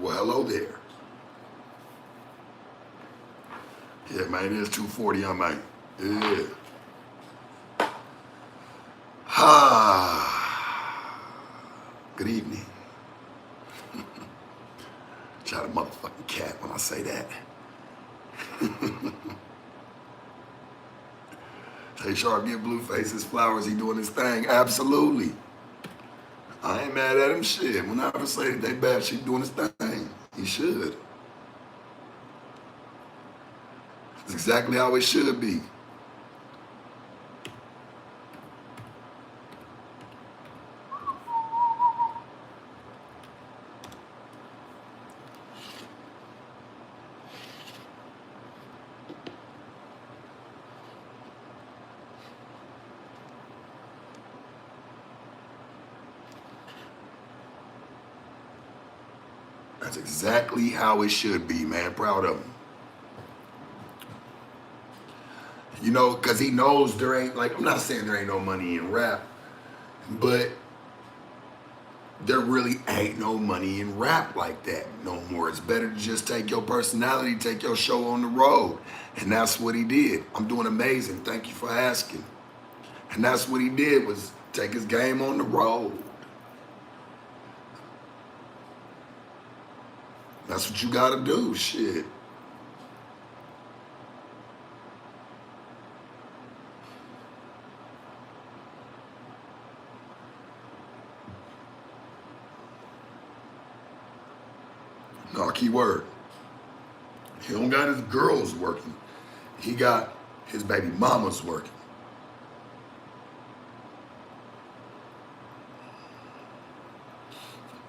Well, hello there. Yeah, man, it is 2:40 on mine. Yeah. Good evening. Shot a motherfucking cat when I say that. Say Sharp, give Blueface his flowers. He doing his thing. Absolutely. I ain't mad at him. Shit. When I ever say that they bad, she doing his thing. He should. It's exactly how it should be. That's exactly how it should be, man. Proud of him. You know, because he knows there ain't, like, I'm not saying there ain't no money in rap, but there really ain't no money in rap like that no more. It's better to just take your personality, take your show on the road. And that's what he did. I'm doing amazing. Thank you for asking. And that's what he did, was take his game on the road. That's what you gotta do, shit. No, key word. He don't got his girls working. He got his baby mamas working.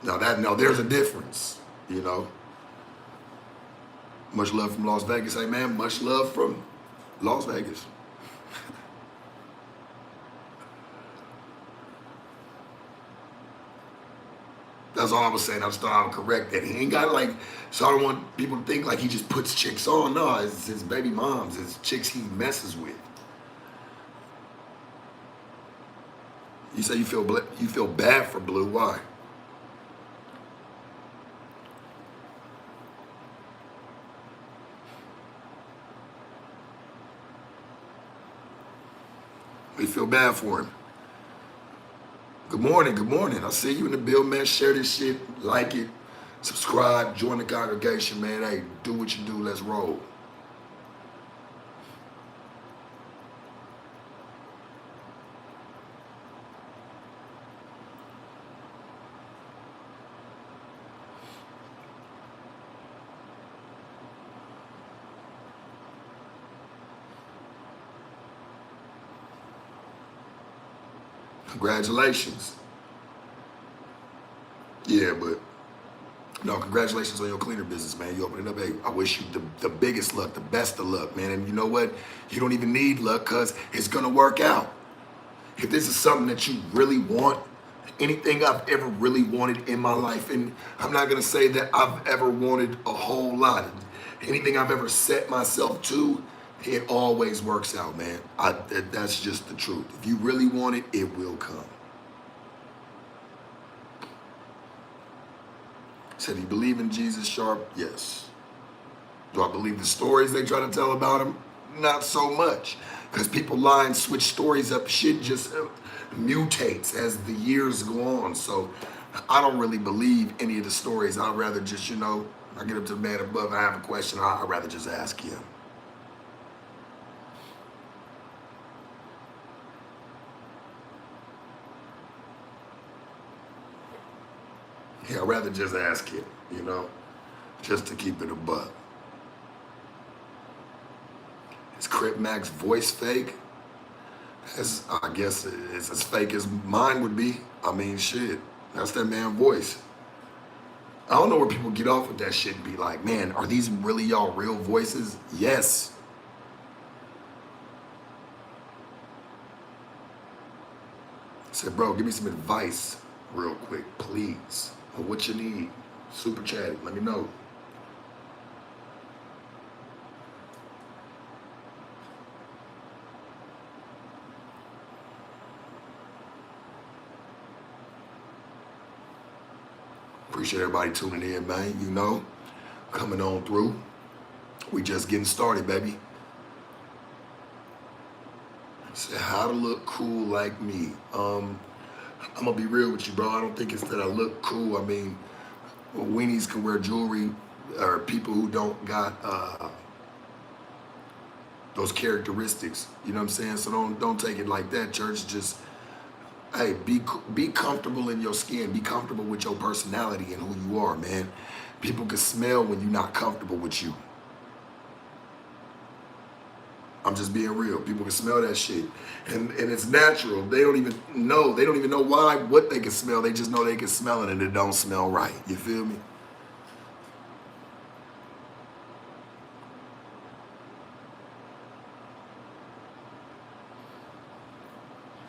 Now there's a difference, you know. Much love from Las Vegas. Hey man, much love from Las Vegas. That's all I was saying. I just thought I would correct that. He ain't got like, so I don't want people to think like he just puts chicks on. No, it's his baby moms, it's chicks he messes with. You say you feel bad for Blue. Why? We feel bad for him. Good morning, good morning. I see you in the build, man. Share this shit, like it, subscribe, join the congregation, man. Hey, do what you do. Let's roll. Congratulations. Yeah, but no, congratulations on your cleaner business, man. You opened it up. Hey, I wish you the biggest luck, the best of luck, man. And you know what? You don't even need luck, because it's going to work out. If this is something that you really want, anything I've ever really wanted in my life, and I'm not going to say that I've ever wanted a whole lot. Anything I've ever set myself to, it always works out, man. That's just the truth. If you really want it, it will come. Said, you believe in Jesus, Sharp? Yes. Do I believe the stories they try to tell about him? Not so much. Because people lie and switch stories up. Shit just mutates as the years go on. So I don't really believe any of the stories. I'd rather just, you know, I get up to the man above and I have a question, I'd rather just ask him. Yeah, I'd rather just ask him, you know, just to keep it a buck. Is Crip Mac's voice fake? I guess it's as fake as mine would be. I mean, shit, that's that man's voice. I don't know where people get off with that shit and be like, man, are these really y'all real voices? Yes. I said, bro, give me some advice real quick, please. Or what you need. Super chat it, let me know. Appreciate everybody tuning in, man. You know, coming on through. We just getting started, baby. Say how to look cool like me. I'm gonna be real with you, bro. I don't think it's that I look cool. I mean, weenies can wear jewelry, or people who don't got those characteristics. You know what I'm saying? So don't take it like that, church. Just hey, be comfortable in your skin. Be comfortable with your personality and who you are, man. People can smell when you're not comfortable with you. I'm just being real. People can smell that shit. And it's natural. They don't even know. They don't even know why, what they can smell. They just know they can smell it and it don't smell right. You feel me?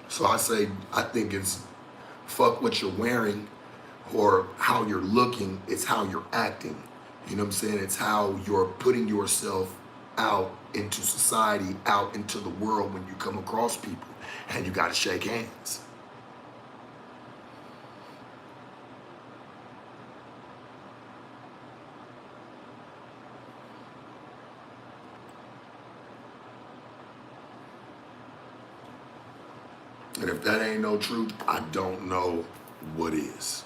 So I think it's fuck what you're wearing or how you're looking. It's how you're acting. You know what I'm saying? It's how you're putting yourself out into society, out into the world when you come across people and you got to shake hands. And if that ain't no truth, I don't know what is.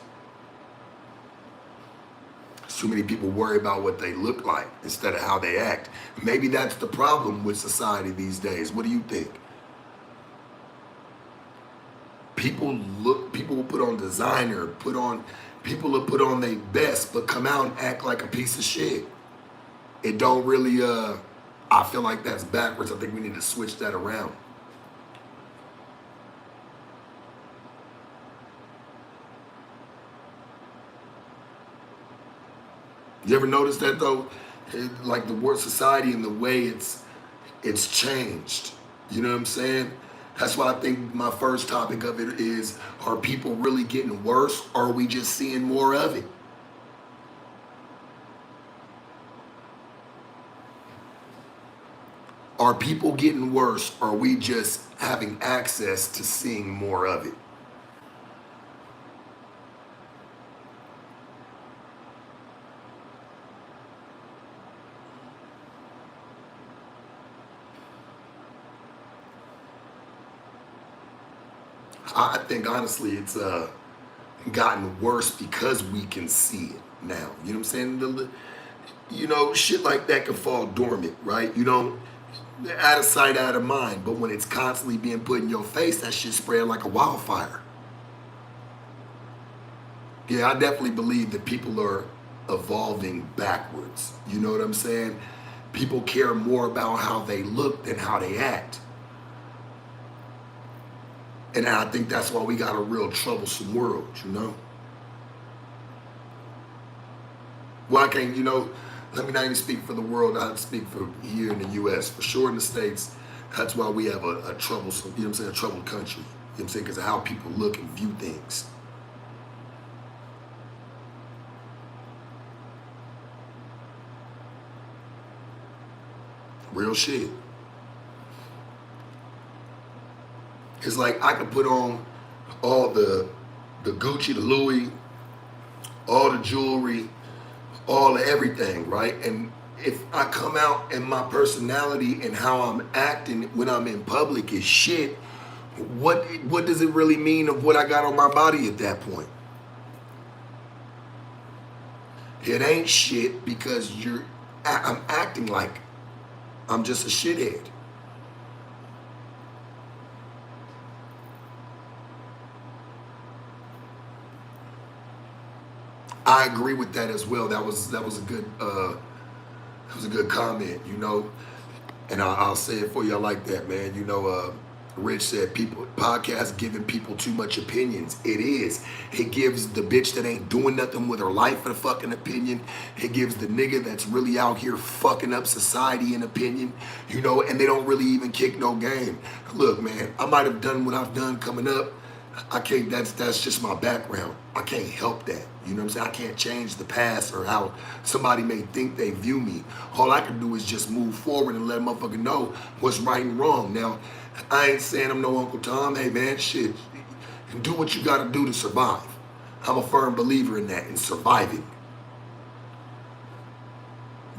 Too many people worry about what they look like instead of how they act. Maybe that's the problem with society these days. What do you think? People will put on designer, people will put on their best, but come out and act like a piece of shit. It don't really, I feel like that's backwards. I think we need to switch that around. You ever notice that though? Like the word society and the way it's changed. You know what I'm saying? That's why I think my first topic of it is, are people really getting worse or are we just seeing more of it? Are people getting worse or are we just having access to seeing more of it? I think honestly it's gotten worse because we can see it now. You know what I'm saying? Shit like that can fall dormant, right? You don't, out of sight, out of mind. But when it's constantly being put in your face, that shit spread like a wildfire. Yeah, I definitely believe that people are evolving backwards. You know what I'm saying? People care more about how they look than how they act. And I think that's why we got a real troublesome world, you know? Well, I can't, let me not even speak for the world. I speak for here in the U.S. For sure in the States, that's why we have a troublesome, you know what I'm saying, a troubled country. You know what I'm saying? Because of how people look and view things. Real shit. It's like I could put on all the Gucci, the Louis, all the jewelry, all the everything, right? And if I come out and my personality and how I'm acting when I'm in public is shit, what does it really mean of what I got on my body at that point? It ain't shit because I'm acting like I'm just a shithead. I agree with that as well. That was a good comment, and I'll say it for you. I like that, man. Rich said podcast giving people too much opinions. It is. It gives the bitch that ain't doing nothing with her life a fucking opinion. It gives the nigga that's really out here fucking up society an opinion, and they don't really even kick no game. Look, man, I might have done what I've done coming up. I can't, that's just my background. I can't help that. You know what I'm saying? I can't change the past or how somebody may think they view me. All I can do is just move forward and let a motherfucker know what's right and wrong. Now, I ain't saying I'm no Uncle Tom. Hey, man, shit, do what you got to do to survive. I'm a firm believer in that, in surviving.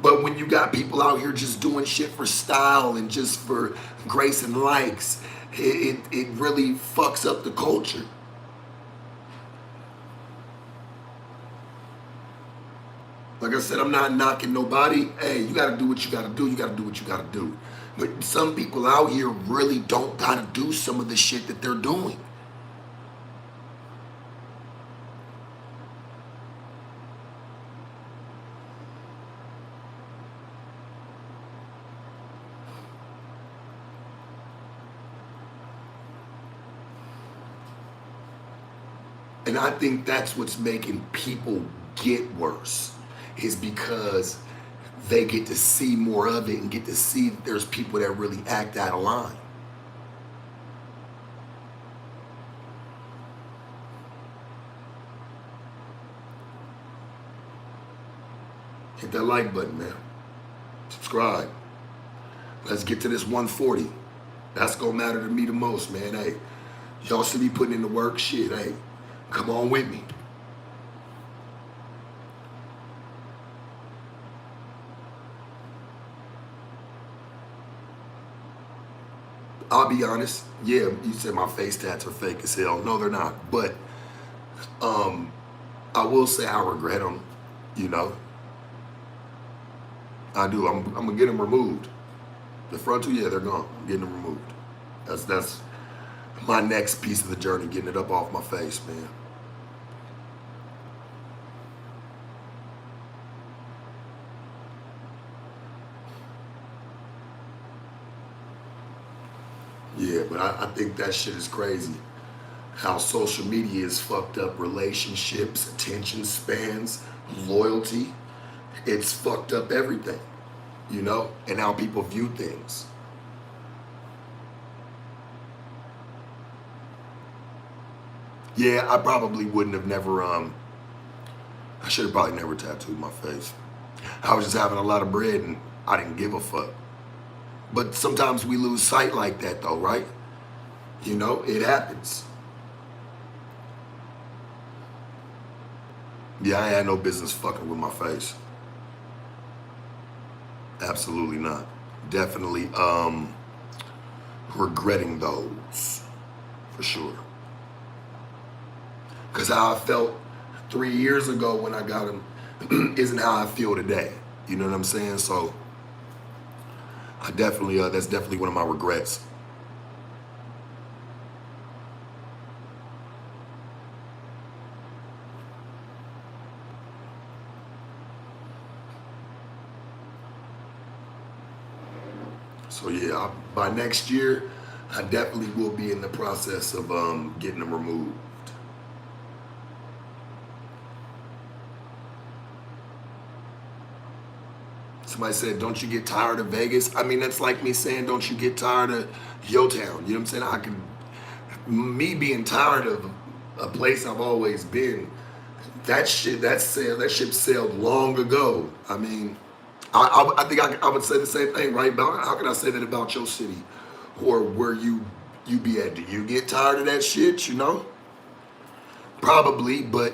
But when you got people out here just doing shit for style and just for grace and likes, it really fucks up the culture. Like I said, I'm not knocking nobody. Hey, you gotta do what you gotta do. You gotta do what you gotta do. But some people out here really don't gotta do some of the shit that they're doing. And I think that's what's making people get worse, is because they get to see more of it and get to see that there's people that really act out of line. Hit that like button, man. Subscribe. Let's get to this 140. That's gonna matter to me the most, man. Hey, y'all should be putting in the work. Shit, hey, come on with me. I'll be honest. Yeah, you said my face tats are fake as hell. No, they're not. But I will say I regret them. You know, I do. I'm gonna get them removed. The front two, yeah, they're gone. I'm getting them removed. That's my next piece of the journey, getting it up off my face, man. Yeah, but I think that shit is crazy. How social media has fucked up relationships, attention spans, loyalty. It's fucked up everything, you know, and how people view things. Yeah, I probably wouldn't have never, I should have probably never tattooed my face. I was just having a lot of bread and I didn't give a fuck. But sometimes we lose sight like that though, right? You know, it happens. Yeah, I had no business fucking with my face. Absolutely not. Definitely regretting those for sure. Because how I felt 3 years ago when I got them isn't how I feel today. You know what I'm saying? So I definitely, that's definitely one of my regrets. So yeah, by next year, I definitely will be in the process of getting them removed. Somebody said, don't you get tired of Vegas? I mean, that's like me saying, don't you get tired of your town? You know what I'm saying? Me being tired of a place I've always been, that ship sailed long ago. I mean, I think I would say the same thing, right? How can I say that about your city or where you be at? Do you get tired of that shit, you know? Probably, but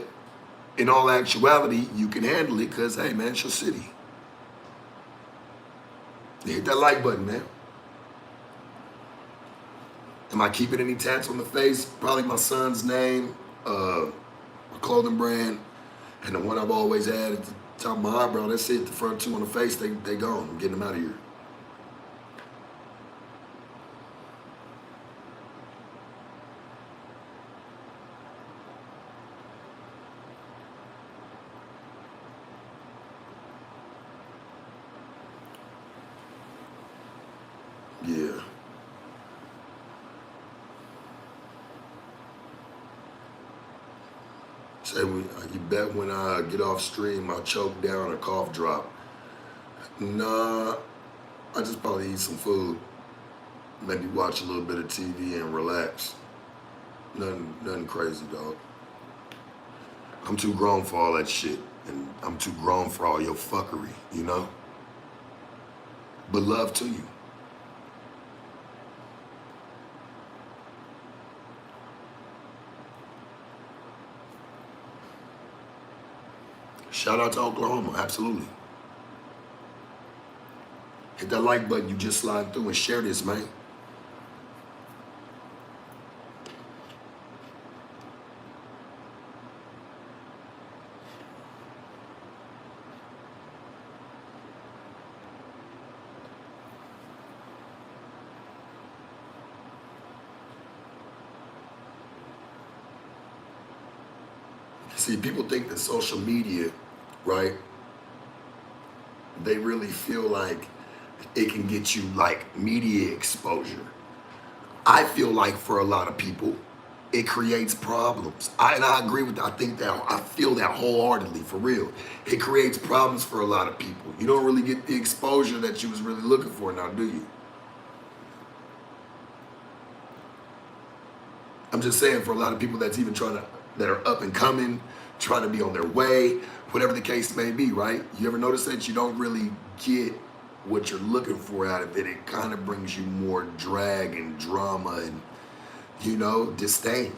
in all actuality, you can handle it because, hey, man, it's your city. Hit that like button, man. Am I keeping any tats on the face? Probably my son's name, my clothing brand, and the one I've always had at the top of my eyebrow. That's it. The front two on the face, they gone. I'm getting them out of here. Yeah. Say, you bet when I get off stream, I choke down or cough drop. Nah, I just probably eat some food. Maybe watch a little bit of TV and relax. Nothing crazy, dog. I'm too grown for all that shit. And I'm too grown for all your fuckery, you know? But love to you. Shout out to Oklahoma, absolutely. Hit that like button, you just slide through and share this, man. See, people think that social media, right, they really feel like it can get you like media exposure. I feel like for a lot of people, it creates problems. And I agree with that. I feel that wholeheartedly, for real. It creates problems for a lot of people. You don't really get the exposure that you was really looking for now, do you? I'm just saying, for a lot of people that are up and coming, trying to be on their way, whatever the case may be, right? You ever notice that you don't really get what you're looking for out of it? It kind of brings you more drag and drama and, disdain.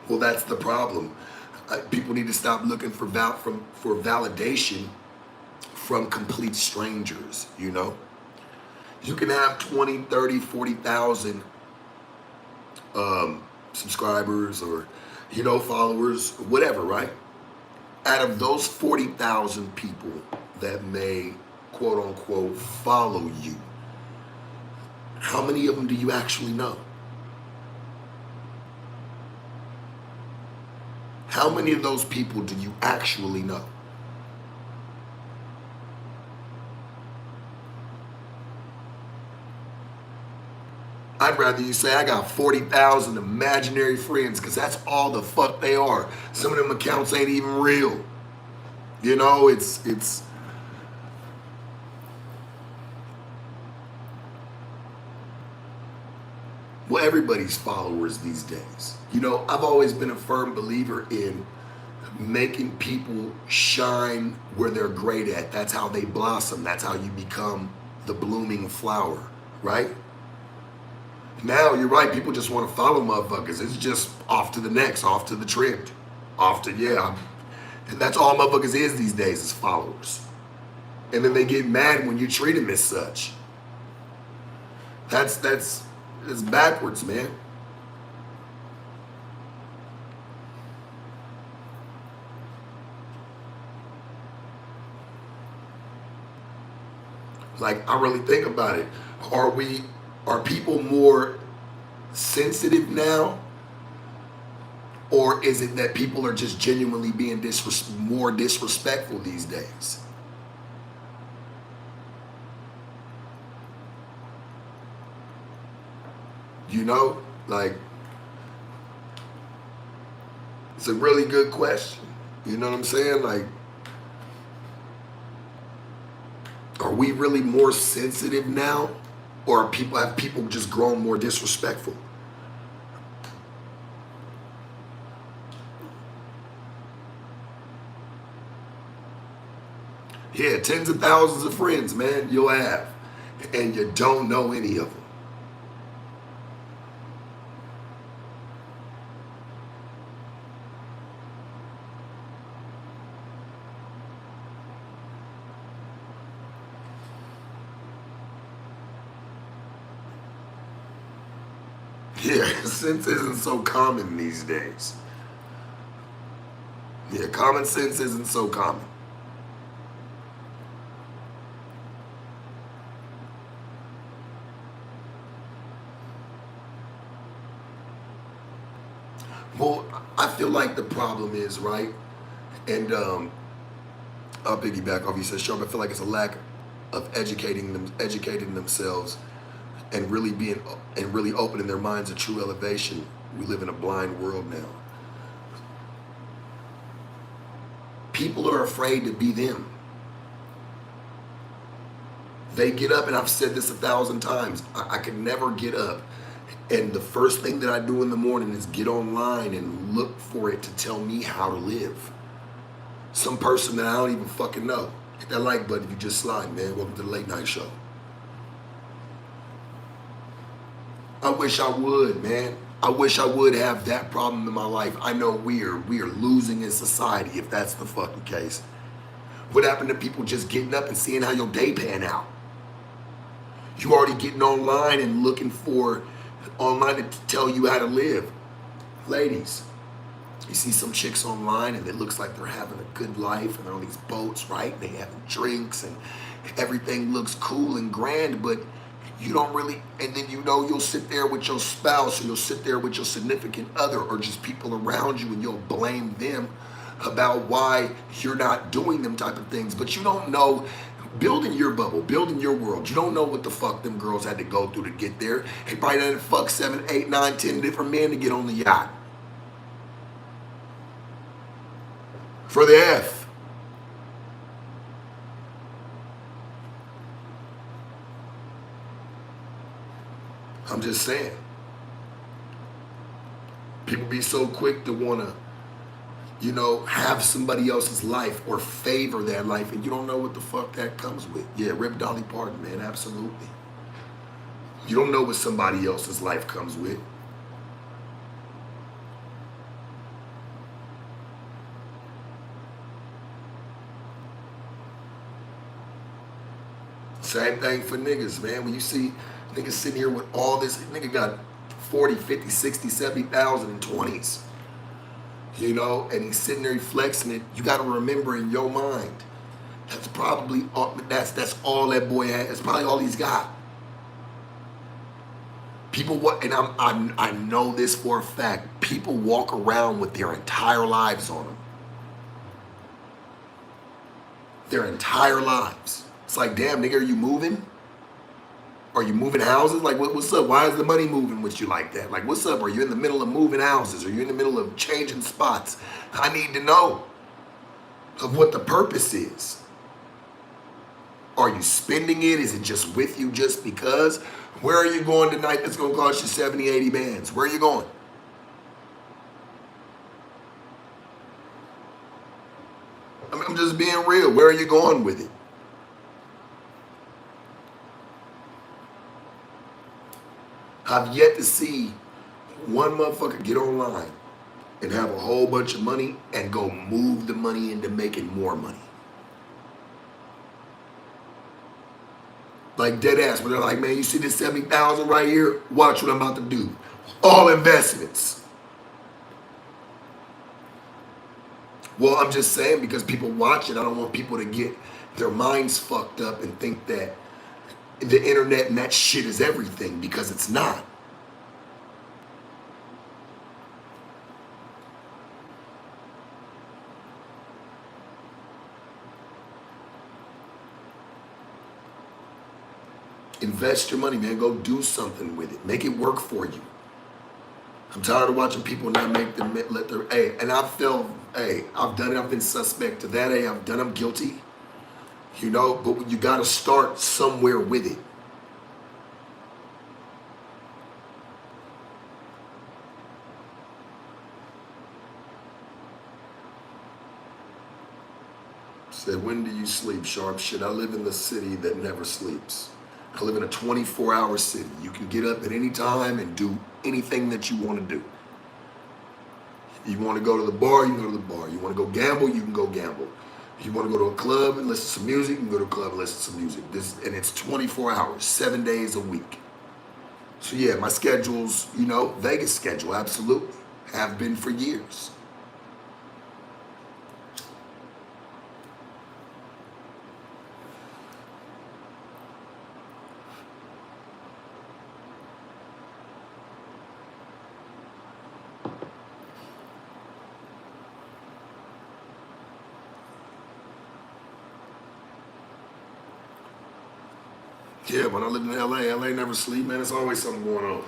Well, that's the problem. People need to stop looking for validation from complete strangers, You can have 20, 30, 40,000 subscribers or, followers, whatever, right? Out of those 40,000 people that may, quote unquote, follow you, how many of them do you actually know? How many of those people do you actually know? I'd rather you say I got 40,000 imaginary friends, because that's all the fuck they are. Some of them accounts ain't even real. It's well, everybody's followers these days. I've always been a firm believer in making people shine where they're great at. That's how they blossom. That's how you become the blooming flower, right? Now, you're right, people just want to follow motherfuckers. It's just off to the next, off to the trend, and that's all motherfuckers is these days, is followers. And then they get mad when you treat them as such. That's backwards, man. Like, I really think about it. Are people more sensitive now? Or is it that people are just genuinely being more disrespectful these days? Like, it's a really good question. You know what I'm saying? Like, are we really more sensitive now? Or have people just grown more disrespectful? Yeah, tens of thousands of friends, man, you'll have. And you don't know any of them. Yeah, sense isn't so common these days. Yeah, common sense isn't so common. Well, I feel like the problem is, right? And I'll piggyback off you said, Sharp. I feel like it's a lack of educating themselves and really opening their minds to true elevation. We live in a blind world now. People are afraid to be them. They get up, and I've said this 1,000 times, I could never get up. And the first thing that I do in the morning is get online and look for it to tell me how to live. Some person that I don't even fucking know. Hit that like button if you just slide, man. Welcome to the late night show. I wish I would, man. I wish I would have that problem in my life. I know we are losing in society if that's the fucking case. What happened to people just getting up and seeing how your day pan out? You already getting online and looking for online to tell you how to live. Ladies, you see some chicks online and it looks like they're having a good life and they're on these boats, right? They having drinks and everything looks cool and grand, but you don't really, and then you know you'll sit there with your spouse or you'll sit there with your significant other or just people around you and you'll blame them about why you're not doing them type of things. But you don't know, building your bubble, building your world, you don't know what the fuck them girls had to go through to get there. They probably had to fuck 7, 8, 9, 10 different men to get on the yacht. For the F. I'm just saying. People be so quick to want to, you know, have somebody else's life or favor that life, and you don't know what the fuck that comes with. Yeah, rip Dolly Parton, man, absolutely. You don't know what somebody else's life comes with. Same thing for niggas, man. When you see niggas sitting here with all this, nigga got 40, 50, 60, 70,000 in 20s. You know, and he's sitting there flexing it. You got to remember in your mind, that's probably all, that's all that boy has. That's probably all he's got. People what, and I know this for a fact. People walk around with their entire lives on them. Their entire lives. It's like, damn, nigga, are you moving? Are you moving houses? Like, what's up? Why is the money moving with you like that? Like, what's up? Are you in the middle of moving houses? Are you in the middle of changing spots? I need to know of what the purpose is. Are you spending it? Is it just with you just because? Where are you going tonight that's going to cost you 70, 80 bands? Where are you going? I'm just being real. Where are you going with it? I've yet to see one motherfucker get online and have a whole bunch of money and go move the money into making more money. Like dead ass, where they're like, man, you see this 70,000 right here? Watch what I'm about to do. All investments. Well, I'm just saying because people watch it, I don't want people to get their minds fucked up and think that the internet and that shit is everything, because it's not. Invest your money, man. Go do something with it. Make it work for you. I'm tired of watching people not make them let their, hey, and I feel, hey, I've done it. I've been suspect to that. Hey, I've done, I'm guilty. You know, but you got to start somewhere with it. Said, when do you sleep, Sharp? Shit, I live in the city that never sleeps. I live in a 24-hour city. You can get up at any time and do anything that you want to do. You want to go to the bar, you can go to the bar. You want to go gamble, you can go gamble. You want to go to a club and listen to some music, you can go to a club and listen to some music. And it's 24 hours, 7 days a week. So yeah, my schedule's, you know, Vegas schedule, absolutely. Have been for years. Yeah, when I lived in LA never sleep, man. There's always something going on.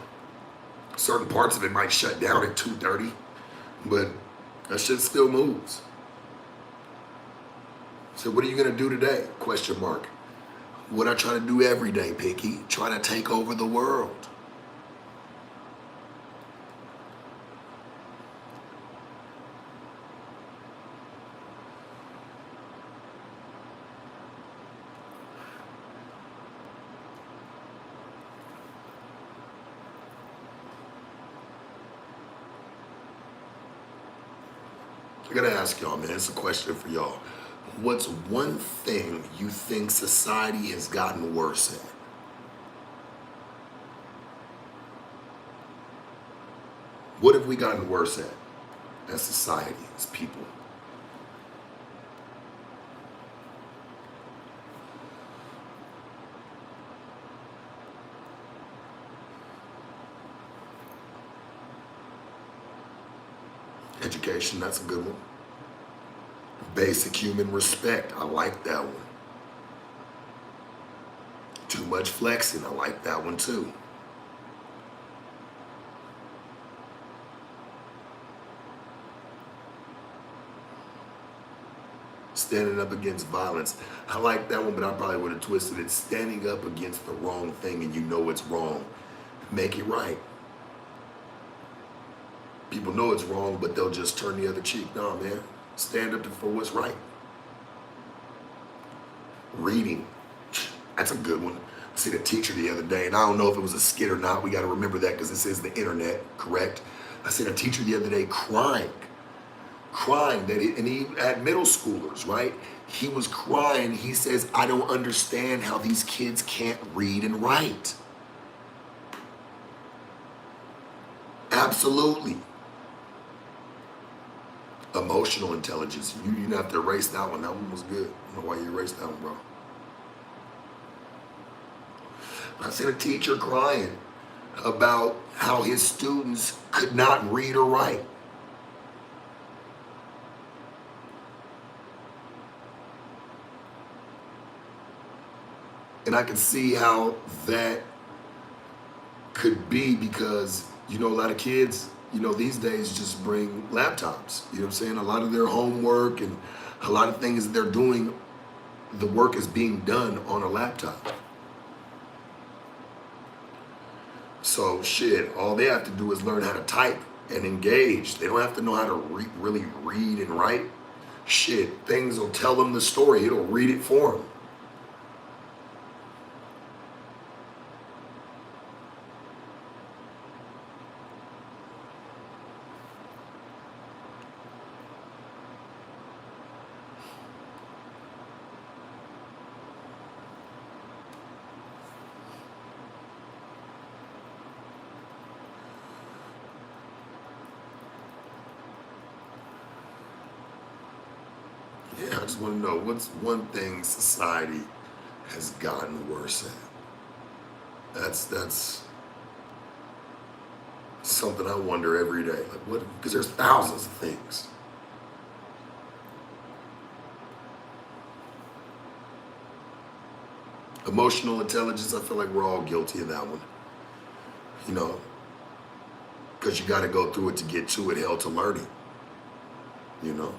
Certain parts of it might shut down at 2:30, but that shit still moves. So what are you gonna do today? Question mark. What I try to do every day, Pinky. Try to take over the world. I gotta ask y'all, man, it's a question for y'all. What's one thing you think society has gotten worse at? What have we gotten worse at as society, as people? Education, that's a good one. Basic human respect, I like that one. Too much flexing, I like that one too. Standing up against violence, I like that one, but I probably would have twisted it. Standing up against the wrong thing and you know it's wrong, make it right. People know it's wrong, but they'll just turn the other cheek. No, man, stand up for what's right. Reading, that's a good one. I seen a teacher the other day, and I don't know if it was a skit or not. We got to remember that because this is the internet, correct? I seen a teacher the other day crying that and he had middle schoolers, right? He was crying. He says, I don't understand how these kids can't read and write. Absolutely. Emotional intelligence. You didn't have to erase that one. That one was good. I don't know why you erased that one, bro. I seen a teacher crying about how his students could not read or write. And I can see how that could be because, a lot of kids, these days just bring laptops. You know what I'm saying? A lot of their homework and a lot of things that they're doing, the work is being done on a laptop. So shit, all they have to do is learn how to type and engage. They don't have to know how to really read and write. Shit, things will tell them the story. It'll read it for them. Yeah, I just want to know what's one thing society has gotten worse at. That's something I wonder every day. Like what? Because there's thousands of things. Emotional intelligence. I feel like we're all guilty of that one. You know, because you got to go through it to get to it. Hell, to learn it. You know.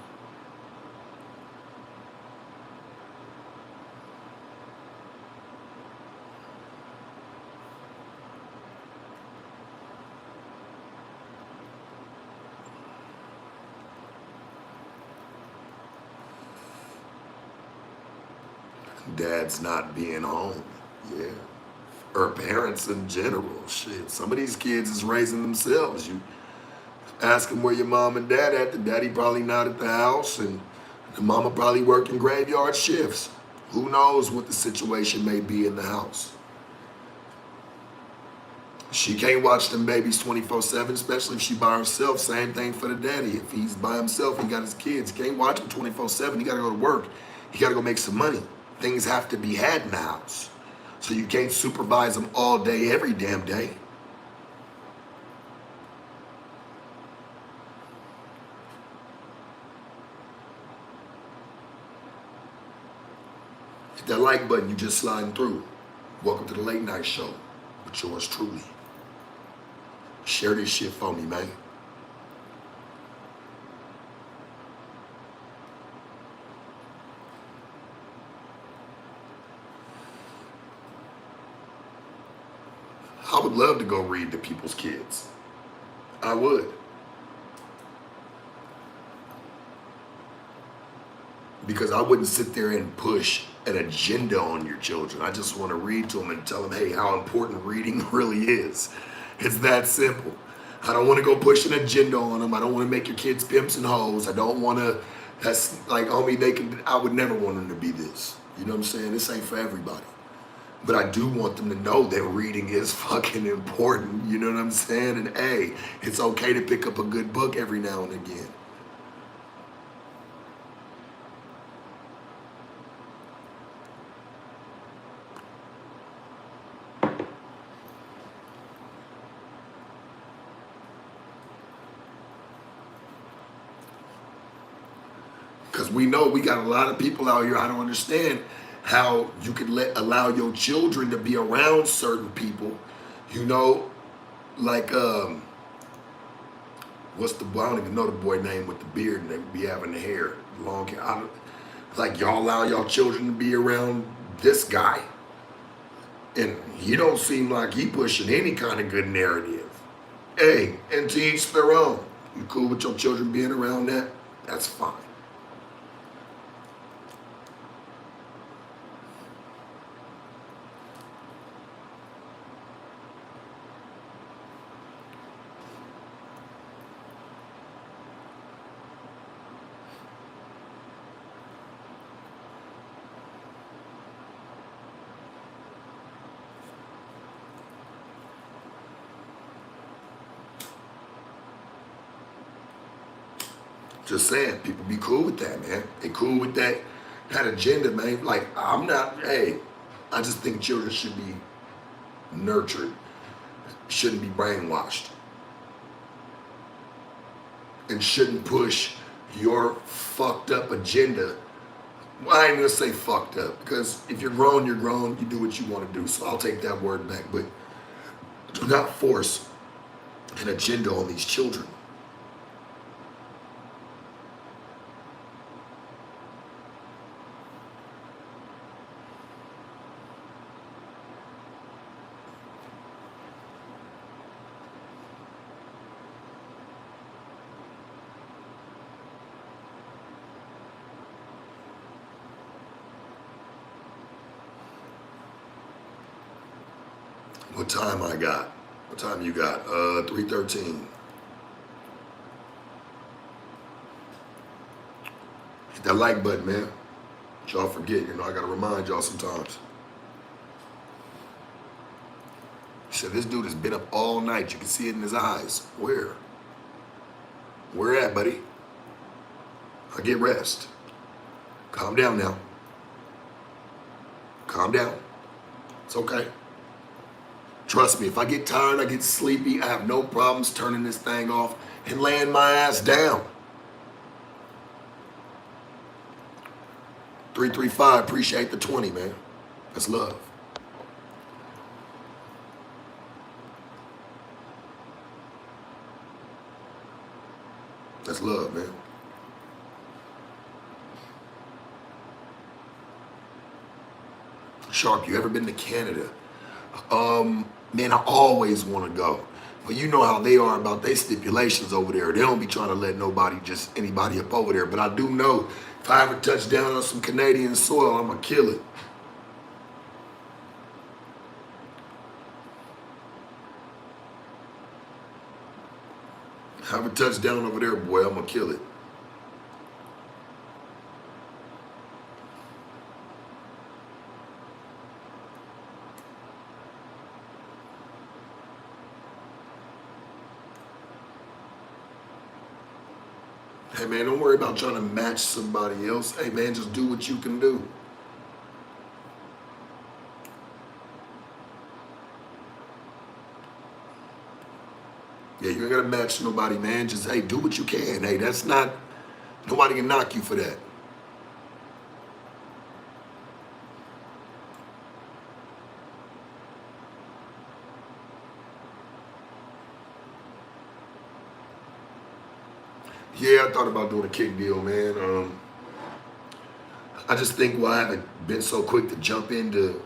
Dads not being home, yeah, or parents in general. Shit, some of these kids is raising themselves. You ask them where your mom and dad at, the daddy probably not at the house, and the mama probably working graveyard shifts. Who knows what the situation may be in the house. She can't watch them babies 24/7, especially if she by herself. Same thing for the daddy. If he's by himself, he got his kids. He can't watch them 24/7. He got to go to work. He got to go make some money. Things have to be had in the house. So you can't supervise them all day, every damn day. Hit that like button, you just sliding through. Welcome to the late night show with yours truly. Share this shit for me, man. I would love to go read to people's kids. I would. Because I wouldn't sit there and push an agenda on your children. I just want to read to them and tell them, hey, how important reading really is. It's that simple. I don't want to go push an agenda on them. I don't want to make your kids pimps and hoes. I don't want to, that's like, homie, I would never want them to be this. You know what I'm saying? This ain't for everybody. But I do want them to know that reading is fucking important. You know what I'm saying? And hey, it's okay to pick up a good book every now and again. Because we know we got a lot of people out here. I don't understand how you could allow your children to be around certain people. You know, like what's the boy? I don't even know the boy name with the beard and they be having the hair, long hair. Like y'all allow y'all children to be around this guy, and he don't seem like he pushing any kind of good narrative. Hey, and to each their own. You cool with your children being around that? That's fine. Just saying, people be cool with that, man. They cool with that agenda, man. Like, hey, I just think children should be nurtured, shouldn't be brainwashed, and shouldn't push your fucked up agenda. Well, I ain't gonna say fucked up, because if you're grown, you do what you want to do. So I'll take that word back, but do not force an agenda on these children. What time I got? What time you got? 3:13. Hit that like button, man. Y'all forget, you know, I gotta remind y'all sometimes. He said, this dude has been up all night. You can see it in his eyes. Where? Where at, buddy? I get rest. Calm down now. Calm down. It's okay. Trust me, if I get tired, I get sleepy, I have no problems turning this thing off and laying my ass down. 335, appreciate the 20, man. That's love. That's love, man. Sharp, you ever been to Canada? Man, I always want to go. But you know how they are about their stipulations over there. They don't be trying to let anybody up over there. But I do know if I ever touch down on some Canadian soil, I'm going to kill it. If I ever touch down over there, boy, I'm going to kill it. Hey man, don't worry about trying to match somebody else. Hey man, just do what you can do. Yeah, you ain't gotta match nobody, man. Just, hey, do what you can. Hey, nobody can knock you for that. Yeah, I thought about doing a kick deal, man. I just think why I haven't been so quick to jump into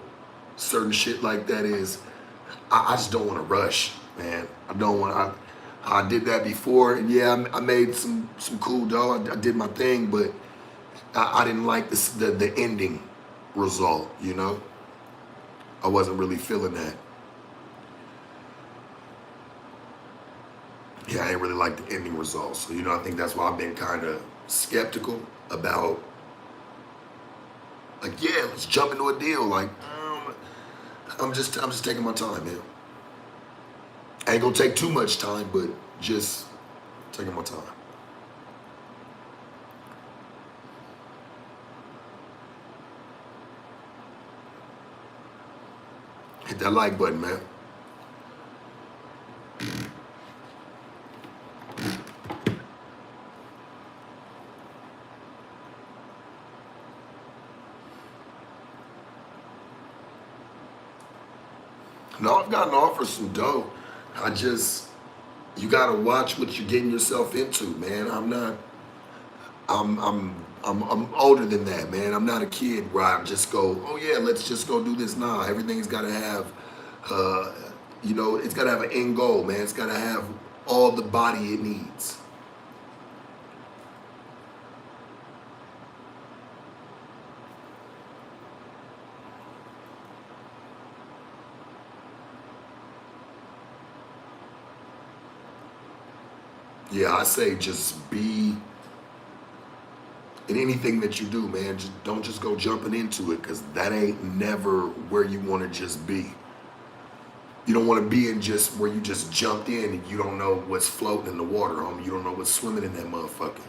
certain shit like that is I just don't want to rush, man. I don't want. I did that before, and yeah, I made some cool dough. I did my thing, but I didn't like the ending result. You know, I wasn't really feeling that. Yeah, I ain't really like the ending results. So, you know, I think that's why I've been kind of skeptical about, like, yeah, let's jump into a deal. Like, I'm just taking my time, man. I ain't gonna take too much time, but just taking my time. Hit that like button, man. No, I've gotten offered some dough. I just, you gotta watch what you're getting yourself into, man. I'm older than that, man. I'm not a kid where I just go, oh yeah, let's just go do this. Nah, everything's gotta have, uh, you know, it's gotta have an end goal, man. It's gotta have all the body it needs. Yeah, I say just be in anything that you do, man. Just don't just go jumping into it, because that ain't never where you want to just be. You don't want to be in just where you just jumped in and you don't know what's floating in the water, homie. You don't know what's swimming in that motherfucker.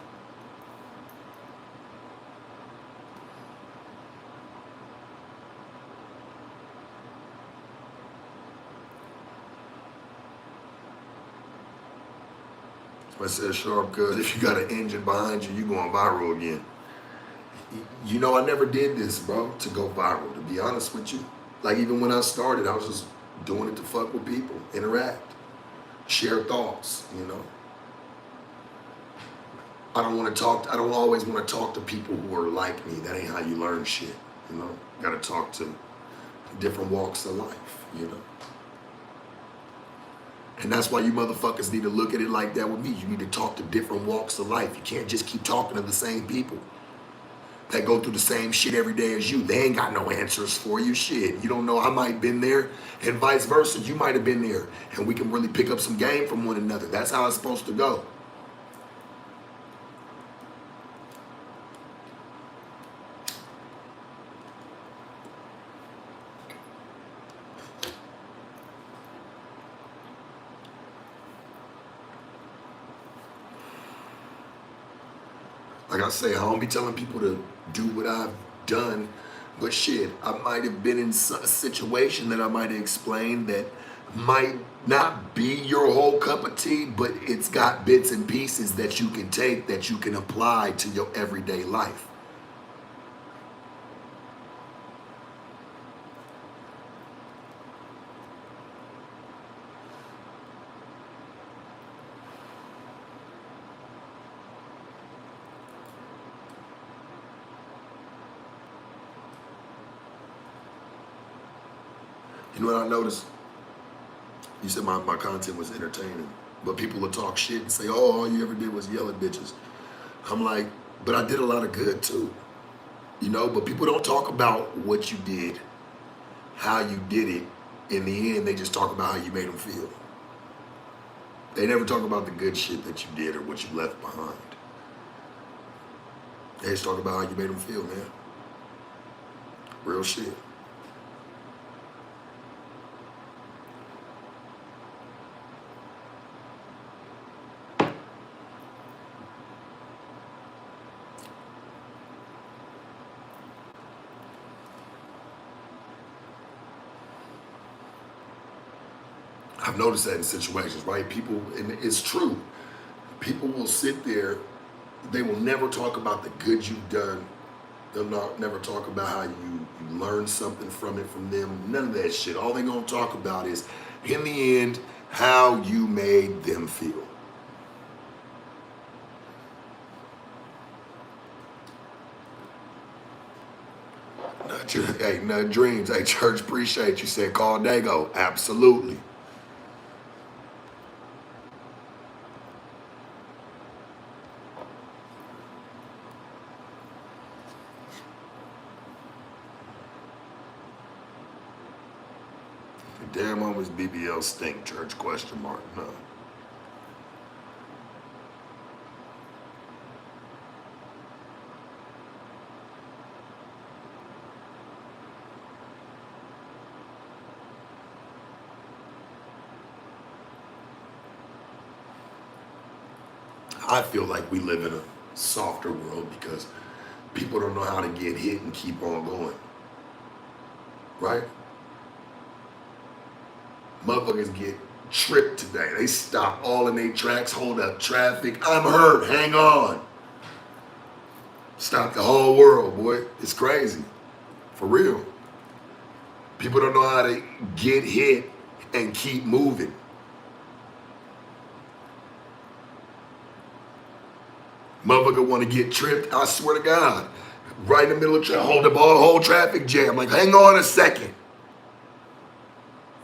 I said, sharp, cuz if you got an engine behind you, you going viral again. You know, I never did this, bro, to go viral, to be honest with you. Like, even when I started, I was just doing it to fuck with people, interact, share thoughts, you know. I don't always want to talk to people who are like me. That ain't how you learn shit, you know. Gotta talk to different walks of life, you know. And that's why you motherfuckers need to look at it like that with me. You need to talk to different walks of life. You can't just keep talking to the same people that go through the same shit every day as you. They ain't got no answers for you. Shit, you don't know. I might have been there, and vice versa. You might have been there, and we can really pick up some game from one another. That's how it's supposed to go. Like I say, I don't be telling people to do what I've done, but shit, I might have been in a situation that I might have explained that might not be your whole cup of tea, but it's got bits and pieces that you can take, that you can apply to your everyday life. You know what I noticed? You said my content was entertaining, but people will talk shit and say, oh, all you ever did was yell at bitches. I'm like, but I did a lot of good too, you know, but people don't talk about what you did, how you did it. In the end, they just talk about how you made them feel. They never talk about the good shit that you did or what you left behind. They just talk about how you made them feel, man. Real shit. I've noticed that in situations, right? People, and it's true, people will sit there, they will never talk about the good you've done. They'll never talk about how you learned something from it from them. None of that shit. All they're gonna talk about is, in the end, how you made them feel. Hey, nut dreams. Hey, church, appreciate you. Said call Dago. Absolutely. Damn, always BBL stink, church, question mark. No. I feel like we live in a softer world because people don't know how to get hit and keep on going. Right? Motherfuckers get tripped today. They stop all in their tracks, hold up traffic. I'm hurt, hang on. Stop the whole world, boy. It's crazy. For real. People don't know how to get hit and keep moving. Motherfucker want to get tripped, I swear to God. Right in the middle of traffic, hold up all whole traffic jam. Like, hang on a second.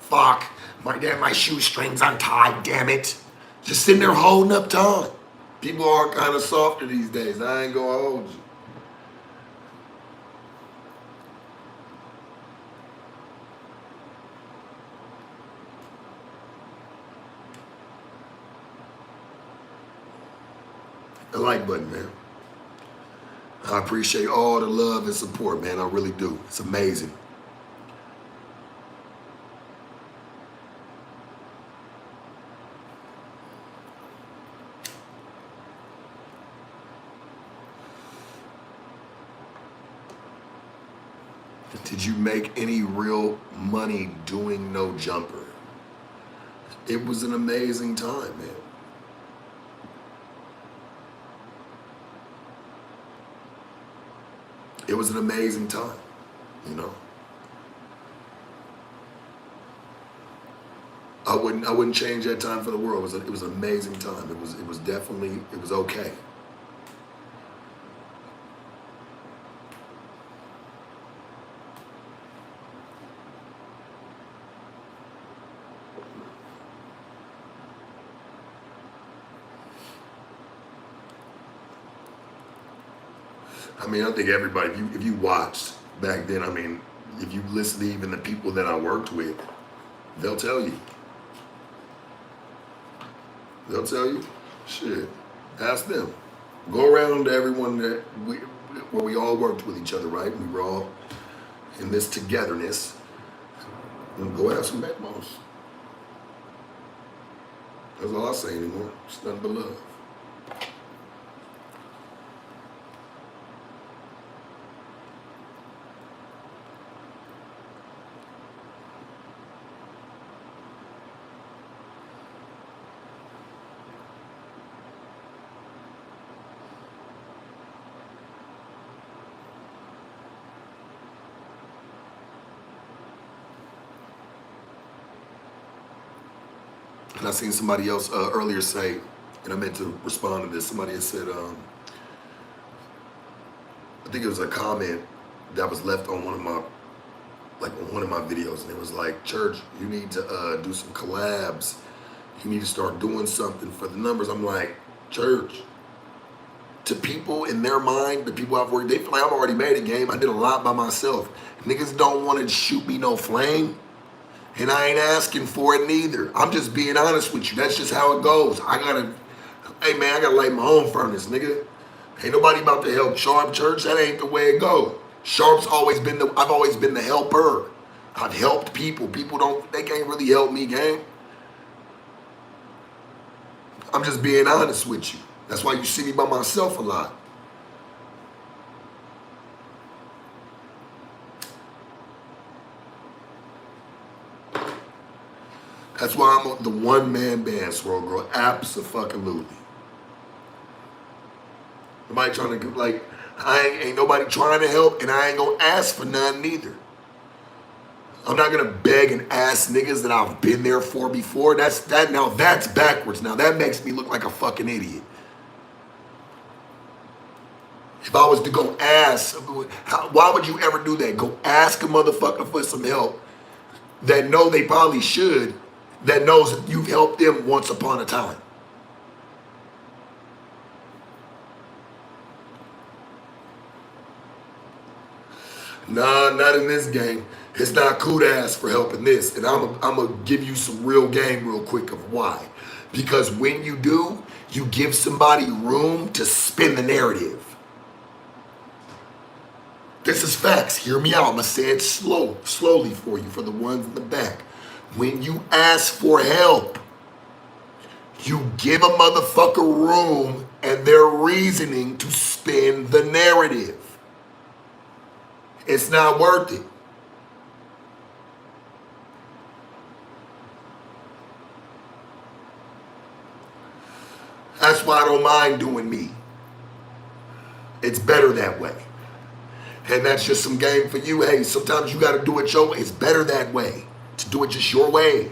Fuck, my shoestrings untied, damn it. Just sitting there holding up time. People are kind of softer these days. I ain't gonna hold you. The like button, man. I appreciate all the love and support, man. I really do. It's amazing. Did you make any real money doing no jumper? It was an amazing time, man. It was an amazing time, you know. I wouldn't change that time for the world. It was an amazing time. It was definitely, it was okay. I mean, I think everybody, if you watched back then, I mean, if you listen to even the people that I worked with, they'll tell you. They'll tell you. Shit. Ask them. Go around to everyone where we all worked with each other, right? We were all in this togetherness. And go have some backbones. That's all I say anymore. It's nothing but love. And I seen somebody else earlier say, and I meant to respond to this. Somebody had said, I think it was a comment that was left on one of my videos, and it was like, "Church, you need to do some collabs. You need to start doing something for the numbers." I'm like, church. To people in their mind, the people I've worked, they feel like I've already made a game. I did a lot by myself. Niggas don't want to shoot me no flame. And I ain't asking for it neither. I'm just being honest with you. That's just how it goes. Hey man, I gotta light my own furnace, nigga. Ain't nobody about to help Sharp Church. That ain't the way it goes. I've always been the helper. I've helped people. They can't really help me, gang. I'm just being honest with you. That's why you see me by myself a lot. That's why I'm the one-man band, Swirl Girl. Abso-fucking-lutely. Nobody trying to, like, ain't nobody trying to help, and I ain't gonna ask for none neither. I'm not gonna beg and ask niggas that I've been there for before. That's backwards. Now that makes me look like a fucking idiot. If I was to go ask, why would you ever do that? Go ask a motherfucker for some help that know they probably should, that knows that you've helped them once upon a time. Nah, not in this game. It's not cool to ask for help in this. And I'm going to give you some real game real quick of why. Because when you do, you give somebody room to spin the narrative. This is facts. Hear me out. I'm going to say it slowly for you, for the ones in the back. When you ask for help, You give a motherfucker room and their reasoning to spin the narrative. It's not worth it. That's why I don't mind doing me. It's better that way. And that's just some game for you. Hey, sometimes you got to do it your way. It's better that way, to do it just your way.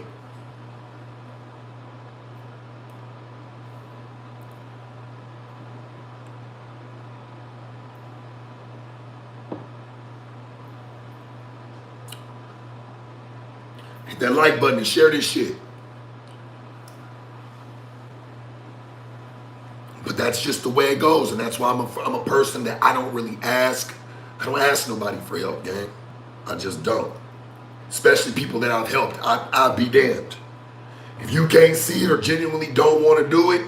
Hit that like button and share this shit. But that's just the way it goes. And that's why I'm a person that I don't really ask. I don't ask nobody for help, gang. I just don't. Especially people that I've helped. I'll be damned. If you can't see it or genuinely don't want to do it,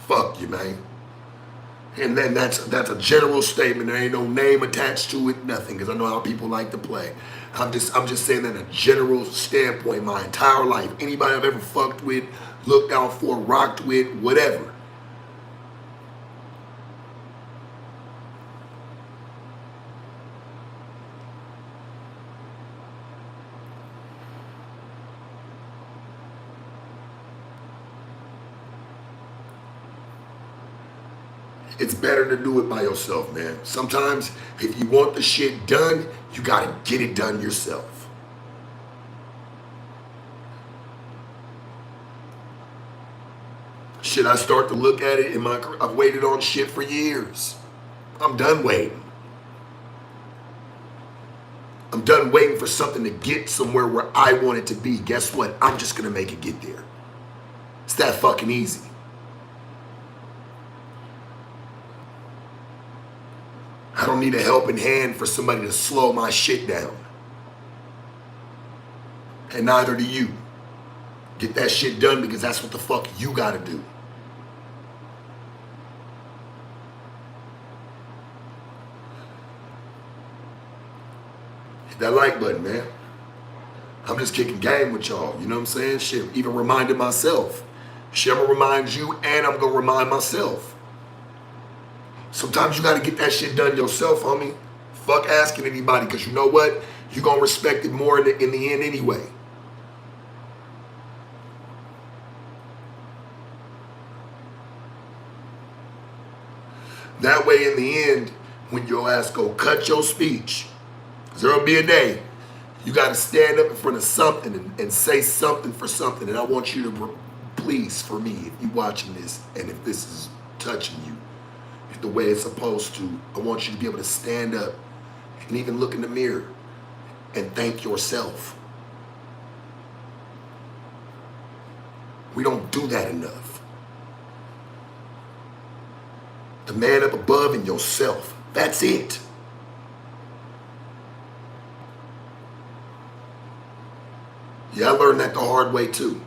fuck you, man. And then that's a general statement. There ain't no name attached to it, nothing, because I know how people like to play. I'm just saying that in a general standpoint, my entire life, anybody I've ever fucked with, looked out for, rocked with, whatever. It's better to do it by yourself, man. Sometimes if you want the shit done, you gotta get it done yourself. Shit, I start to look at it in my career. I've waited on shit for years. I'm done waiting. I'm done waiting for something to get somewhere where I want it to be. Guess what? I'm just gonna make it get there. It's that fucking easy. I don't need a helping hand for somebody to slow my shit down. And neither do you. Get that shit done because that's what the fuck you gotta do. Hit that like button, man. I'm just kicking game with y'all. You know what I'm saying? Shit, even reminding myself. Shit, I'm gonna remind you and I'm gonna remind myself. Sometimes you gotta get that shit done yourself, homie. Fuck asking anybody, because you know what? You're gonna respect it more in the end anyway. That way in the end, when your ass go cut your speech, because there'll be a day, you gotta stand up in front of something and say something for something. And I want you to, please, for me, if you're watching this and if this is touching you the way it's supposed to, I want you to be able to stand up and even look in the mirror and thank yourself. We don't do that enough. The man up above and yourself. That's it. Yeah, I learned that the hard way too.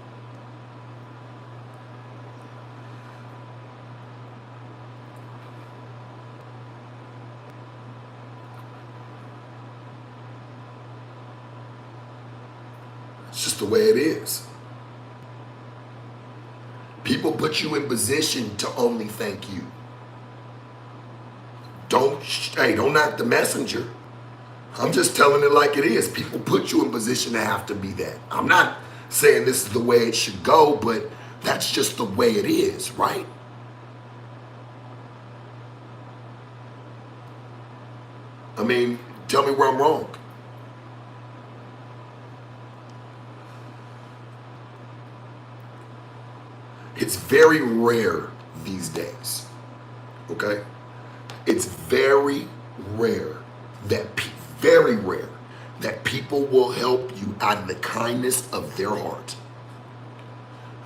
It's just the way it is. People put you in position to only thank you. Don't knock the messenger. I'm just telling it like it is. People put you in position to have to be that. I'm not saying this is the way it should go, but that's just the way it is, right? I mean, tell me where I'm wrong. It's very rare these days, okay? It's very rare that people will help you out of the kindness of their heart.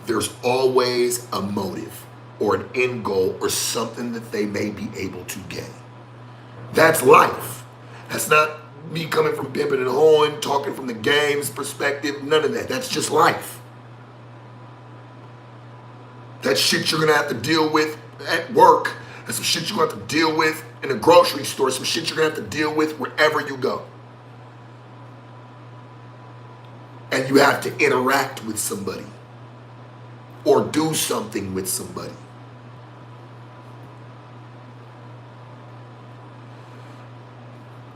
There's always a motive or an end goal or something that they may be able to gain. That's life. That's not me coming from pimping and hoeing, talking from the game's perspective, none of that. That's just life. That shit you're gonna have to deal with at work. That's some shit you're gonna have to deal with in a grocery store. Some shit you're gonna have to deal with wherever you go. And you have to interact with somebody. or do something with somebody.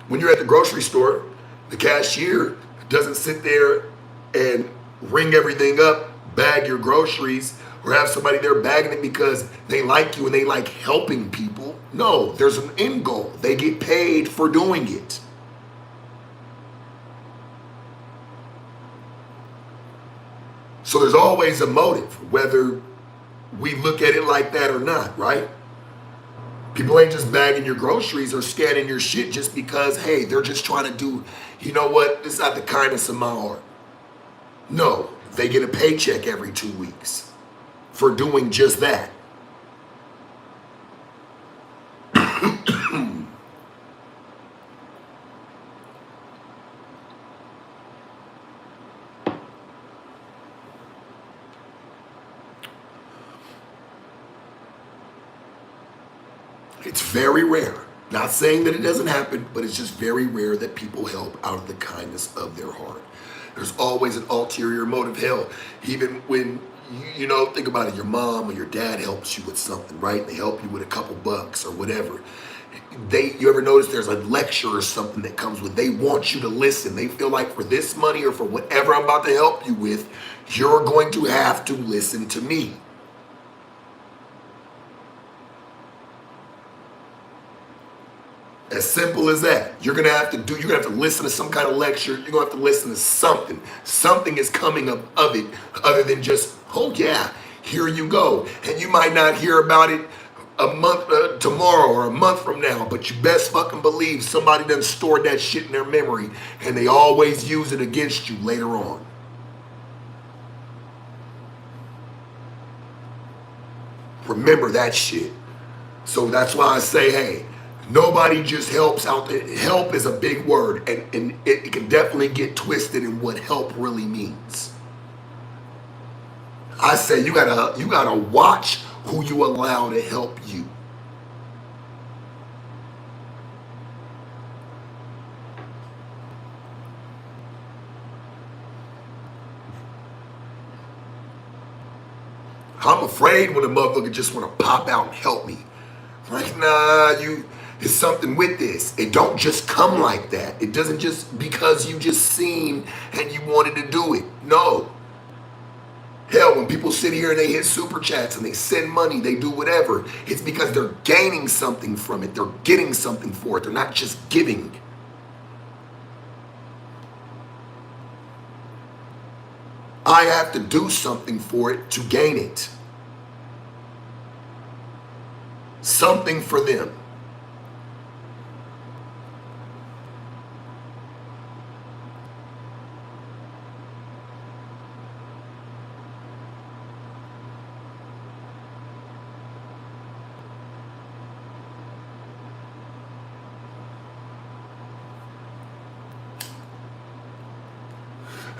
When you're at the grocery store, the cashier doesn't sit there and ring everything up, bag your groceries, or have somebody there bagging it because they like you and they like helping people. No, there's an end goal. They get paid for doing it. So there's always a motive, whether we look at it like that or not, right? People ain't just bagging your groceries or scanning your shit just because, hey, they're just trying to do, you know what, it's not the kindness of my heart. No, they get a paycheck every 2 weeks for doing just that. It's very rare. Not saying that it doesn't happen, but it's just very rare that people help out of the kindness of their heart. There's always an ulterior motive. Hell, even when, you know, think about it, your mom or your dad helps you with something, right? They help you with a couple bucks or whatever. You ever notice there's a lecture or something that comes with, they want you to listen. They feel like for this money or for whatever I'm about to help you with, you're going to have to listen to me. As simple as that. You're gonna have to listen to some kind of lecture. You're gonna have to listen to something. Something is coming of it other than just, oh yeah, here you go. And you might not hear about it a month tomorrow or a month from now, but you best fucking believe somebody done stored that shit in their memory and they always use it against you later on. Remember that shit. So that's why I say, hey, nobody just helps out there. Help is a big word, and it can definitely get twisted in what help really means. I say you gotta watch who you allow to help you. I'm afraid when a motherfucker just want to pop out and help me. Like, nah, it's something with this. It don't just come like that. It doesn't just because you just seen and you wanted to do it. No. Hell, when people sit here and they hit super chats and they send money, they do whatever, it's because they're gaining something from it. They're getting something for it. They're not just giving. I have to do something for it to gain it. Something for them.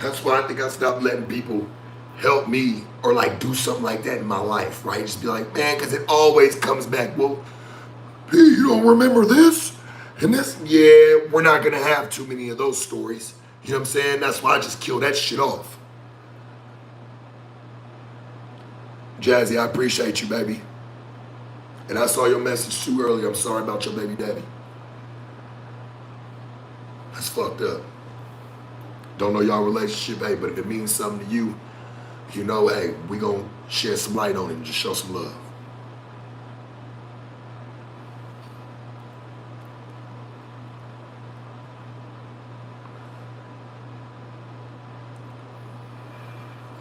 That's why I think I stopped letting people help me or like do something like that in my life, right? Just be like, man, because it always comes back. Well, hey, you don't remember this and this? Yeah, we're not going to have too many of those stories. You know what I'm saying? That's why I just kill that shit off. Jazzy, I appreciate you, baby. And I saw your message too early. I'm sorry about your baby daddy. That's fucked up. Don't know y'all relationship, hey, but if it means something to you, you know, hey, we gonna shed some light on it and just show some love.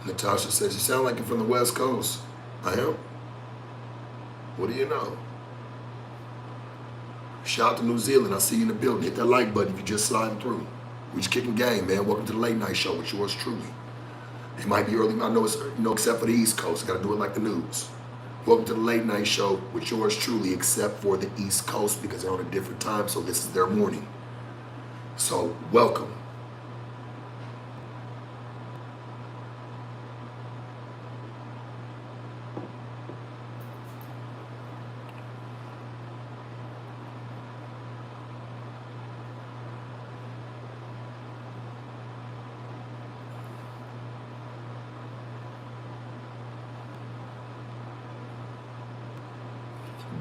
Natasha says, you sound like you're from the West Coast. I am. What do you know? Shout out to New Zealand. I see you in the building. Hit that like button if you're just sliding through. We just kicking game, man. Welcome to the late night show with yours truly. It might be early. I know it's, except for the East Coast. I got to do it like the news. Welcome to the late night show with yours truly, except for the East Coast because they're on a different time, so this is their morning. So, welcome.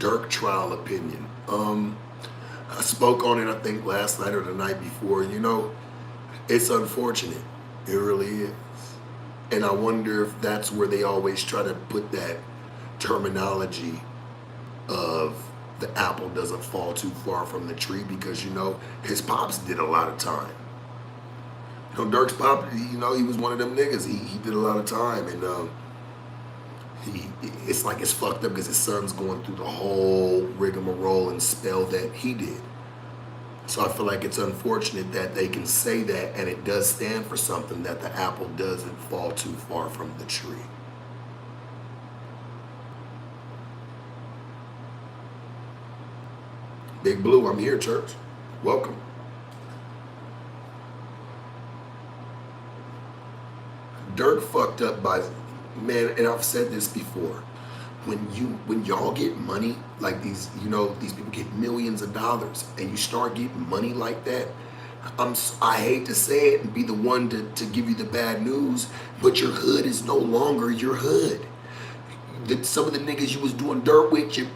Dirk trial opinion. I spoke on it, I think, last night or the night before. You know, it's unfortunate. It really is. And I wonder if that's where they always try to put that terminology of the apple doesn't fall too far from the tree, because, you know, his pops did a lot of time. You know, Dirk's pop, you know, he was one of them niggas. He did a lot of time, and it's like it's fucked up because his son's going through the whole rigmarole and spell that he did. So I feel like it's unfortunate that they can say that, and it does stand for something, that the apple doesn't fall too far from the tree. Big Blue, I'm here, church. Welcome. Dirk fucked up by, man, and I've said this before. When y'all get money like these, you know, these people get millions of dollars, and you start getting money like that, I hate to say it and be the one to give you the bad news, but your hood is no longer your hood. Some of the niggas you was doing dirt with, you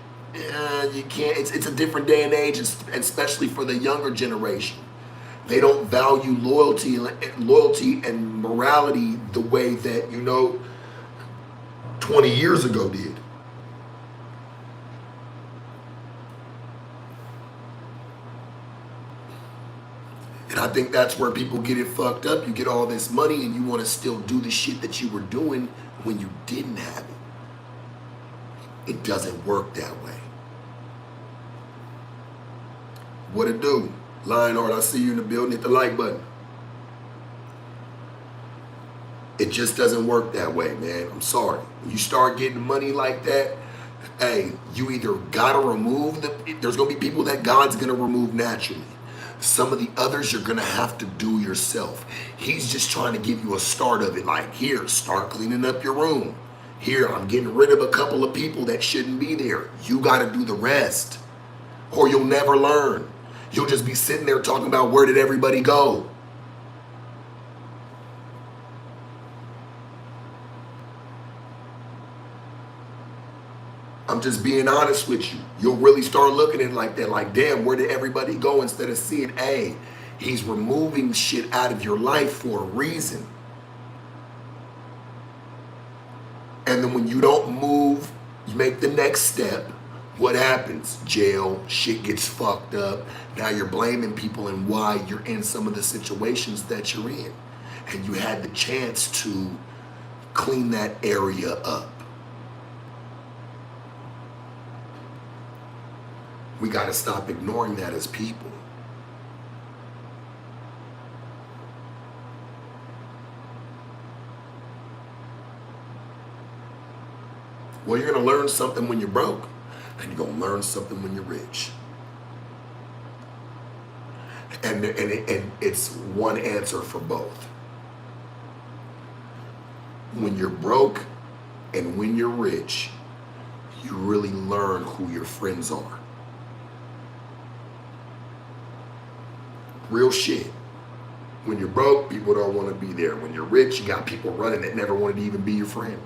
can't. It's a different day and age, and especially for the younger generation. They don't value loyalty and morality the way that, you know, 20 years ago did. And I think that's where people get it fucked up. You get all this money and you want to still do the shit that you were doing when you didn't have it. It doesn't work that way. What it do? Lionheart, I see you in the building. Hit the like button. It just doesn't work that way, man. I'm sorry. When you start getting money like that, hey, you either gotta remove there's gonna be people that God's gonna remove naturally. Some of the others you're gonna have to do yourself. He's just trying to give you a start of it. Like, here, start cleaning up your room. Here, I'm getting rid of a couple of people that shouldn't be there. You gotta do the rest, or you'll never learn. You'll just be sitting there talking about, where did everybody go? I'm just being honest with you. You'll really start looking at it like that, like, damn, where did everybody go? Instead of seeing, hey, he's removing shit out of your life for a reason. And then when you don't move, you make the next step, what happens? Jail, shit gets fucked up. Now you're blaming people and why you're in some of the situations that you're in. And you had the chance to clean that area up. We got to stop ignoring that as people. Well, you're going to learn something when you're broke, and you're going to learn something when you're rich. And it's one answer for both. When you're broke and when you're rich, you really learn who your friends are. Real shit. When you're broke, people don't want to be there. When you're rich, you got people running that never wanted to even be your friend.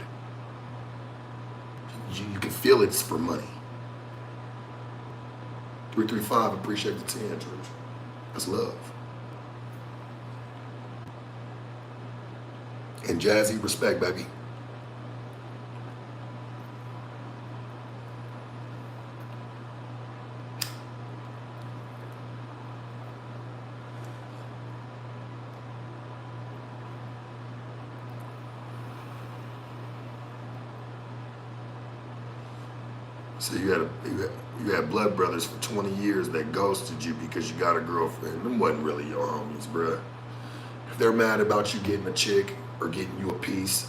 You can feel it's for money. 335, appreciate the 10, George. That's love. And Jazzy, respect, baby. So you had blood brothers for 20 years that ghosted you because you got a girlfriend. Them wasn't really your homies, bruh. If they're mad about you getting a chick or getting you a piece,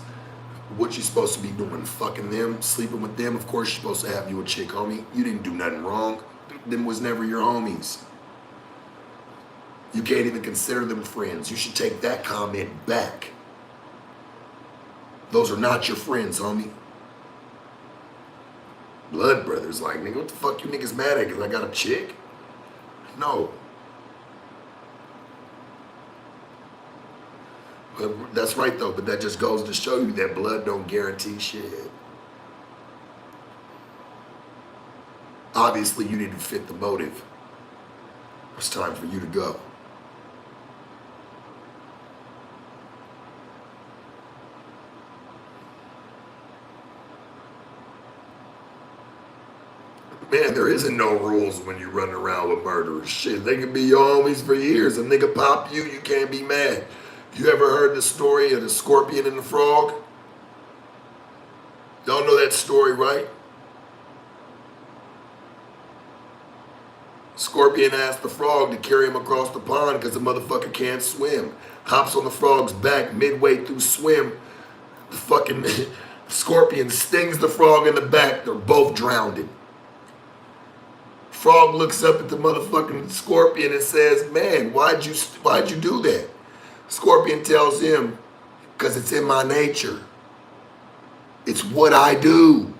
what you supposed to be doing? Fucking them, sleeping with them? Of course you're supposed to have you a chick, homie. You didn't do nothing wrong. Them was never your homies. You can't even consider them friends. You should take that comment back. Those are not your friends, homie. Blood brothers, like, nigga, what the fuck you niggas mad at? Because I got a chick? No. But that's right, though. But that just goes to show you that blood don't guarantee shit. Obviously, you need to fit the motive. It's time for you to go. Man, there isn't no rules when you run around with murderers. Shit, they can be your homies for years. A nigga pop you, you can't be mad. You ever heard the story of the scorpion and the frog? Y'all know that story, right? Scorpion asked the frog to carry him across the pond because the motherfucker can't swim. Hops on the frog's back midway through swim. The fucking scorpion stings the frog in the back. They're both drowned. Frog looks up at the motherfucking scorpion and says, man, why'd you do that? Scorpion tells him, because it's in my nature. It's what I do.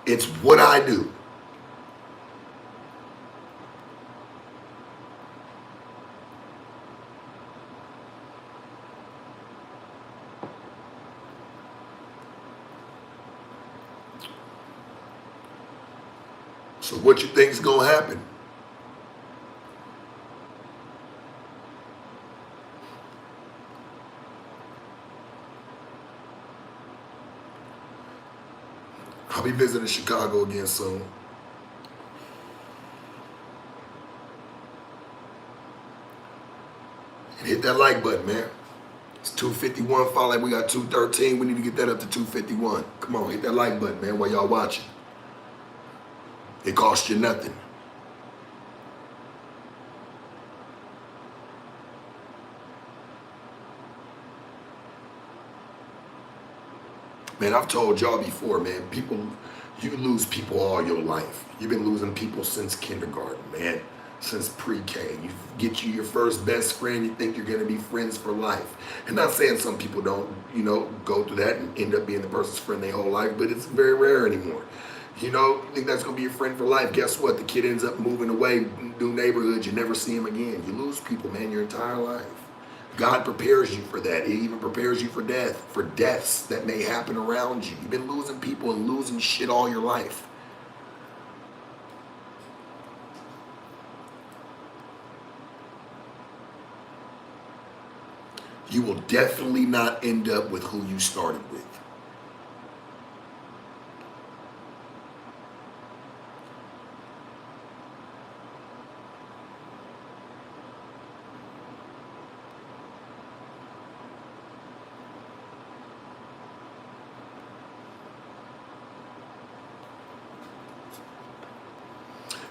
It's what I do. So what you think is gonna happen? I'll be visiting Chicago again soon. And hit that like button, man. It's 251. Follow like we got 213. We need to get that up to 251. Come on, hit that like button, man, while y'all watching. It costs you nothing. Man, I've told y'all before, man, you lose people all your life. You've been losing people since kindergarten, man, since pre-K. You get you your first best friend, you think you're gonna be friends for life. And not saying some people don't, go through that and end up being the person's friend their whole life, but it's very rare anymore. You think that's gonna be your friend for life. Guess what? The kid ends up moving away, new neighborhoods, you never see him again. You lose people, man, your entire life. God prepares you for that. He even prepares you for death, for deaths that may happen around you. You've been losing people and losing shit all your life. You will definitely not end up with who you started with.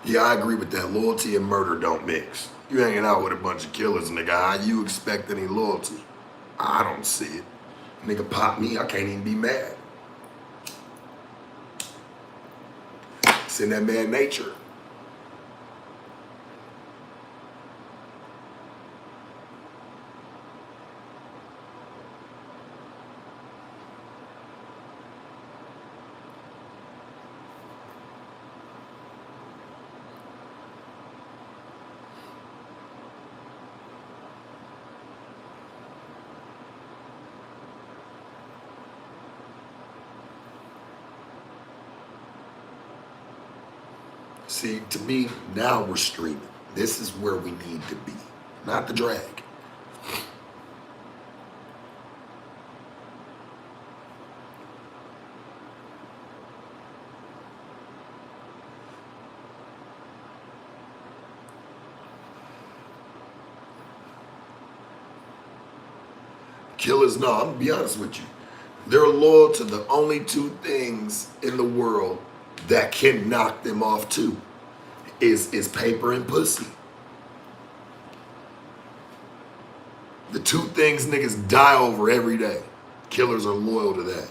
Yeah, I agree with that. Loyalty and murder don't mix. You hanging out with a bunch of killers, nigga. How you expect any loyalty? I don't see it. Nigga pop me, I can't even be mad. It's in that man nature. See, to me, now we're streaming. This is where we need to be, not the drag. Killers, no, I'm gonna be honest with you. They're loyal to the only two things in the world that can knock them off too. Is paper and pussy. The two things niggas die over every day. Killers are loyal to that.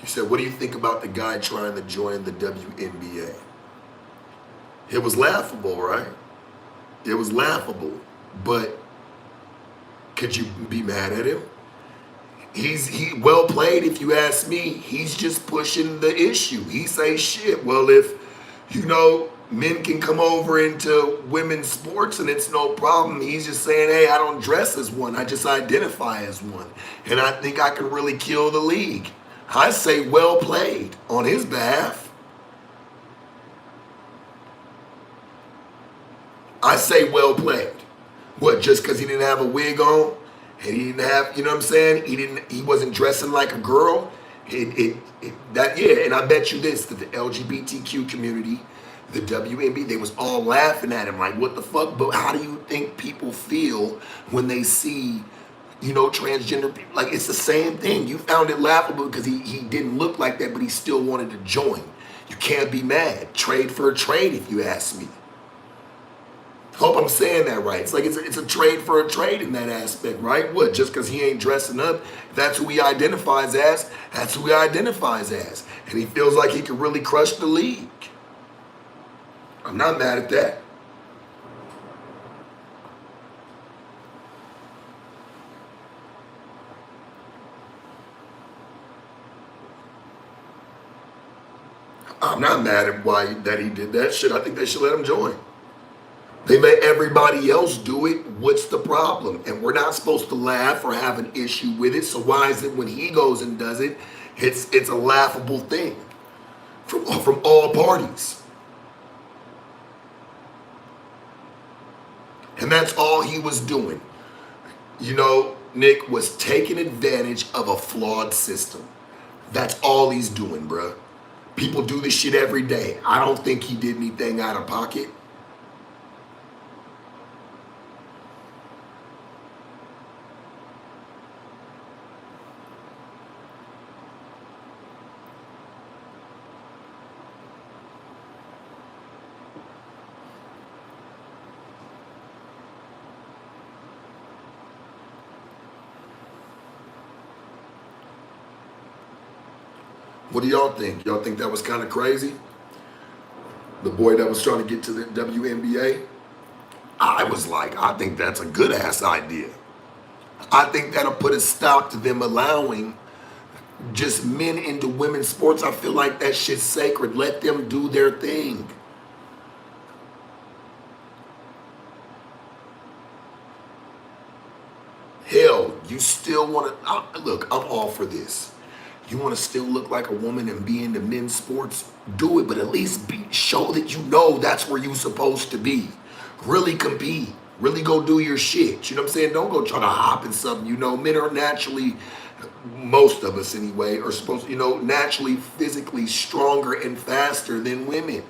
You said, what do you think about the guy trying to join the WNBA? It was laughable, right? It was laughable, but could you be mad at him? He well played, if you ask me. He's just pushing the issue. He say shit. Well, if Men can come over into women's sports and it's no problem. He's just saying, hey, I don't dress as one. I just identify as one. And I think I can really kill the league. I say well played on his behalf. I say well played. What, just because he didn't have a wig on? And he didn't have, you know what I'm saying? He wasn't dressing like a girl. And I bet you this, that the LGBTQ community, the WNB, they was all laughing at him like, what the fuck? But how do you think people feel when they see, transgender people? Like, it's the same thing. You found it laughable because he didn't look like that, but he still wanted to join. You can't be mad. Trade for a trade, if you ask me. Hope I'm saying that right. It's like it's a trade for a trade in that aspect, right? What, just because he ain't dressing up, if that's who he identifies as, that's who he identifies as. And he feels like he can really crush the league. I'm not mad at that. I'm not mad at why that he did that shit. I think they should let him join. They let everybody else do it. What's the problem? And we're not supposed to laugh or have an issue with it. So why is it when he goes and does it, it's a laughable thing from all parties? And that's all he was doing. Nick was taking advantage of a flawed system. That's all he's doing, bruh. People do this shit every day. I don't think he did anything out of pocket. What do y'all think? Y'all think that was kind of crazy? The boy that was trying to get to the WNBA? I was like, I think that's a good ass idea. I think that'll put a stop to them allowing just men into women's sports. I feel like that shit's sacred. Let them do their thing. Hell, you still want to, look, I'm all for this. You want to still look like a woman and be into men's sports? Do it, but at least show that that's where you're supposed to be. Really compete. Really go do your shit. You know what I'm saying? Don't go try to hop in something. Men are naturally, most of us anyway, are supposed to, naturally physically stronger and faster than women.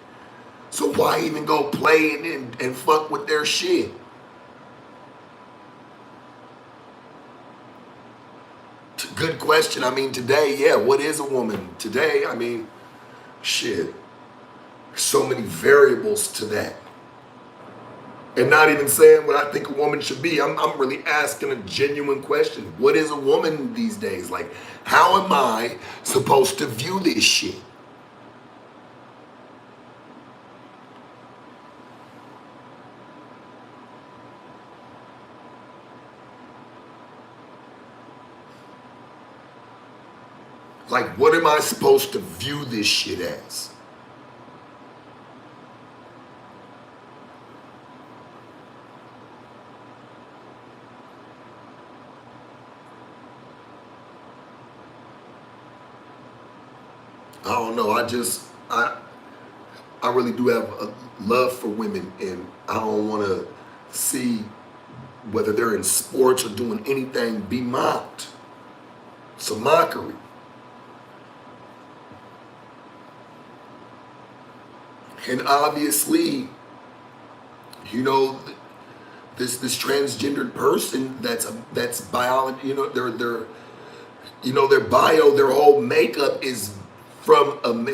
So why even go play and fuck with their shit? Good question. Today, yeah, what is a woman? Today, shit. So many variables to that. And not even saying what I think a woman should be. I'm really asking a genuine question. What is a woman these days? Like, how am I supposed to view this shit? Like, what am I supposed to view this shit as? I don't know. I really do have a love for women, and I don't want to see whether they're in sports or doing anything be mocked. It's a mockery. And obviously, this transgendered person that's biology, their bio, their whole makeup is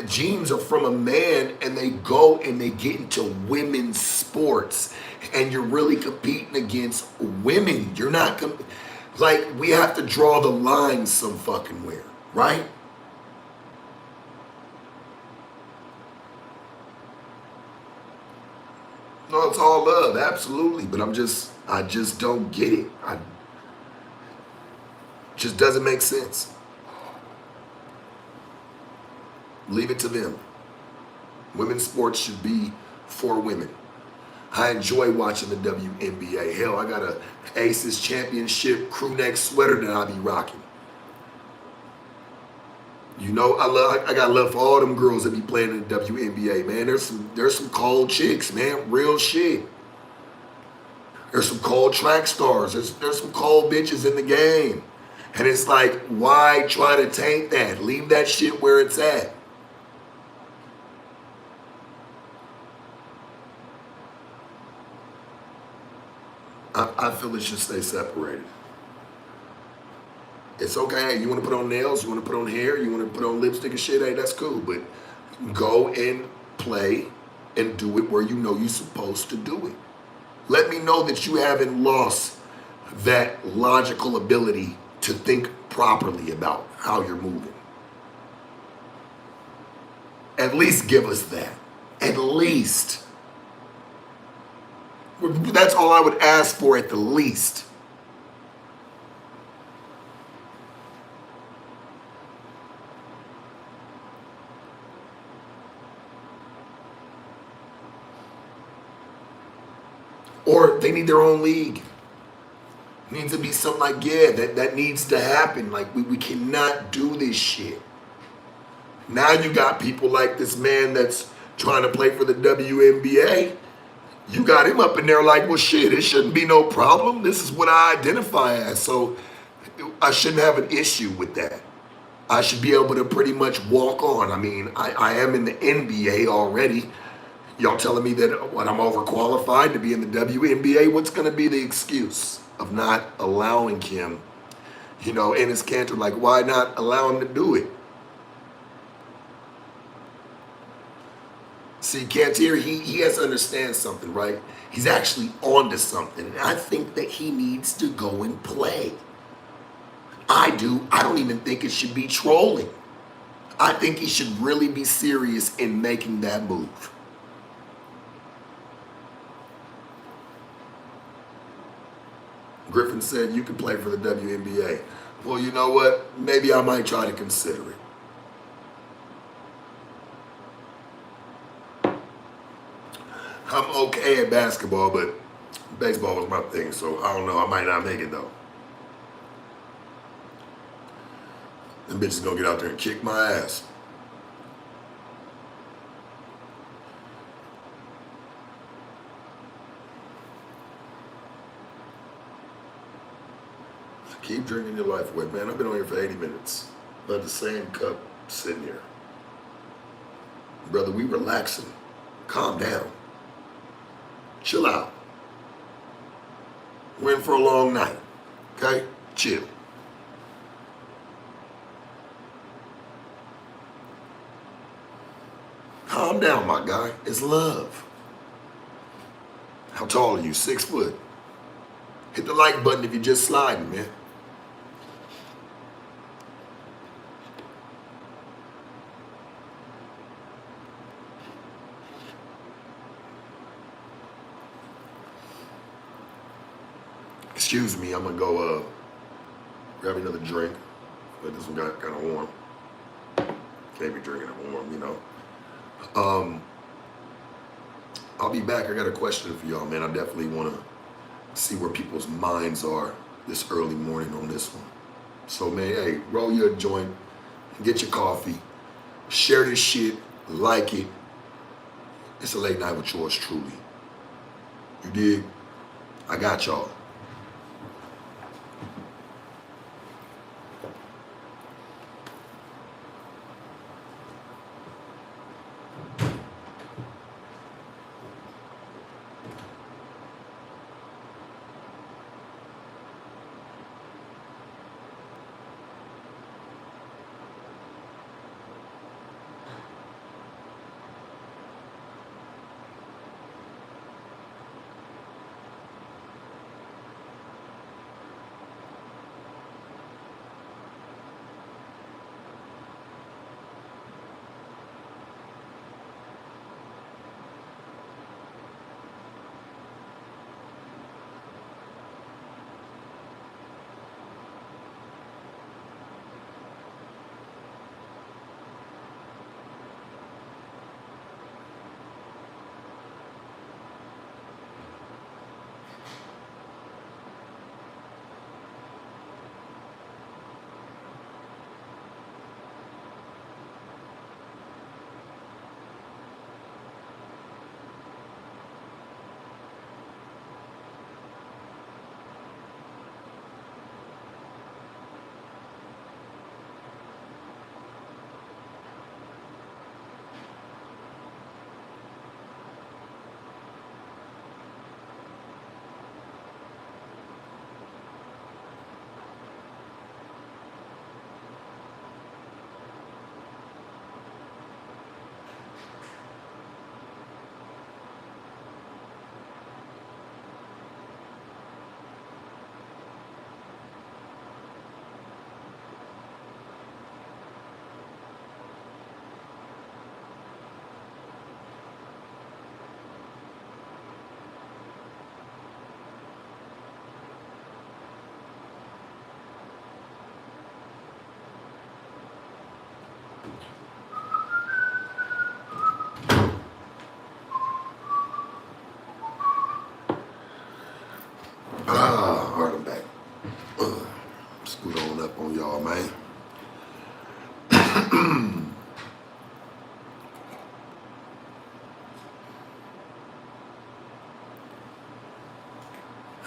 genes are from a man, and they go and they get into women's sports, and you're really competing against women. You're not we have to draw the line some fucking where, right? No, it's all love, absolutely. But I just don't get it. Just doesn't make sense. Leave it to them. Women's sports should be for women. I enjoy watching the WNBA. Hell, I got a Aces Championship crew neck sweater that I be rocking. You know, I got love for all them girls that be playing in the WNBA, man. There's some cold chicks, man. Real shit. There's some cold track stars. There's some cold bitches in the game. And it's like, why try to taint that? Leave that shit where it's at. I feel it should stay separated. It's okay. You want to put on nails, you want to put on hair, you want to put on lipstick and shit, hey, that's cool. But go and play and do it where you know you're supposed to do it. Let me know that you haven't lost that logical ability to think properly about how you're moving. At least give us that. At least. That's all I would ask for at the least. Or they need their own league. It needs to be something like, yeah, that needs to happen. Like, we cannot do this shit. Now you got people like this man that's trying to play for the WNBA. You got him up in there like, well, shit, it shouldn't be no problem. This is what I identify as. So I shouldn't have an issue with that. I should be able to pretty much walk on. I mean, I am in the NBA already. Y'all telling me that what, I'm overqualified to be in the WNBA? What's going to be the excuse of not allowing him, you know, in his canter? Like, why not allow him to do it? See, Cantor, he has to understand something, right? He's actually on to something. And I think that he needs to go and play. I do. I don't even think it should be trolling. I think he should really be serious in making that move. Griffin said you could play for the WNBA. Well, you know what? Maybe I might try to consider it. I'm okay at basketball, but baseball was my thing, so I don't know. I might not make it, though. Them bitches gonna get out there and kick my ass. Keep drinking your life away, man. I've been on here for 80 minutes. Let the same cup sitting here. Brother, we relaxing. Calm down. Chill out. We're in for a long night. Okay? Chill. Calm down, my guy. It's love. How tall are you? 6 foot. Hit the like button if you're just sliding, man. Excuse me, I'm gonna go grab another drink. But this one got kind of warm. Can't be drinking it warm, you know. I'll be back. I got a question for y'all, man. I definitely want to see where people's minds are this early morning on this one. So, man, hey, roll your joint, get your coffee, share this shit, like it. It's a late night with yours truly. You dig? I got y'all.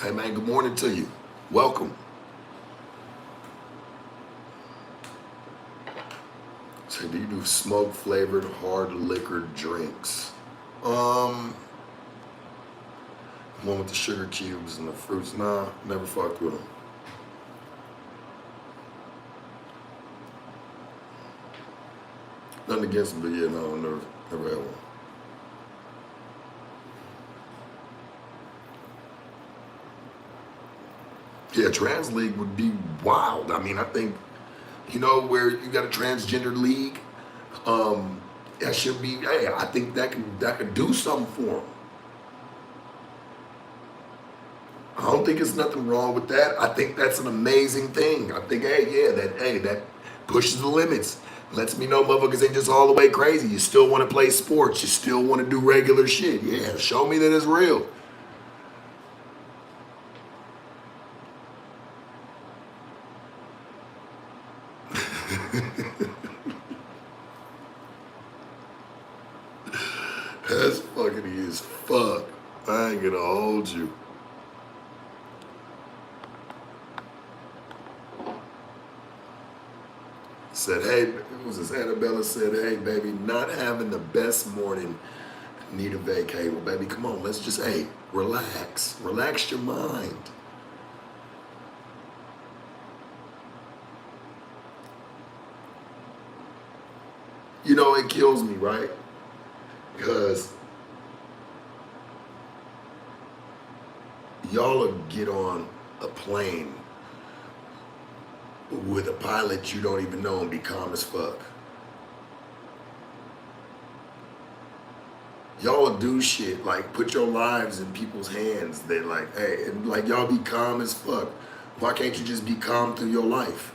Hey man, good morning to you. Welcome. So do you do smoke flavored hard liquor drinks? One with the sugar cubes and the fruits. Nah, never fucked with them. Nothing against them, but yeah, no, never had one. Yeah, trans league would be wild. I mean, I think, where you got a transgender league, that should be. Hey, I think that could do something for them. I don't think there's nothing wrong with that. I think that's an amazing thing. I think, that pushes the limits. Lets me know motherfuckers ain't just all the way crazy. You still want to play sports. You still want to do regular shit. Yeah, show me that it's real. That's fucking as fuck. I ain't gonna hold you. Said, hey, it was this Annabella said, hey, baby, not having the best morning, need a vacay. Well, baby, come on, let's just, hey, relax. Relax your mind. It kills me, right? Because y'all will get on a plane with a pilot you don't even know and be calm as fuck. Y'all will do shit like put your lives in people's hands that like, hey, and like y'all be calm as fuck. Why can't you just be calm through your life?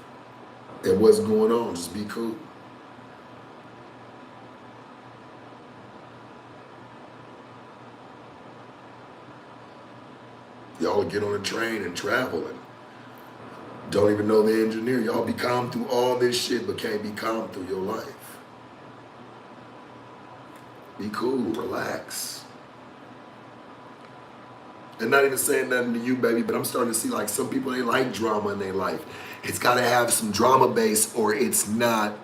And what's going on? Just be cool. Y'all get on a train and travel and don't even know the engineer. Y'all be calm through all this shit, but can't be calm through your life. Be cool, relax. And not even saying nothing to you, baby, but I'm starting to see like some people, they like drama in their life. It's got to have some drama base or it's not.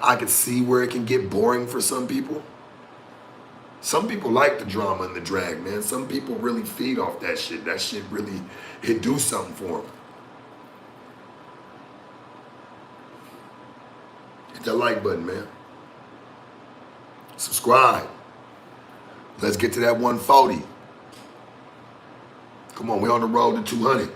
I could see where it can get boring for some people. Some people like the drama and the drag, man. Some people really feed off that shit. That shit really, it do something for them. Hit that like button, man. Subscribe. Let's get to that 140. Come on, we're on the road to 200.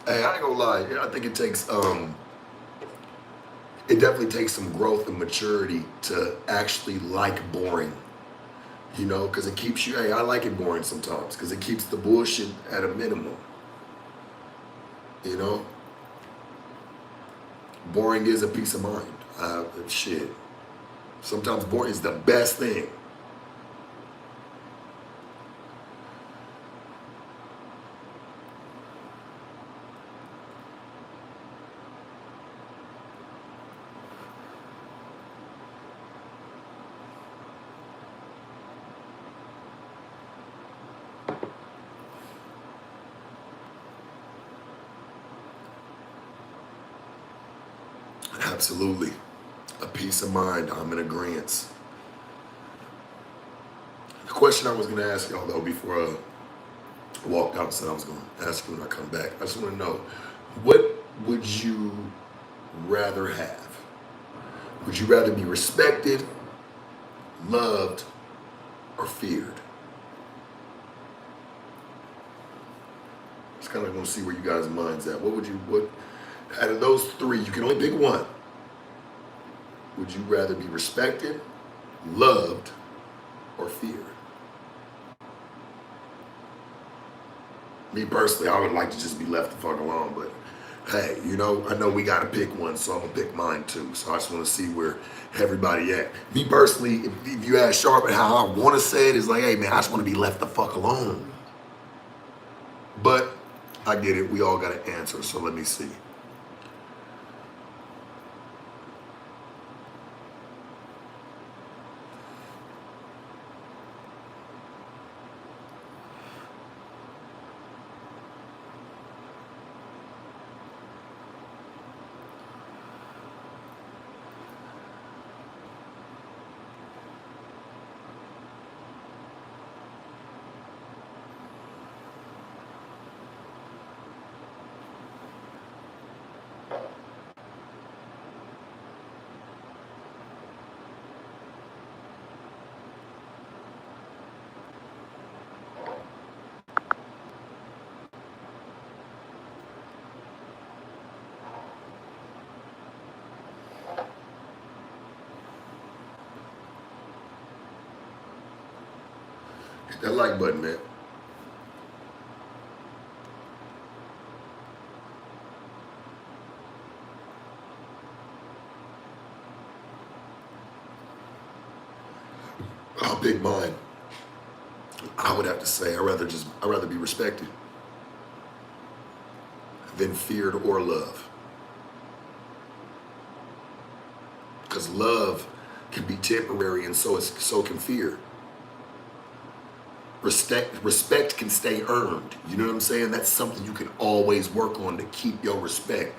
Hey, I ain't gonna lie. I think it takes, it definitely takes some growth and maturity to actually like boring. Because it keeps you, hey, I like it boring sometimes because it keeps the bullshit at a minimum. Boring is a peace of mind. Shit. Sometimes boring is the best thing. Absolutely. A peace of mind. I'm in agreement. The question I was going to ask y'all, though, before I walked out and said I was going to ask you when I come back, I just want to know, what would you rather have? Would you rather be respected, loved, or feared? Just kind of going to see where you guys' mind's at. What out of those three, you can only pick one. Would you rather be respected, loved, or feared? Me personally, I would like to just be left the fuck alone, but hey, I know we gotta pick one, so I'm gonna pick mine too. So I just wanna see where everybody at. Me personally, if you ask Sharp how I wanna say it, is like, hey man, I just wanna be left the fuck alone. But I get it, we all got an answer, so let me see. Hit that like button, man. I'll pick mine. I would have to say I'd rather be respected than feared or loved. Because love can be temporary, and so can fear. Respect can stay earned. You know what I'm saying? That's something you can always work on to keep your respect.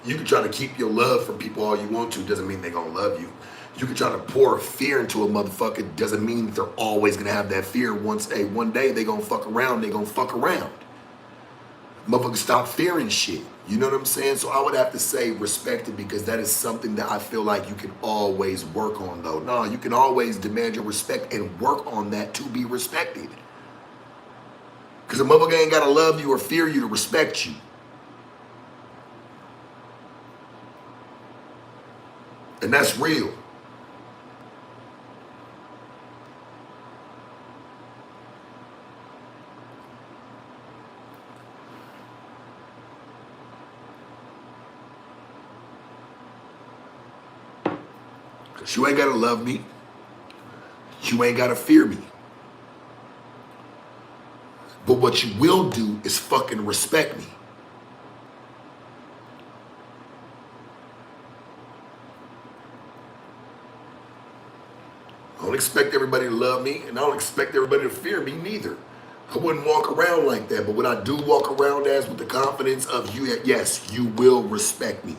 You can try to keep your love from people all you want to, doesn't mean they're gonna love you. You can try to pour fear into a motherfucker, doesn't mean that they're always gonna have that fear. One day they gonna fuck around, they gonna fuck around. Motherfuckers stop fearing shit. You know what I'm saying? So I would have to say respect it, because that is something that I feel like you can always work on though. No, you can always demand your respect and work on that to be respected. Because a motherfucker ain't gotta love you or fear you to respect you. And that's real. Because you ain't gotta love me. You ain't gotta fear me. But what you will do is fucking respect me. I don't expect everybody to love me, and I don't expect everybody to fear me neither. I wouldn't walk around like that, but what I do walk around as with the confidence of you, yes, you will respect me.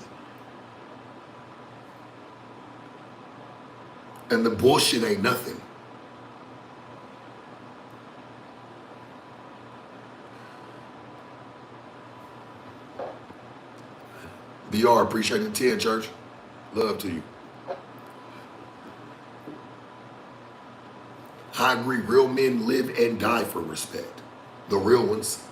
And the bullshit ain't nothing. BR, appreciate the 10, church. Love to you. I agree, real men live and die for respect. The real ones.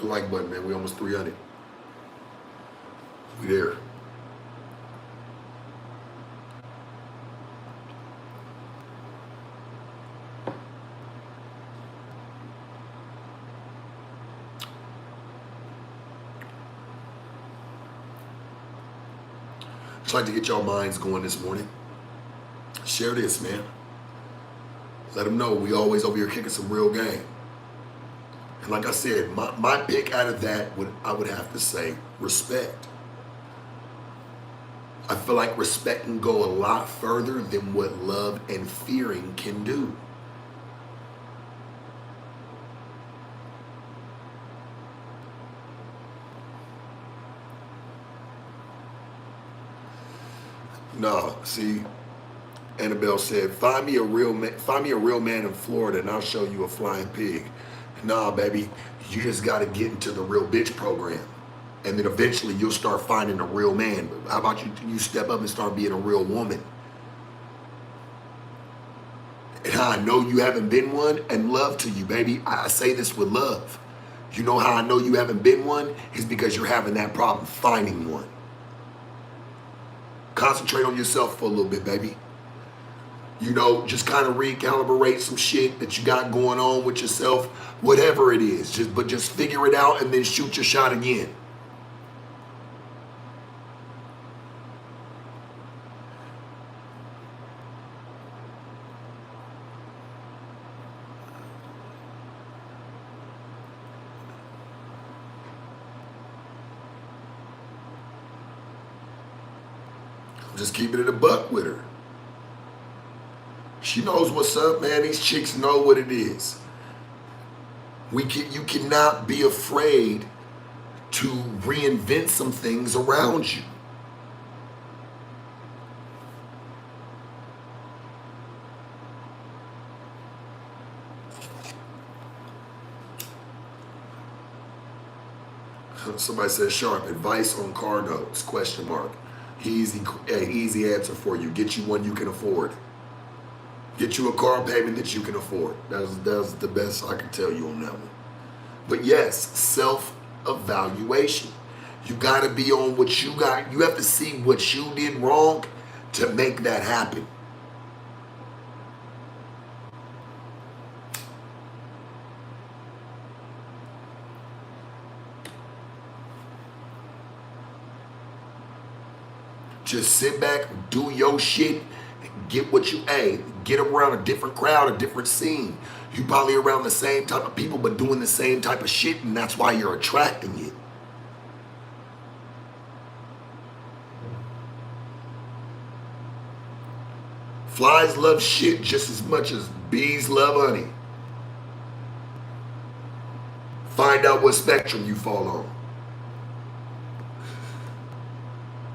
The like button, man. We almost 300. We there. Just like to get y'all minds going this morning. Share this, man. Let them know we always over here kicking some real game. And like I said, my pick out of that I would have to say respect. I feel like respect can go a lot further than what love and fearing can do. No, see, Annabelle said, find me a real man in Florida and I'll show you a flying pig. Nah, baby, you just got to get into the real bitch program. And then eventually you'll start finding a real man. How about you step up and start being a real woman? And how I know you haven't been one, and love to you, baby. I say this with love. You know how I know you haven't been one? Is because you're having that problem finding one. Concentrate on yourself for a little bit, baby. You know, just kind of recalibrate some shit that you got going on with yourself, whatever it is. Just figure it out and then shoot your shot again. Just keeping it a buck with her. She knows what's up, man. These chicks know what it is. You cannot be afraid to reinvent some things around you. Somebody says, Sharp, advice on car notes, question mark. Easy answer for you. Get you one you can afford. Get you a car payment that you can afford. That's the best I can tell you on that one. But yes, self-evaluation. You got to be on what you got. You have to see what you did wrong to make that happen. Just sit back, do your shit, get what you, get around a different crowd, a different scene. You probably around the same type of people, but doing the same type of shit, and that's why you're attracting it. Flies love shit just as much as bees love honey. Find out what spectrum you fall on.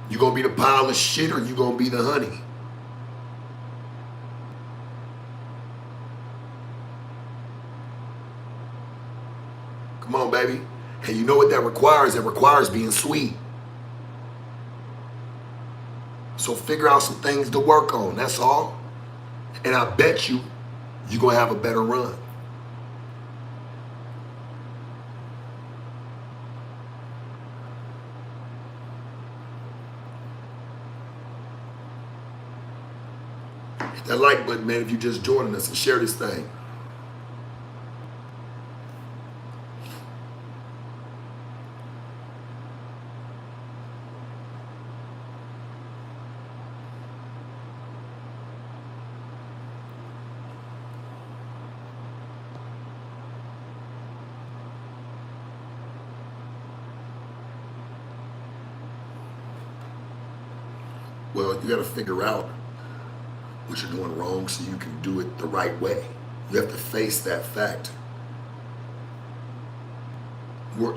You gonna be the pile of shit or you gonna be the honey? Come on, baby. And you know what that requires? It requires being sweet. So figure out some things to work on, that's all. And I bet you're gonna have a better run. Hit that like button, man, if you just joining us, and share this thing. Well, you got to figure out what you're doing wrong so you can do it the right way. You have to face that fact.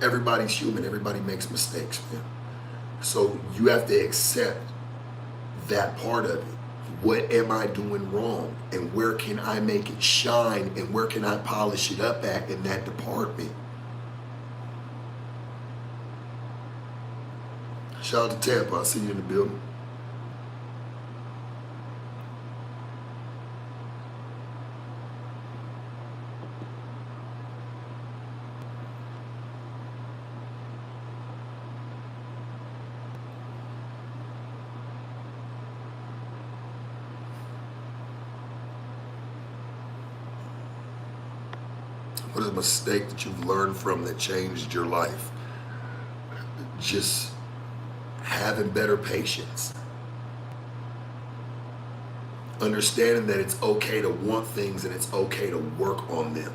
Everybody's human. Everybody makes mistakes, man. So you have to accept that part of it. What am I doing wrong? And where can I make it shine? And where can I polish it up at in that department? Shout out to Tampa. I see you in the building. What is a mistake that you've learned from that changed your life? Just having better patience. Understanding that it's okay to want things and it's okay to work on them.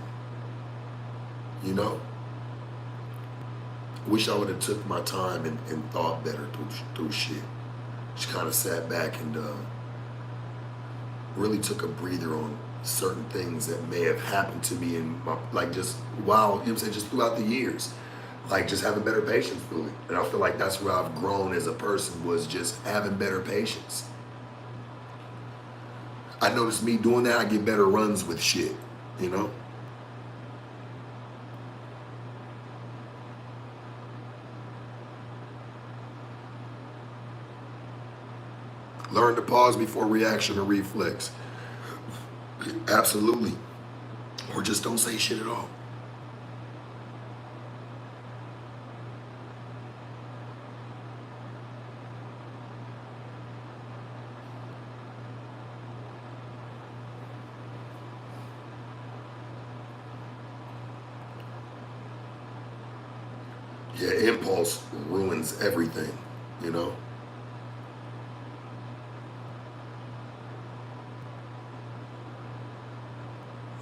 You know? Wish I would have took my time and thought better through shit. Just kind of sat back and really took a breather on certain things that may have happened to me in my, like just while, you know what I'm saying, just throughout the years. Like just having better patience through it. And I feel like that's where I've grown as a person, was just having better patience. I noticed me doing that, I get better runs with shit, you know? Learn to pause before reaction or reflex. Absolutely. Or just don't say shit at all. Yeah, impulse ruins everything, you know?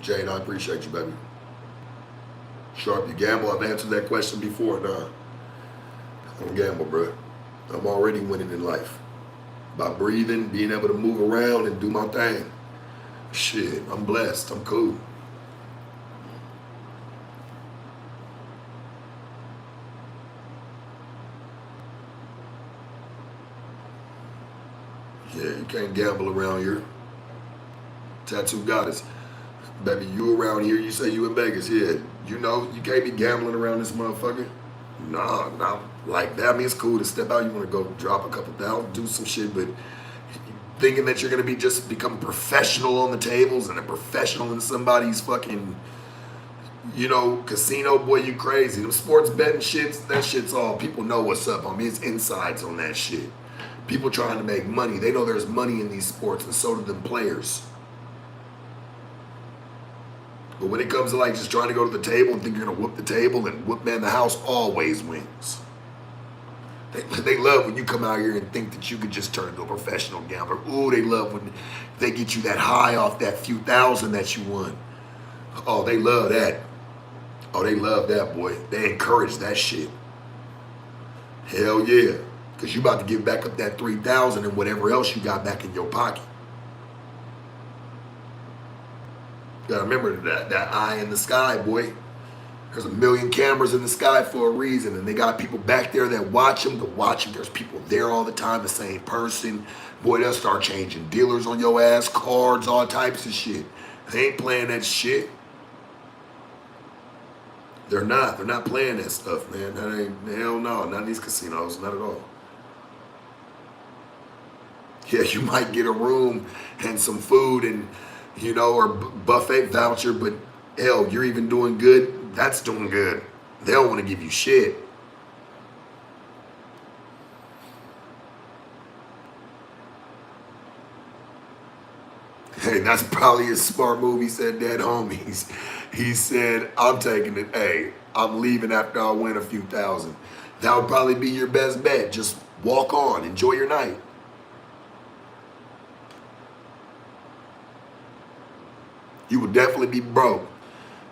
Jade, I appreciate you, baby. Sharp, you gamble? I've answered that question before. Nah, I don't gamble, bro. I'm already winning in life. By breathing, being able to move around and do my thing. Shit, I'm blessed. I'm cool. Yeah, you can't gamble around here. Tattoo goddess. Baby, you around here, you say you in Vegas. Yeah, you know, you can't be gambling around this motherfucker. Nah, not like that. I mean, it's cool to step out. You want to go drop a couple thousand, do some shit, but thinking that you're gonna be just become professional on the tables and a professional in somebody's fucking, casino, boy, you crazy. Them sports betting shits, that shit's all. People know what's up. I mean, it's insides on that shit. People trying to make money. They know there's money in these sports, and so do them players. But when it comes to like just trying to go to the table and think you're gonna whoop the table and whoop man, the house always wins. They love when you come out here and think that you could just turn into a professional gambler. Ooh, they love when they get you that high off that few thousand that you won. Oh, they love that. Oh, they love that, boy. They encourage that shit. Hell yeah. Because you about to give back up that 3,000 and whatever else you got back in your pocket. You gotta remember that eye in the sky, boy. There's a million cameras in the sky for a reason, and they got people back there that watch them. There's people there all the time, the same person. Boy, they'll start changing dealers on your ass, cards, all types of shit. They ain't playing that shit. They're not playing that stuff, man. That ain't, hell no, not in these casinos, not at all. Yeah, you might get a room and some food and, or buffet voucher, but hell, you're even doing good. That's doing good. They don't want to give you shit. Hey, that's probably a smart move. He said, dead homies. He said, I'm taking it. Hey, I'm leaving after I win a few thousand. That would probably be your best bet. Just walk on. Enjoy your night. You would definitely be broke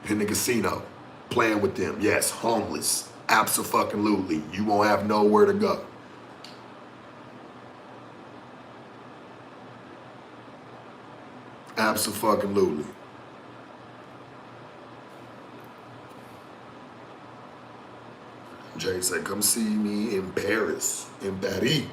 in the casino playing with them. Yes, homeless. Abso-fucking-lutely. You won't have nowhere to go. Abso-fucking-lutely. Jay said, come see me in Paris, in Paris.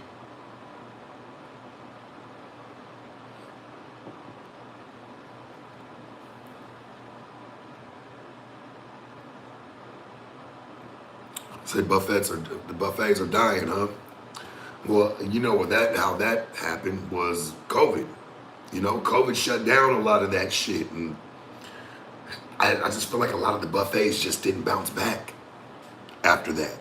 Say the buffets are dying, huh? Well, how that happened was COVID. COVID shut down a lot of that shit, and I just feel like a lot of the buffets just didn't bounce back after that.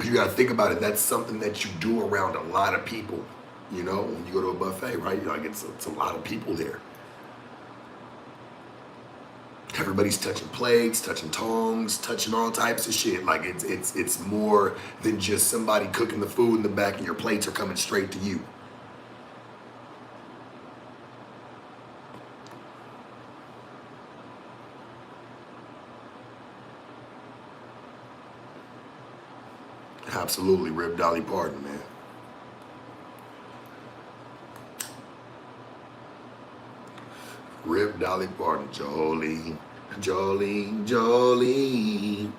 You got to think about it. That's something that you do around a lot of people. When you go to a buffet, right? It's a lot of people there. Everybody's touching plates, touching tongs, touching all types of shit. Like it's more than just somebody cooking the food in the back and your plates are coming straight to you. Absolutely, Rip Dolly Parton, man. Rip Dolly Parton, Jolene, Jolene, Jolene.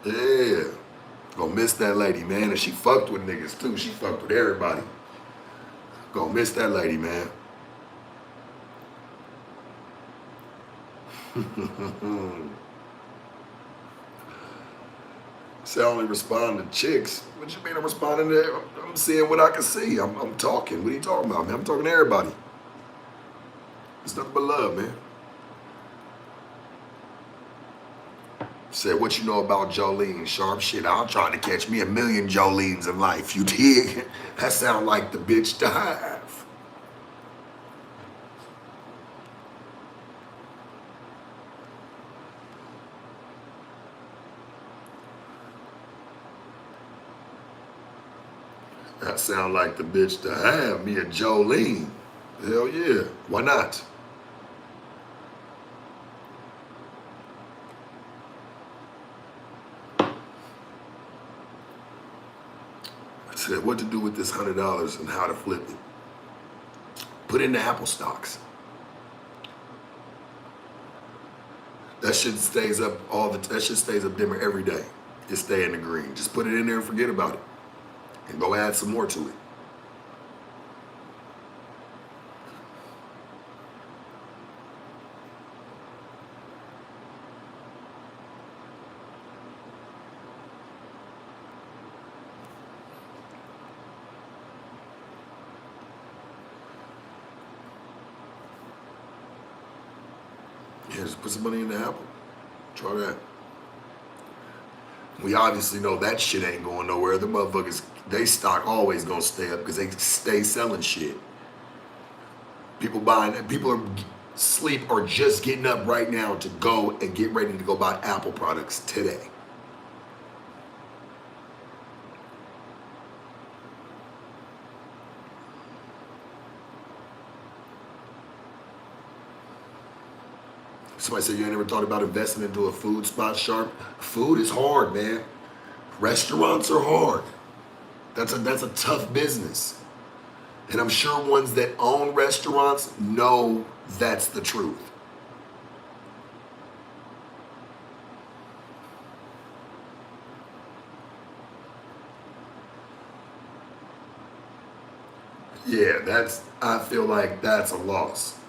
Yeah. Gonna miss that lady, man. And she fucked with niggas too. She fucked with everybody. Gonna miss that lady, man. Say I only respond to chicks. What you mean I'm responding to? I'm seeing what I can see. I'm talking. What are you talking about, man? I'm talking to everybody. It's nothing but love, man. Said, what you know about Jolene? Sharp shit. I'm trying to catch me a million Jolenes in life. You dig? That sound like the bitch to have. That sound like the bitch to have. Me a Jolene. Hell yeah. Why not? I said, what to do with this $100 and how to flip it. Put it in the Apple stocks. That shit stays up that shit stays up dimmer every day. It stay in the green. Just put it in there and forget about it. And go add some more to it. Yeah, just put some money in the Apple. Try that. We obviously know that shit ain't going nowhere. The motherfuckers, they stock always gonna stay up because they stay selling shit. People are sleep or just getting up right now to go and get ready to go buy Apple products today. Somebody said you ain't never thought about investing into a food spot, Sharp. Food is hard, man. Restaurants are hard. That's a tough business. And I'm sure ones that own restaurants know that's the truth. Yeah, I feel like that's a loss.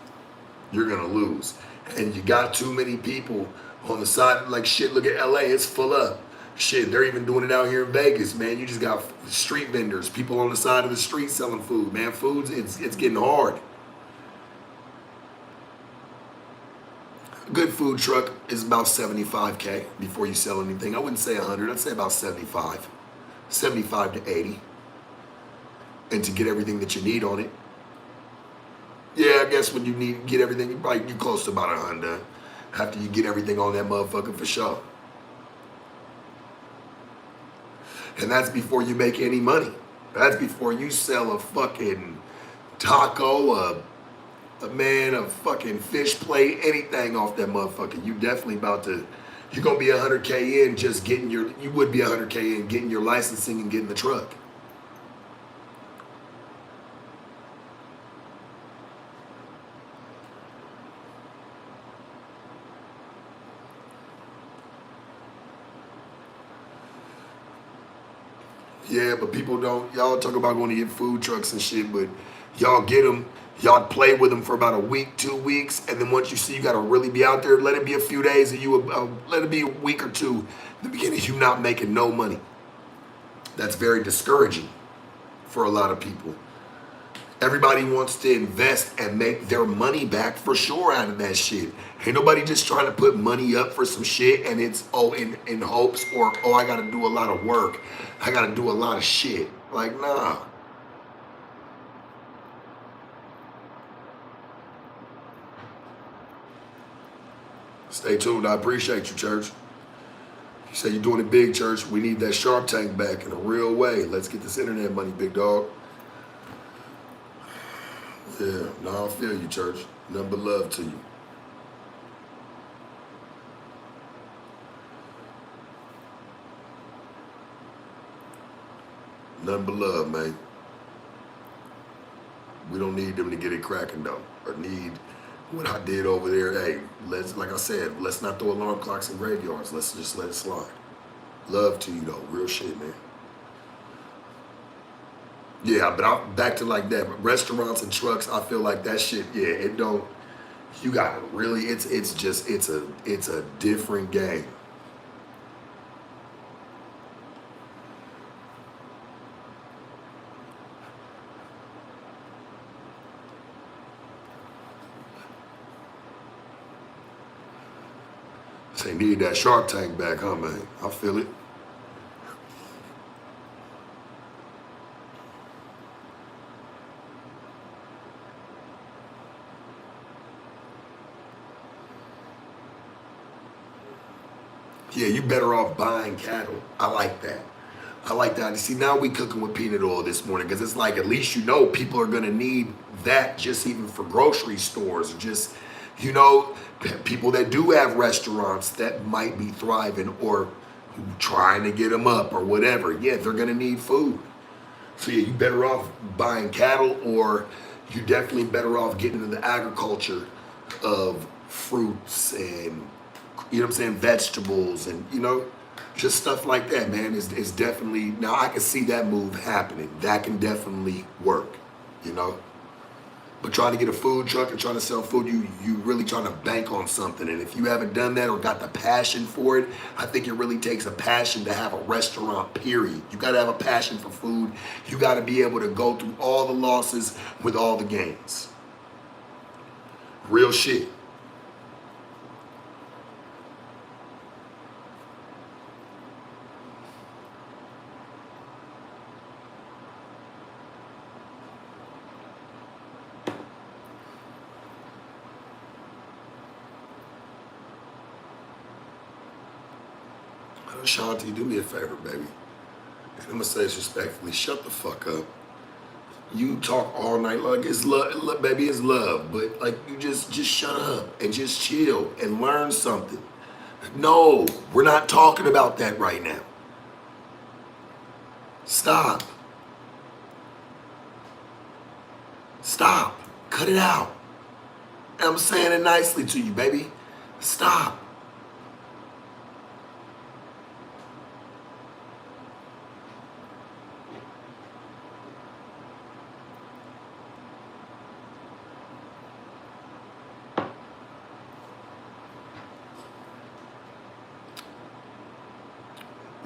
You're gonna lose. And you got too many people on the side, like shit, look at LA, it's full up. Shit, they're even doing it out here in Vegas, man. You just got street vendors, people on the side of the street selling food, man. It's getting hard. A good food truck is about 75K before you sell anything. I wouldn't say 100, I'd say about 75. 75 to 80. And to get everything that you need on it. Yeah, I guess when you get everything, you're close to about 100 after you get everything on that motherfucker for sure. And that's before you make any money. That's before you sell a fucking taco, a fucking fish plate, anything off that motherfucker. You definitely you're gonna be 100K in just you would be 100K in getting your licensing and getting the truck. Yeah, but people don't, y'all talk about going to get food trucks and shit, but y'all get them, y'all play with them for about a week, 2 weeks, and then once you see you gotta really be out there, let it be a few days, and let it be a week or two. In the beginning, you not making no money. That's very discouraging for a lot of people. Everybody wants to invest and make their money back for sure out of that shit. Ain't nobody just trying to put money up for some shit and it's in hopes or I gotta do a lot of work. I gotta do a lot of shit. Like, nah. Stay tuned. I appreciate you, church. You say you're doing it big, church. We need that Shark Tank back in a real way. Let's get this internet money, big dog. Yeah, no, I feel you, church. Nothing but love to you. Nothing but love, man. We don't need them to get it cracking though, or need what I did over there. Hey, like I said, let's not throw alarm clocks in graveyards. Let's just let it slide. Love to you though, real shit, man. Yeah, but I'm back to like that. But restaurants and trucks, I feel like that shit. Yeah, it don't. You got to really. It's a different game. Say need that Shark Tank back, huh, man? I feel it. Yeah, you better off buying cattle. I like that. I like that. See, now we cooking with peanut oil this morning because it's like at least you know people are gonna need that just even for grocery stores or just, you know, people that do have restaurants that might be thriving or trying to get them up or whatever. Yeah, they're gonna need food. So yeah, you better off buying cattle or you definitely better off getting into the agriculture of fruits and you know what I'm saying, vegetables and, you know, just stuff like that, man, is definitely, now I can see that move happening. That can definitely work, you know. But trying to get a food truck and trying to sell food, you really trying to bank on something. And if you haven't done that or got the passion for it, I think it really takes a passion to have a restaurant, period. You got to have a passion for food. You got to be able to go through all the losses with all the gains. Real shit. Shanti, do me a favor, baby. And I'm gonna say this respectfully. Shut the fuck up. You talk all night like it's love, baby, it's love. But like you just shut up and just chill and learn something. No, we're not talking about that right now. Stop. Stop. Cut it out. And I'm saying it nicely to you, baby. Stop.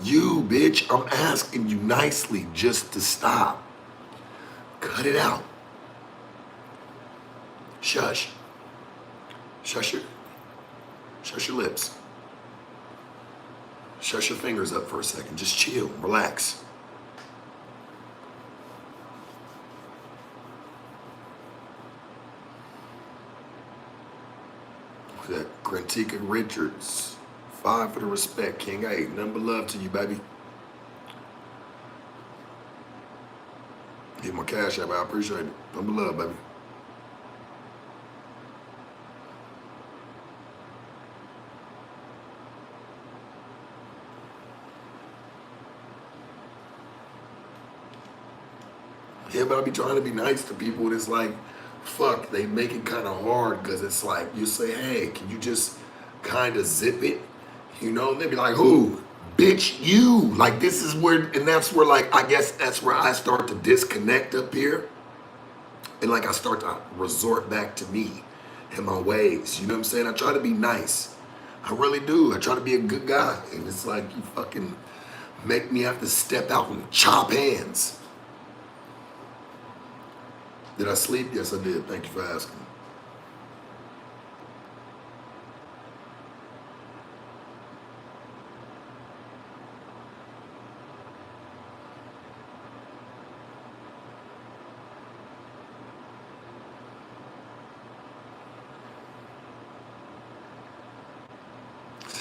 You, bitch, I'm asking you nicely just to stop. Cut it out. Shush. Shush your lips. Shush your fingers up for a second. Just chill, relax. That Grantika Richards. 5 for the respect, King. Hey, nothing but love to you, baby. Hit my cash app, I appreciate it. Nothing but love, baby. Yeah, but I be trying to be nice to people, and it's like, fuck, they make it kind of hard, because it's like, you say, hey, can you just kind of zip it? You know, they be like, who? Bitch, you. Like, this is where, and that's where, like, I guess that's where I start to disconnect up here. And, like, I start to resort back to me and my ways. You know what I'm saying? I try to be nice. I really do. I try to be a good guy. And it's like, you fucking make me have to step out and chop hands. Did I sleep? Yes, I did. Thank you for asking.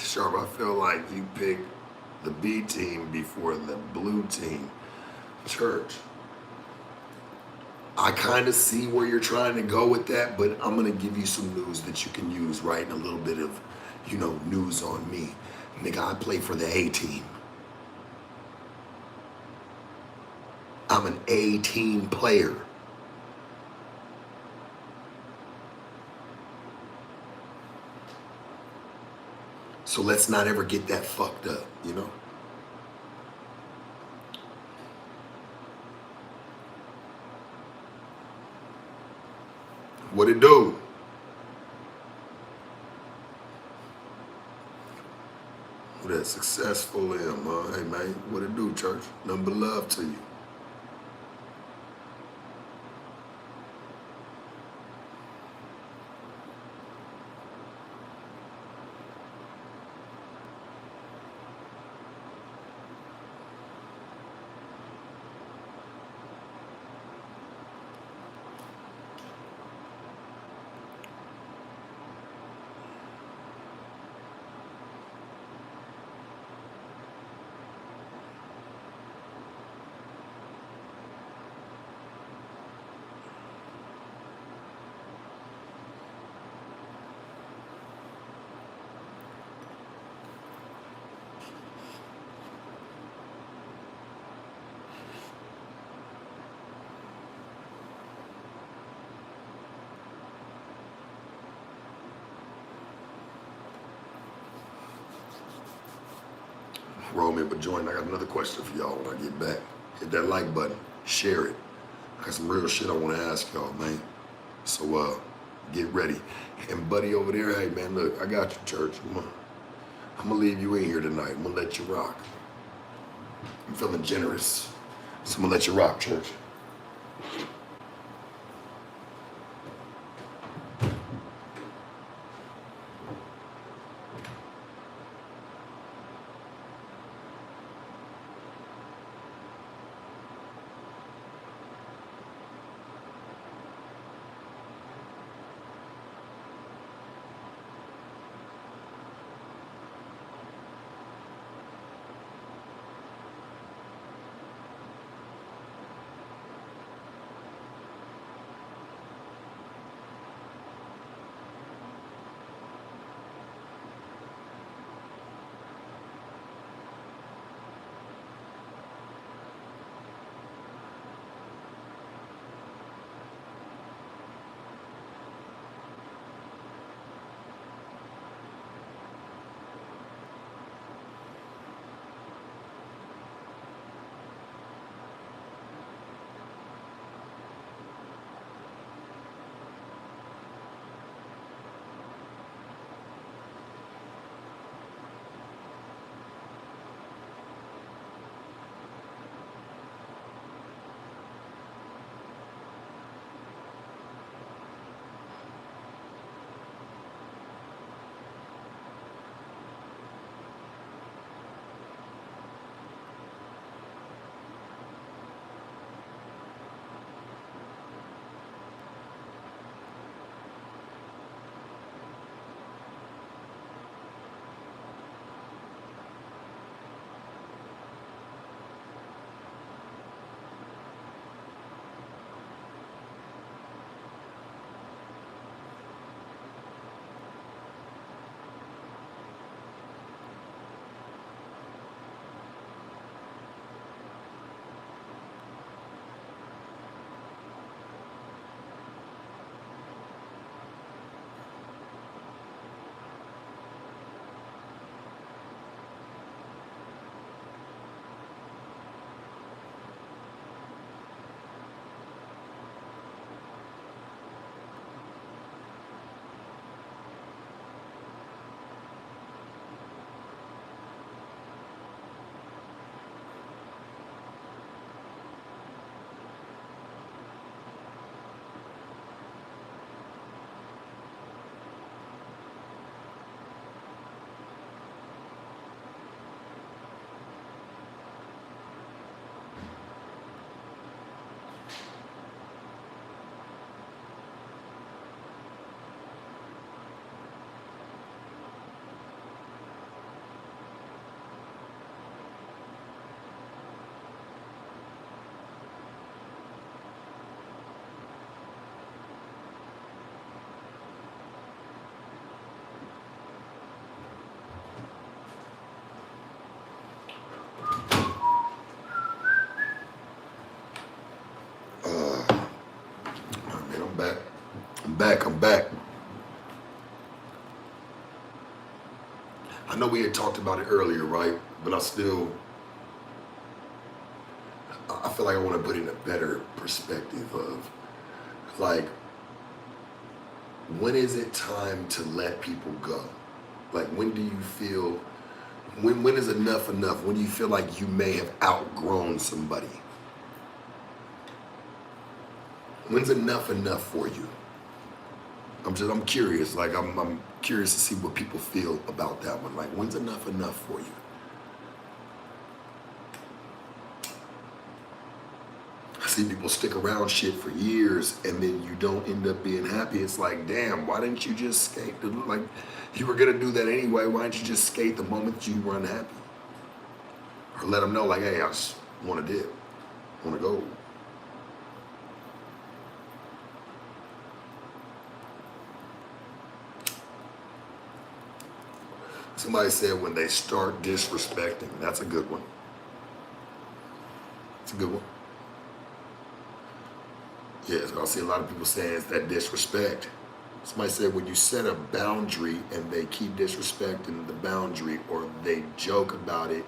Sharp, I feel like you picked the B team before the blue team. Church. I kind of see where you're trying to go with that, but I'm going to give you some news that you can use, right? And a little bit of, you know, news on me. Nigga, I play for the A team. I'm an A team player. So let's not ever get that fucked up, you know? What it do? What that successful am, hey man, what it do, church? Nothing but love to you. Roll me up a joint. I got another question for y'all when I get back. Hit that like button. Share it. I got some real shit I want to ask y'all, man. So, get ready. And buddy over there, hey, man, look, I got you, church. I'm going to leave you in here tonight. I'm going to let you rock. I'm feeling generous. So I'm going to let you rock, church. I'm back. I know we had talked about it earlier, right? But I feel like I want to put it in a better perspective of, like, when is it time to let people go? Like, when do you feel, when is enough enough? When do you feel like you may have outgrown somebody? When's enough enough for you? I'm curious. Like, I'm curious to see what people feel about that one. Like, when's enough enough for you? I see people stick around shit for years and then you don't end up being happy. It's like, damn, why didn't you just skate? Like, you were gonna do that anyway. Why didn't you just skate the moment you were unhappy? Or let them know, like, hey, I just want to dip, want to go. Somebody said when they start disrespecting. That's a good one. It's a good one. Yeah, so I see a lot of people saying it's that disrespect. Somebody said when you set a boundary and they keep disrespecting the boundary or they joke about it,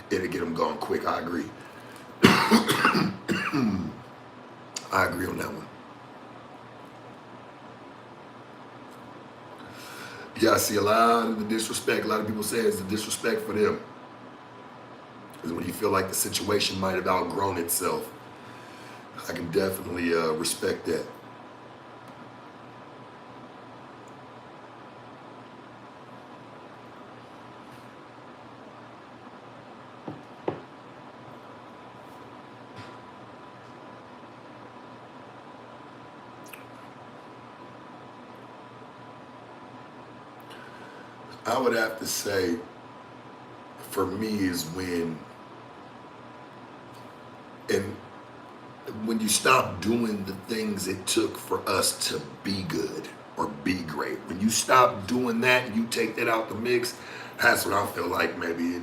it'll get them gone quick. I agree. I agree on that one. Yeah, I see a lot of the disrespect. A lot of people say it's the disrespect for them. Because when you feel like the situation might have outgrown itself, I can definitely respect that. I would have to say, for me, is when you stop doing the things it took for us to be good or be great. When you stop doing that, you take that out the mix. That's when I feel like maybe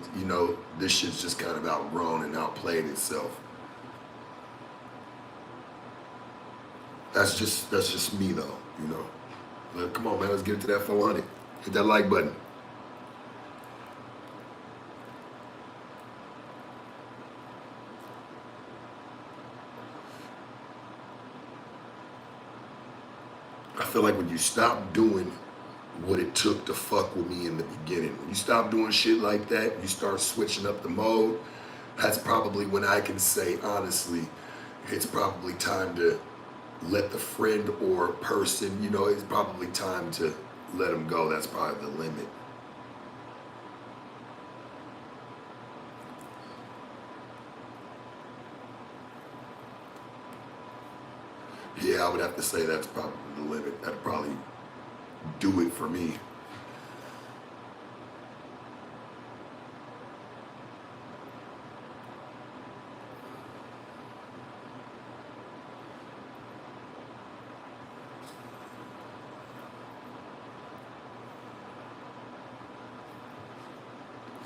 this shit's just kind of outgrown and outplayed itself. That's just me though. Like, come on, man, let's get into that 400. Hit that like button. I feel like when you stop doing what it took to fuck with me in the beginning, when you stop doing shit like that, you start switching up the mode, that's probably when I can say, honestly, it's probably time to let the friend or person, it's probably time to let them go. That's probably the limit. Yeah, I would have to say that's probably the limit. That'd probably do it for me.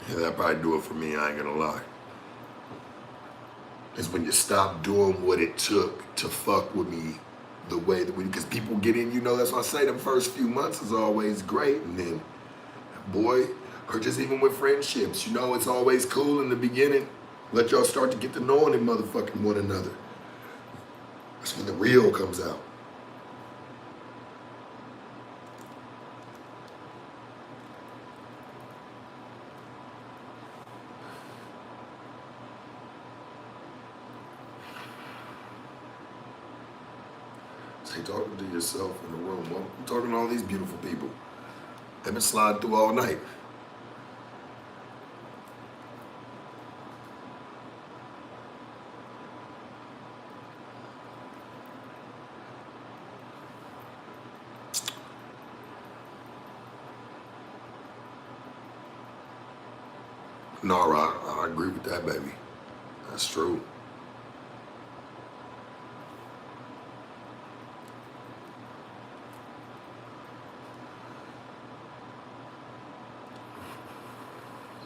Yeah, that'd probably do it for me, I ain't gonna lie. Is when you stop doing what it took to fuck with me the way that because people get in, that's why I say the first few months is always great. And then, boy, or just even with friendships, it's always cool in the beginning. Let y'all start to get to knowing them motherfucking one another. That's when the real comes out. Say talking to yourself in the room. Well, I'm talking to all these beautiful people. They've been sliding through all night. No, I agree with that, baby. That's true.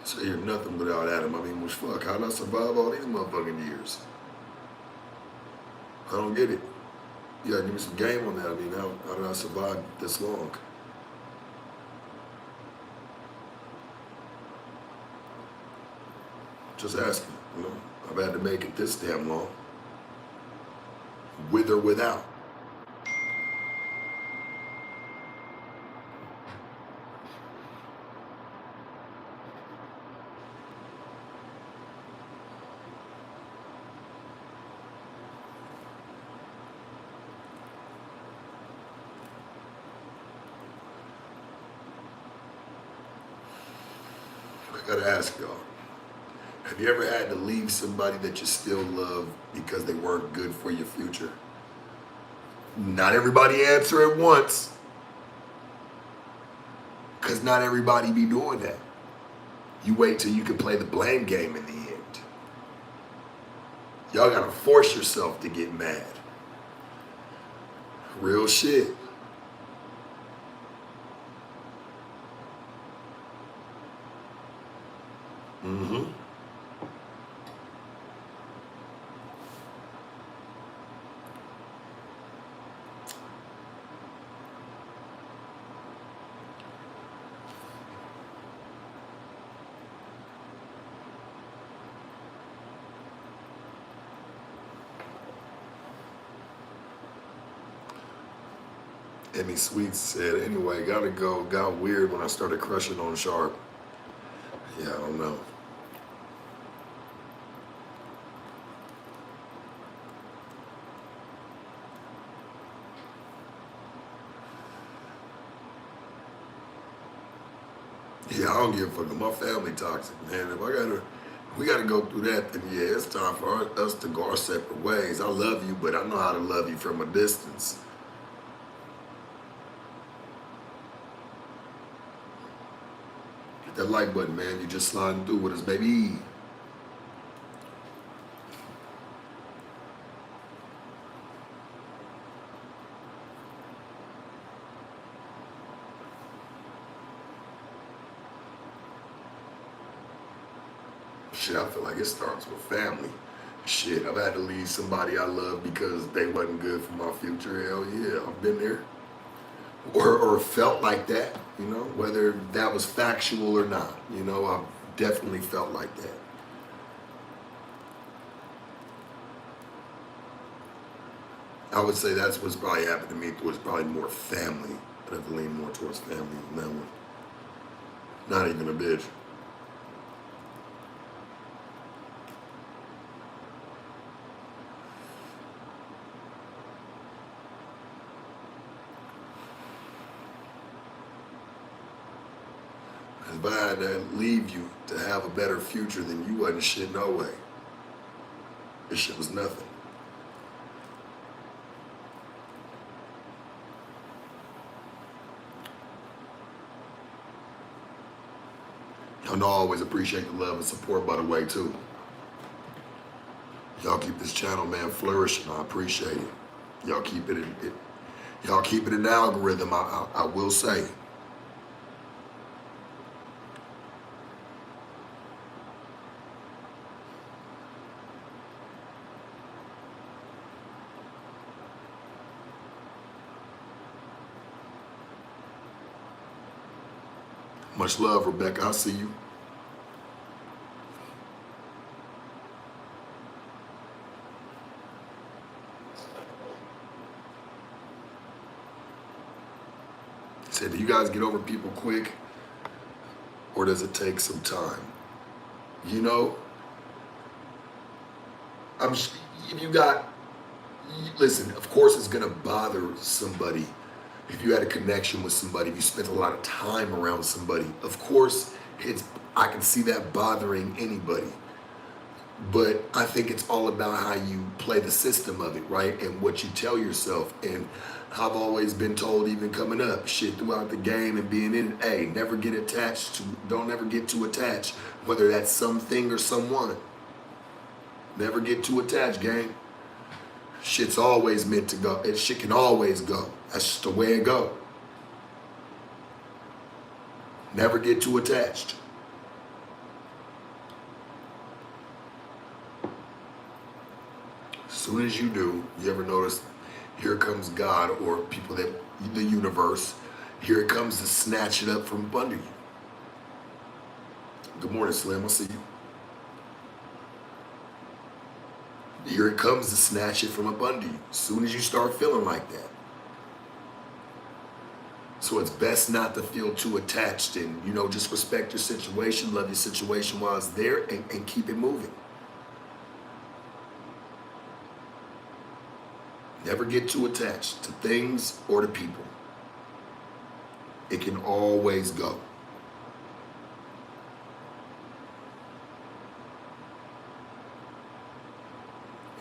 So you're nothing without Adam. I mean, fuck, how'd I survive all these motherfucking years? I don't get it. You gotta give me some game on that. I mean, how did I survive this long? Just asking, you know. I've had to make it this damn long. With or without. I gotta ask y'all. Have you ever had to leave somebody that you still love because they weren't good for your future? Not everybody answer at once. Because not everybody be doing that. You wait till you can play the blame game in the end. Y'all gotta force yourself to get mad. Real shit. Mm-hmm. Emmy Sweets said, anyway, gotta go. Got weird when I started crushing on Sharp. Yeah, I don't know. Yeah, I don't give a fuck. My family toxic, man. If we gotta go through that, then yeah, it's time for us to go our separate ways. I love you, but I know how to love you from a distance. Hit that like button, man. You just sliding through with us, baby. Shit, I feel like it starts with family. Shit, I've had to leave somebody I love because they wasn't good for my future. Hell yeah, I've been there. Or felt like that, you know, whether that was factual or not. You know, I've definitely felt like that. I would say that's what's probably happened to me. It was probably more family. I'd have to lean more towards family than that one. Not even a bitch. If I had to leave you to have a better future than you wasn't shit, no way. This shit was nothing. Y'all know I always appreciate the love and support, by the way, too. Y'all keep this channel, man, flourishing. I appreciate it. Y'all keep y'all keep it in the algorithm, I will say. Much love, Rebecca. I see you. Said, do you guys get over people quick, or does it take some time? You know, if you got, listen, of course it's gonna bother somebody. If you had a connection with somebody, if you spent a lot of time around somebody, of course I can see that bothering anybody. But I think it's all about how you play the system of it, right? And what you tell yourself. And I've always been told, even coming up, shit, throughout the game and being in it, hey, never get attached to, don't ever get too attached, whether that's something or someone. Never get too attached, gang. Shit's always meant to go. Shit can always go. That's just the way it go. Never get too attached. As soon as you do, you ever notice Here comes God or people that, the universe. Here it comes to snatch it up from under you. Good morning, Slim. I see you. Here it comes to snatch it from up under you. As soon as you start feeling like that. So it's best not to feel too attached and, just respect your situation, love your situation while it's there, and keep it moving. Never get too attached to things or to people. It can always go.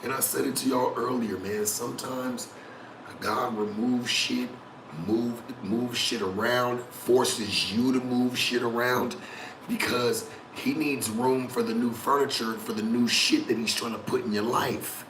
And I said it to y'all earlier, man. Sometimes God removes shit, move shit around, forces you to move shit around because he needs room for the new furniture, for the new shit that he's trying to put in your life.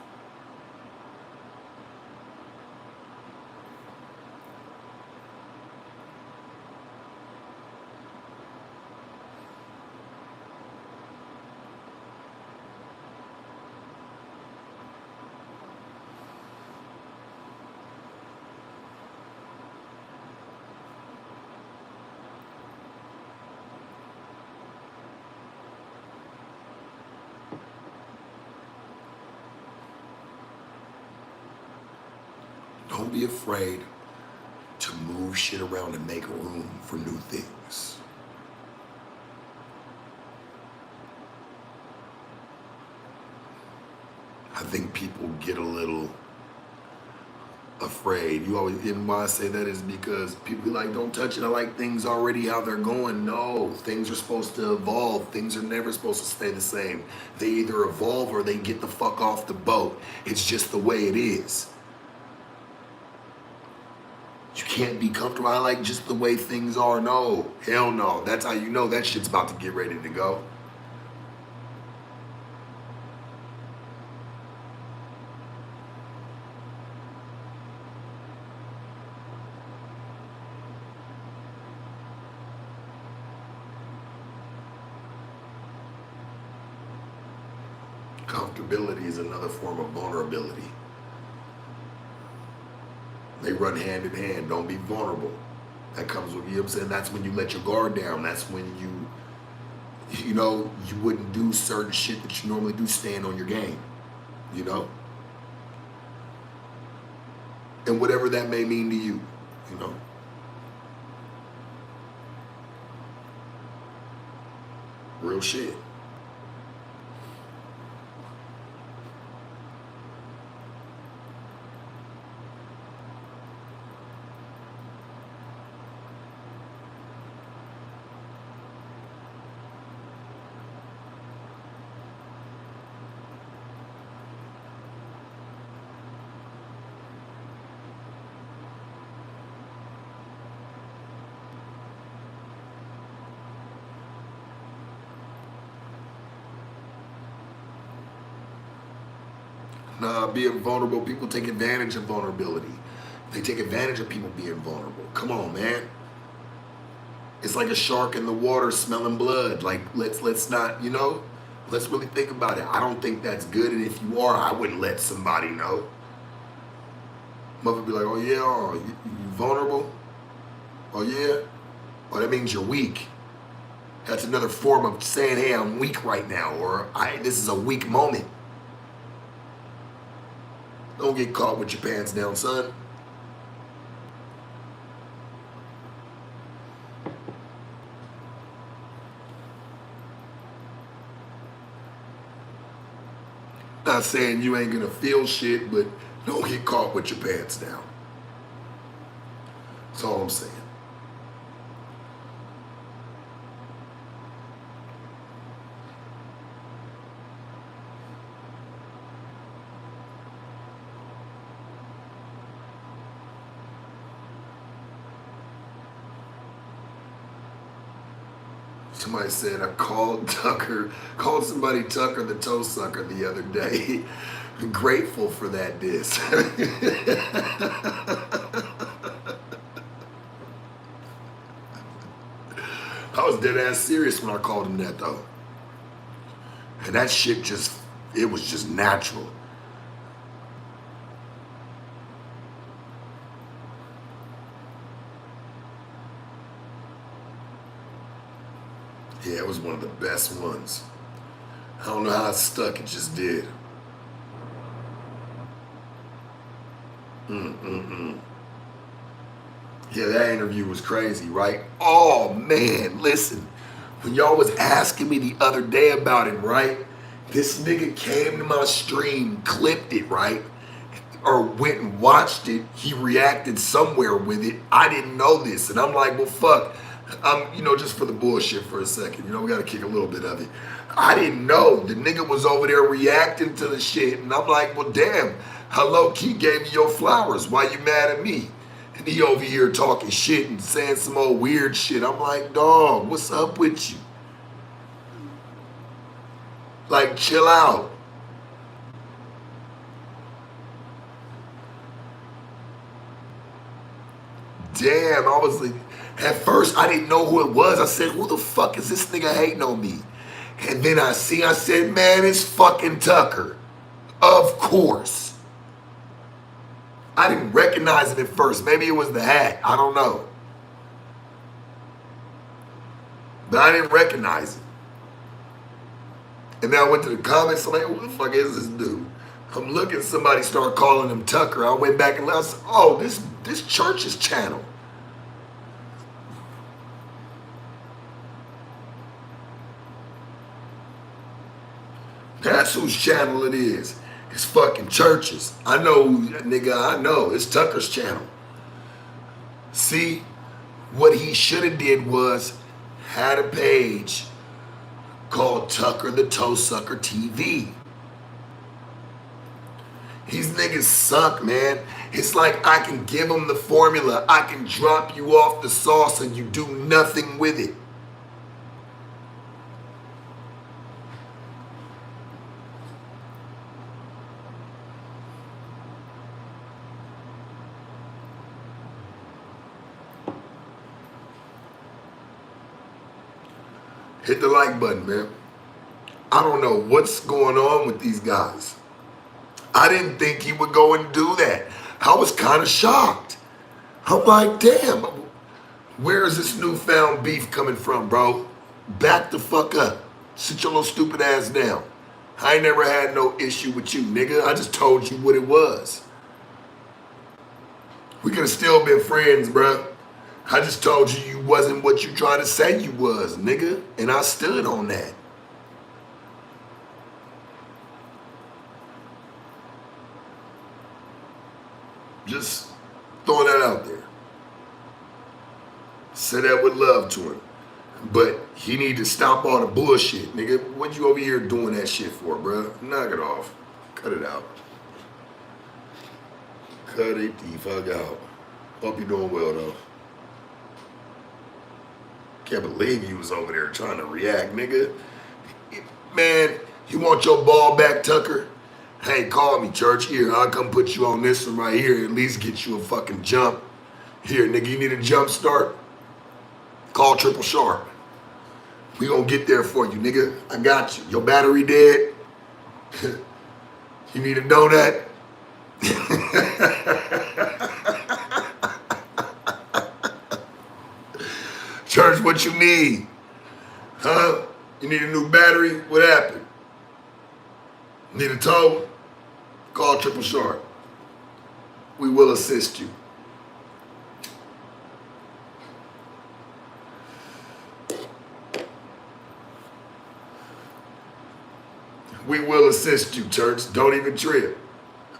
Don't be afraid to move shit around and make room for new things. I think people get a little afraid. And why I say that is because people be like, don't touch it. I like things already how they're going. No, things are supposed to evolve. Things are never supposed to stay the same. They either evolve or they get the fuck off the boat. It's just the way it is. You can't be comfortable. I like just the way things are. No, hell no. That's how you know that shit's about to get ready to go. Comfortability is another form of vulnerability. They run hand in hand. Don't be vulnerable. That comes with, I'm saying? That's when you let your guard down. That's when you wouldn't do certain shit that you normally do, stand on your game, And whatever that may mean to you, Real shit. Nah, being vulnerable, people take advantage of vulnerability. They take advantage of people being vulnerable. Come on, man. It's like a shark in the water smelling blood. Like, let's not, let's really think about it. I don't think that's good, and if you are, I wouldn't let somebody know. Mother be like, oh yeah, oh, you vulnerable? Oh yeah? Oh, that means you're weak. That's another form of saying, hey, I'm weak right now, or this is a weak moment. Don't get caught with your pants down, son. Not saying you ain't gonna feel shit, but don't get caught with your pants down. That's all I'm saying. Somebody said I called somebody Tucker the toe sucker the other day. Grateful for that diss. I was dead ass serious when I called him that though. And that shit it was just natural. Yeah, it was one of the best ones. I don't know how it stuck, it just did. Yeah, that interview was crazy, right? Oh man, listen. When y'all was asking me the other day about him, right? This nigga came to my stream, clipped it, right? Or went and watched it. He reacted somewhere with it. I didn't know this. And I'm like, well, fuck. Just for the bullshit for a second. We got to kick a little bit of it. I didn't know. The nigga was over there reacting to the shit. And I'm like, well, damn. I low-key gave you your flowers. Why you mad at me? And he over here talking shit and saying some old weird shit. I'm like, dog, what's up with you? Like, chill out. Damn, I was like, at first I didn't know who it was. I said, who the fuck is this nigga hating on me? And then I said, man, it's fucking Tucker. Of course. I didn't recognize it at first. Maybe it was the hat. I don't know. But I didn't recognize it. And then I went to the comments. I'm like, who the fuck is this dude? I'm looking, somebody started calling him Tucker. I went back and I said, oh, this church's channel. That's whose channel it is. It's fucking churches. I know, nigga, I know. It's Tucker's channel. See, what he should have did was had a page called Tucker the Toe Sucker TV. These niggas suck, man. It's like I can give them the formula. I can drop you off the sauce and you do nothing with it. Hit the like button, man. I don't know what's going on with these guys. I didn't think he would go and do that. I was kind of shocked. I'm like, damn, where is this newfound beef coming from, bro? Back the fuck up. Sit your little stupid ass down. I ain't never had no issue with you, nigga. I just told you what it was. We could have still been friends, bro. I just told you you wasn't what you tried to say you was, nigga. And I stood on that. Just throwing that out there. Say that with love to him. But he need to stop all the bullshit, nigga. What you over here doing that shit for, bro? Knock it off. Cut it out. Cut it the fuck out. Hope you're doing well, though. Can't believe you was over there trying to react, nigga. Man, you want your ball back, Tucker? Hey, call me, church. Here, I'll come put you on this one right here. At least get you a fucking jump. Here, nigga, you need a jump start? Call Triple Sharp. We gonna get there for you, nigga. I got you. Your battery dead? You need a donut? Church, what you need? Huh? You need a new battery? What happened? Need a tow? Call Triple Sharp. We will assist you. We will assist you, church. Don't even trip.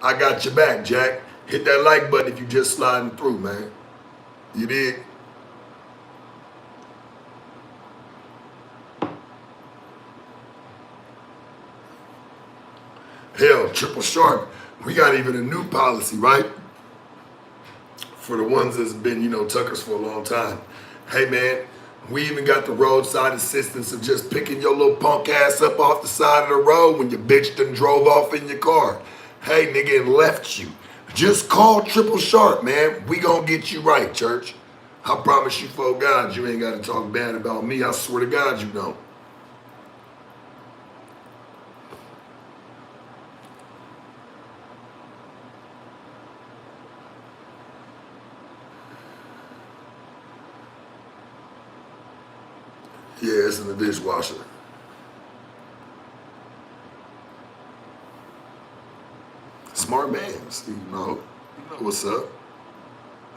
I got your back, Jack. Hit that like button if you just sliding through, man. You did? Hell, Triple Sharp, we got even a new policy, right? For the ones that's been, Tuckers for a long time. Hey, man, we even got the roadside assistance of just picking your little punk ass up off the side of the road when your bitch done drove off in your car. Hey, nigga, and left you. Just call Triple Sharp, man. We gonna get you right, church. I promise you, for God, you ain't got to talk bad about me. I swear to God, you don't. Yeah, it's in the dishwasher. Smart man. See, you know what's up.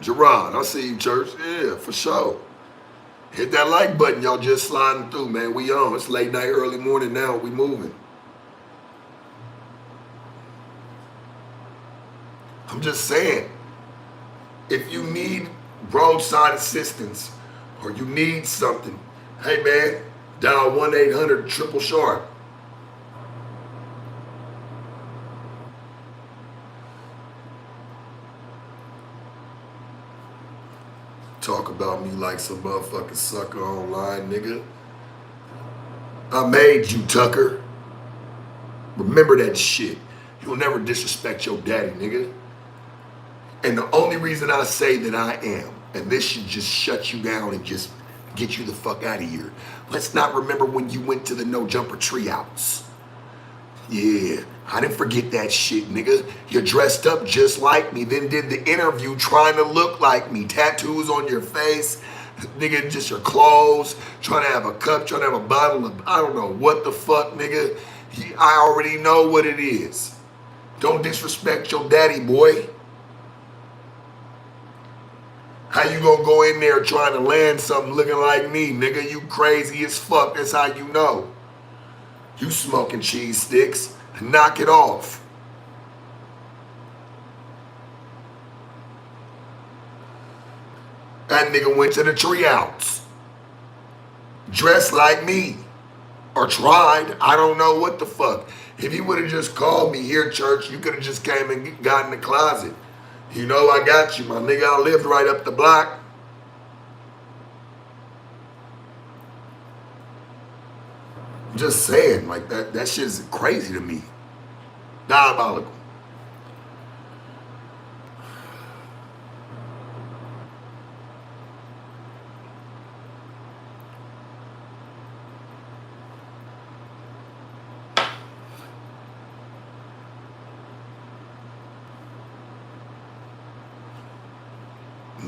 Gerard, I see you, church. Yeah, for sure. Hit that like button. Y'all just sliding through, man. We on. It's late night, early morning now. We moving. I'm just saying, if you need roadside assistance or you need something, hey, man, dial 1-800-SHARP. Talk about me like some motherfucking sucker online, nigga. I made you, Tucker. Remember that shit. You'll never disrespect your daddy, nigga. And the only reason I say that I am, and this should just shut you down and just get you the fuck out of here. Let's not remember when you went to the no jumper treehouse. Yeah, I didn't forget that shit, nigga. You dressed up just like me, then did the interview trying to look like me. Tattoos on your face, nigga, just your clothes, trying to have a cup, trying to have a bottle of, I don't know what the fuck, nigga. I already know what it is. Don't disrespect your daddy, boy. How you gonna go in there trying to land something looking like me, nigga? You crazy as fuck, that's how you know. You smoking cheese sticks, knock it off. That nigga went to the treehouse, dressed like me, or tried, I don't know what the fuck. If he would have just called me here, church, you could have just came and got in the closet. You know I got you, my nigga, I lived right up the block. I'm just saying, like that shit is crazy to me. Diabolical.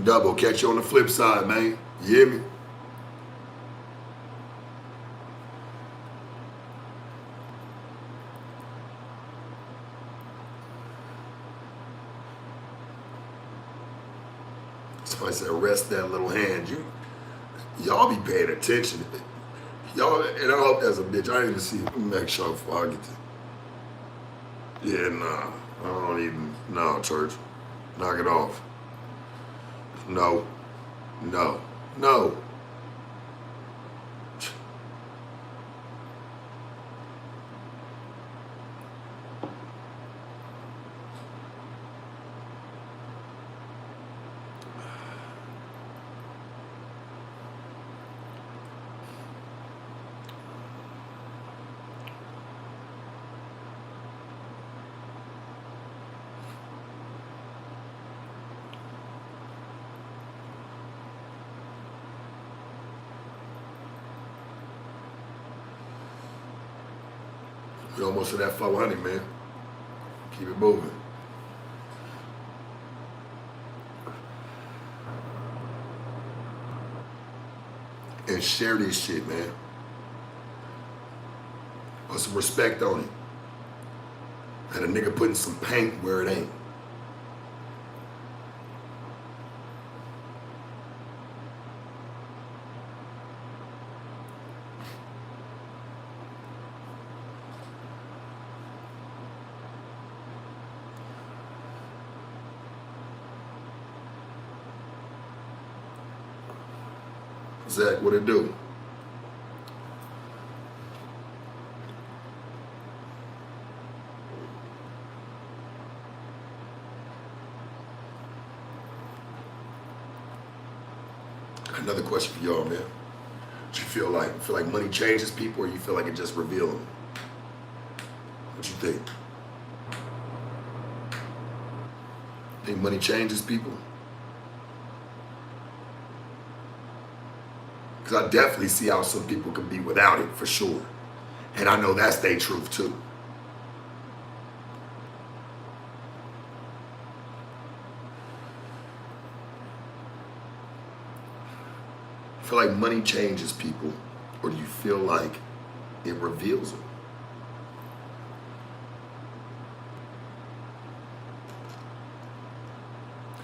Double, catch you on the flip side, man. You hear me? Somebody said, rest that little hand. Y'all be paying attention. Y'all, and I hope that's a bitch. I didn't even see it. Let me make sure before I get to. Yeah, nah. I don't even, no, church. Knock it off. No. No. No. We almost to that 400, man. Keep it moving. And share this shit, man. Put some respect on it. Had a nigga putting some paint where it ain't. Zach, what it do? Another question for y'all, man. Do you feel like money changes people, or you feel like it just reveals them? What you think? Think money changes people? Because I definitely see how some people can be without it, for sure. And I know that's their truth, too. I feel like money changes people. Or do you feel like it reveals them?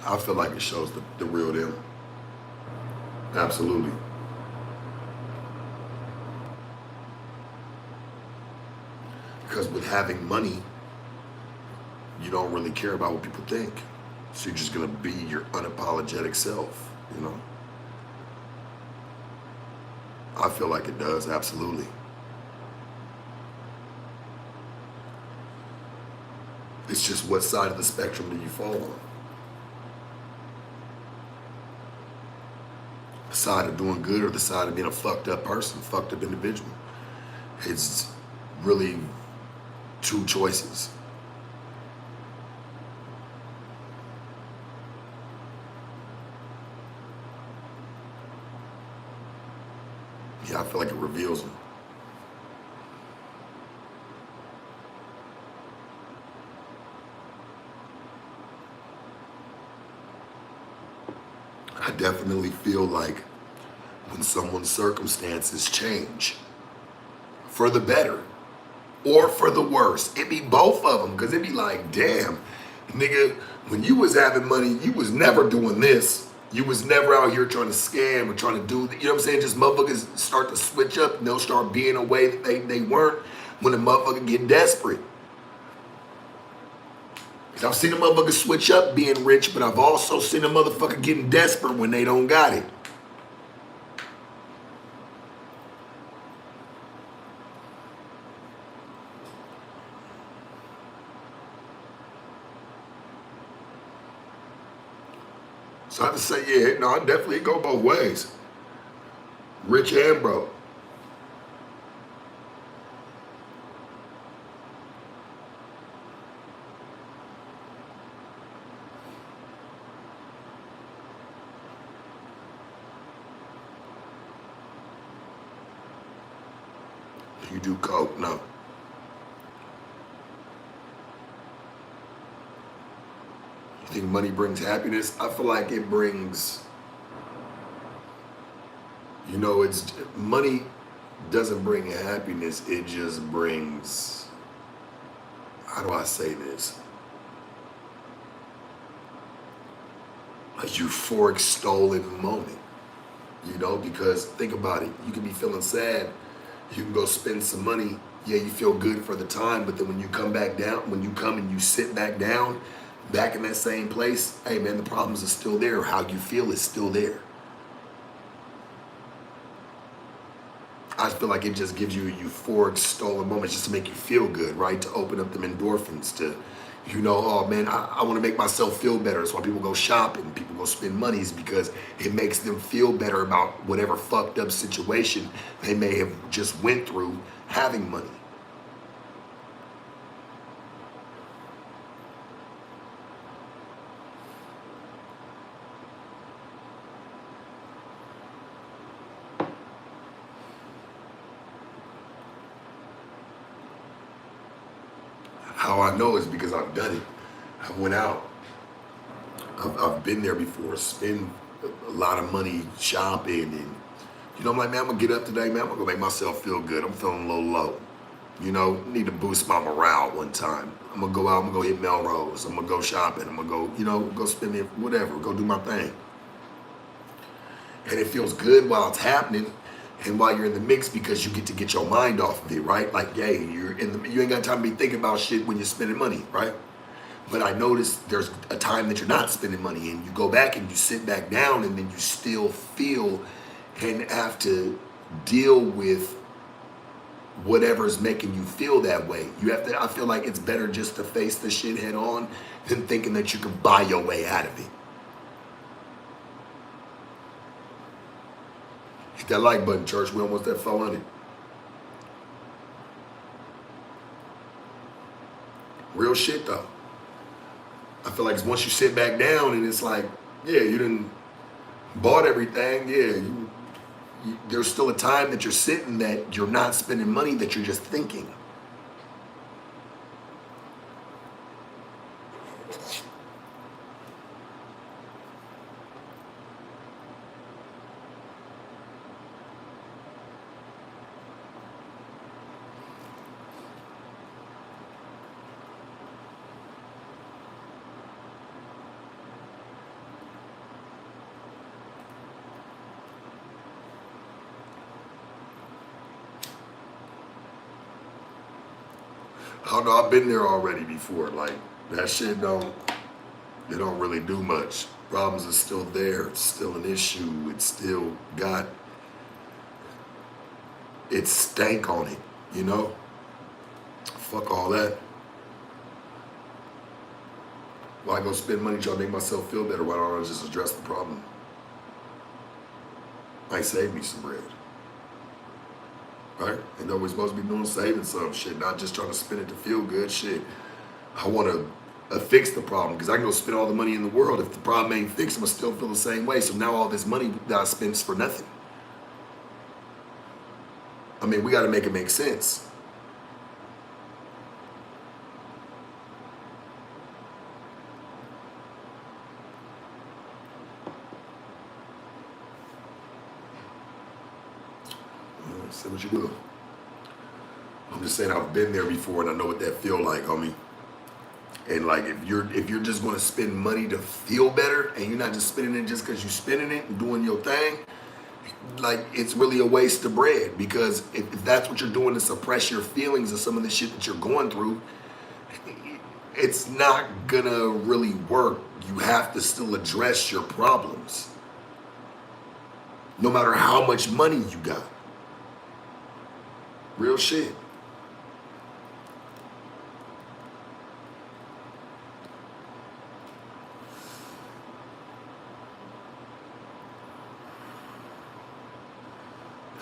I feel like it shows the real them. Absolutely. Because with having money, you don't really care about what people think. So you're just gonna be your unapologetic self, you know? I feel like it does, absolutely. It's just what side of the spectrum do you fall on? The side of doing good or the side of being a fucked up person, fucked up individual? It's really two choices. Yeah, I feel like it reveals them. I definitely feel like when someone's circumstances change for the better or for the worse, it be both of them, because it be like, damn, nigga, when you was having money, you was never doing this. You was never out here trying to scam or trying to do, you know what I'm saying? Just motherfuckers start to switch up and they'll start being a way that they weren't when a motherfucker get desperate. I've seen a motherfucker switch up being rich, but I've also seen a motherfucker getting desperate when they don't got it. So I have to say, yeah, no, I definitely go both ways. Rich and broke. You do coke, no. You think money brings happiness? I feel like it brings, it's money doesn't bring happiness. It just brings, how do I say this? A euphoric stolen moment, because think about it. You can be feeling sad. You can go spend some money. Yeah, you feel good for the time, but then when you come back down, when you come and you sit back down, back in that same place, hey man, the problems are still there. How you feel is still there. I feel like it just gives you a euphoric stolen moment just to make you feel good, right? To open up them endorphins, to, oh man, I want to make myself feel better. That's why people go shopping, people go spend monies, because it makes them feel better about whatever fucked up situation they may have just went through having money. How I know is because I've done it. I went out. I've been there before, spend a lot of money shopping, and I'm like, man, I'm gonna get up today, man. I'm gonna make myself feel good. I'm feeling a little low. Need to boost my morale one time. I'm gonna go out, I'm gonna go hit Melrose, I'm gonna go shopping, I'm gonna go, go spend me whatever, go do my thing. And it feels good while it's happening and while you're in the mix, because you get to get your mind off of it, right? Like, hey, you ain't got time to be thinking about shit when you're spending money, right? But I noticed there's a time that you're not spending money, and you go back and you sit back down, and then you still feel and have to deal with whatever's making you feel that way. I feel like it's better just to face the shit head on than thinking that you can buy your way out of it. Hit that like button, church. We almost at 400. Real shit though. I feel like once you sit back down and it's like, yeah, you done bought everything. Yeah, there's still a time that you're sitting that you're not spending money, that you're just thinking. I don't know, I've been there already before. Like, that shit it don't really do much. Problems are still there. It's still an issue. It's still got its stank on it, you know? Fuck all that. Why go spend money trying to make myself feel better? Why don't I just address the problem? Might save me some bread. Right? And we're supposed to be doing saving some shit, not just trying to spend it to feel good shit. I want to fix the problem because I can go spend all the money in the world. If the problem ain't fixed, I'm going to still feel the same way. So now all this money that I spent is for nothing. I mean, we got to make it make sense. Say what you do. I'm just saying I've been there before and I know what that feel like, homie. And like if you're just gonna spend money to feel better and you're not just spending it just because you're spending it and doing your thing, like it's really a waste of bread. Because if that's what you're doing to suppress your feelings of some of the shit that you're going through, it's not gonna really work. You have to still address your problems, no matter how much money you got. Real shit.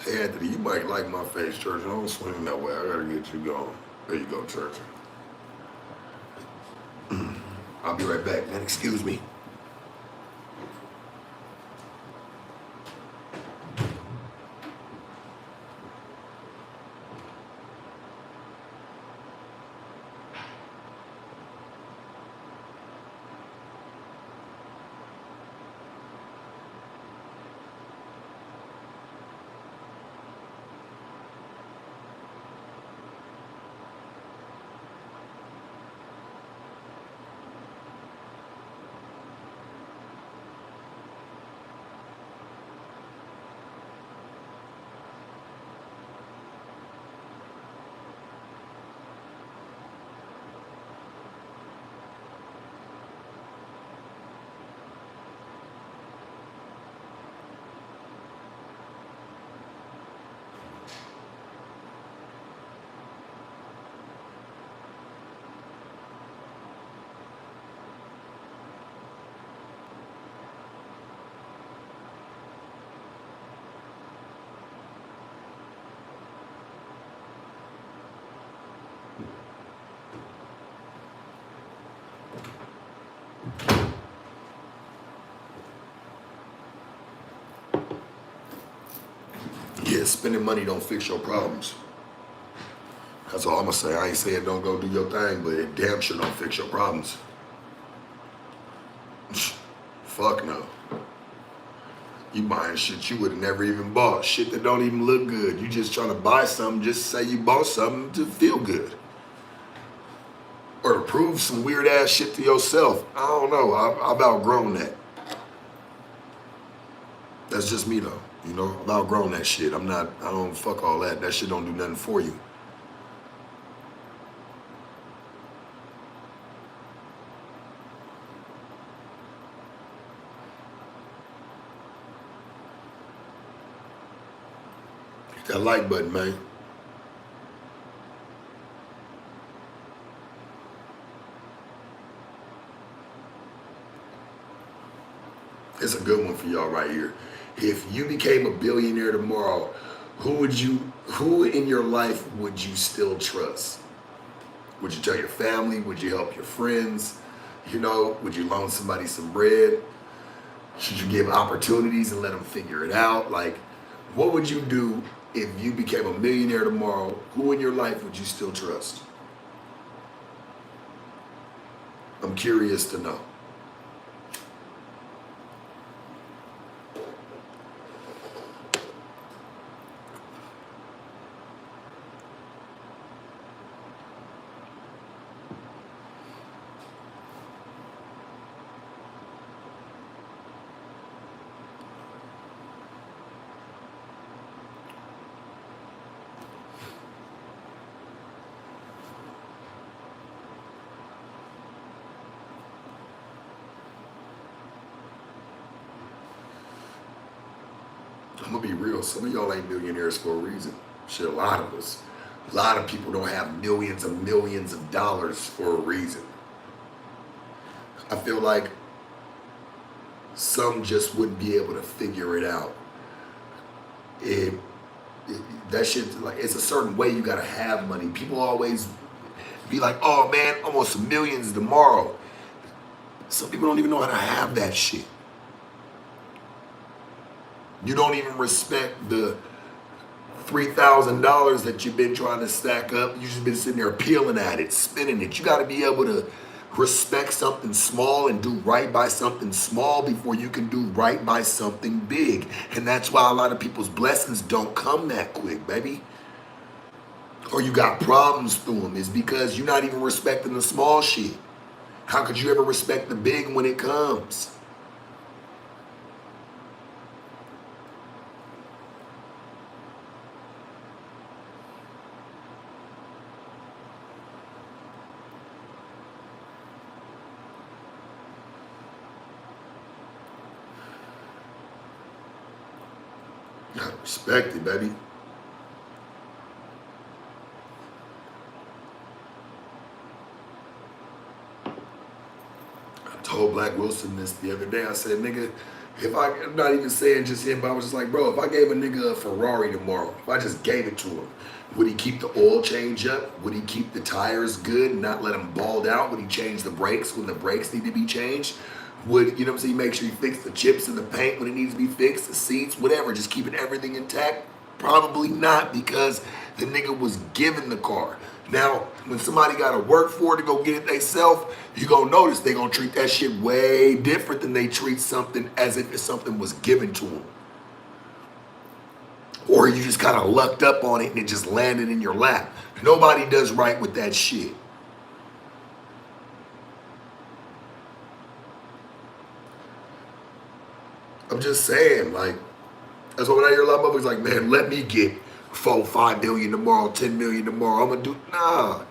Hey Anthony, you might like my face, Church. I don't swing that way. I gotta get you going. There you go, Church. I'll be right back, man. Excuse me. Yeah, spending money don't fix your problems. That's all I'm gonna say. I ain't saying don't go do your thing, but it damn sure don't fix your problems. Fuck no. You buying shit you would have never even bought. Shit that don't even look good. You just trying to buy something just say you bought something to feel good. Or to prove some weird ass shit to yourself. I don't know. I've outgrown that. That's just me though. You know, I've outgrown that shit. I don't fuck all that. That shit don't do nothing for you. Hit that like button, man. It's a good one for y'all right here. If you became a billionaire tomorrow, who in your life would you still trust? Would you tell your family? Would you help your friends? You know, would you loan somebody some bread? Should you give opportunities and let them figure it out? Like, what would you do if you became a millionaire tomorrow? Who in your life would you still trust? I'm curious to know. I'm gonna be real. Some of y'all ain't millionaires for a reason. Shit, a lot of us. A lot of people don't have millions of dollars for a reason. I feel like some just wouldn't be able to figure it out. It, that shit, like, it's a certain way you gotta have money. People always be like, oh man, I want some millions tomorrow. Some people don't even know how to have that shit. You don't even respect the $3,000 that you've been trying to stack up. You've just been sitting there peeling at it, spinning it. You got to be able to respect something small and do right by something small before you can do right by something big. And that's why a lot of people's blessings don't come that quick, baby. Or you got problems through them, is because you're not even respecting the small shit. How could you ever respect the big when it comes? You gotta respect it, baby. I told Black Wilson this the other day. I said, nigga, I'm not even saying just him, but I was just like, bro, if I gave a nigga a Ferrari tomorrow, if I just gave it to him, would he keep the oil change up? Would he keep the tires good and not let them bald out? Would he change the brakes when the brakes need to be changed? Would, you know what I'm saying, make sure you fix the chips in the paint when it needs to be fixed, the seats, whatever, just keeping everything intact? Probably not, because the nigga was given the car. Now, when somebody got to work for it to go get it themselves, you gonna notice they gonna treat that shit way different than they treat something as if something was given to them. Or you just kind of lucked up on it and it just landed in your lap. Nobody does right with that shit. I'm just saying, like, that's why when I hear a lot of motherfuckers like, man, let me get 4, 5 million tomorrow, 10 million tomorrow. I'm gonna do, nah.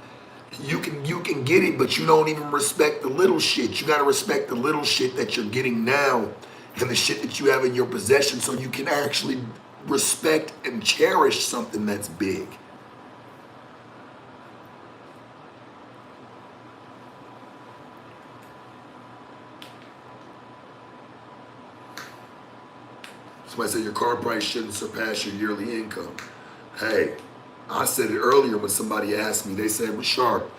You can get it, but you don't even respect the little shit. You gotta respect the little shit that you're getting now and the shit that you have in your possession so you can actually respect and cherish something that's big. Somebody said your car price shouldn't surpass your yearly income. Hey, I said it earlier when somebody asked me, they said, well, Sharp,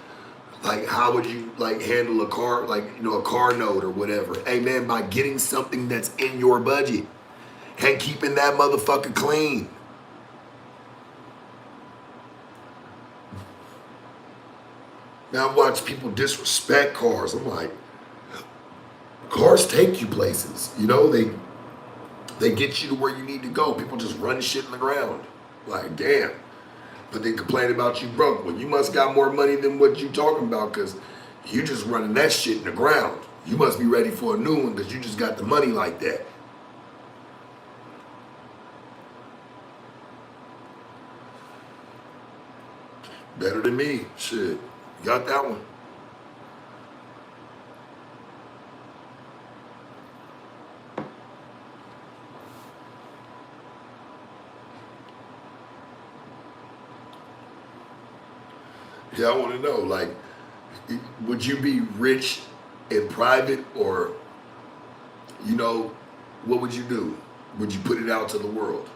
like, how would you like handle a car, like, you know, a car note or whatever? Hey man, by getting something that's in your budget and keeping that motherfucker clean. Now I watch people disrespect cars. I'm like, cars take you places. You know, they get you to where you need to go. People just run shit in the ground. Like, damn. But they complain about you broke. Well, you must got more money than what you talking about, because you just running that shit in the ground. You must be ready for a new one because you just got the money like that. Better than me. Shit. Got that one. Yeah, I want to know, like, would you be rich in private, or, you know, what would you do? Would you put it out to the world?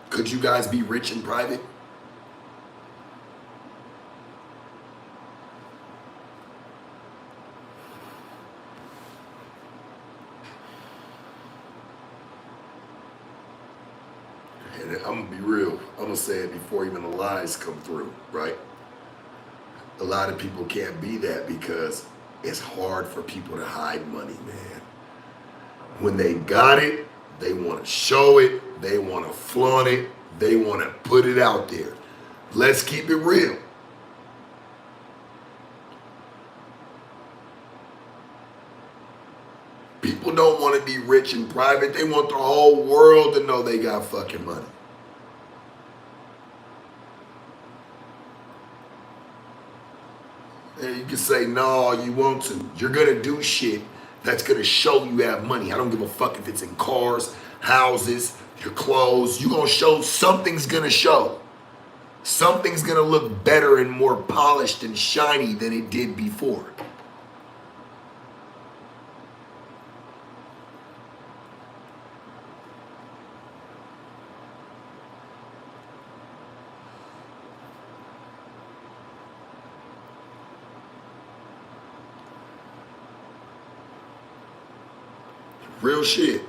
Could you guys be rich in private? And I'm gonna be real. I'm gonna say it before even the lies come through, right? A lot of people can't be that because it's hard for people to hide money, man. When they got it, they want to show it, they want to flaunt it, they want to put it out there. Let's keep it real. People don't want to be rich in private. They want the whole world to know they got fucking money. And you can say, no, you want to. You're going to do shit that's gonna show you have money. I don't give a fuck if it's in cars, houses, your clothes. You gonna show, something's gonna show. Something's gonna look better and more polished and shiny than it did before. Real shit.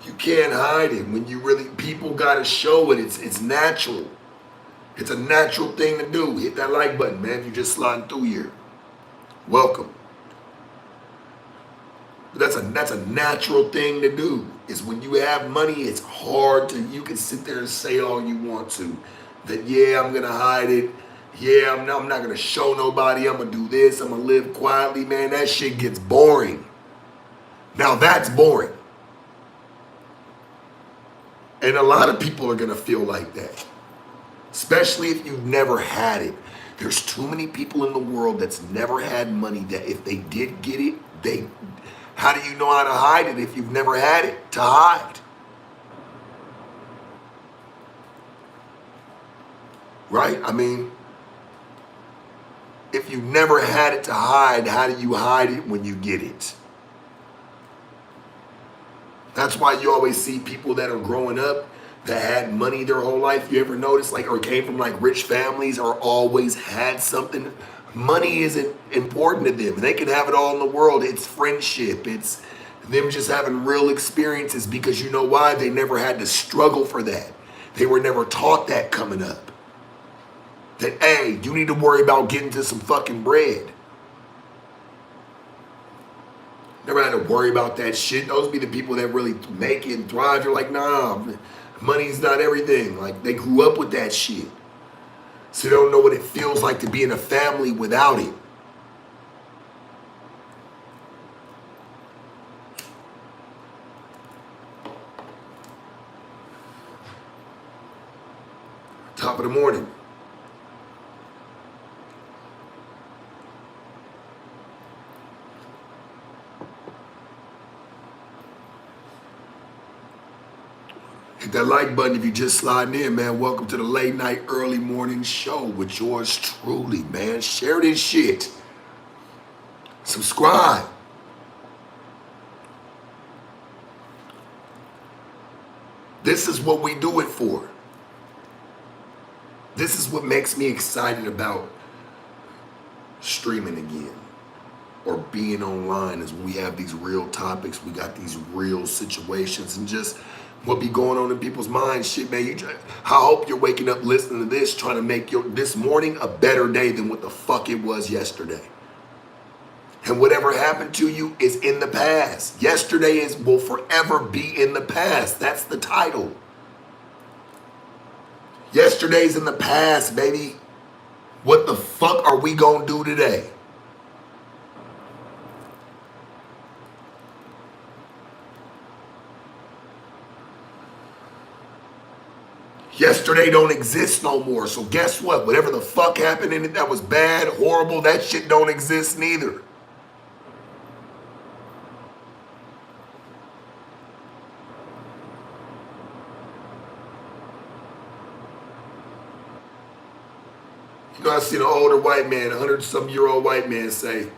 You can't hide it. When you really, people gotta show it. It's natural. It's a natural thing to do. Hit that like button, man. If you're just sliding through here, welcome. But that's a natural thing to do. Is when you have money, it's hard to, you can sit there and say all you want to. That, yeah, I'm gonna hide it. Yeah, I'm not gonna show nobody. I'm gonna do this. I'm gonna live quietly, man. That shit gets boring. Now that's boring. And a lot of people are gonna feel like that. Especially if you've never had it. There's too many people in the world that's never had money that if they did get it, how do you know how to hide it if you've never had it to hide? Right? I mean, if you never had it to hide, how do you hide it when you get it? That's why you always see people that are growing up that had money their whole life. You ever notice, like, or came from like rich families or always had something? Money isn't important to them. They can have it all in the world. It's friendship. It's them just having real experiences, because you know why? They never had to struggle for that. They were never taught that coming up. That, hey, you need to worry about getting to some fucking bread. Never had to worry about that shit. Those be the people that really make it and thrive. You're like, nah, money's not everything. Like, they grew up with that shit. So they don't know what it feels like to be in a family without it. Top of the morning. Hit that like button if you just sliding in, man. Welcome to the late night, early morning show with yours truly, man. Share this shit. Subscribe. This is what we do it for. This is what makes me excited about streaming again or being online, is when we have these real topics, we got these real situations, and just what be going on in people's minds. Shit, man, I hope you're waking up listening to this, trying to make this morning a better day than what the fuck it was yesterday. And whatever happened to you is in the past. Yesterday will forever be in the past. That's the title. Yesterday's in the past, baby. What the fuck are we gonna do today? Yesterday don't exist no more. So guess what? Whatever the fuck happened in it that was bad, horrible, that shit don't exist neither. You know, I seen an older white man, 100-some-year-old white man say,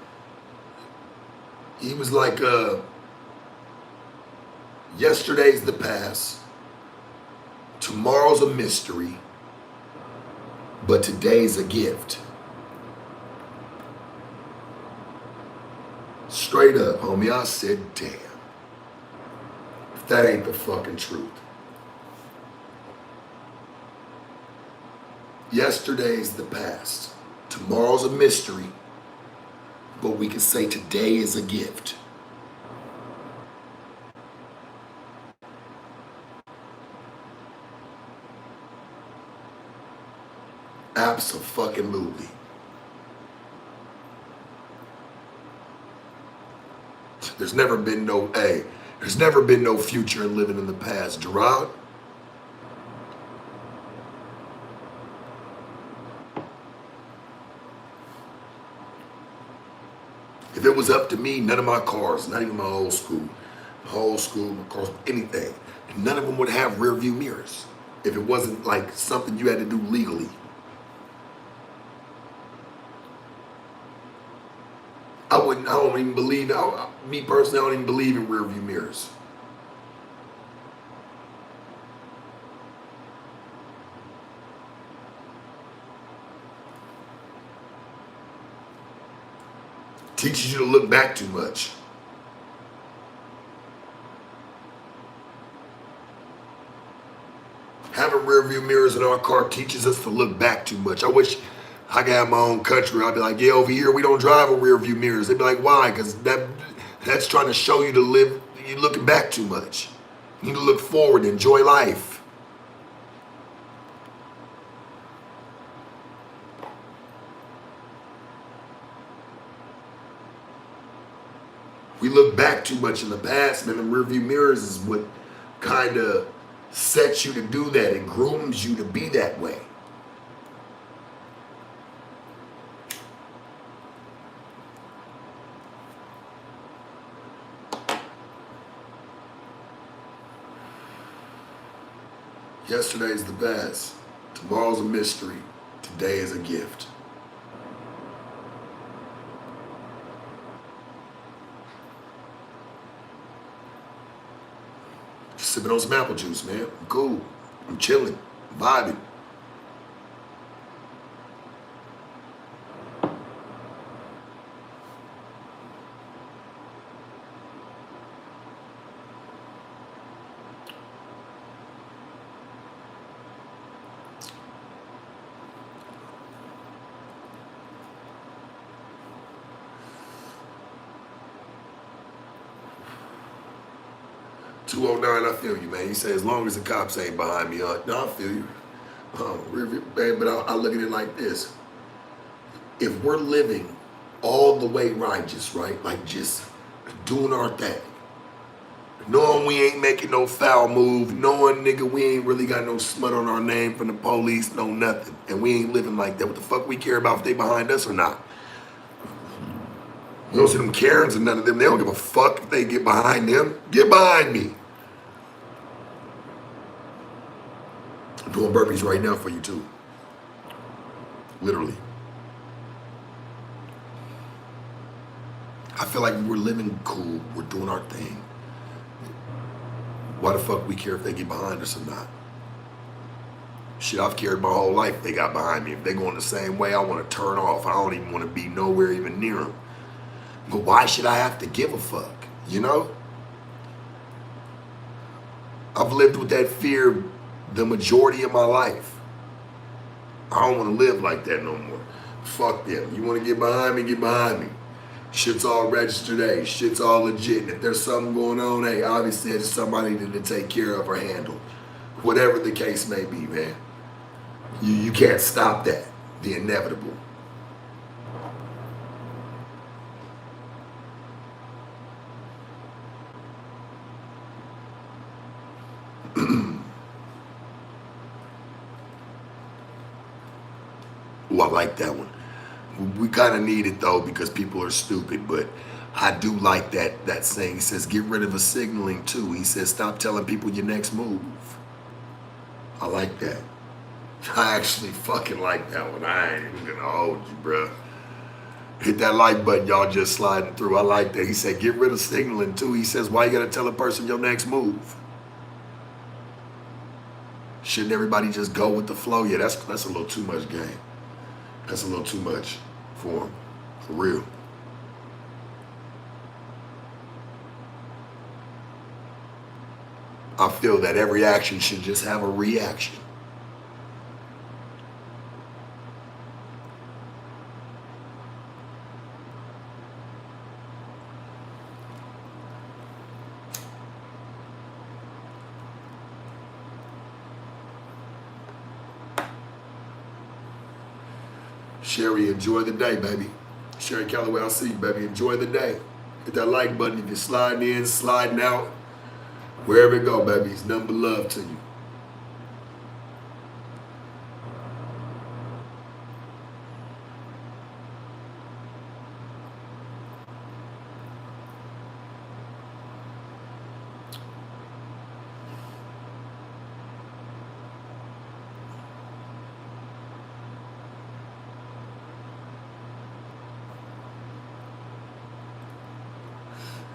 he was like, yesterday's the past. Tomorrow's a mystery, but today's a gift. Straight up, homie, I said, damn. If that ain't the fucking truth. Yesterday's the past. Tomorrow's a mystery, but we can say today is a gift. Abso-fucking-lutely. There's never been no future in living in the past. Gerard? If it was up to me, none of my cars, not even my old school, my cars, anything, none of them would have rear view mirrors. If it wasn't like something you had to do legally. I don't even believe, me personally, I don't even believe in rear view mirrors. Teaches you to look back too much. Having rear view mirrors in our car teaches us to look back too much. I wish I could have my own country. I'd be like, yeah, over here we don't drive with rear view mirrors. They'd be like, why? Because that's trying to show you to live, you're looking back too much. You need to look forward, enjoy life. We look back too much in the past, man. The rear view mirrors is what kind of sets you to do that and grooms you to be that way. Yesterday's the past. Tomorrow's a mystery. Today is a gift. Just sipping on some apple juice, man. I'm cool. I'm chilling. I'm vibing. $209, I feel you, man. You say as long as the cops ain't behind me, no, I feel you. Man, but I look at it like this. If we're living all the way righteous, right? Like just doing our thing. Knowing we ain't making no foul move. Knowing, nigga, we ain't really got no smut on our name from the police, no nothing. And we ain't living like that. What the fuck we care about if they behind us or not? You don't see them Karens and none of them. They don't give a fuck if they get behind them. Get behind me. I'm doing burpees right now for you too. Literally. I feel like we're living cool. We're doing our thing. Why the fuck we care if they get behind us or not? Shit, I've cared my whole life if they got behind me. If they going the same way, I want to turn off. I don't even want to be nowhere even near them. But why should I have to give a fuck? You know? I've lived with that fear the majority of my life. I don't want to live like that no more. Fuck them. You want to get behind me, get behind me. Shit's all registered, hey. Shit's all legit. And if there's something going on, hey, obviously there's somebody to take care of or handle. Whatever the case may be, man. You can't stop that. The inevitable. Ooh, I like that one. We kind of need it though because people are stupid, but I do like that saying. He says, get rid of the signaling too. He says, stop telling people your next move. I like that. I actually fucking like that one. I ain't even gonna hold you, bro. Hit that like button, y'all just sliding through. I like that. He said, get rid of signaling too. He says, why you gotta tell a person your next move? Shouldn't everybody just go with the flow? Yeah, that's a little too much game. That's a little too much for him, for real. I feel that every action should just have a reaction. Sherry, enjoy the day, baby. Sherry Calloway, I'll see you, baby. Enjoy the day. Hit that like button if you're sliding in, sliding out. Wherever it go, baby. It's nothing but love to you.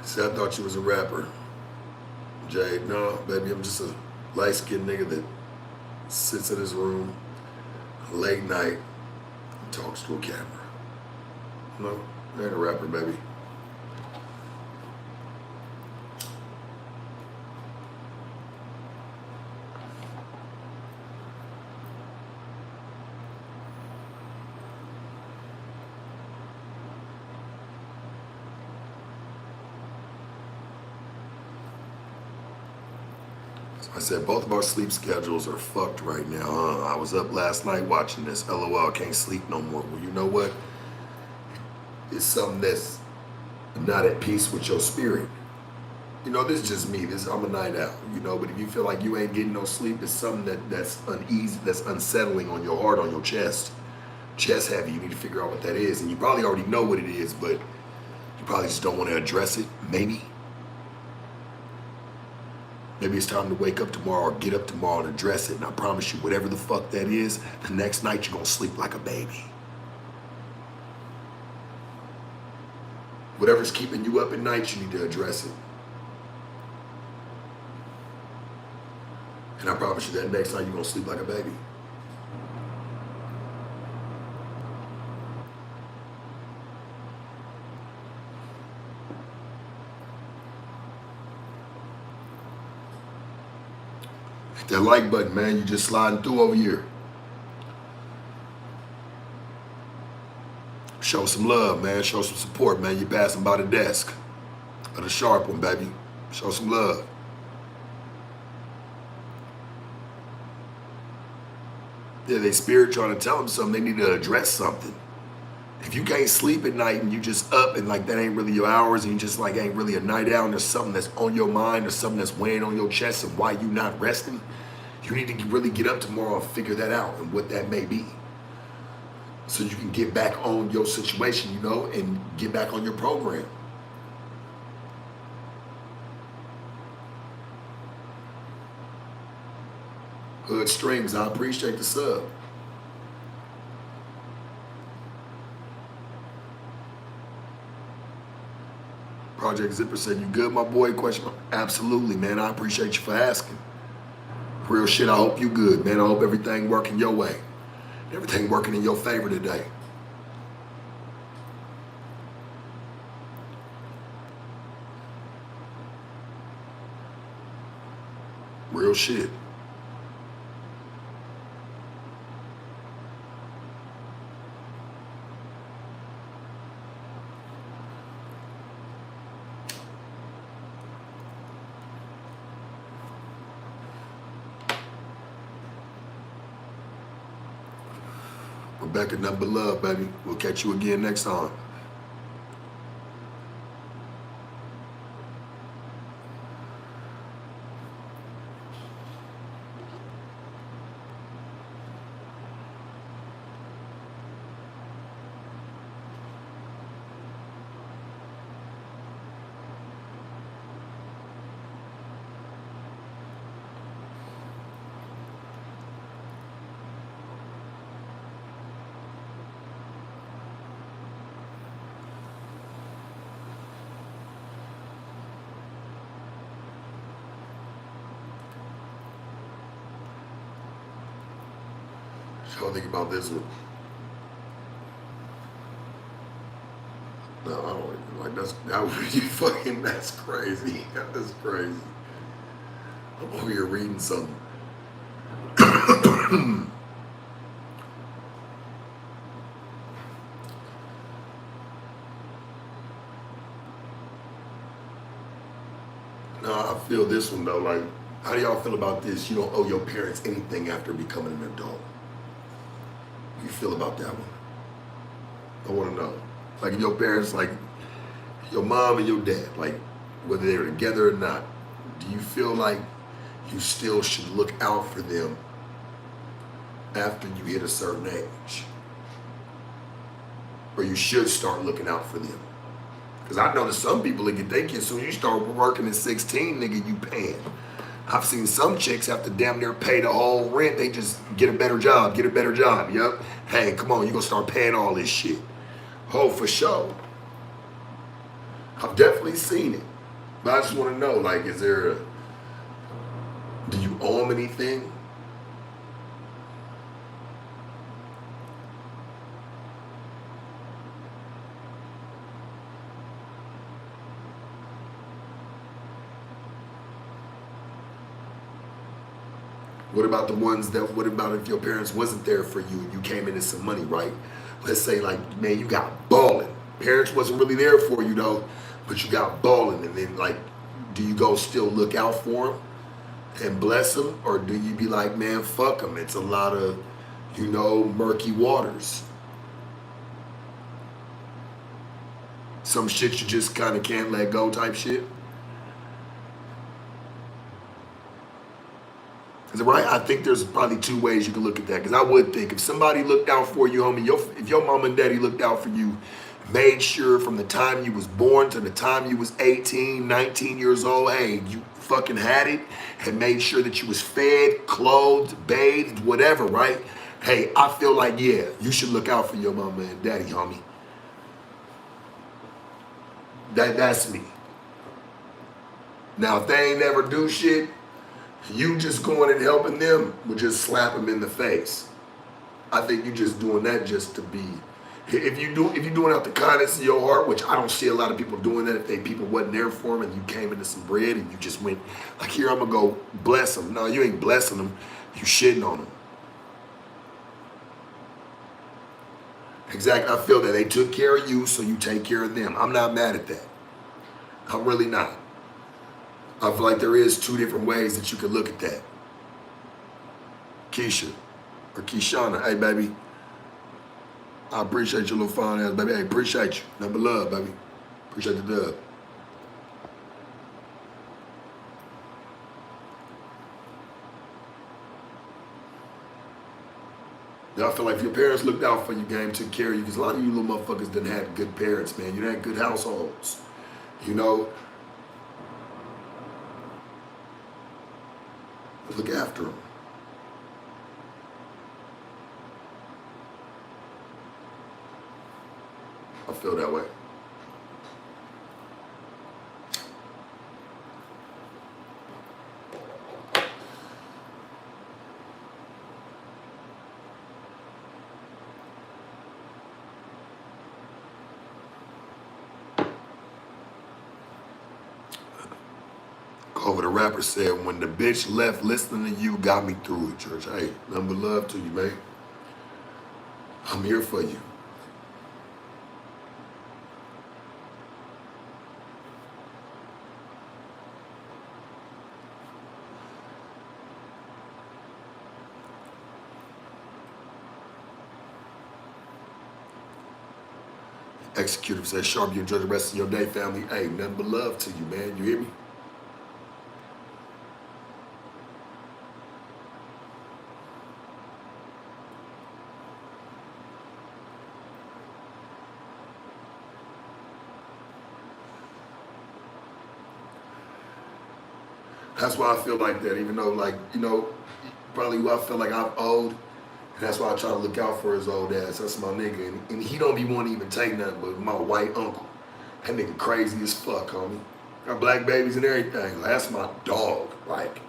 See, I thought you was a rapper. Jade, no, baby, I'm just a light-skinned nigga that sits in his room late night and talks to a camera. No, I ain't a rapper, baby. I said, both of our sleep schedules are fucked right now, huh? I was up last night watching this. LOL, can't sleep no more. Well, you know what? It's something that's not at peace with your spirit. You know, this is just me. I'm a night owl, you know, but if you feel like you ain't getting no sleep, it's something that's uneasy, that's unsettling on your heart, on your chest. Chest heavy, you need to figure out what that is. And you probably already know what it is, but you probably just don't want to address it, maybe. Maybe it's time to wake up tomorrow or get up tomorrow and address it. And I promise you, whatever the fuck that is, the next night you're gonna sleep like a baby. Whatever's keeping you up at night, you need to address it. And I promise you that next night you're gonna sleep like a baby. Hit that like button, man. You just sliding through over here. Show some love, man. Show some support, man. You passing by the desk of the sharp one, baby. Show some love. Yeah, they spirit trying to tell them something. They need to address something. If you can't sleep at night and you just up and like that ain't really your hours and you just like ain't really a night owl and there's something that's on your mind or something that's weighing on your chest and why you not resting, you need to really get up tomorrow and figure that out and what that may be. So you can get back on your situation, you know, and get back on your program. Hood Strings, I appreciate the sub. Project Zipper said, you good, my boy? Question mark. Absolutely, man. I appreciate you for asking. Real shit, I hope you good, man. I hope everything working your way. Everything working in your favor today. Real shit. Rebecca, nothing but love, baby. We'll catch you again next time. Y'all think about this one. No, I don't even like that would be fucking, that's crazy. That's crazy. I'm over here reading something. No, I feel this one though, like, how do y'all feel about this? You don't owe your parents anything after becoming an adult. How you feel about that one? I want to know. Like if your parents, like your mom and your dad, like whether they're together or not, do you feel like you still should look out for them after you hit a certain age? Or you should start looking out for them? Because I know that some people that get their kids, soon as you start working at 16, nigga, you paying. I've seen some chicks have to damn near pay the whole rent. They just get a better job, Yep. Hey, come on, you gonna start paying all this shit. Oh, for sure. I've definitely seen it. But I just want to know, like, do you owe them anything? What about the ones that, what about if your parents wasn't there for you and you came into some money, right? Let's say like, man, you got balling. Parents wasn't really there for you though, but you got balling, and then like, do you go still look out for them and bless them? Or do you be like, man, fuck them. It's a lot of, murky waters. Some shit you just kind of can't let go type shit. Is it right? I think there's probably two ways you can look at that. Because I would think if somebody looked out for you, homie, if your mom and daddy looked out for you, made sure from the time you was born to the time you was 18, 19 years old, hey, you fucking had it, and made sure that you was fed, clothed, bathed, whatever, right? Hey, I feel like, yeah, you should look out for your mama and daddy, homie. That's me. Now, if they ain't never do shit, you just going and helping them would just slap them in the face. I think you just doing that just to be. If you're doing out the kindness of your heart, which I don't see a lot of people doing that. If people wasn't there for them and you came into some bread and you just went like, here, I'm gonna go bless them. No, you ain't blessing them. You shitting on them. Exactly. I feel that they took care of you, so you take care of them. I'm not mad at that. I'm really not. I feel like there is two different ways that you could look at that. Keisha or Kishana, hey baby, I appreciate your little fine ass, baby. Hey, appreciate you. Number love, baby. Appreciate the dub. I feel like if your parents looked out for you, game, took care of you, because a lot of you little motherfuckers didn't have good parents, man. You had good households, Look after them. I feel that way. Over the rapper said, when the bitch left, listening to you got me through it, church. Hey, nothing but love to you, man. I'm here for you. Executive says, Sharp, you enjoy the rest of your day, family. Hey, nothing but love to you, man. You hear me? That's why I feel like that, even though, like, probably who I feel like I'm old. And that's why I try to look out for his old ass. That's my nigga. And he don't be wanting to even take nothing but my white uncle. That nigga crazy as fuck, homie. Got black babies and everything. Like, that's my dog. Like,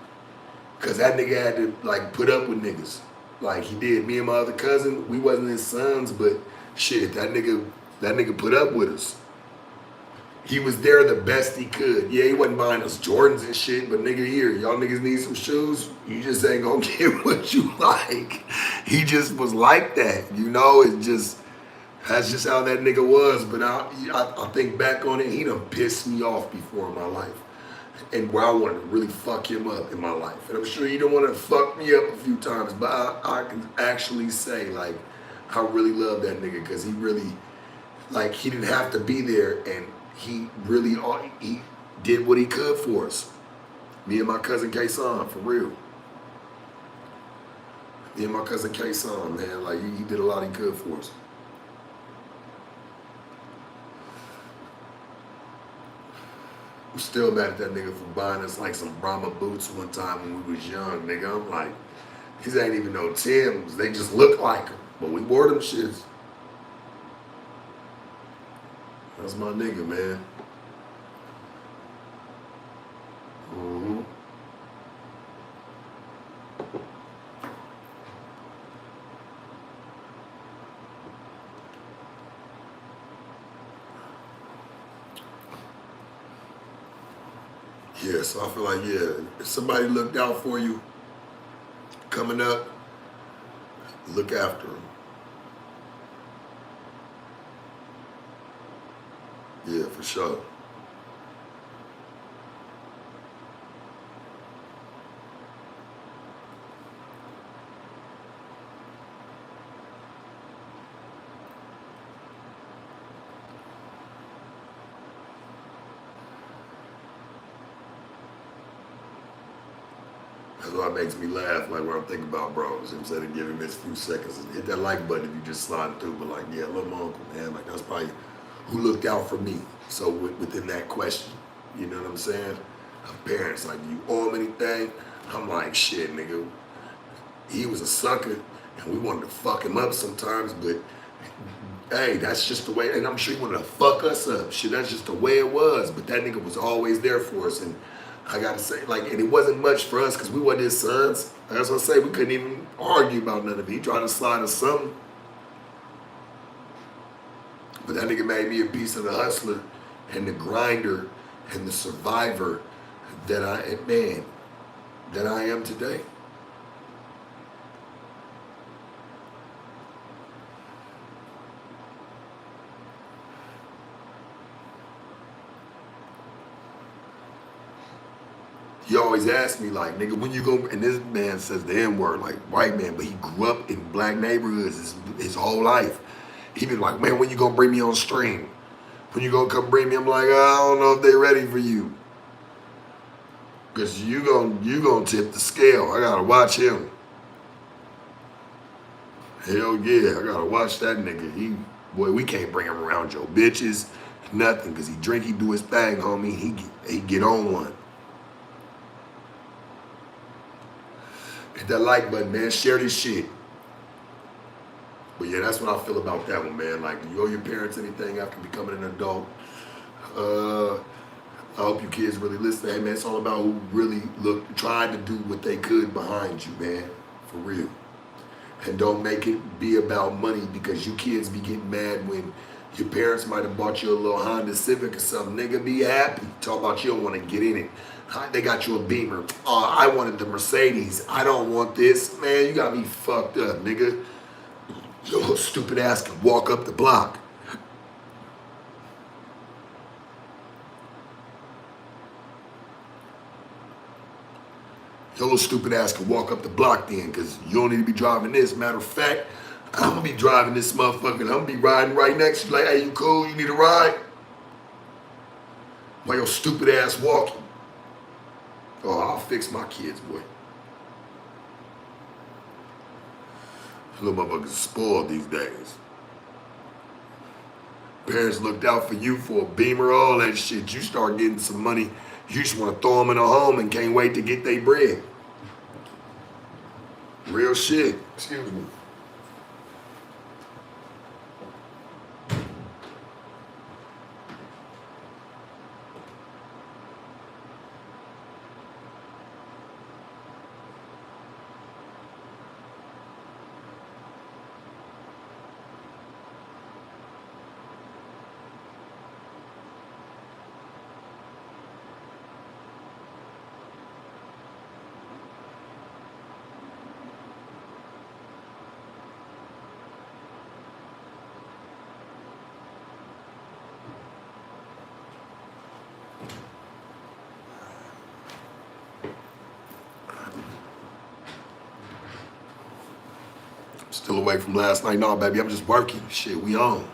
cause that nigga had to like put up with niggas. Like he did. Me and my other cousin, we wasn't his sons, but shit, that nigga put up with us. He was there the best he could. Yeah, he wasn't buying us Jordans and shit, but nigga, here, y'all niggas need some shoes? You just ain't gonna get what you like. He just was like that, it's just, that's just how that nigga was. But I think back on it, he done pissed me off before in my life. And where I wanted to really fuck him up in my life. And I'm sure he done want to fuck me up a few times, but I can actually say, like, I really love that nigga because he really, like, he didn't have to be there, and he did what he could for us. Me and my cousin K-Son, for real. Me and my cousin K-Son, man, like he did a lot he could for us. I'm still mad at that nigga for buying us like some Brahma boots one time when we was young, nigga. I'm like, these ain't even no Timbs. They just look like them, but we wore them shits. That's my nigga, man. Yeah, so I feel like, yeah, if somebody looked out for you coming up, look after them. Yeah, for sure. That's what makes me laugh, like when I'm thinking about bros. Instead of giving this few seconds, hit that like button if you just slide through. But like, yeah, love my uncle, man. Like that's probably who looked out for me. So within that question, you know what I'm saying? Of parents, like, you owe him anything? I'm like, shit, nigga. He was a sucker, and we wanted to fuck him up sometimes, but hey, that's just the way, and I'm sure he wanted to fuck us up. Shit, that's just the way it was. But that nigga was always there for us, and I gotta say, like, and it wasn't much for us because we wasn't his sons. That's what I say, we couldn't even argue about none of it. He tried to slide us something, but that nigga made me a piece of the hustler and the grinder and the survivor that that I am today. He always asked me, like, nigga, when you go, and this man says the N-word, like, white man, but he grew up in black neighborhoods his whole life. He been like, man, when you gonna bring me on stream? When you gonna come bring me? I'm like, I don't know if they ready for you. Cause you gonna tip the scale. I gotta watch him. Hell yeah, I gotta watch that nigga. Boy, we can't bring him around your bitches, nothing, cause he drink, he do his thing, homie. He get on one. Hit that like button, man. Share this shit. But yeah, that's what I feel about that one, man. Like, you owe your parents anything after becoming an adult. I hope you kids really listen. Hey, man, it's all about who really tried to do what they could behind you, man. For real. And don't make it be about money, because you kids be getting mad when your parents might have bought you a little Honda Civic or something. Nigga, be happy. Talk about you don't want to get in it. They got you a Beamer. Oh, I wanted the Mercedes. I don't want this. Man, you got me fucked up, nigga. Your little stupid ass can walk up the block. Your little stupid ass can walk up the block then, because you don't need to be driving this. Matter of fact, I'm going to be driving this motherfucker, and I'm going to be riding right next to you like, hey, you cool? You need a ride? Why your stupid ass walking? Oh, I'll fix my kids, boy. Little motherfuckers spoiled these days. Parents looked out for you for a Beamer, all that shit. You start getting some money, you just want to throw them in a home and can't wait to get their bread. Real shit. Excuse me. Still awake from last night. No, baby, I'm just working. Shit, we on.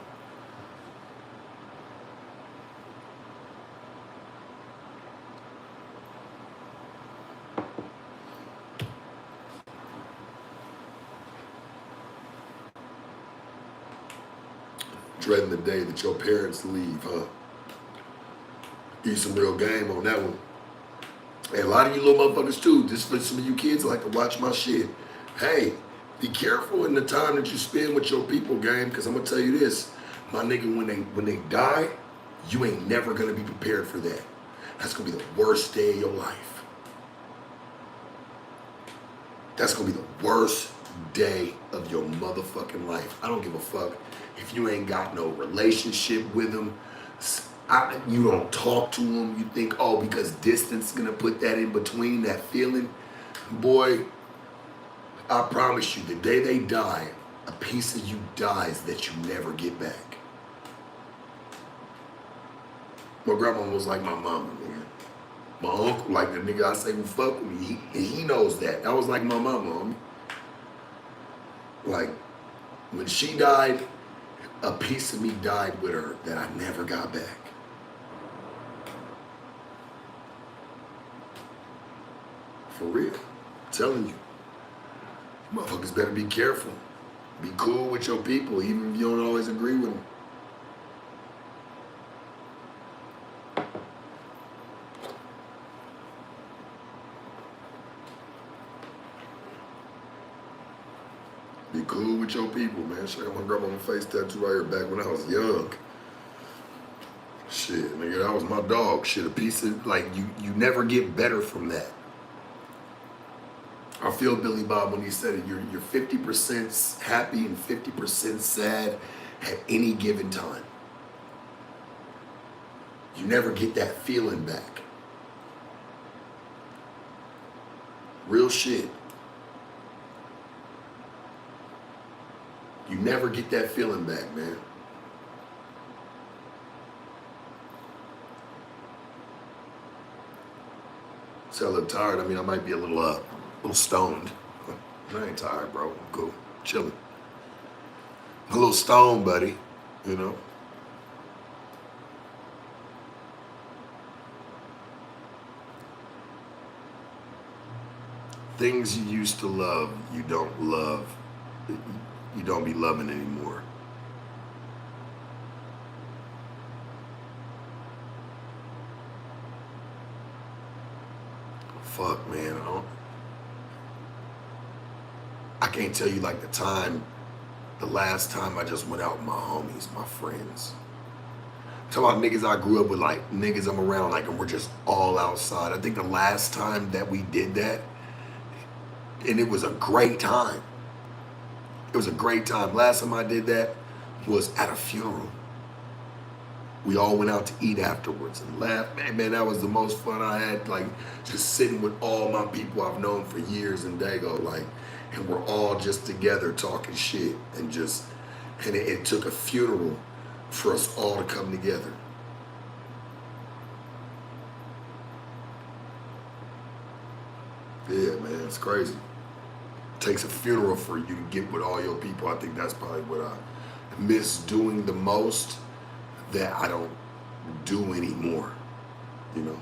Dreading the day that your parents leave, huh? Eat some real game on that one. And a lot of you little motherfuckers too, just for some of you kids like to watch my shit. Hey, be careful in the time that you spend with your people, game, because I'm gonna tell you this, my nigga, when they die, you ain't never gonna be prepared for that. That's gonna be the worst day of your life. That's gonna be the worst day of your motherfucking life. I don't give a fuck if you ain't got no relationship with them. You don't talk to them. You think, oh, because distance is gonna put that in between, that feeling. Boy, I promise you, the day they die, a piece of you dies that you never get back. My grandma was like my mama, man. My uncle, like the nigga I say who fuck with me, he knows that. That was like my mama, homie. Like, when she died, a piece of me died with her that I never got back. For real. I'm telling you. Motherfuckers better be careful. Be cool with your people, even if you don't always agree with them. Be cool with your people, man. Shit, I got my grandma face tattoo right here back when I was young. Shit, nigga, that was my dog. Shit, a piece of, like, you never get better from that. I feel Billy Bob when he said it, you're 50% happy and 50% sad at any given time. You never get that feeling back. Real shit. You never get that feeling back, man. So I look tired. I mean, I might be a little stoned. I ain't tired, bro. I'm cool. Chilling. A little stoned, buddy. You know? Things you used to love, you don't love. You don't be loving anymore. Fuck, man. I can't tell you like the last time I just went out with my homies, my friends. I'm talking about niggas I grew up with, like niggas I'm around, like, and we're just all outside. I think the last time that we did that, and it was a great time. It was a great time. Last time I did that was at a funeral. We all went out to eat afterwards and laughed. Man, that was the most fun I had, like, just sitting with all my people I've known for years in Dago, like, and we're all just together talking shit and it took a funeral for us all to come together. Yeah, man, it's crazy. It takes a funeral for you to get with all your people. I think that's probably what I miss doing the most that I don't do anymore, you know?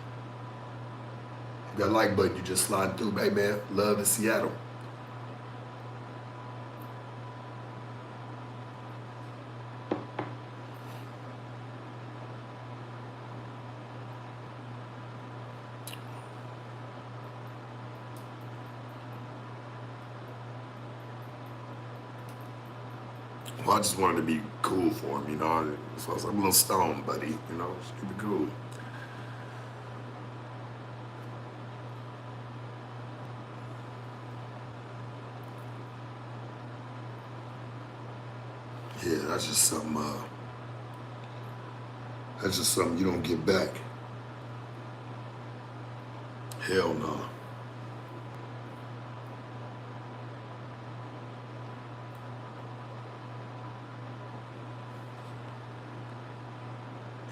You got a like button, you just slide through. Hey, man, love in Seattle. Well, I just wanted to be cool for him, you know. So I was like, a little stoned, buddy, you know, just keep it cool. Yeah, that's just something you don't get back. Hell no.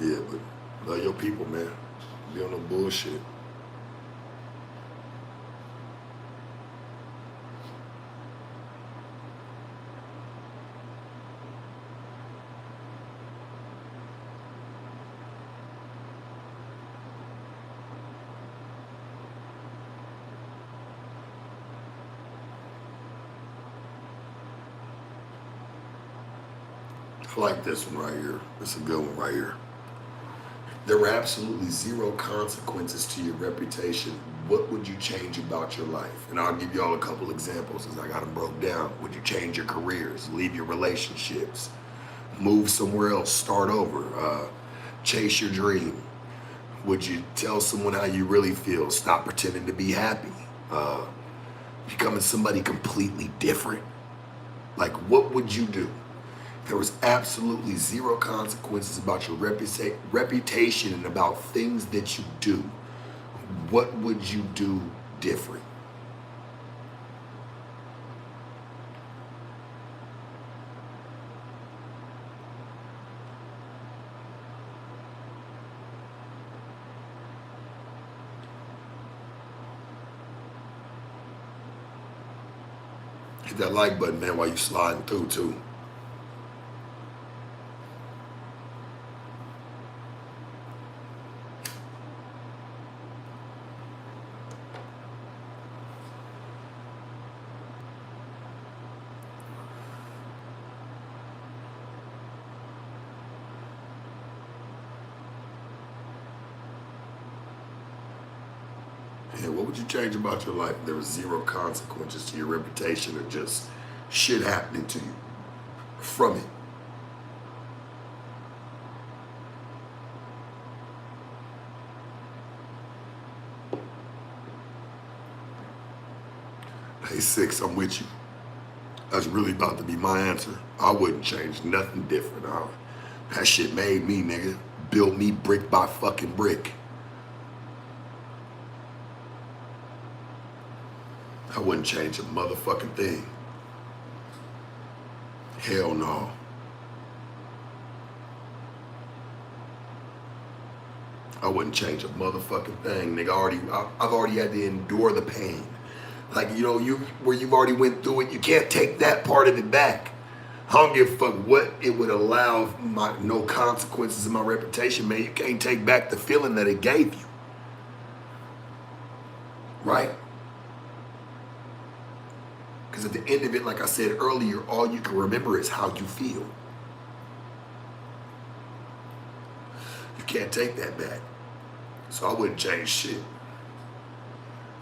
Yeah, but love your people, man. Be on no bullshit. I like this one right here. It's a good one right here. There were absolutely zero consequences to your reputation. What would you change about your life? And I'll give you all a couple examples as I got them broke down. Would you change your careers, leave your relationships, move somewhere else, start over, chase your dream? Would you tell someone how you really feel, stop pretending to be happy, becoming somebody completely different? Like, what would you do? there was absolutely zero consequences about your reputation and about things that you do, what would you do different? Hit that like button, man, while you sliding through too. Yeah, what would you change about your life if there was zero consequences to your reputation or just shit happening to you from it? Hey, Six, I'm with you. That's really about to be my answer. I wouldn't change nothing different. That shit made me, nigga. Built me brick by fucking brick. I wouldn't change a motherfucking thing. Hell no. I wouldn't change a motherfucking thing, nigga. I've already had to endure the pain. Like, you know, where you've already went through it, you can't take that part of it back. I don't give a fuck what it would allow, no consequences in my reputation, man. You can't take back the feeling that it gave you. Right? Because at the end of it, like I said earlier, all you can remember is how you feel. You can't take that back. So I wouldn't change shit.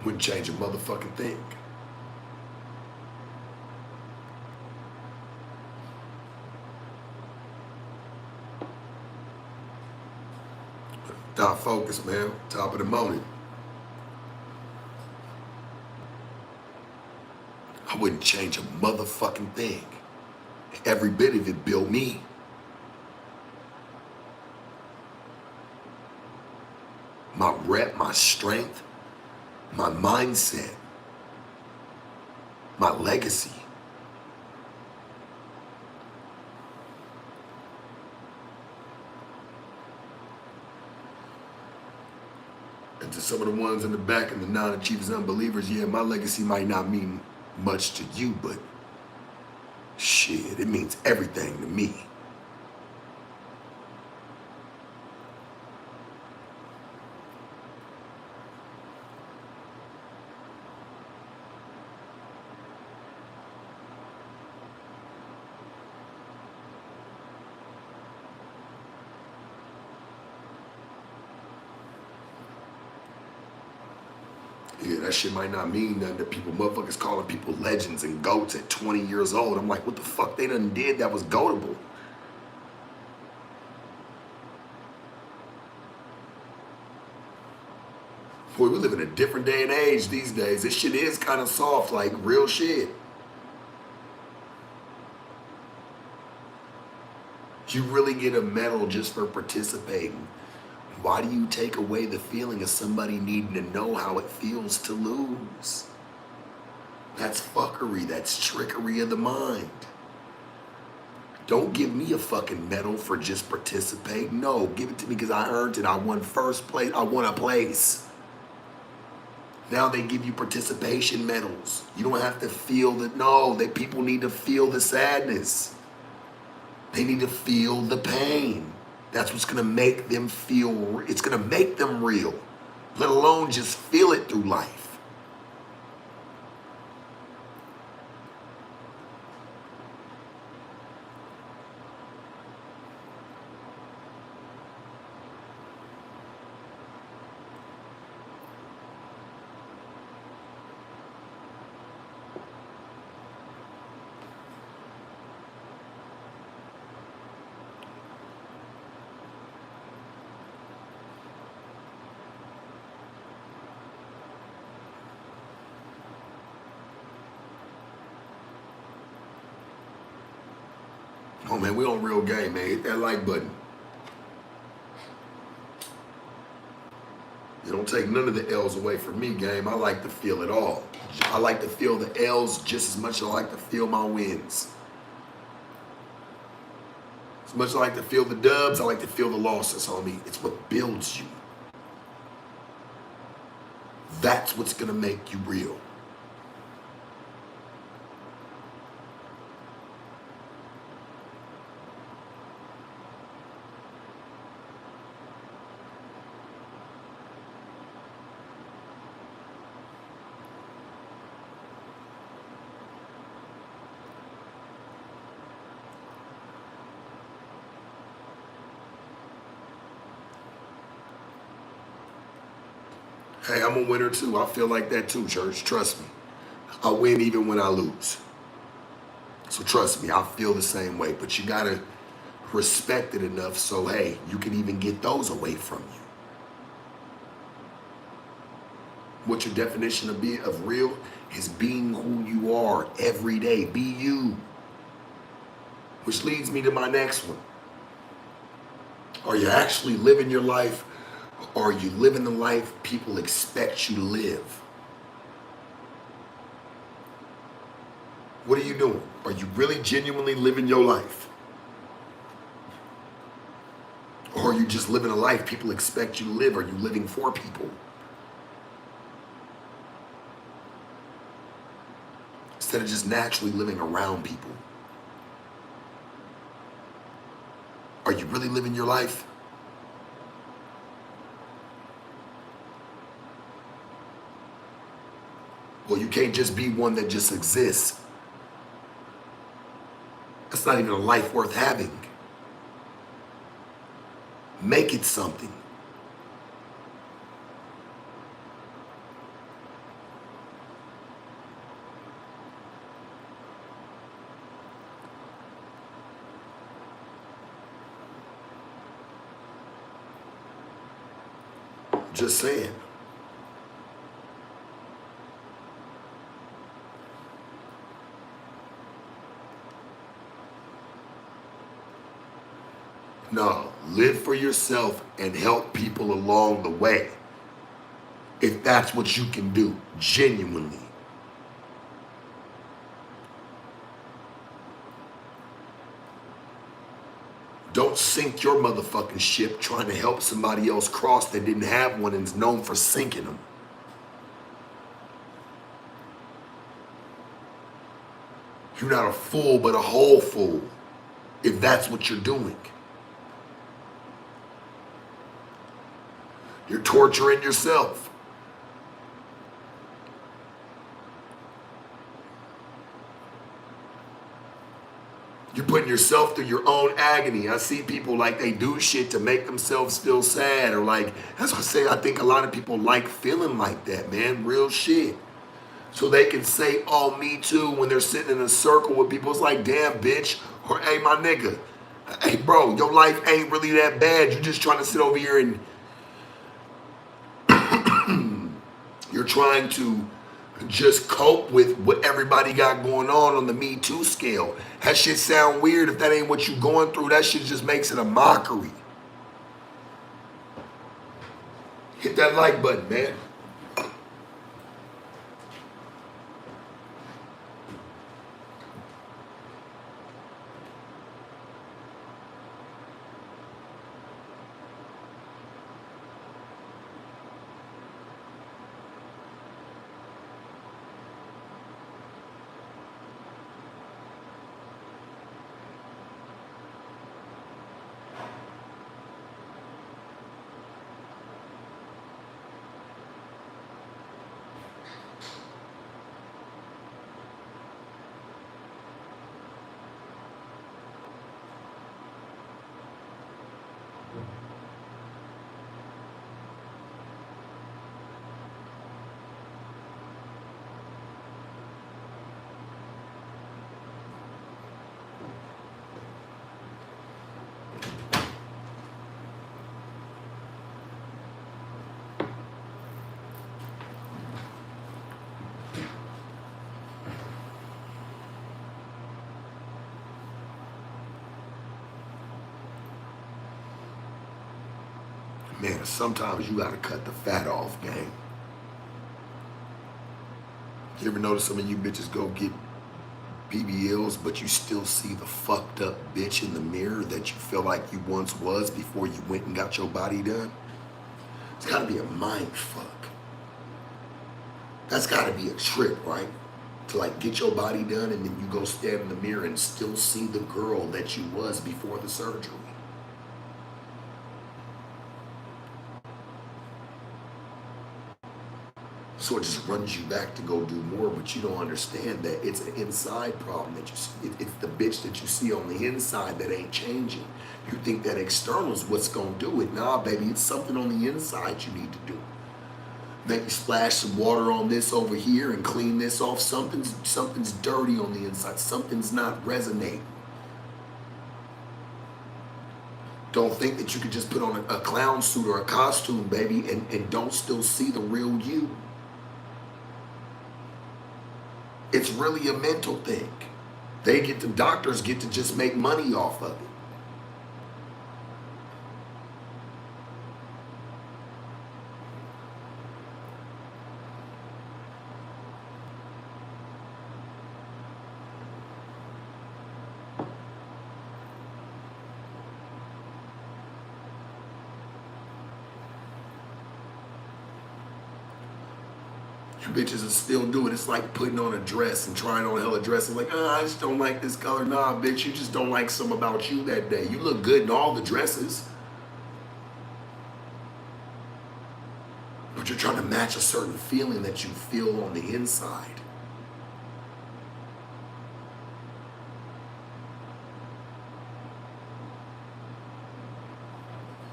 Wouldn't change a motherfucking thing. Top focus, man. Top of the morning. I wouldn't change a motherfucking thing. Every bit of it built me. My rep, my strength, my mindset, my legacy. And to some of the ones in the back and the non-achievers, unbelievers, yeah, my legacy might not mean much to you, but shit, it means everything to me. Yeah, that shit might not mean nothing to people. Motherfuckers calling people legends and goats at 20 years old. I'm like, what the fuck they done did that was goatable? Boy, we live in a different day and age these days. This shit is kind of soft, like real shit. You really get a medal just for participating. Why do you take away the feeling of somebody needing to know how it feels to lose? That's fuckery. That's trickery of the mind. Don't give me a fucking medal for just participating. No, give it to me because I earned it. I won first place. I won a place. Now they give you participation medals. You don't have to feel that. No, that people need to feel the sadness. They need to feel the pain. That's what's gonna make them feel, it's gonna make them real, let alone just feel it through life. Oh man, we on real game, man. Hit that like button. You don't take none of the L's away from me, game. I like to feel it all. I like to feel the L's just as much as I like to feel my wins. As much as I like to feel the dubs, I like to feel the losses, homie. It's what builds you. That's what's gonna make you real. Hey, I'm a winner too. I feel like that too, church. Trust me. I win even when I lose. So trust me, I feel the same way. But you gotta respect it enough so, hey, you can even get those away from you. What your definition of real is being who you are every day. Be you. Which leads me to my next one. Are you actually living your life? Or are you living the life people expect you to live? What are you doing? Are you really genuinely living your life? Or are you just living a life people expect you to live? Are you living for people? Instead of just naturally living around people. Are you really living your life? Well, you can't just be one that just exists. That's not even a life worth having. Make it something. Just saying. No, live for yourself and help people along the way. If that's what you can do, genuinely. Don't sink your motherfucking ship trying to help somebody else cross that didn't have one and is known for sinking them. You're not a fool, but a whole fool, if that's what you're doing. You're torturing yourself. You're putting yourself through your own agony. I see people like they do shit to make themselves feel sad, or like, that's what I say, I think a lot of people like feeling like that, man, real shit. So they can say, oh, me too, when they're sitting in a circle with people. It's like, damn, bitch, or hey, my nigga, hey, bro, your life ain't really that bad. You're just trying to sit over here and you're trying to just cope with what everybody got going on the Me Too scale. That shit sound weird. If that ain't what you going through, that shit just makes it a mockery. Hit that like button, man. Man, sometimes you gotta cut the fat off, gang. You ever notice some of you bitches go get BBLs, but you still see the fucked up bitch in the mirror that you feel like you once was before you went and got your body done? It's gotta be a mind fuck. That's gotta be a trip, right? To like get your body done and then you go stand in the mirror and still see the girl that you was before the surgery. So it just runs you back to go do more, but you don't understand that it's an inside problem that you see. It's the bitch that you see on the inside that ain't changing. You think that external is what's gonna do it. Nah, baby, it's something on the inside you need to do. Maybe splash some water on this over here and clean this off. Something's dirty on the inside. Something's not resonating. Don't think that you could just put on a clown suit or a costume, baby, and don't still see the real you. It's really a mental thing. The doctors get to just make money off of it. You bitches are still doing it. It's like putting on a dress and trying on hella dresses. Like, I just don't like this color. Nah, bitch, you just don't like something about you that day. You look good in all the dresses. But you're trying to match a certain feeling that you feel on the inside.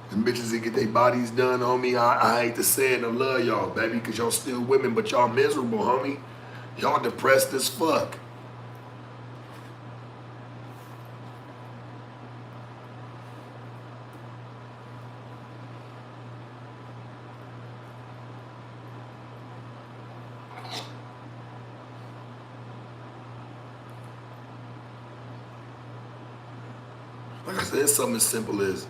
Them bitches that get their bodies done, homie, I hate to say it, I love y'all, baby, because y'all still women, but y'all miserable, homie. Y'all depressed as fuck. Like I said, it's something as simple as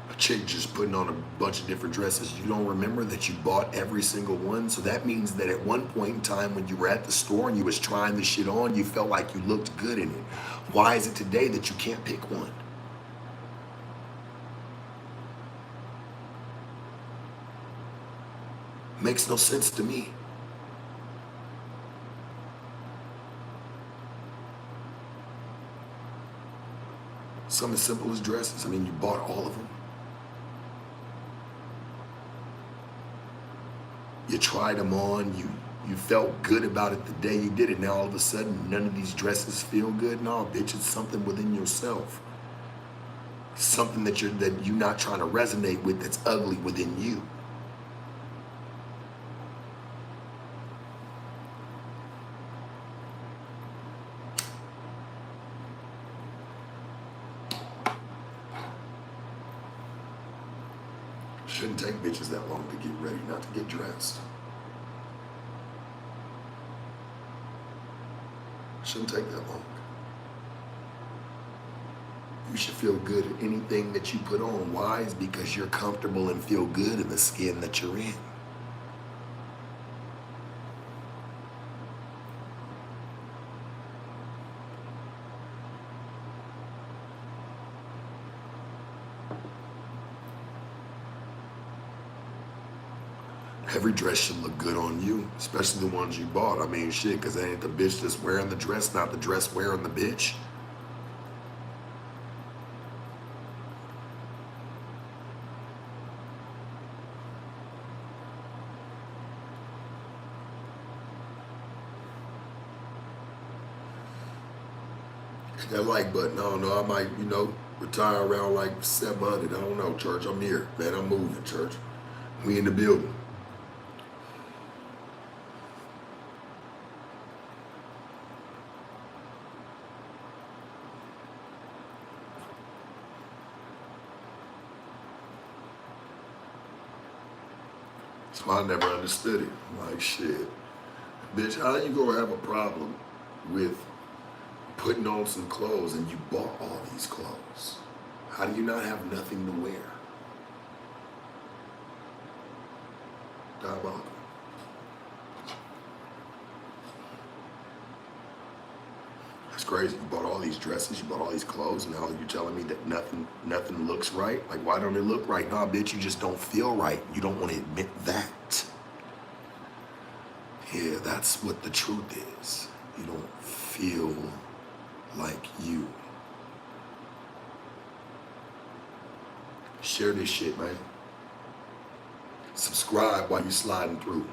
a chick just putting on a bunch of different dresses. You don't remember that you bought every single one. So that means that at one point in time when you were at the store and you was trying this shit on, you felt like you looked good in it. Why is it today that you can't pick one? Makes no sense to me. Something as simple as dresses. I mean, you bought all of them. You tried them on, you felt good about it the day you did it. Now all of a sudden, none of these dresses feel good. No, bitch, it's something within yourself. Something that you're not trying to resonate with that's ugly within you. Shouldn't take bitches that long to get ready, not to get dressed. Shouldn't take that long. You should feel good at anything that you put on. Why? Is because you're comfortable and feel good in the skin that you're in. Every dress should look good on you, especially the ones you bought. I mean, shit, because ain't the bitch that's wearing the dress, not the dress wearing the bitch. Hit that like button. I don't know. I might, retire around like 700. I don't know, church. I'm here, man. I'm moving, church. We in the building. So I never understood it. I'm like, shit. Bitch, how you gonna have a problem with putting on some clothes and you bought all these clothes? How do you not have nothing to wear? Diabolical. That's crazy. You bought all these dresses, you bought all these clothes, and now you're telling me that nothing looks right? Like, why don't it look right? Nah, bitch, you just don't feel right. You don't want to admit that. Yeah, that's what the truth is. You don't feel like you. Share this shit, man. Subscribe while you're sliding through.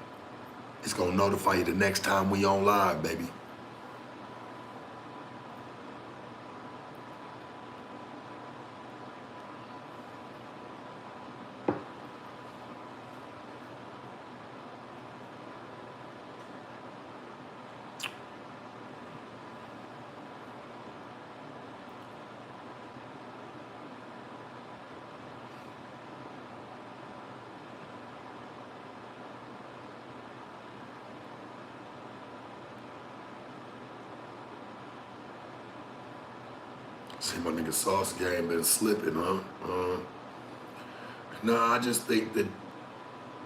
It's gonna notify you the next time we on live, baby. See, my nigga Sauce game been slipping, huh? Nah, I just think that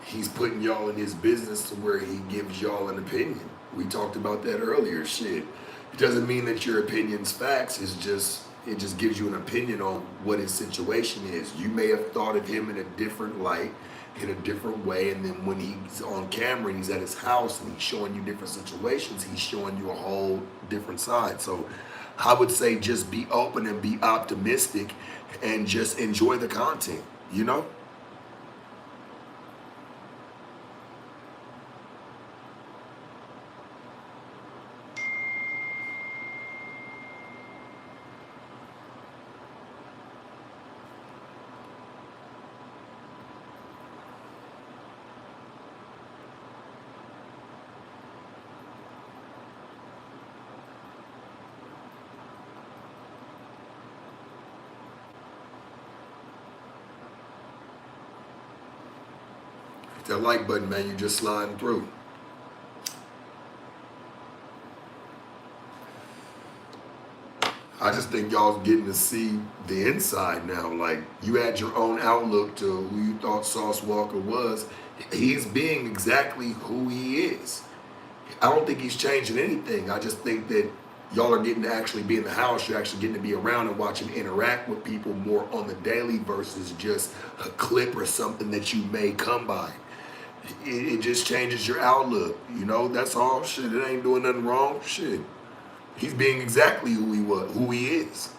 he's putting y'all in his business to where he gives y'all an opinion. We talked about that earlier. Shit, it doesn't mean that your opinion's facts. It just gives you an opinion on what his situation is. You may have thought of him in a different light, in a different way, and then when he's on camera and he's at his house and he's showing you different situations, he's showing you a whole different side. So I would say just be open and be optimistic and just enjoy the content, you know? Hit that like button, man. You just sliding through. I just think y'all getting to see the inside now. Like, you had your own outlook to who you thought Sauce Walker was. He's being exactly who he is. I don't think he's changing anything. I just think that y'all are getting to actually be in the house. You're actually getting to be around and watch him interact with people more on the daily versus just a clip or something that you may come by. It just changes your outlook. You know, that's all. Shit, it ain't doing nothing wrong. Shit. He's being exactly who he is.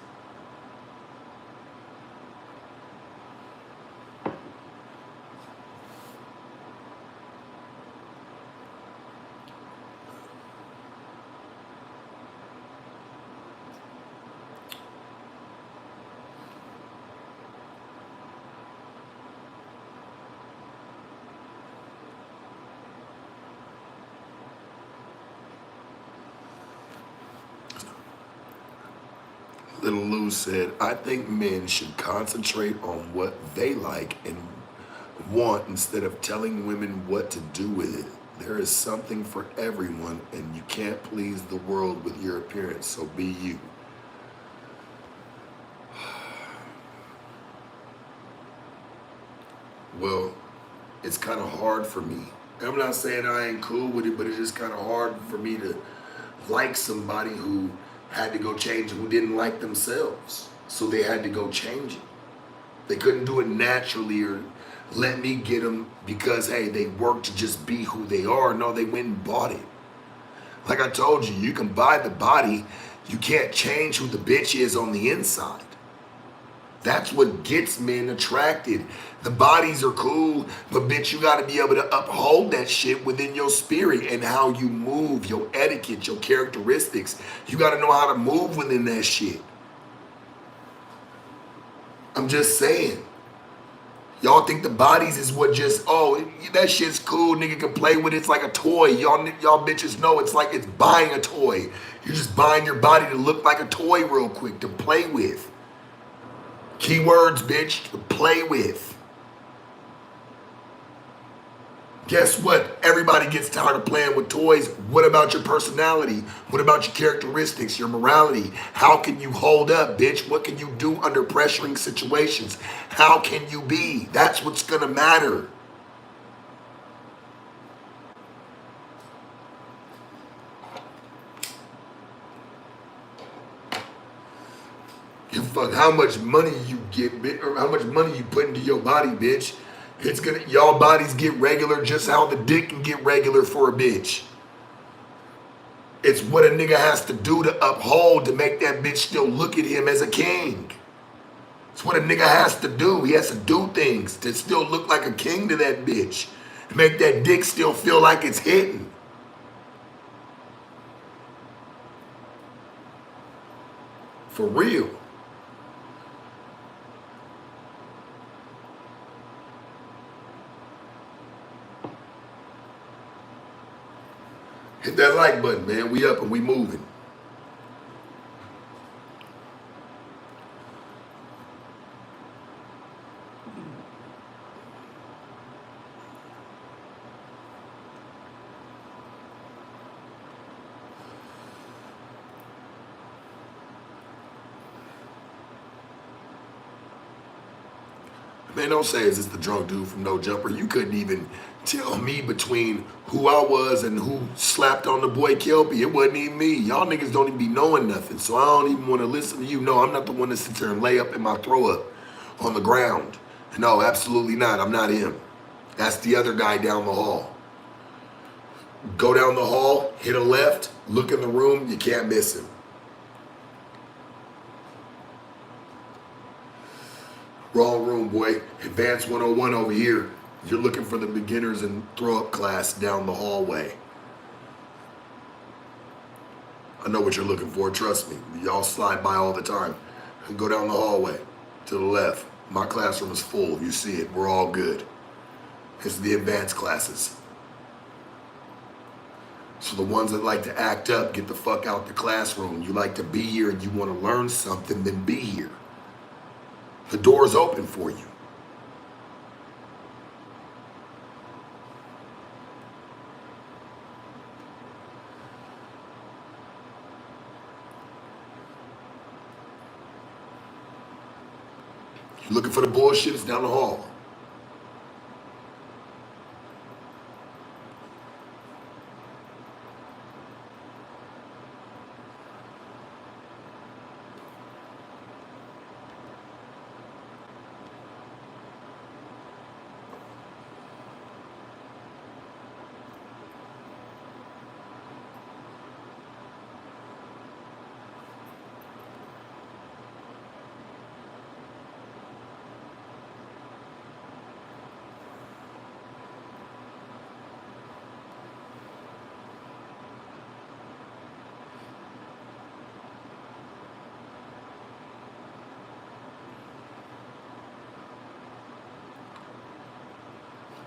Little Lou said, I think men should concentrate on what they like and want instead of telling women what to do with it. There is something for everyone, and you can't please the world with your appearance, so be you. Well, it's kind of hard for me. I'm not saying I ain't cool with it, but it's just kind of hard for me to like somebody who had to go change, who didn't like themselves. So they had to go change it. They couldn't do it naturally or let me get them because, hey, they worked to just be who they are. No, they went and bought it. Like I told you, you can buy the body. You can't change who the bitch is on the inside. That's what gets men attracted. The bodies are cool, but bitch, you gotta be able to uphold that shit within your spirit and how you move, your etiquette, your characteristics. You gotta know how to move within that shit. I'm just saying. Y'all think the bodies is what just, oh, that shit's cool, nigga can play with it, it's like a toy. Y'all bitches know it's like it's buying a toy. You're just buying your body to look like a toy real quick, to play with. Keywords, bitch, to play with. Guess what? Everybody gets tired of playing with toys. What about your personality? What about your characteristics, your morality? How can you hold up, bitch? What can you do under pressuring situations? How can you be? That's what's gonna matter. fuck how much money you get, or how much money you put into your body, bitch. It's gonna, y'all bodies get regular just how the dick can get regular for a bitch. It's what a nigga has to do to uphold to make that bitch still look at him as a king. It's what a nigga has to do. He has to do things to still look like a king to that bitch. To make that dick still feel like it's hitting. For real. Hit that like button, man. We up and we moving. Man, don't say, is this the drunk dude from No Jumper? You couldn't even tell me between who I was and who slapped on the boy Kelpie. It wasn't even me. Y'all niggas don't even be knowing nothing, so I don't even want to listen to you. No, I'm not the one that sits there and lay up in my throw up on the ground. No, absolutely not. I'm not him. That's the other guy down the hall. Go down the hall, hit a left, look in the room, you can't miss him. Wrong room, boy. Advanced 101 over here. You're looking for the beginners and throw-up class down the hallway. I know what you're looking for, trust me. Y'all slide by all the time. And go down the hallway to the left. My classroom is full. You see it. We're all good. It's the advanced classes. So the ones that like to act up, get the fuck out the classroom. You like to be here and you want to learn something, then be here. The door's open for you. You're looking for the bullshit, it's down the hall.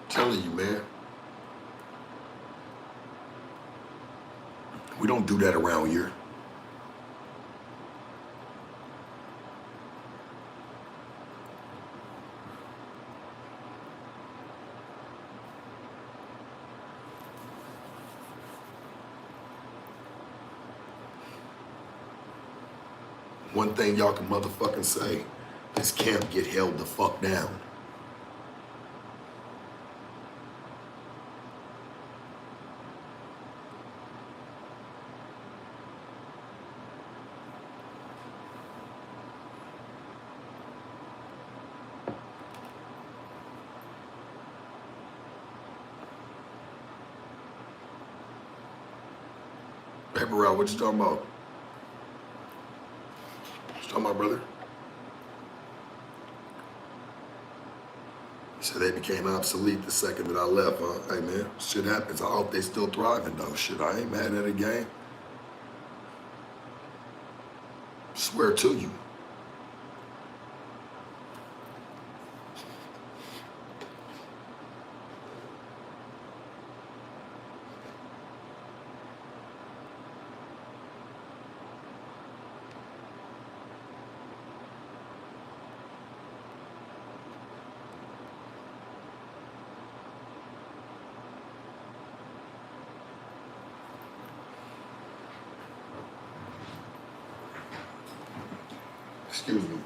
Telling you, man. We don't do that around here. One thing y'all can motherfucking say, this camp get held the fuck down. Paper route, what you talking about? What you talking about, brother? He said they became obsolete the second that I left, huh? Hey, man, shit happens. I hope they still thriving, though. Shit, I ain't mad at the game. Swear to you. Excuse me.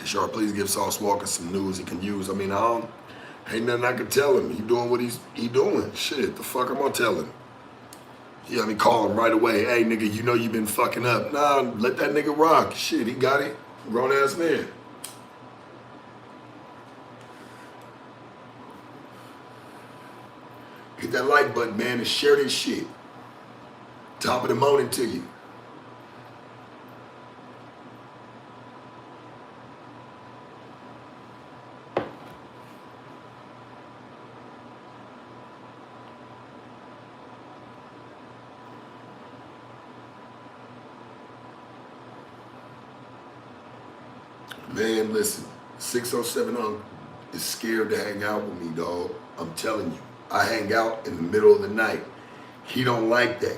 Sharp, please give Sauce Walker some news he can use. I mean, ain't nothing I can tell him. He doing what he doing. Shit, the fuck am I telling? Yeah, I mean, call him right away. Hey, nigga, you know you been fucking up. Nah, let that nigga rock. Shit, he got it. Grown ass man. Hit that like button, man, and share this shit. Top of the morning to you. Man, listen, 607 is scared to hang out with me, dog. I'm telling you. I hang out in the middle of the night. He don't like that.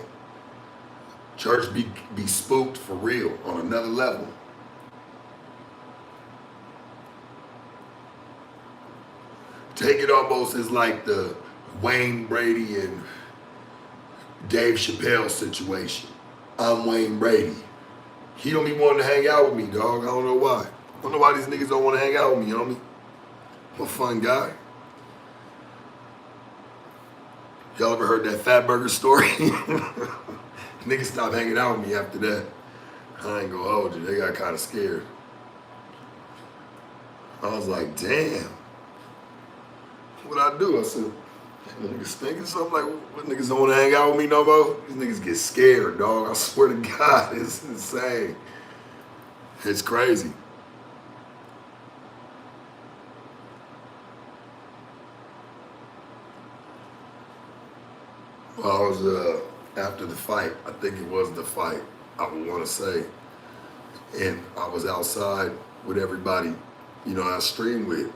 Church be spooked for real on another level. Take it almost as like the Wayne Brady and Dave Chappelle situation. I'm Wayne Brady. He don't be wanting to hang out with me, dog. I don't know why. I don't know why these niggas don't want to hang out with me, homie. I'm a fun guy. Y'all ever heard that Fat Burger story? Niggas stopped hanging out with me after that. I ain't gonna hold you. They got kind of scared. I was like, damn. What'd I do? I said, niggas thinking something like, what niggas don't want to hang out with me no more? These niggas get scared, dog. I swear to God, it's insane. It's crazy. Well, I was, after the fight, I think it was the fight, I would want to say, and I was outside with everybody, you know, I streamed with,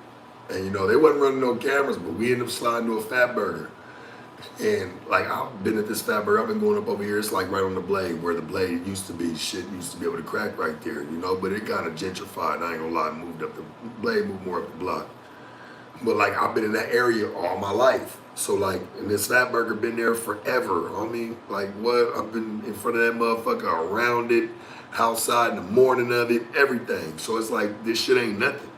and you know, they wasn't running no cameras, but we ended up sliding to a Fat Burger, and like, I've been at this Fat Burger, I've been going up over here, it's like right on the Blade, where the Blade used to be, shit used to be able to crack right there, you know, but it kind of gentrified, I ain't gonna lie, moved up the Blade, moved more up the block. But like, I've been in that area all my life. So like, and this Fat Burger been there forever. I mean, like what? I've been in front of that motherfucker, around it, outside in the morning of it, everything. So it's like, this shit ain't nothing.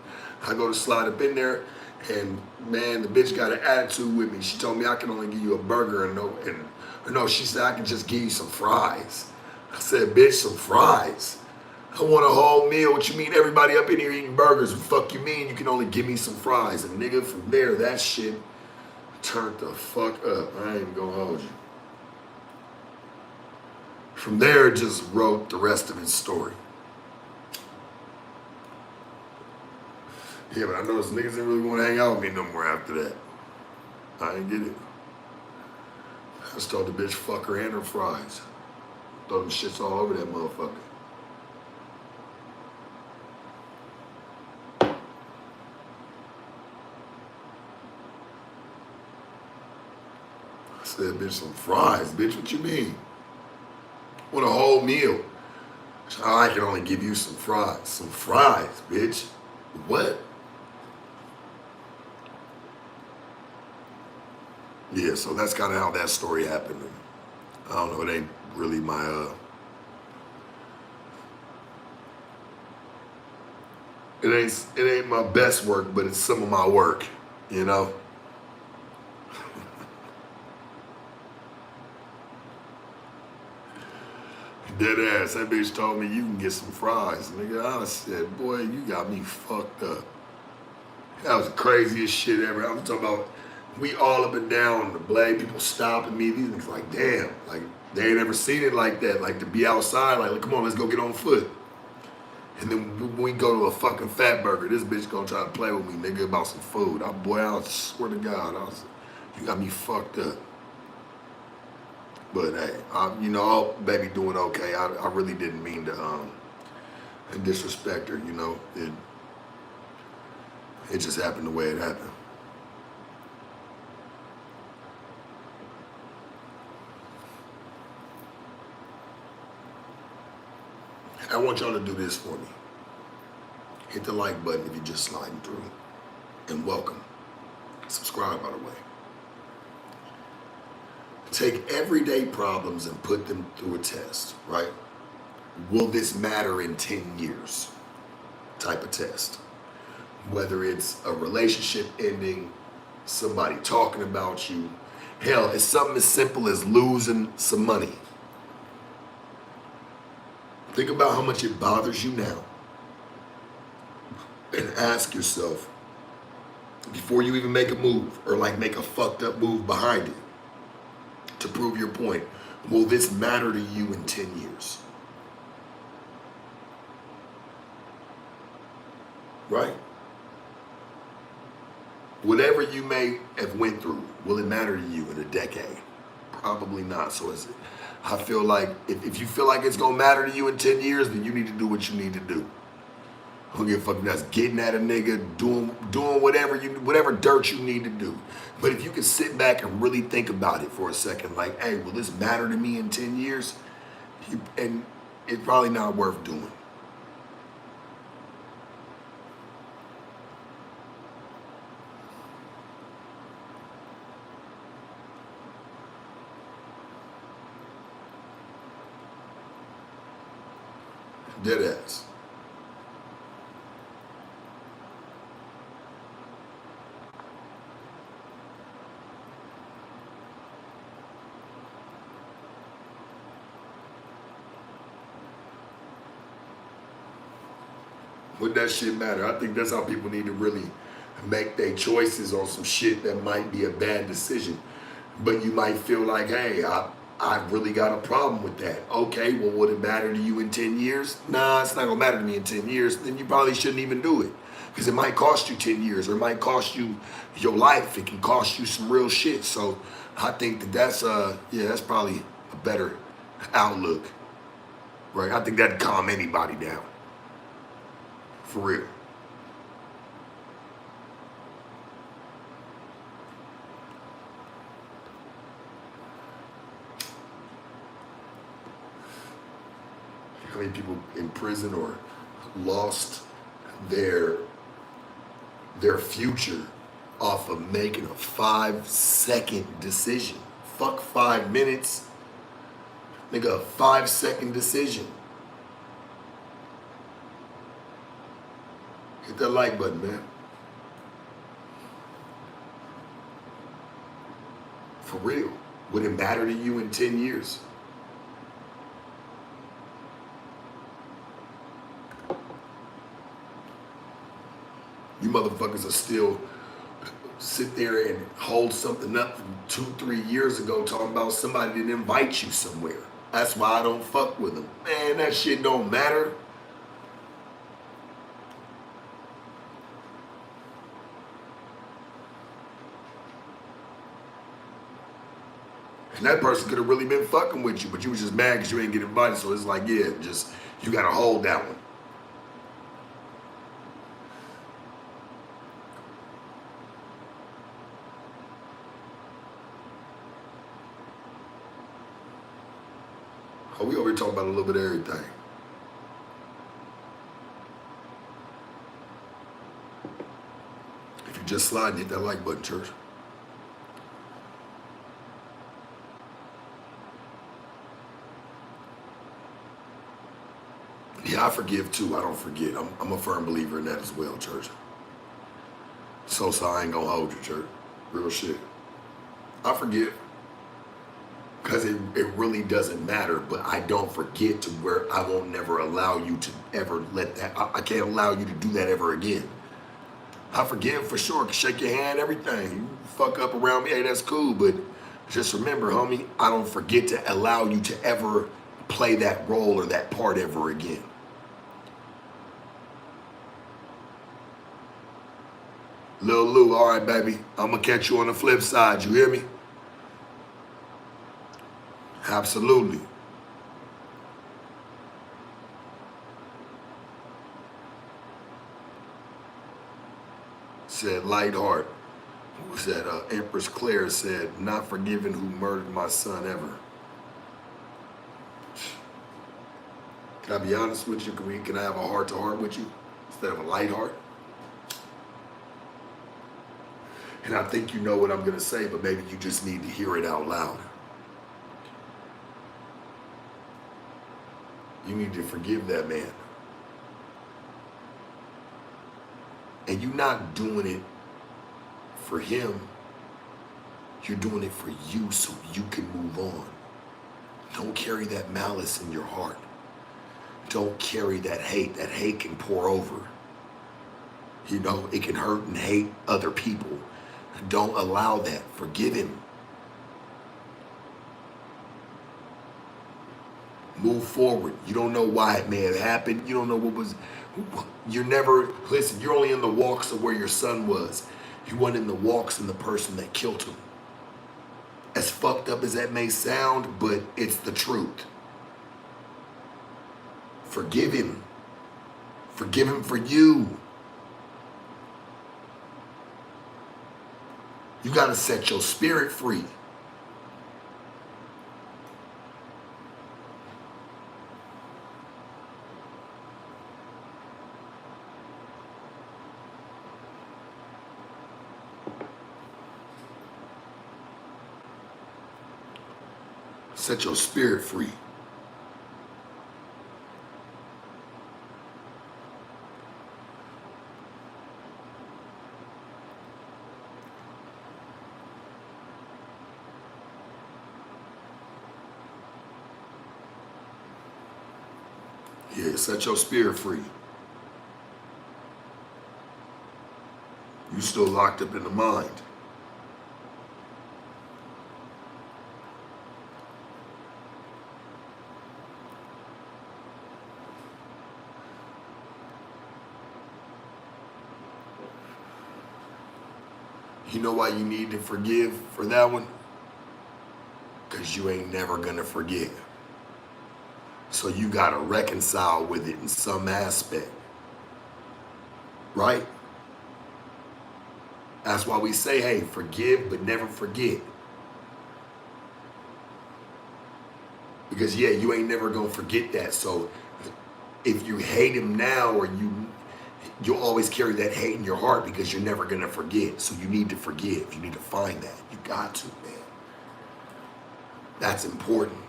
I go to slide up in there, and man, the bitch got an attitude with me. She told me I can only give you a burger and no, she said I can just give you some fries. I said, bitch, some fries. I want a whole meal. What you mean? Everybody up in here eating burgers. What the fuck you mean? You can only give me some fries. And nigga, from there, that shit turned the fuck up. I ain't gonna hold you. From there, it just wrote the rest of his story. Yeah, but I noticed niggas didn't really want to hang out with me no more after that. I didn't get it. I just told the bitch fuck her and her fries. Throw them shits all over that motherfucker. I said, bitch, some fries. Bitch, what you mean? Want a whole meal? I can only give you some fries. Some fries, bitch. What? Yeah, so that's kind of how that story happened. I don't know, it ain't really my, it ain't my best work, but it's some of my work, you know? Dead ass, that bitch told me you can get some fries. Nigga, I said, boy, you got me fucked up. That was the craziest shit ever. I'm talking about, we all up and down the Blade, people stopping me. These niggas like, damn, like they ain't ever seen it like that. Like to be outside, like come on, let's go get on foot. And then when we go to a fucking Fat Burger, this bitch gonna try to play with me, nigga, about some food. Boy, I swear to God, you got me fucked up. But hey, you know, baby doing okay. I really didn't mean to disrespect her, you know. It just happened the way it happened. I want y'all to do this for me. Hit the like button if you're just sliding through. And welcome. Subscribe, by the way. Take everyday problems and put them through a test, right? Will this matter in 10 years? Type of test. Whether it's a relationship ending, somebody talking about you. Hell, it's something as simple as losing some money. Think about how much it bothers you now. And ask yourself, before you even make a move, or like make a fucked up move behind it, to prove your point, will this matter to you in 10 years? Right? Whatever you may have went through, will it matter to you in a decade? Probably not. So I feel like if you feel like it's gonna matter to you in 10 years, then you need to do what you need to do. Who give a fuck if that's getting at a nigga, doing whatever dirt you need to do. But if you can sit back and really think about it for a second, like, hey, will this matter to me in 10 years? And it's probably not worth doing. Dead ass. Would that shit matter? I think that's how people need to really make their choices on some shit that might be a bad decision. But you might feel like, hey, I really got a problem with that. Okay, well, would it matter to you in 10 years? Nah, it's not gonna matter to me in 10 years. Then you probably shouldn't even do it. Because it might cost you 10 years, or it might cost you your life. It can cost you some real shit. So I think that's probably a better outlook. Right? I think that'd calm anybody down. For real. How many people in prison or lost their future off of making a 5-second decision? Fuck 5 minutes. Nigga, a 5-second decision. Hit that like button, man. For real. Would it matter to you in 10 years? You motherfuckers are still sit there and hold something up from 2-3 years ago talking about somebody didn't invite you somewhere. That's why I don't fuck with them. Man, that shit don't matter. And that person could have really been fucking with you, but you was just mad because you ain't get invited. So it's like, yeah, just, you got to hold that one. Oh, we over here talking about a little bit of everything. If you're just sliding, hit that like button, church. Yeah, I forgive too. I don't forget. I'm a firm believer in that as well, church. So I ain't gonna hold you, church. Real shit. I forgive. Because it really doesn't matter, but I don't forget to where I won't never allow you to ever let that, I can't allow you to do that ever again. I forgive for sure, shake your hand, everything. You fuck up around me, hey, that's cool, but just remember, homie, I don't forget to allow you to ever play that role or that part ever again. Lil Lou, all right, baby, I'm gonna catch you on the flip side, you hear me? Absolutely. Said Lightheart. Who was that? Empress Claire said, not forgiving who murdered my son ever. Can I be honest with you? Can I have a heart-to-heart with you instead of a light heart? And I think you know what I'm gonna say, but maybe you just need to hear it out loud. You need to forgive that man. And you're not doing it for him. You're doing it for you so you can move on. Don't carry that malice in your heart. Don't carry that hate. That hate can pour over. You know, it can hurt and hate other people. Don't allow that. Forgive him. Move forward. You don't know why it may have happened. You don't know what was. You're never, listen, you're only in the walks of where your son was. You weren't in the walks in the person that killed him. As fucked up as that may sound, but it's the truth. Forgive him. Forgive him for you. You got to set your spirit free. Set your spirit free. Yeah, set your spirit free. You still locked up in the mind. You know why you need to forgive for that one? Because you ain't never gonna forget. So you gotta reconcile with it in some aspect. Right? That's why we say, hey, forgive but never forget. Because yeah, you ain't never gonna forget that. So if you hate him now, or you'll always carry that hate in your heart because you're never gonna forget. So you need to forgive. You need to find that. You got to, man. That's important.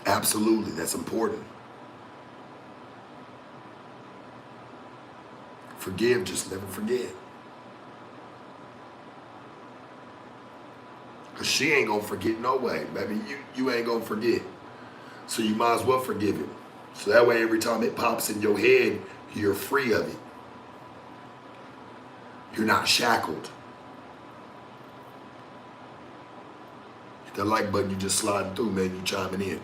Absolutely, that's important. Forgive, just never forget. Because she ain't gonna forget no way, baby. You ain't gonna forget. So you might as well forgive him. So that way every time it pops in your head, you're free of it. You're not shackled. Hit that like button, you just sliding through, man, you chiming in.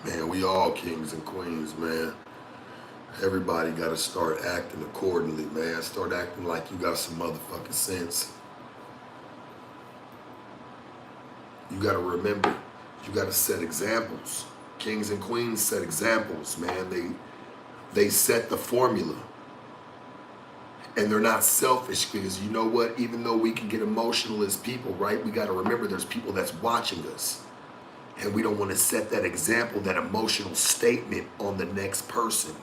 Man, we all kings and queens, man. Everybody got to start acting accordingly, man. Start acting like you got some motherfucking sense. You got to remember, you got to set examples. Kings and queens set examples, man. They set the formula. And they're not selfish, because you know what? Even though we can get emotional as people, right? We got to remember there's people that's watching us. And we don't want to set that example, that emotional statement on the next person.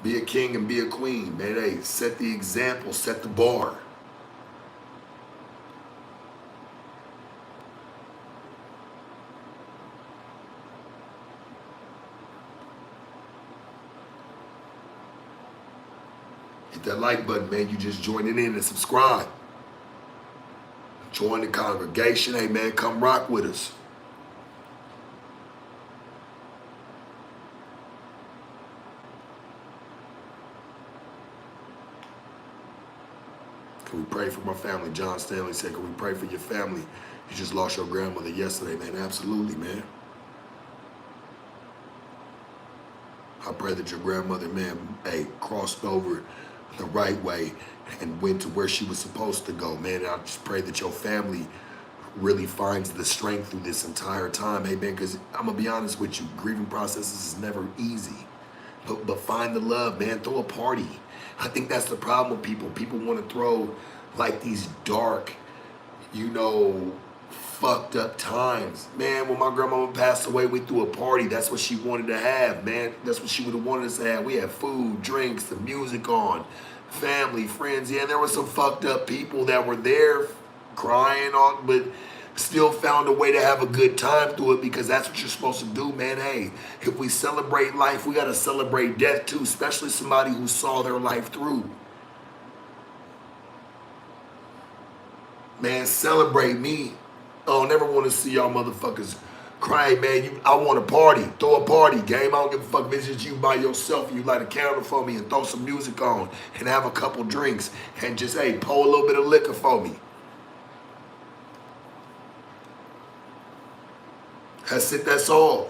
Be a king and be a queen, man. Hey, set the example, set the bar. Hit that like button, man. You just join it in and subscribe. Join the congregation. Hey, man, come rock with us. Can we pray for my family? John Stanley said, can we pray for your family? You just lost your grandmother yesterday, man. Absolutely, man. I pray that your grandmother, man, hey, crossed over the right way and went to where she was supposed to go, man. I just pray that your family really finds the strength through this entire time, hey man, because I'm gonna be honest with you, grieving processes is never easy. But find the love, man. Throw a party. I think that's the problem with people. People want to throw like these dark, you know, fucked up times. Man, when my grandmama passed away, we threw a party. That's what she wanted to have, man. That's what she would have wanted us to have. We had food, drinks, the music on, family, friends. Yeah, there were some fucked up people that were there crying on, but still found a way to have a good time through it, because that's what you're supposed to do, man. Hey, if we celebrate life, we got to celebrate death too, especially somebody who saw their life through. Man, celebrate me. I don't never want to see y'all motherfuckers cry, man. I want a party. Throw a party, game. I don't give a fuck if it's just you by yourself and you light a candle for me and throw some music on and have a couple drinks and just, hey, pour a little bit of liquor for me. That's it, that's all.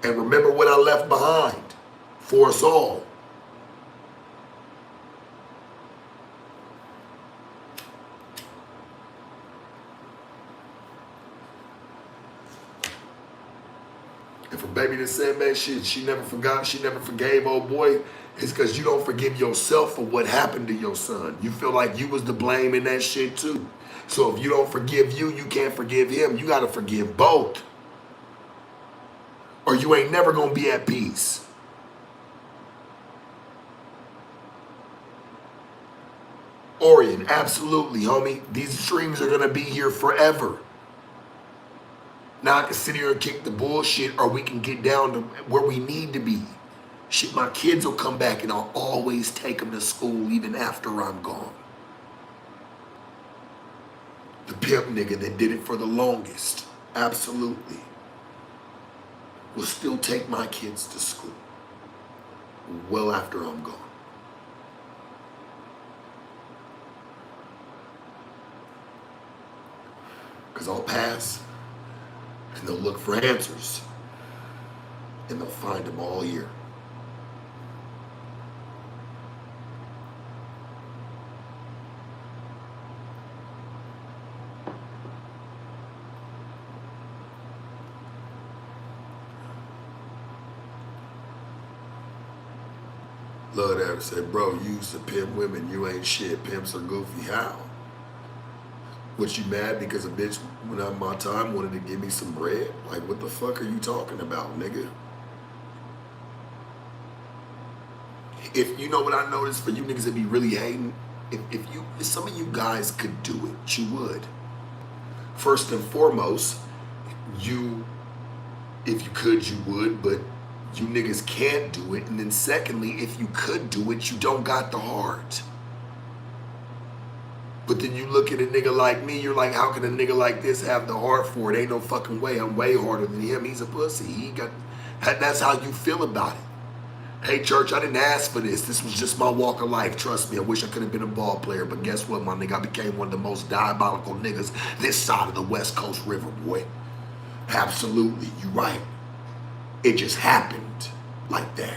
And remember what I left behind for us all. And for baby to say, man, shit, she never forgot, she never forgave old boy, it's because you don't forgive yourself for what happened to your son. You feel like you was to blame in that shit too. So if you don't forgive you, you can't forgive him. You got to forgive both, or you ain't never gonna be at peace. Orion, absolutely, homie. These streams are gonna be here forever. Now I can sit here and kick the bullshit, or we can get down to where we need to be. Shit, my kids will come back and I'll always take them to school even after I'm gone. The pimp nigga that did it for the longest, absolutely, will still take my kids to school well after I'm gone. Because I'll pass and they'll look for answers and they'll find them all here. Love that. Said, bro, you used to pimp women. You ain't shit. Pimps are goofy. How? What, you mad because a bitch, when I'm my time, wanted to give me some bread? Like, what the fuck are you talking about, nigga? If you know what I noticed for you niggas that be really hating, if some of you guys could do it, you would. First and foremost, if you could, you would, but you niggas can't do it. And then secondly, if you could do it, you don't got the heart. But then you look at a nigga like me, you're like, how can a nigga like this have the heart for it? Ain't no fucking way. I'm way harder than him. He's a pussy. That's how you feel about it. Hey, church, I didn't ask for this. This was just my walk of life. Trust me, I wish I could have been a ball player. But guess what, my nigga? I became one of the most diabolical niggas this side of the West Coast River, boy. Absolutely, you right. It just happened like that.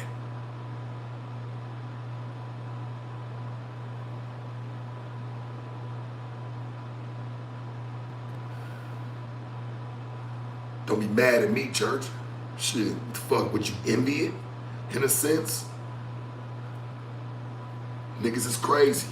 Don't be mad at me, church. Shit, what the fuck, would you envy it? In a sense? Niggas is crazy.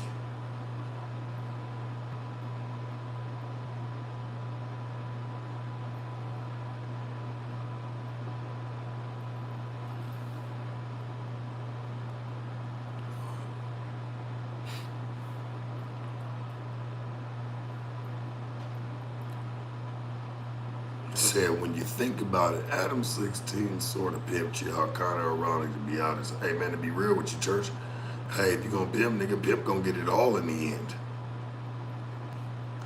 Said, when you think about it, Adam 16 sort of pimped you. How kind of ironic, to be honest. Hey man, to be real with you, church, hey, if you gonna pimp, nigga, pimp gonna get it all in the end.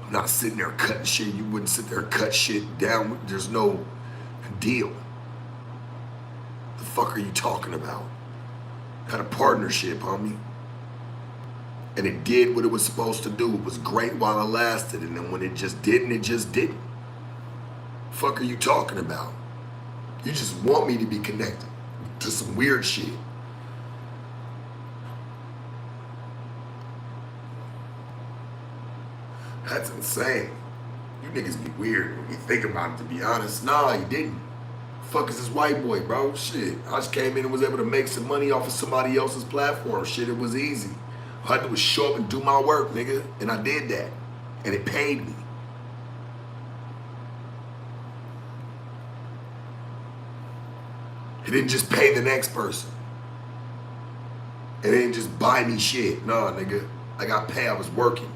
I'm not sitting there cutting shit. You wouldn't sit there and cut shit down. There's no deal. The fuck are you talking about? Had a partnership, homie. And it did what it was supposed to do. It was great while it lasted. And then when it just didn't, it just didn't. Fuck are you talking about? You just want me to be connected to some weird shit. That's insane. You niggas be weird when you think about it, to be honest. Nah, you didn't. Fuck is this white boy, bro? Shit. I just came in and was able to make some money off of somebody else's platform. Shit, it was easy. All I had to do was show up and do my work, nigga. And I did that. And it paid me. It didn't just pay the next person. It didn't just buy me shit. Nah, nigga. I got paid. I was working.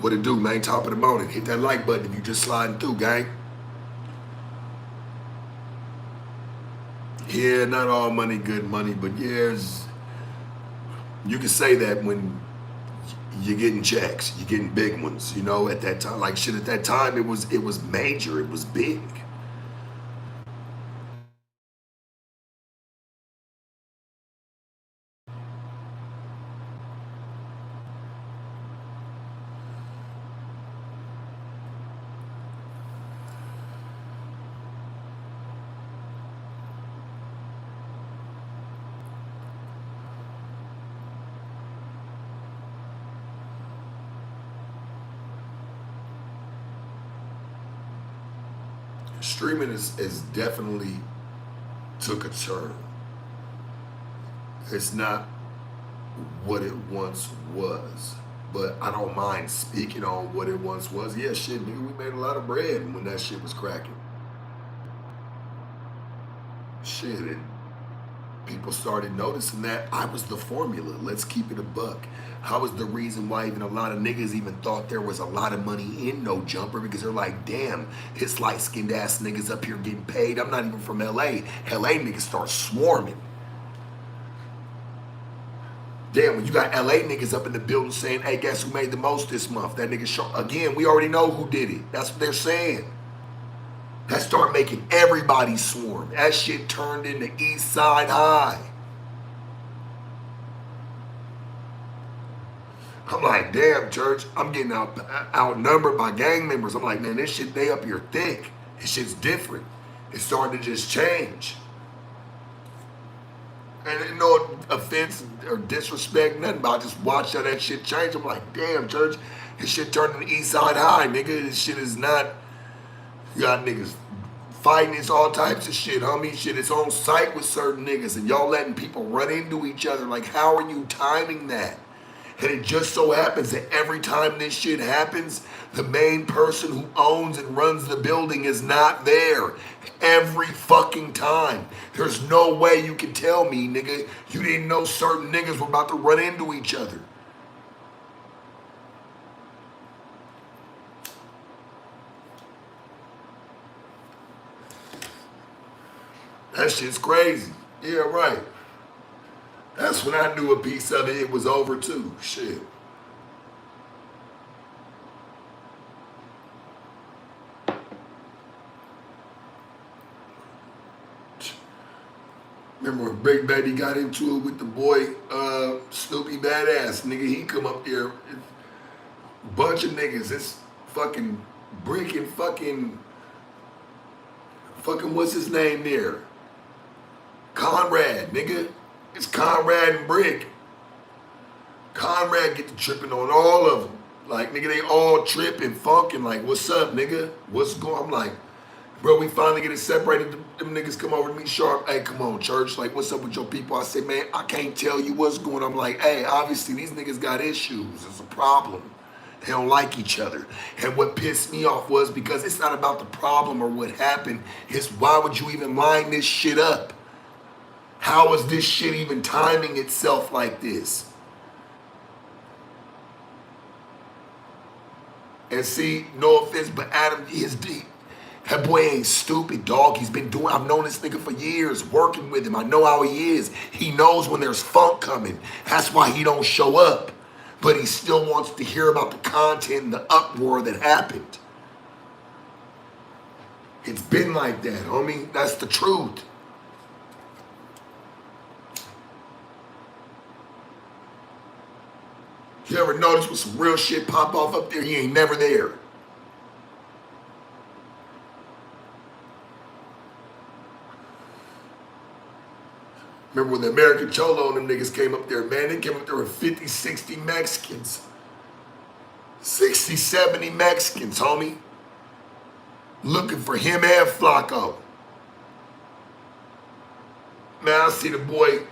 What it do, man? Top of the morning. Hit that like button if you just sliding through, gang. Yeah, not all money, good money, but yeah, you can say that when you're getting checks, you're getting big ones, you know, at that time. Like shit, at that time, it was major, it was big. Streaming is definitely took a turn. It's not what it once was, but I don't mind speaking on what it once was. Yeah, shit, nigga, we made a lot of bread when that shit was cracking. Shit, and people started noticing that I was the formula. Let's keep it a buck. I was the reason why even a lot of niggas even thought there was a lot of money in No Jumper, because they're like, damn, his light-skinned ass niggas up here getting paid. I'm not even from LA. LA niggas start swarming. Damn, when you got LA niggas up in the building saying, hey, guess who made the most this month? That nigga show. Again, we already know who did it. That's what they're saying. That started making everybody swarm. That shit turned into East Side High. I'm like, damn, church, I'm getting outnumbered by gang members. I'm like, man, this shit, they up here thick. This shit's different. It's starting to just change. And no offense or disrespect, nothing, but I just watched how that shit change. I'm like, damn, church, this shit turned into East Side High, nigga. This shit is not, you got niggas fighting, it's all types of shit, homie. Shit, it's on site with certain niggas, and y'all letting people run into each other. Like, how are you timing that? And it just so happens that every time this shit happens, the main person who owns and runs the building is not there. Every fucking time. There's no way you can tell me, nigga, you didn't know certain niggas were about to run into each other. That shit's crazy. Yeah, right. That's when I knew a piece of it was over too. Shit. Remember when Big Baby got into it with the boy Snoopy Badass? Nigga, he come up there, bunch of niggas. It's fucking Brick and fucking what's his name there? Conrad, nigga. It's Conrad and Brick. Conrad get to tripping on all of them. Like, nigga, they all tripping, funking. Like, what's up, nigga? What's going? I'm like, bro, we finally get it separated. Them niggas come over to me sharp. Hey, come on, church. Like, what's up with your people? I say, man, I can't tell you what's going on. I'm like, hey, obviously these niggas got issues. It's a problem. They don't like each other. And what pissed me off was because it's not about the problem or what happened. It's why would you even line this shit up? How is this shit even timing itself like this? And see, no offense, but Adam is deep. That boy ain't stupid, dog. He's been doing, I've known this nigga for years, working with him. I know how he is. He knows when there's funk coming. That's why he don't show up. But he still wants to hear about the content and the uproar that happened. It's been like that, homie. That's the truth. You ever notice when some real shit pop off up there, he ain't never there. Remember when the American Cholo and them niggas came up there, man, they came up there with 50, 60 Mexicans. 60, 70 Mexicans, homie. Looking for him and Flacco. Man, I see the boy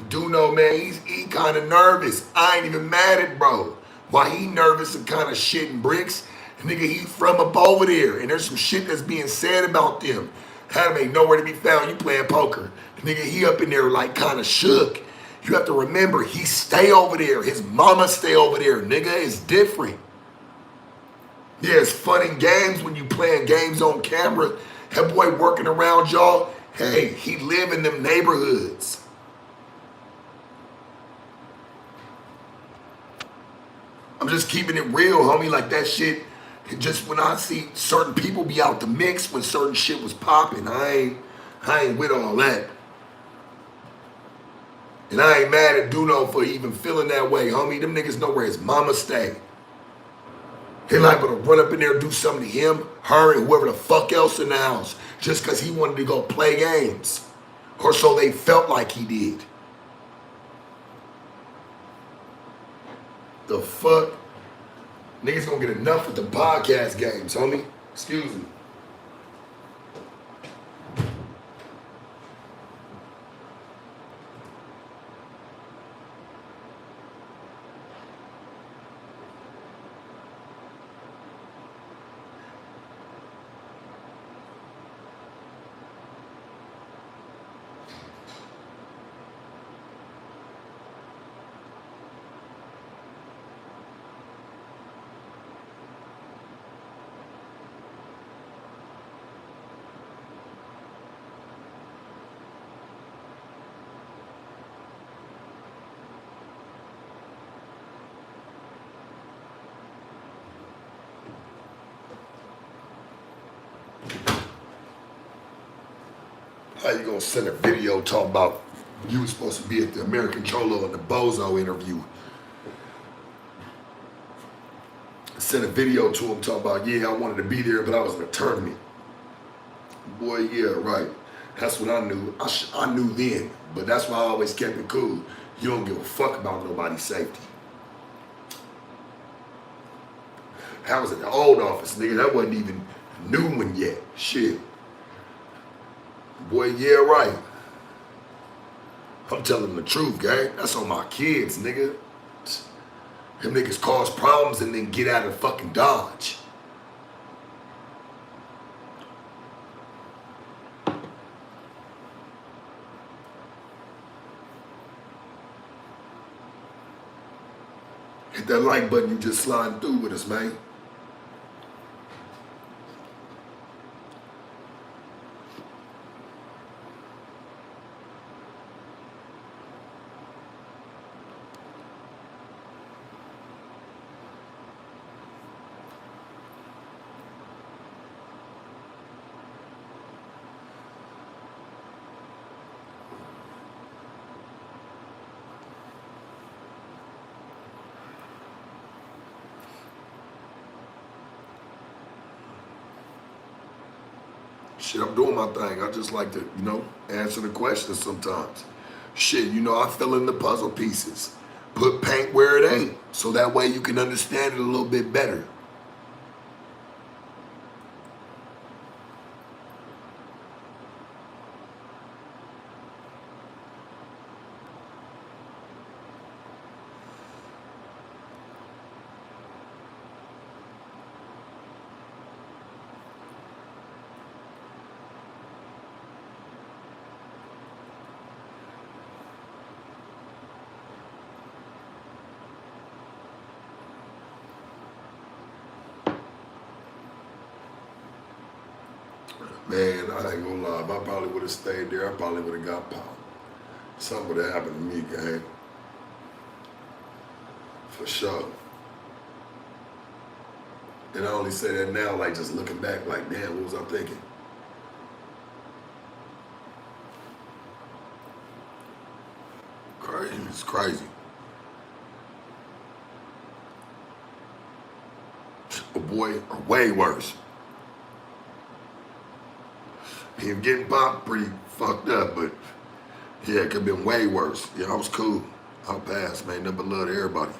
Duno, man, he kind of nervous. I ain't even mad at bro. Why he nervous and kind of shitting bricks? Nigga, he from up over there, and there's some shit that's being said about them. Had him ain't nowhere to be found. You playing poker. Nigga, he up in there like kind of shook. You have to remember, he stay over there. His mama stay over there. Nigga, it's different. Yeah, it's fun and games when you playing games on camera. That boy working around y'all, hey, he live in them neighborhoods. I'm just keeping it real, homie. Like that shit, just when I see certain people be out the mix when certain shit was popping, I ain't with all that. And I ain't mad at Duno for even feeling that way, homie. Them niggas know where his mama stay. They liable to run up in there and do something to him, her, and whoever the fuck else in the house just because he wanted to go play games. Or so they felt like he did. The fuck? Niggas gonna get enough with the podcast games, homie. Excuse me. How you gonna send a video talking about you was supposed to be at the American Cholo and the Bozo interview? Send a video to him talking about, yeah, I wanted to be there, but I was in a tournament. Boy, yeah, right. That's what I knew. I knew then, but that's why I always kept it cool. You don't give a fuck about nobody's safety. That was in the old office, nigga. That wasn't even new one yet. Shit. Boy, yeah, right. I'm telling the truth, gang. That's on my kids, nigga. Them niggas cause problems and then get out of fucking Dodge. Hit that like button, you just sliding through with us, man. Shit, I'm doing my thing. I just like to, answer the questions sometimes. Shit, I fill in the puzzle pieces. Put paint where it ain't. So that way you can understand it a little bit better. Man, I ain't gonna lie. If I probably would have stayed there, I probably would have got popped. Something would have happened to me, gang. For sure. And I only say that now, like just looking back, like, damn, what was I thinking? Crazy. It's crazy. A boy, or way worse. Him getting popped pretty fucked up, but Yeah, it could have been way worse. Yeah, I was cool. I'll pass, man. Nothing but love to everybody.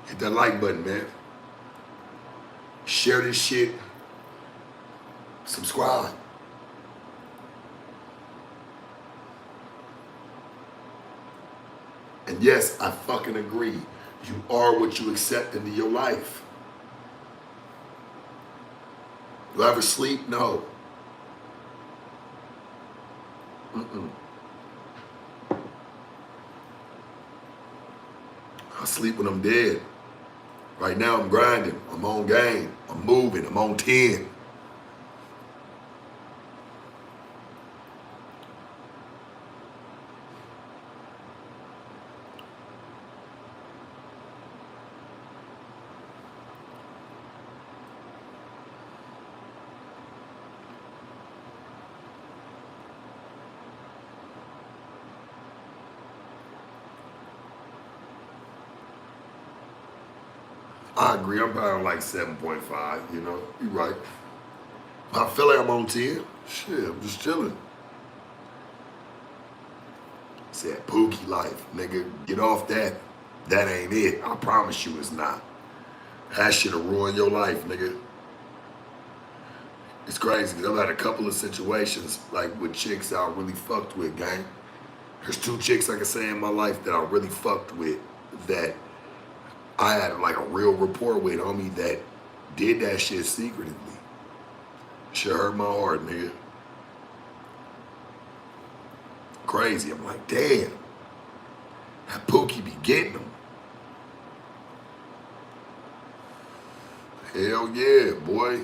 Hit that like button, man. Share this shit. Subscribe. And yes, I fucking agree. You are what you accept into your life. Do I ever sleep? No. Mm-mm. I sleep when I'm dead. Right now I'm grinding. I'm on game. I'm moving. I'm on 10. I agree. I'm probably like 7.5, you know. You're right. I feel like I'm on 10. Shit, I'm just chilling. Said Pookie life, nigga. Get off that. That ain't it. I promise you it's not. That shit'll ruin your life, nigga. It's crazy because I've had a couple of situations like with chicks that I really fucked with, gang. There's 2 chicks I can say in my life that I really fucked with that I had like a real rapport with, homie, that did that shit secretively. Shit hurt my heart, nigga. Crazy. I'm like, damn. That Pookie be getting them. Hell yeah, boy.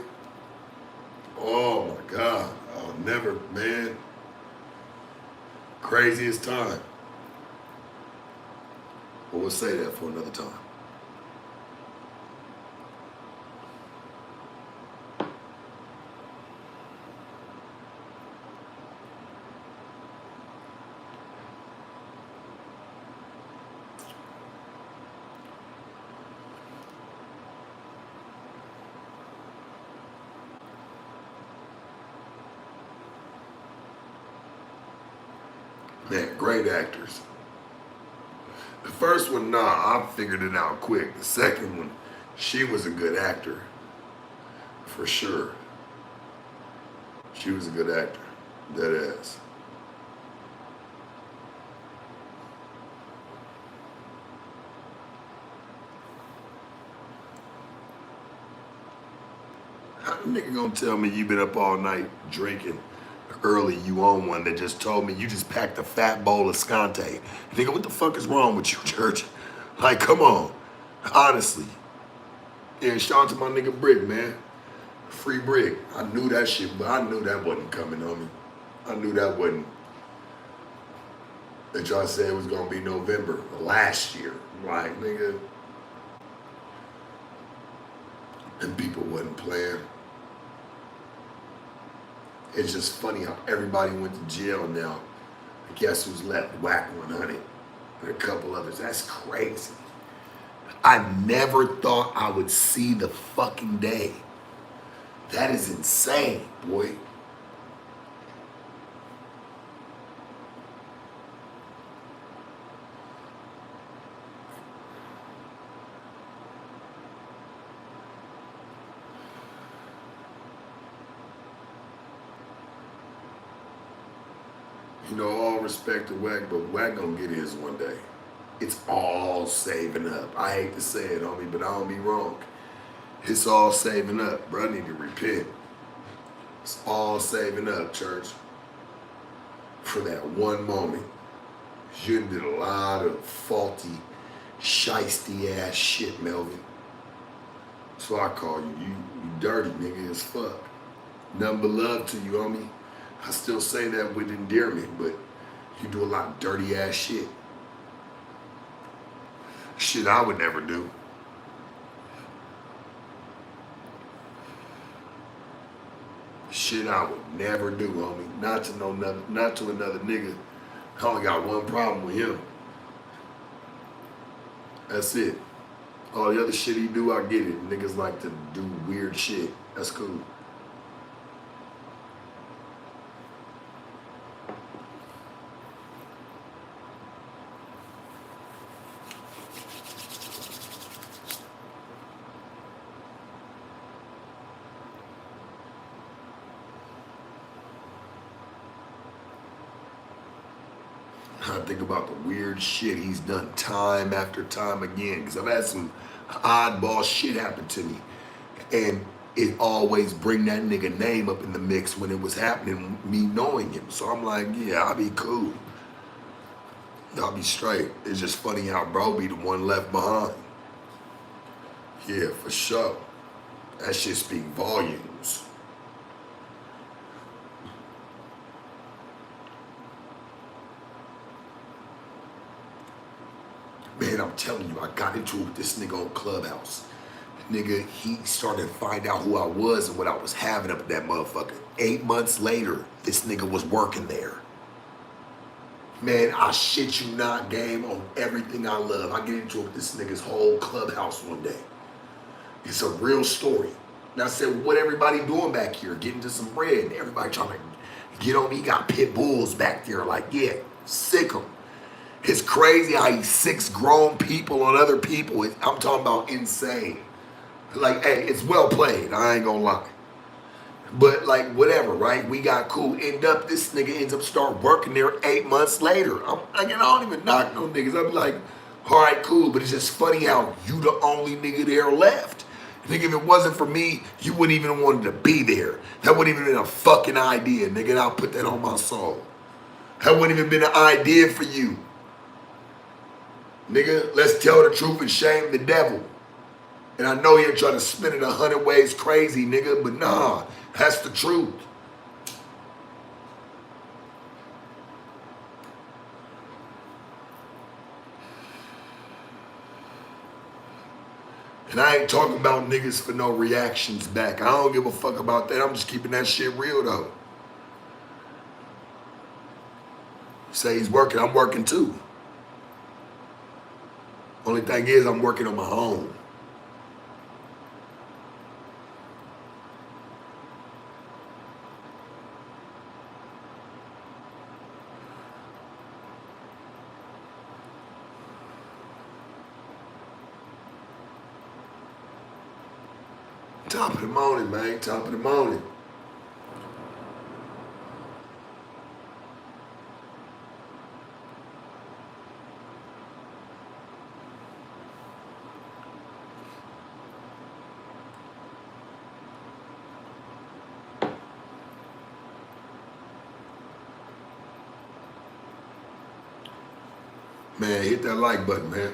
Oh my God. I'll never, man. Craziest time. But we'll say that for another time. Man, great actors. The first one, nah, I figured it out quick. The second one, she was a good actor. For sure. She was a good actor. Dead ass. How the nigga gonna tell me you been up all night drinking early, you on one that just told me you just packed a fat bowl of Scante? Nigga, what the fuck is wrong with you, church? Like, come on. Honestly. Yeah, shout out to my nigga Brick, man. Free Brick. I knew that shit, but I knew that wasn't coming on me. I knew that wasn't. That y'all said it was gonna be November last year. Like, nigga. And people wasn't playing. It's just funny how everybody went to jail now. And guess who's left? Whack 100 and a couple others. That's crazy. I never thought I would see the fucking day. That is insane, boy. You know, all respect to Wack, but Wack gonna get his one day. It's all saving up. I hate to say it, homie, but I don't be wrong. It's all saving up, bro. I need to repent. It's all saving up, church. For that one moment. You did a lot of faulty, shiesty ass shit, Melvin. That's why I call you. You dirty nigga as fuck. Nothing but love to you, homie. I still say that with endearment, but you do a lot of dirty ass shit. Shit I would never do. Shit I would never do, homie. Not to another nigga. I only got one problem with him. That's it. All the other shit he do, I get it. Niggas like to do weird shit. That's cool. I think about the weird shit he's done time after time again. Because I've had some oddball shit happen to me. And it always bring that nigga name up in the mix when it was happening, me knowing him. So I'm like, yeah, I'll be cool. I'll be straight. It's just funny how bro be the one left behind. Yeah, for sure. That shit speak volumes. Man, I'm telling you, I got into it with this nigga on Clubhouse. Nigga, he started to find out who I was and what I was having up at that motherfucker. 8 months later, this nigga was working there. Man, I shit you not, game, on everything I love. I get into it with this nigga's whole Clubhouse one day. It's a real story. And I said, what everybody doing back here? Getting to some bread. And everybody trying to get on me. He got pit bulls back there. Like, yeah, sick them. It's crazy how he six grown people on other people. I'm talking about insane. Like, hey, it's well played. I ain't gonna lie. But like, whatever, right? We got cool. This nigga ends up start working there 8 months later. I'm like, I don't even knock no niggas. I'm like, all right, cool. But it's just funny how you the only nigga there left. Nigga, if it wasn't for me, you wouldn't even wanted to be there. That wouldn't even been a fucking idea, nigga. And I'll put that on my soul. That wouldn't even been an idea for you. Nigga, let's tell the truth and shame the devil. And I know you're trying to spin it 100 ways crazy, nigga, but nah, that's the truth. And I ain't talking about niggas for no reactions back. I don't give a fuck about that. I'm just keeping that shit real, though. Say he's working, I'm working too. Only thing is, I'm working on my own. Top of the morning, man. Top of the morning. Man, hit that like button, man.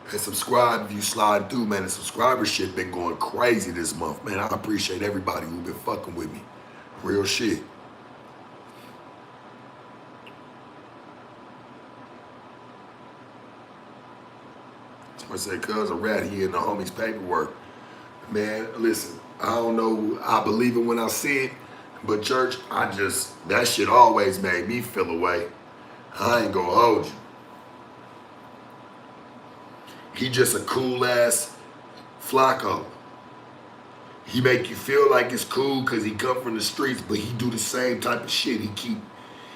And subscribe if you slide through, man. The subscriber shit been going crazy this month, man. I appreciate everybody who been fucking with me. Real shit. Somebody say, cuz a rat, he in the homie's paperwork. Man, listen, I don't know, I believe it when I see it, but church, that shit always made me feel away. I ain't gonna hold you. He just a cool ass Flacco. He make you feel like it's cool because he come from the streets, but he do the same type of shit. He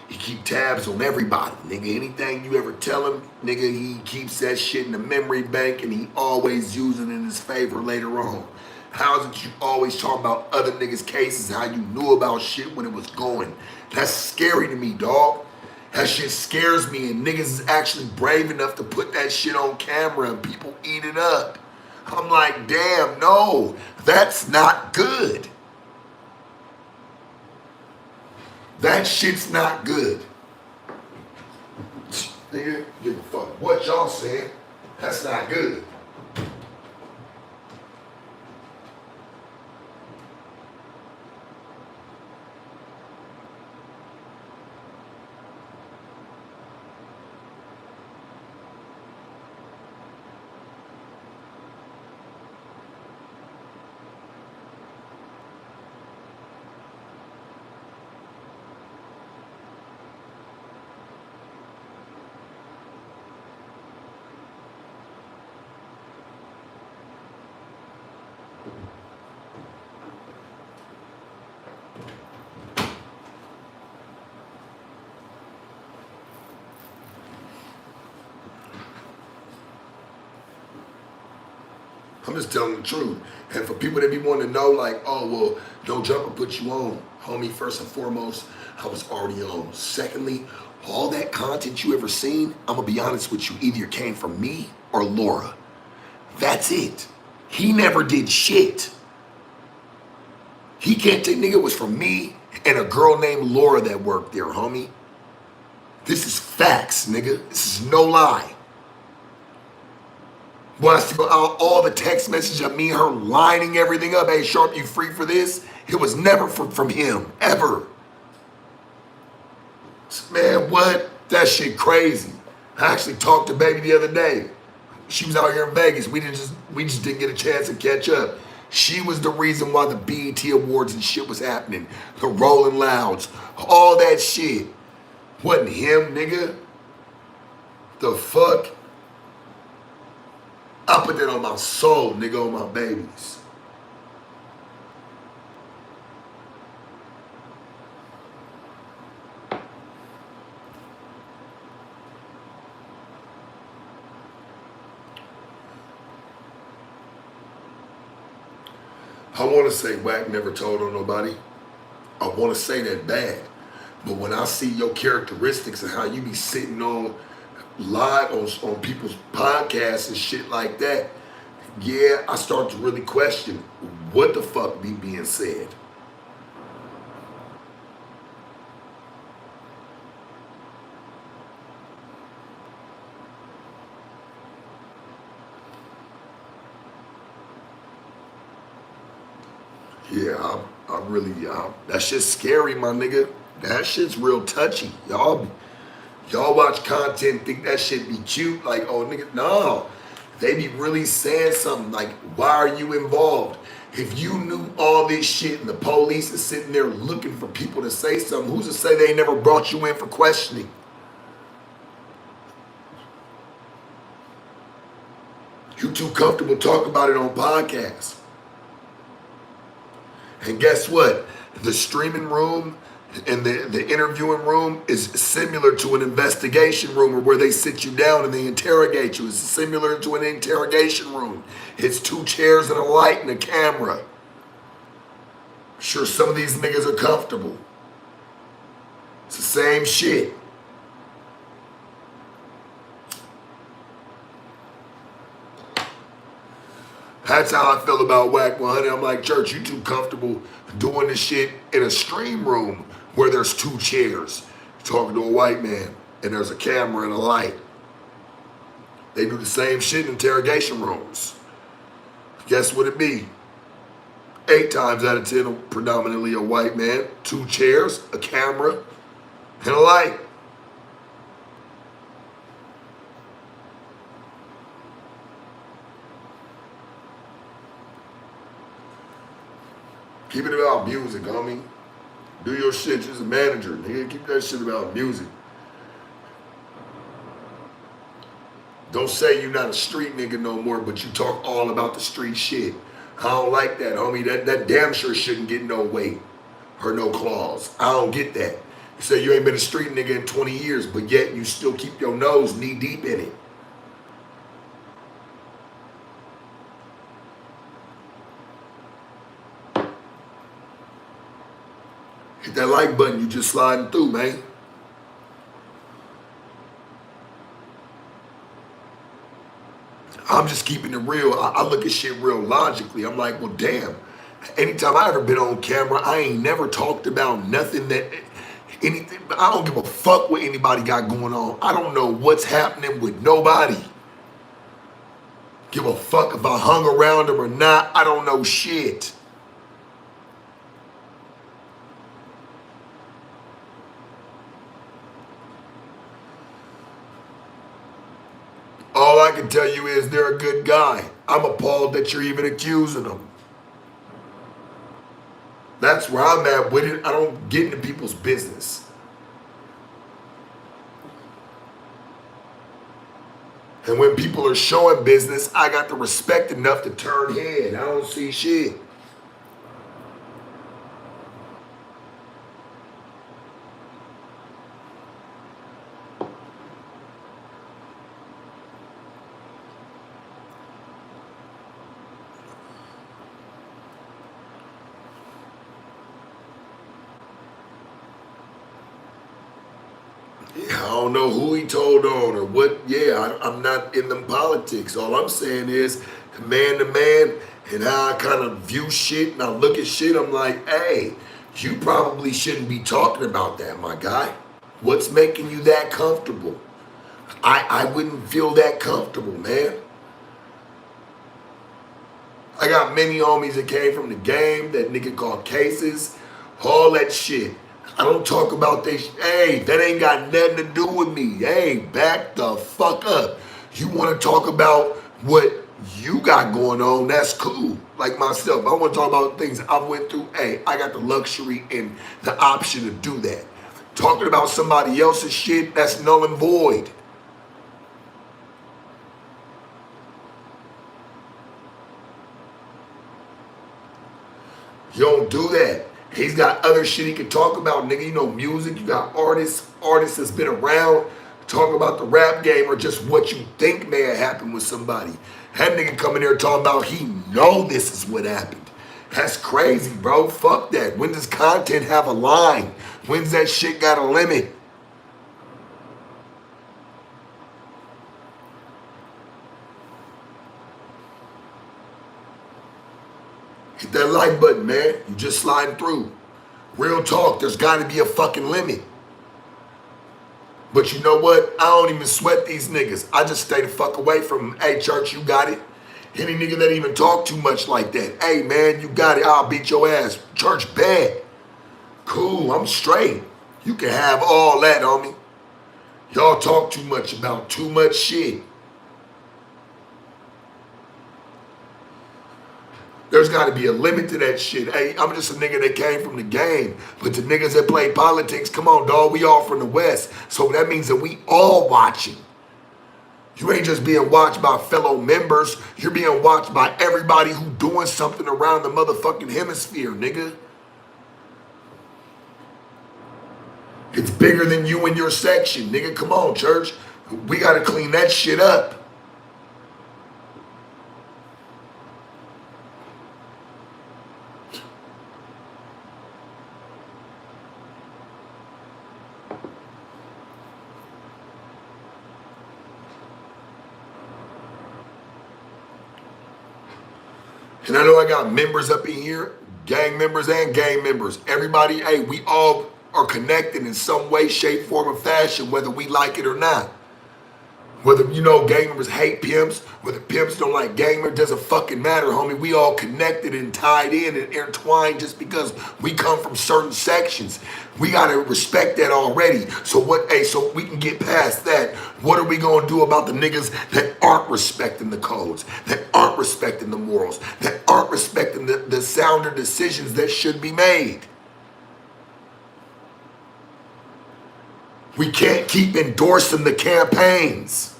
keep tabs on everybody, nigga. Anything you ever tell him, nigga, he keeps that shit in the memory bank and he always using it in his favor later on. How is it you always talk about other niggas' cases, how you knew about shit when it was going? That's scary to me, dog. That shit scares me, and niggas is actually brave enough to put that shit on camera and people eat it up. I'm like, damn, no, that's not good. That shit's not good. Nigga, give a fuck what y'all saying. That's not good. I'm just telling the truth. And for people that be wanting to know, like, oh, well, no jumper put you on. Homie, first and foremost, I was already on. Secondly, all that content you ever seen, I'm gonna be honest with you, either came from me or Laura. That's it. He never did shit. He can't take, nigga, it was from me and a girl named Laura that worked there, homie. This is facts, nigga. This is no lie. When I see all the text messages of me and her lining everything up, hey, Sharp, you free for this? It was never from him, ever. Man, what? That shit crazy. I actually talked to Baby the other day. She was out here in Vegas. We just didn't get a chance to catch up. She was the reason why the BET Awards and shit was happening. The Rolling Louds, all that shit. Wasn't him, nigga. The fuck? I put that on my soul, nigga, on my babies. I want to say Wack never told on nobody. I want to say that bad. But when I see your characteristics and how you be sitting on live on people's podcasts and shit like that, yeah, I start to really question what the fuck be being said. Yeah, that shit's scary, my nigga. That shit's real touchy. Y'all watch content, think that shit be cute, like, oh, nigga, no. They be really saying something like, why are you involved? If you knew all this shit and the police is sitting there looking for people to say something, who's to say they never brought you in for questioning? You too comfortable talking about it on podcasts. And guess what? The streaming room and the interviewing room is similar to an investigation room or where they sit you down and they interrogate you. It's similar to an interrogation room. It's 2 chairs and a light and a camera. Sure, some of these niggas are comfortable. It's the same shit. That's how I feel about Wack 100. I'm like, Church, you too comfortable doing this shit in a stream room where there's 2 chairs talking to a white man and there's a camera and a light. They do the same shit in interrogation rooms. Guess what it be? 8 times out of 10, predominantly a white man, 2 chairs, a camera, and a light. Keep it about music, homie. Do your shit. You're a manager, nigga. Keep that shit about music. Don't say you're not a street nigga no more, but you talk all about the street shit. I don't like that, homie. That damn sure shouldn't get no weight or no claws. I don't get that. You say you ain't been a street nigga in 20 years, but yet you still keep your nose knee deep in it. Hit that like button, you just sliding through, man. I'm just keeping it real. I look at shit real logically. I'm like, well, damn. Anytime I ever been on camera, I ain't never talked about nothing anything. I don't give a fuck what anybody got going on. I don't know what's happening with nobody. Give a fuck if I hung around them or not. I don't know shit. All I can tell you is they're a good guy. I'm appalled that you're even accusing them. That's where I'm at with it. I don't get into people's business. And when people are showing business, I got the respect enough to turn head. I don't see shit. I don't know who he told on or what. Yeah, I'm not in them politics. All I'm saying is, man to man, and how I kind of view shit and I look at shit, I'm like, hey, you probably shouldn't be talking about that, my guy. What's making you that comfortable? I wouldn't feel that comfortable, man. I got many homies that came from the game, that nigga called cases, all that shit. I don't talk about this. Hey, that ain't got nothing to do with me. Hey, back the fuck up. You want to talk about what you got going on, that's cool. Like myself, I want to talk about things I went through. Hey, I got the luxury and the option to do that. Talking about somebody else's shit, that's null and void. You don't do that. He's got other shit he can talk about, nigga. You know, music. You got artists that's been around. Talk about the rap game or just what you think may have happened with somebody. That nigga coming there talking about he know this is what happened. That's crazy, bro. Fuck that. When does content have a line? When's that shit got a limit? Hit that like button, man. You just sliding through. Real talk, there's got to be a fucking limit. But you know what? I don't even sweat these niggas. I just stay the fuck away from them. Hey, church, you got it. Any nigga that even talk too much like that. Hey, man, you got it. I'll beat your ass. Church, bad. Cool, I'm straight. You can have all that, homie. Y'all talk too much about too much shit. There's got to be a limit to that shit. Hey, I'm just a nigga that came from the game. But the niggas that play politics, come on, dog, we all from the West. So that means that we all watching. You ain't just being watched by fellow members. You're being watched by everybody who doing something around the motherfucking hemisphere, nigga. It's bigger than you and your section, nigga. Come on, church. We got to clean that shit up. And I know I got members up in here, gang members and gang members. Everybody, hey, we all are connected in some way, shape, form, or fashion, whether we like it or not. Whether, you know, gang members hate pimps, whether pimps don't like gang members, doesn't fucking matter, homie. We all connected and tied in and intertwined just because we come from certain sections. We gotta respect that already. So what, hey, so we can get past that. What are we gonna do about the niggas that aren't respecting the codes, that aren't respecting the morals, that aren't respecting the sounder decisions that should be made? We can't keep endorsing the campaigns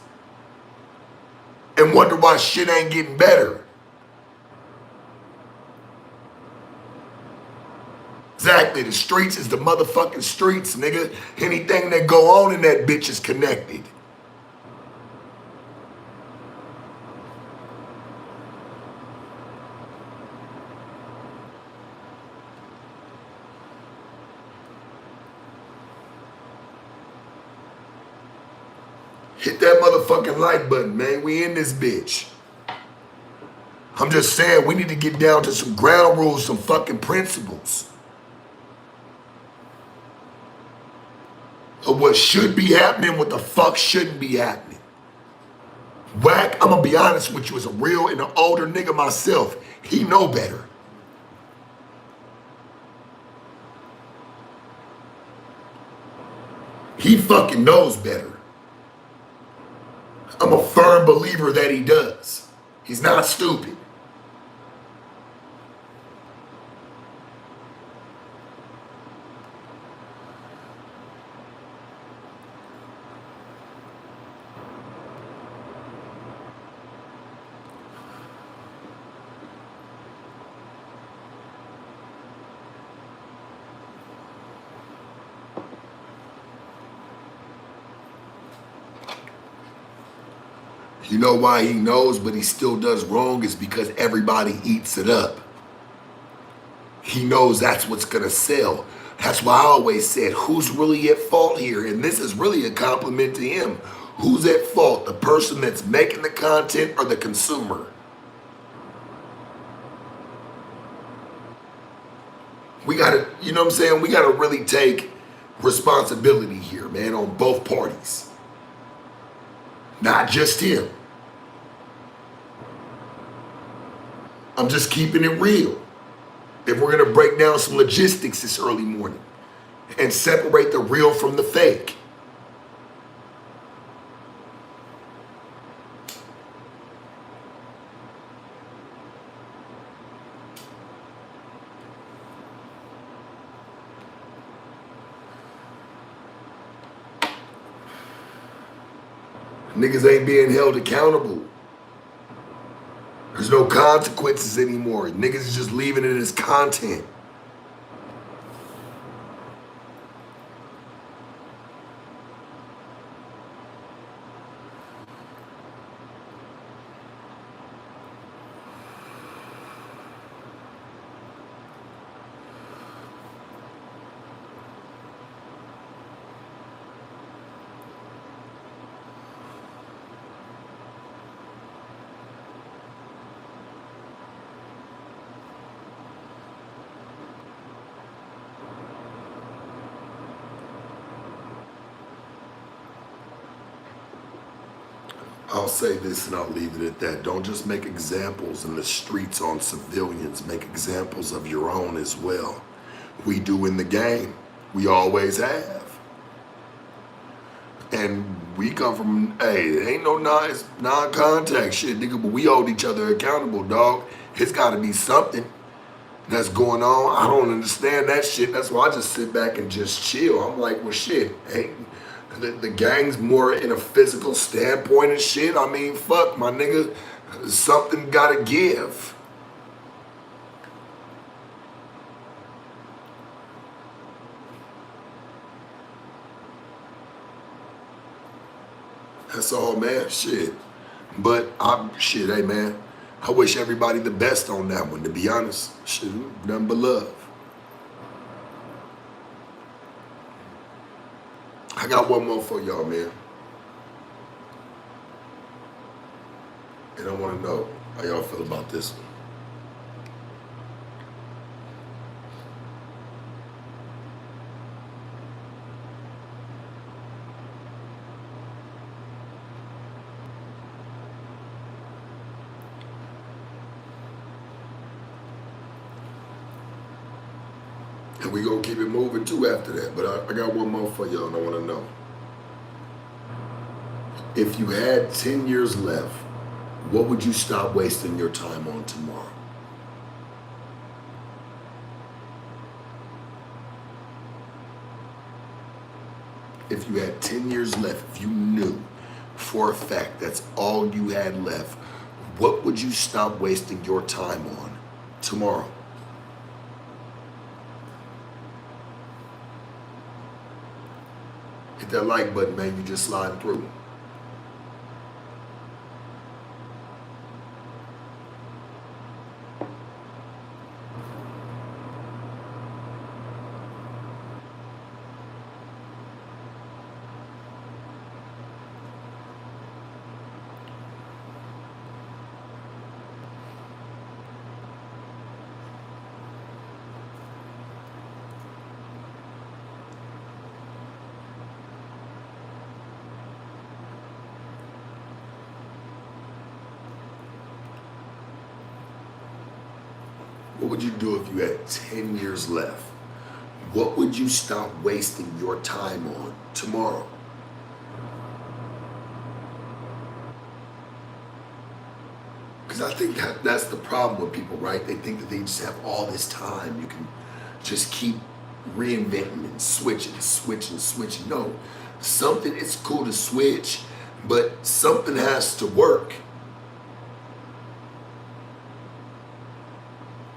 and wonder why shit ain't getting better. Exactly, the streets is the motherfucking streets, nigga. Anything that go on in that bitch is connected. Hit that motherfucking like button, man. We in this bitch. I'm just saying, we need to get down to some ground rules, some fucking principles of what should be happening, what the fuck shouldn't be happening. Whack, I'm gonna be honest with you, as a real and an older nigga myself, he know better. He fucking knows better. I'm a firm believer that he does. He's not stupid. You know why he knows, but he still does wrong is because everybody eats it up. He knows that's what's gonna sell. That's why I always said, who's really at fault here? And this is really a compliment to him. Who's at fault? The person that's making the content or the consumer? We gotta, you know what I'm saying? We gotta really take responsibility here, man, on both parties. Not just him. I'm just keeping it real. If we're gonna break down some logistics this early morning and separate the real from the fake. Niggas ain't being held accountable. There's no consequences anymore. Niggas is just leaving it as content. I'll say this and I'll leave it at that. Don't just make examples in the streets on civilians. Make examples of your own as well. We do in the game. We always have. And we come from, hey, it ain't no non-contact shit, nigga, but we hold each other accountable, dog. It's gotta be something that's going on. I don't understand that shit. That's why I just sit back and just chill. I'm like, well, shit, hey, the gang's more in a physical standpoint and shit. I mean, fuck, my nigga, something gotta give. That's all, man, shit. But, shit, hey, man, I wish everybody the best on that one, to be honest. Shit, nothing but love. I got one more for y'all, man. And I want to know how y'all feel about this one. And we gonna keep it moving too after that. But I got one more for y'all and I wanna know. If you had 10 years left, what would you stop wasting your time on tomorrow? If you had 10 years left, if you knew for a fact that's all you had left, what would you stop wasting your time on tomorrow? Hit that like button, man. You just sliding through. What would you do if you had 10 years left? What would you stop wasting your time on tomorrow? Because I think that's the problem with people, right? They think that they just have all this time. You can just keep reinventing and switching. No, something, it's cool to switch, but something has to work.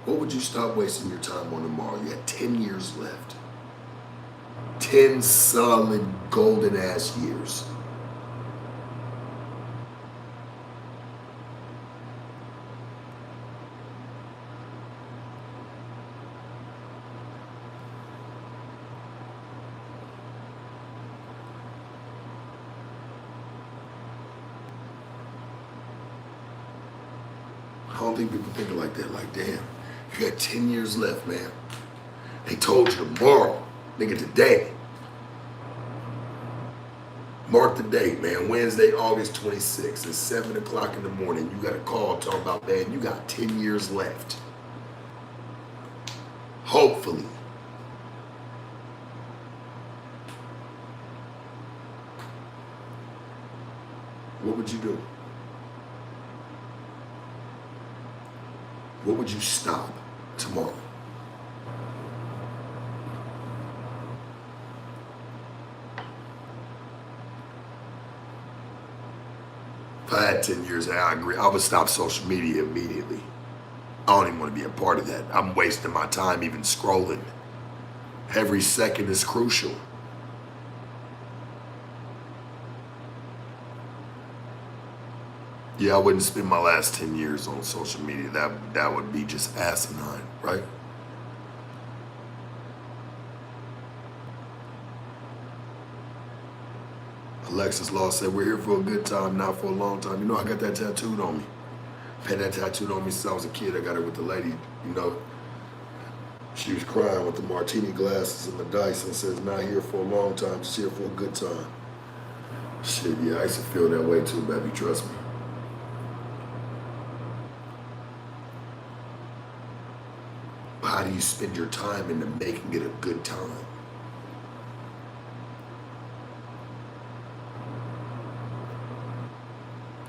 What would you stop wasting your time on tomorrow? You had 10 years left. 10 solid golden ass years. I don't think people think like that. Like, damn, you got 10 years left, man. They told you tomorrow, nigga, today. Mark the date, man. Wednesday, August 26th. It's 7 o'clock in the morning. You got a call talking about, man, you got 10 years left. Hopefully. What would you do? What would you stop tomorrow? If I had 10 years, I agree. I would stop social media immediately. I don't even want to be a part of that. I'm wasting my time even scrolling. Every second is crucial. Yeah, I wouldn't spend my last 10 years on social media. That would be just asinine, right? Alexis Law said, we're here for a good time, not for a long time. You know, I got that tattooed on me. I've had that tattooed on me since I was a kid. I got it with the lady, you know. She was crying with the martini glasses and the dice and says, not here for a long time, just here for a good time. Shit, yeah, I used to feel that way too, baby, trust me. How do you spend your time into making it a good time?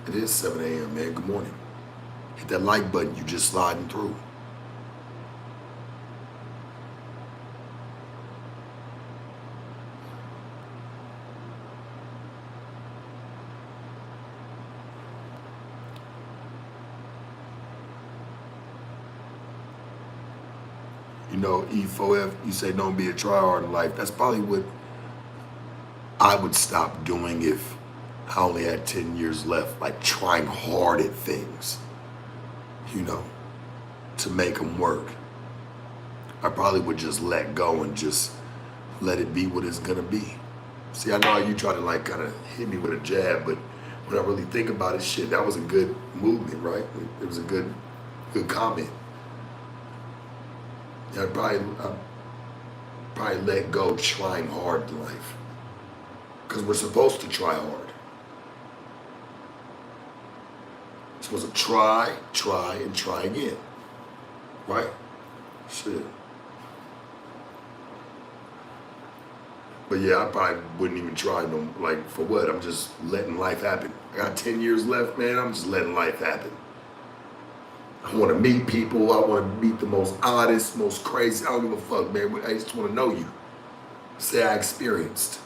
It is 7 a.m., man. Good morning. Hit that like button. You just sliding through. You know, E4F, you say don't be a tryhard in life. That's probably what I would stop doing if I only had 10 years left, like trying hard at things, you know, to make them work. I probably would just let go and just let it be what it's gonna be. See, I know how you try to like kind of hit me with a jab, but when I really think about it, shit, that was a good movement, right? It was a good comment. Yeah, I'd probably let go trying hard in life. Because we're supposed to try hard. We're supposed to try, and try again. Right? Shit. But yeah, I probably wouldn't even try no, like, for what? I'm just letting life happen. I got 10 years left, man. I'm just letting life happen. I want to meet people. I want to meet the most oddest, most crazy. I don't give a fuck, man. I just want to know you. Say I experienced.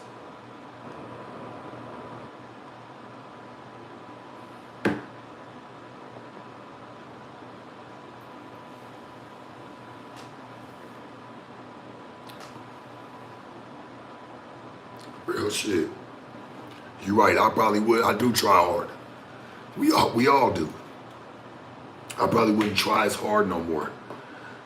Real shit. You're right. I probably would. I do try hard. We all do. I probably wouldn't try as hard no more.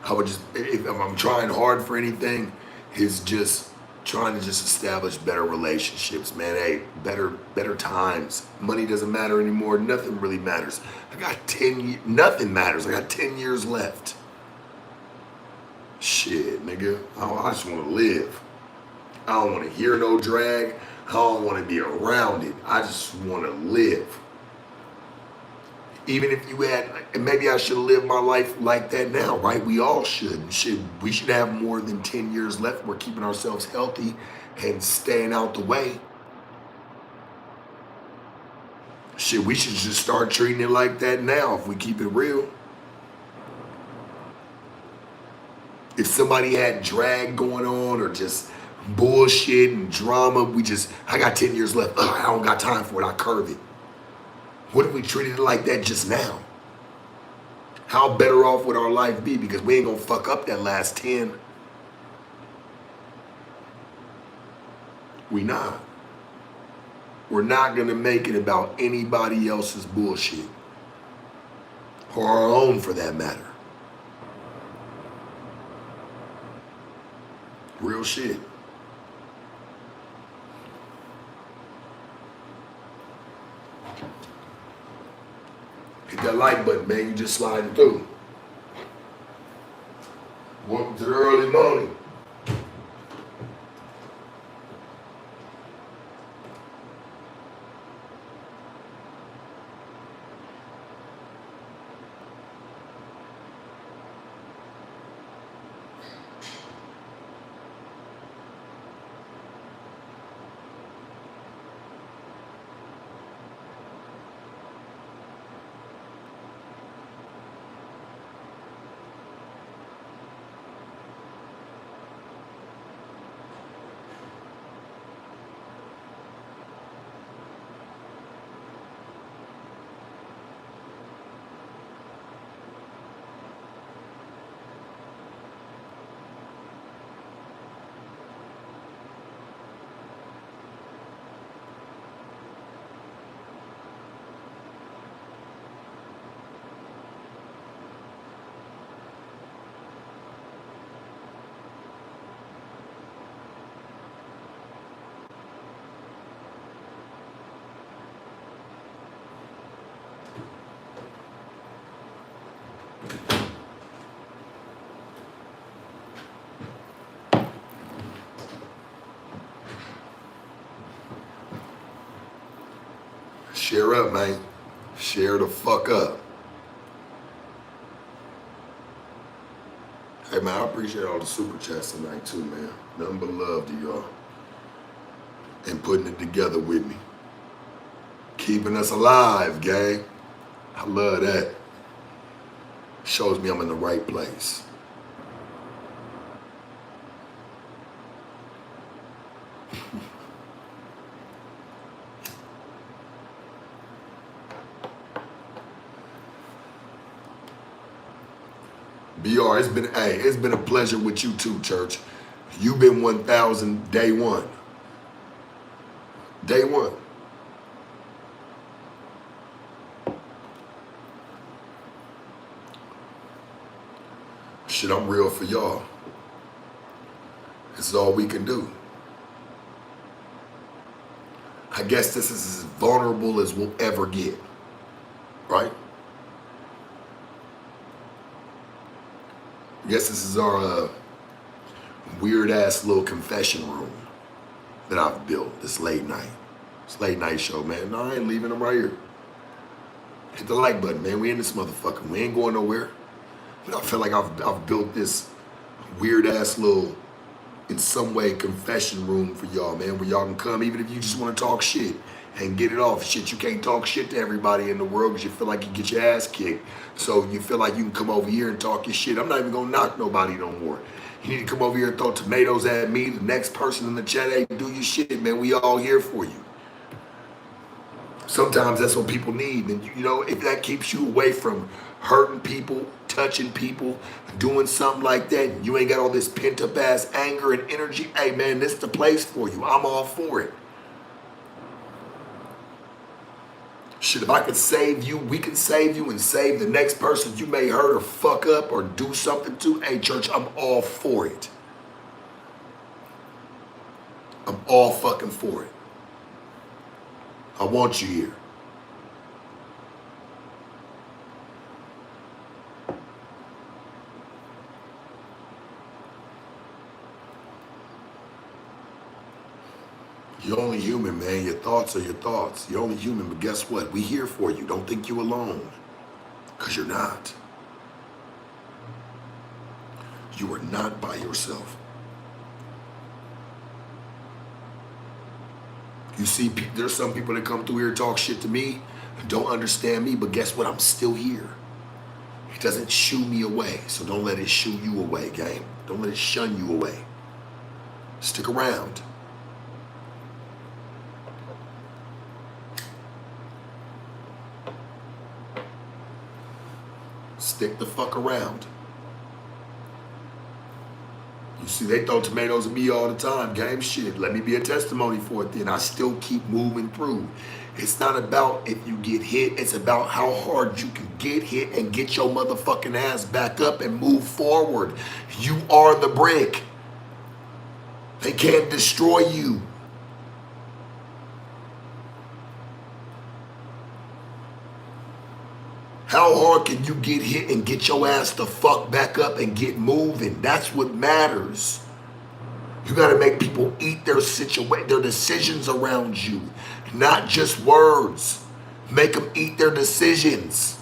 I would just, if I'm trying hard for anything, it's just trying to just establish better relationships, man. Hey, better times. Money doesn't matter anymore. Nothing really matters. Nothing matters. I got 10 years left. Shit, nigga. I just want to live. I don't want to hear no drag. I don't want to be around it. I just want to live. Even if you had, and maybe I should live my life like that now, right? We all should. We should have more than 10 years left. We're keeping ourselves healthy and staying out the way. Shit, we should just start treating it like that now if we keep it real. If somebody had drag going on or just bullshit and drama, I got 10 years left. Ugh, I don't got time for it. I curve it. What if we treated it like that just now? How better off would our life be? Because we ain't gonna fuck up that last 10. We not. We're not gonna make it about anybody else's bullshit. Or our own for that matter. Real shit. Hit that like button, man. You just sliding through. Welcome to the early morning. Share up, man. Share the fuck up. Hey, man, I appreciate all the super chats tonight, too, man. Nothing but love to y'all. And putting it together with me. Keeping us alive, gang. I love that. Shows me I'm in the right place. BR, it's been a pleasure with you too, church. You've been 1,000 day one. Day one. Shit, I'm real for y'all. This is all we can do. I guess this is as vulnerable as we'll ever get, right? I guess this is our weird ass little confession room that I've built, this late night show, man. No, I ain't leaving them right here. Hit the like button, man. We in this motherfucker. We ain't going nowhere. I feel like I've built this weird ass little, in some way, confession room for y'all, man, where y'all can come, even if you just want to talk shit and get it off. Shit, you can't talk shit to everybody in the world because you feel like you get your ass kicked. So you feel like you can come over here and talk your shit. I'm not even gonna knock nobody no more. You need to come over here and throw tomatoes at me, the next person in the chat, hey, do your shit, man. We all here for you. Sometimes that's what people need. And you know, if that keeps you away from hurting people, touching people, doing something like that, you ain't got all this pent up ass anger and energy, hey man, this is the place for you. I'm all for it. Shit, if I could save you, we can save you and save the next person you may hurt or fuck up or do something to, hey church, I'm all for it. I'm all fucking for it. I want you here. You're only human, man. Your thoughts are your thoughts. You're only human, but guess what? We here for you. Don't think you alone, because you're not. You are not by yourself. You see, there's some people that come through here and talk shit to me, don't understand me, but guess what? I'm still here. It doesn't shoo me away, so don't let it shoo you away, gang. Don't let it shun you away. Stick around. Stick the fuck around. You see, they throw tomatoes at me all the time. Game shit. Let me be a testimony for it then. I still keep moving through. It's not about if you get hit. It's about how hard you can get hit and get your motherfucking ass back up and move forward. You are the brick. They can't destroy you. How hard can you get hit and get your ass the fuck back up and get moving? That's what matters. You gotta make people eat their decisions around you, not just words. Make them eat their decisions.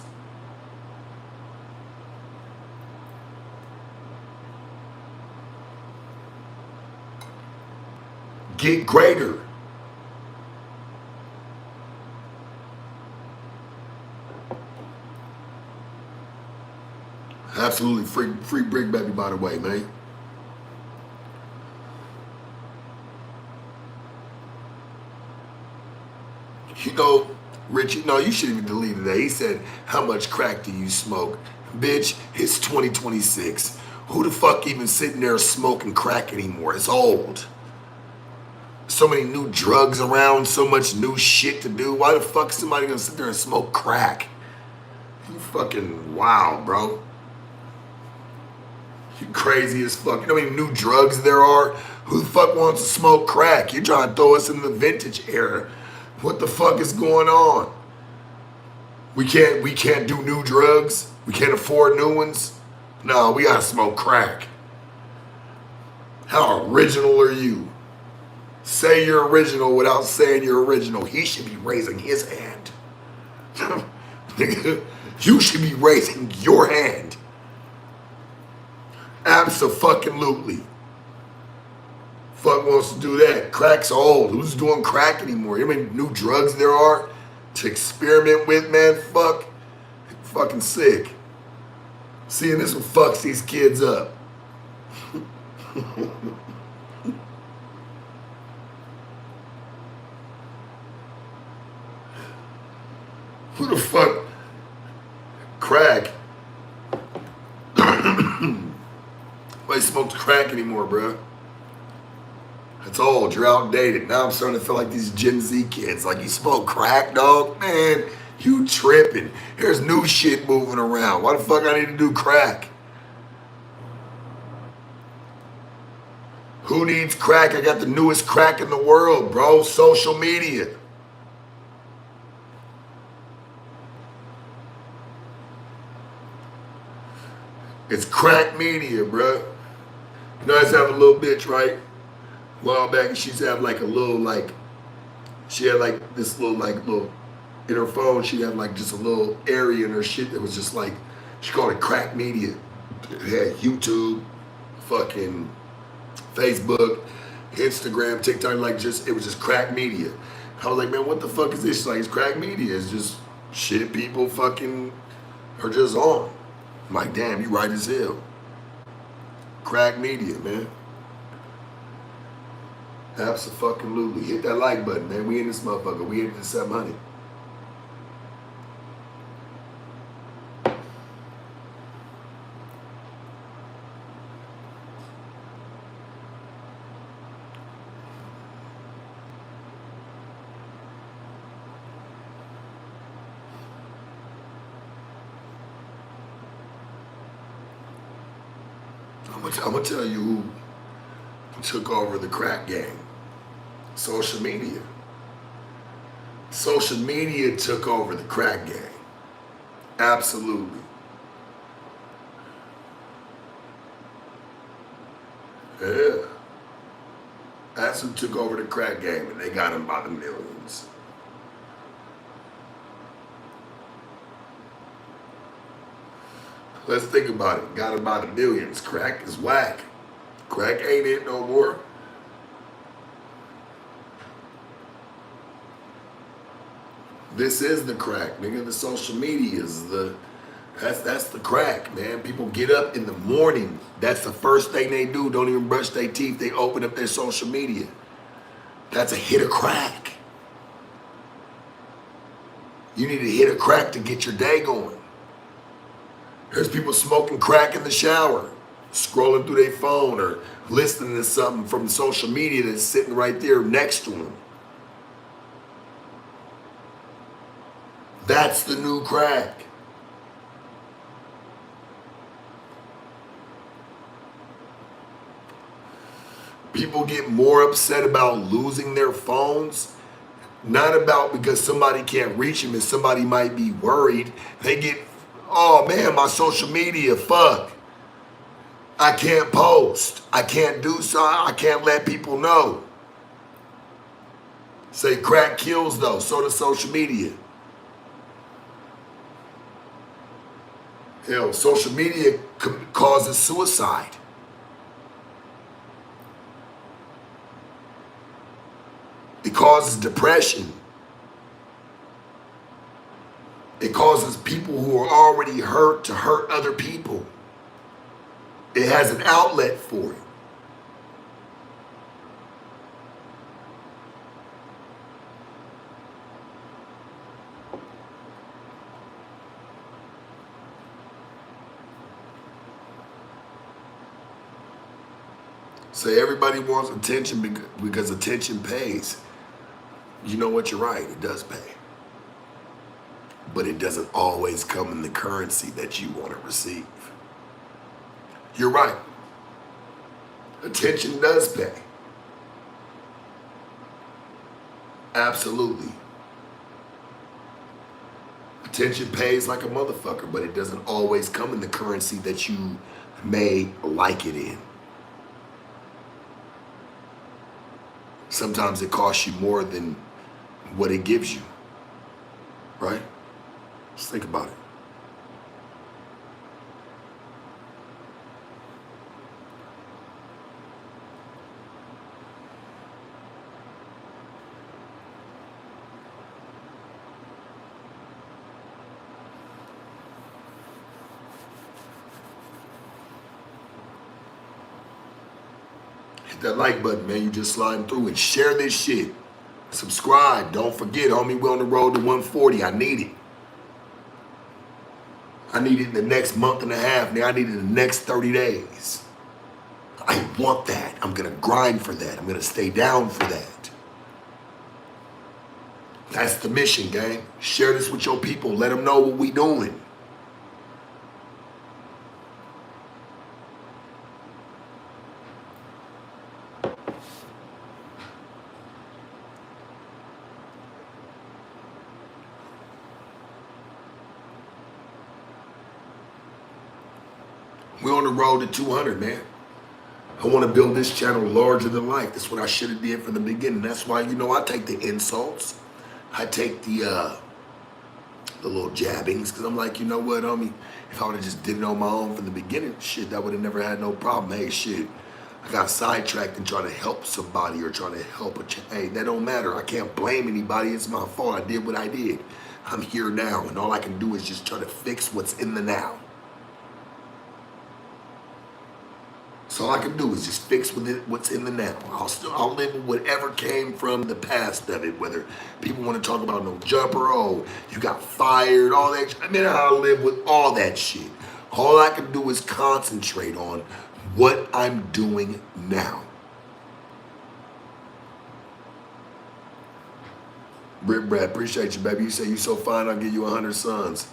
Get greater. Absolutely free brick baby, by the way, man. You know, Rich, you know, you shouldn't even delete that. He said, how much crack do you smoke? Bitch, it's 2026. Who the fuck even sitting there smoking crack anymore? It's old. So many new drugs around, so much new shit to do. Why the fuck is somebody gonna sit there and smoke crack? You fucking wild, bro. You crazy as fuck. You know how many new drugs there are? Who the fuck wants to smoke crack? You're trying to throw us in the vintage era. What the fuck is going on? We can't do new drugs? We can't afford new ones? No, we gotta smoke crack. How original are you? Say you're original without saying you're original. He should be raising his hand. You should be raising your hand. Abso-fucking-lutely. Fuck wants to do that. Crack's old. Who's doing crack anymore? You know how many new drugs there are to experiment with, man? Fuck. Fucking sick. Seeing this one fucks these kids up. Who the fuck? Crack. Nobody smokes crack anymore, bro. It's old. You're outdated. Now I'm starting to feel like these Gen Z kids. Like, you smoke crack, dog? Man, you tripping. There's new shit moving around. Why the fuck I need to do crack? Who needs crack? I got the newest crack in the world, bro. Social media. It's crack media, bro. You know, I used to have a little bitch, right? A while back, she used to have like a little, like, she had like this little, in her phone, she had like just a little area in her shit that was just like, she called it crack media. It had YouTube, fucking Facebook, Instagram, TikTok, like just, it was just crack media. I was like, man, what the fuck is this? She's like, it's crack media. It's just shit people fucking are just on. I'm like, damn, you right as hell. Crack media, man. Abso-fucking-lutely. Hit that like button, man. We in this motherfucker. We in the 700. I'm gonna tell you who took over the crack game. Social media. Social media took over the crack game. Absolutely. Yeah. That's who took over the crack game, and they got him by the millions. Let's think about it. Got him by the millions. Crack is whack. Crack ain't it no more. This is the crack, nigga. The social media is that's the crack, man. People get up in the morning. That's the first thing they do. Don't even brush their teeth. They open up their social media. That's a hit of crack. You need to hit a crack to get your day going. There's people smoking crack in the shower, scrolling through their phone or listening to something from social media that's sitting right there next to them. That's the new crack. People get more upset about losing their phones, not about because somebody can't reach them and somebody might be worried. They get Oh man, my social media, fuck. I can't post. I can't do so. I can't let people know. Say crack kills though, so does social media. Hell, social media causes suicide. It causes depression. It causes people who are already hurt to hurt other people. It has an outlet for it. Say everybody wants attention because attention pays. You know what, you're right, it does pay. But it doesn't always come in the currency that you want to receive. You're right. Attention does pay. Absolutely. Attention pays like a motherfucker, but it doesn't always come in the currency that you may like it in. Sometimes it costs you more than what it gives you, right? Just think about it. Hit that like button, man. You just sliding through, and share this shit. Subscribe. Don't forget, homie, we're on the road to 140. I need it. I need it in the next month and a half. Now I need it in the next 30 days. I want that. I'm going to grind for that. I'm going to stay down for that. That's the mission, gang. Share this with your people. Let them know what we doing. We're on the road to 200, man. I want to build this channel larger than life. That's what I should have did from the beginning. That's why, you know, I take the insults. I take the little jabbings, because I'm like, you know what, homie? If I would have just did it on my own from the beginning, shit, I would have never had no problem. Hey, shit, I got sidetracked and trying to help somebody or trying to help hey, that don't matter. I can't blame anybody. It's my fault. I did what I did. I'm here now, and all I can do is just try to fix what's in the now. So all I can do is just fix with it what's in the now. I'll live with whatever came from the past of it. Whether people want to talk about no jumper, oh, you got fired, all that. I mean, I'll live with all that shit. All I can do is concentrate on what I'm doing now. Britt Brad, appreciate you, baby. You say you so fine, I'll give you 100 sons.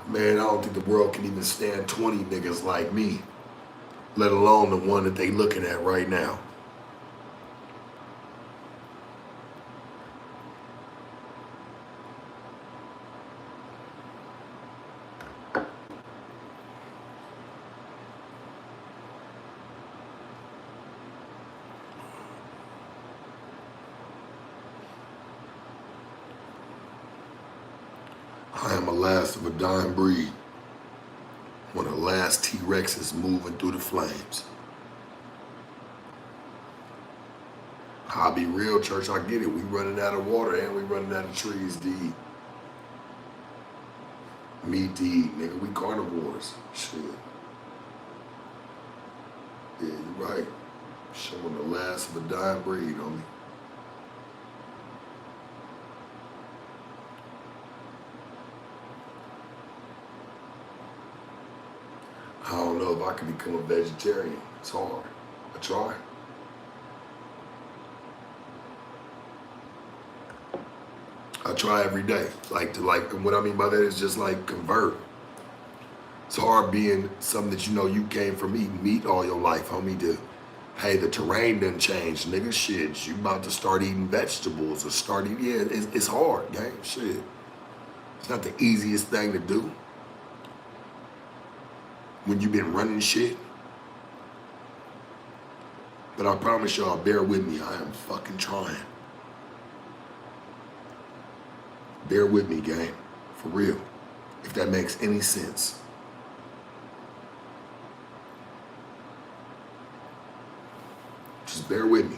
Man, I don't think the world can even stand 20 niggas like me, let alone the one that they looking at right now. I am a last of a dying breed. One of the last T-Rexes moving through the flames. I'll be real, church, I get it. We running out of water and we running out of trees to eat. Meat to eat, nigga. We carnivores. Shit. Yeah, you're right. Showing the last of a dying breed, homie. I don't know if I can become a vegetarian. It's hard. I try. I try every day. And what I mean by that is just like convert. It's hard being something that you know you came from eating meat all your life, homie, to, hey, the terrain done changed, nigga, shit. You about to start eating vegetables or start eating, yeah, it's hard, gang, shit. It's not the easiest thing to do. when you've been running shit. But I promise y'all, bear with me. I am fucking trying. Bear with me, gang. For real. If that makes any sense. Just bear with me.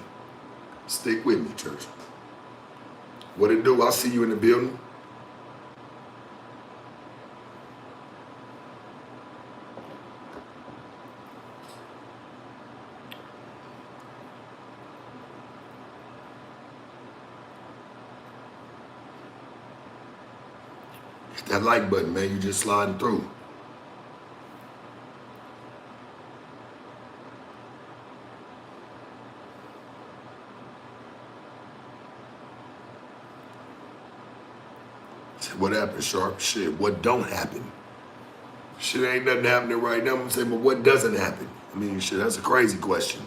Stick with me, church. What it do? I'll see you in the building. Hit that like button, man. You just sliding through. What happened, Sharp? Shit, what don't happen? Shit, ain't nothing happening right now. I'm gonna say, but what doesn't happen? I mean, shit, that's a crazy question.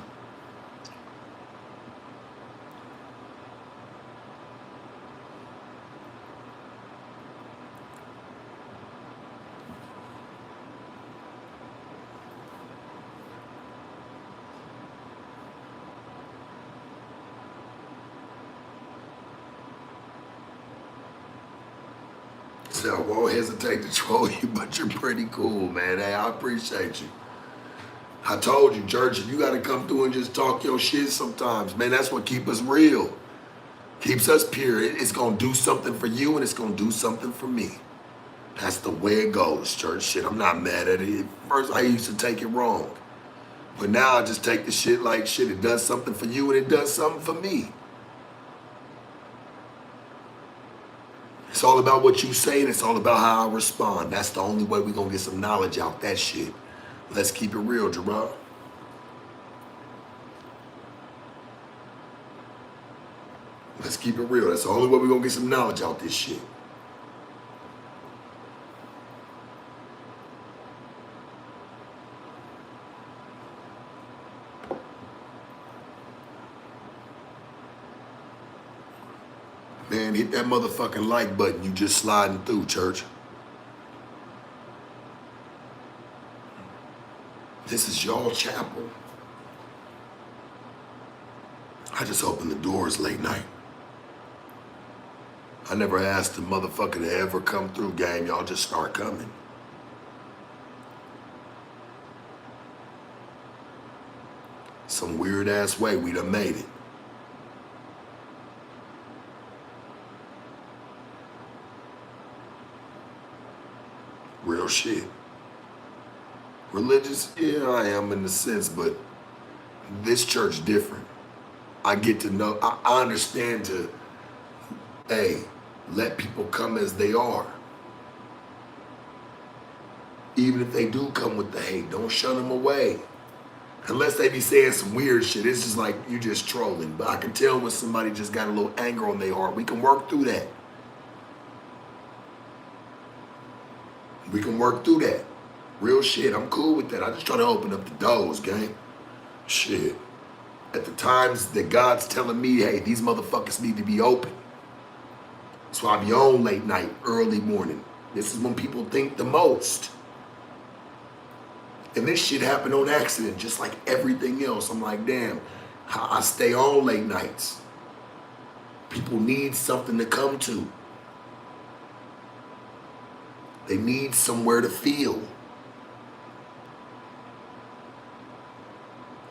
So I won't hesitate to troll you, but you're pretty cool, man. Hey, I appreciate you. I told you, church, you got to come through and just talk your shit sometimes, man. That's what keeps us real. Keeps us pure. It's going to do something for you and it's going to do something for me. That's the way it goes, church. Shit, I'm not mad at it. First, I used to take it wrong. But now I just take the shit like shit. It does something for you and it does something for me. It's all about what you say and it's all about how I respond. That's the only way we're going to get some knowledge out that shit. Let's keep it real, Gerard. Let's keep it real. That's the only way we're going to get some knowledge out this shit. Man, hit that motherfucking like button. You just sliding through, church. This is y'all chapel. I just opened the doors late night. I never asked the motherfucker to ever come through, gang. Y'all just start coming. Some weird ass way we done made it. Real shit. Religious? Yeah, I am in a sense, but this church different. I get to know, I understand to, hey, let people come as they are. Even if they do come with the hate, don't shun them away. Unless they be saying some weird shit, it's just like you just trolling. But I can tell when somebody just got a little anger on their heart. We can work through that. We can work through that. Real shit, I'm cool with that. I just try to open up the doors, gang. Shit. At the times that God's telling me, hey, these motherfuckers need to be open. So I be on late night, early morning. This is when people think the most. And this shit happened on accident, just like everything else. I'm like, damn, I stay on late nights. People need something to come to. They need somewhere to feel.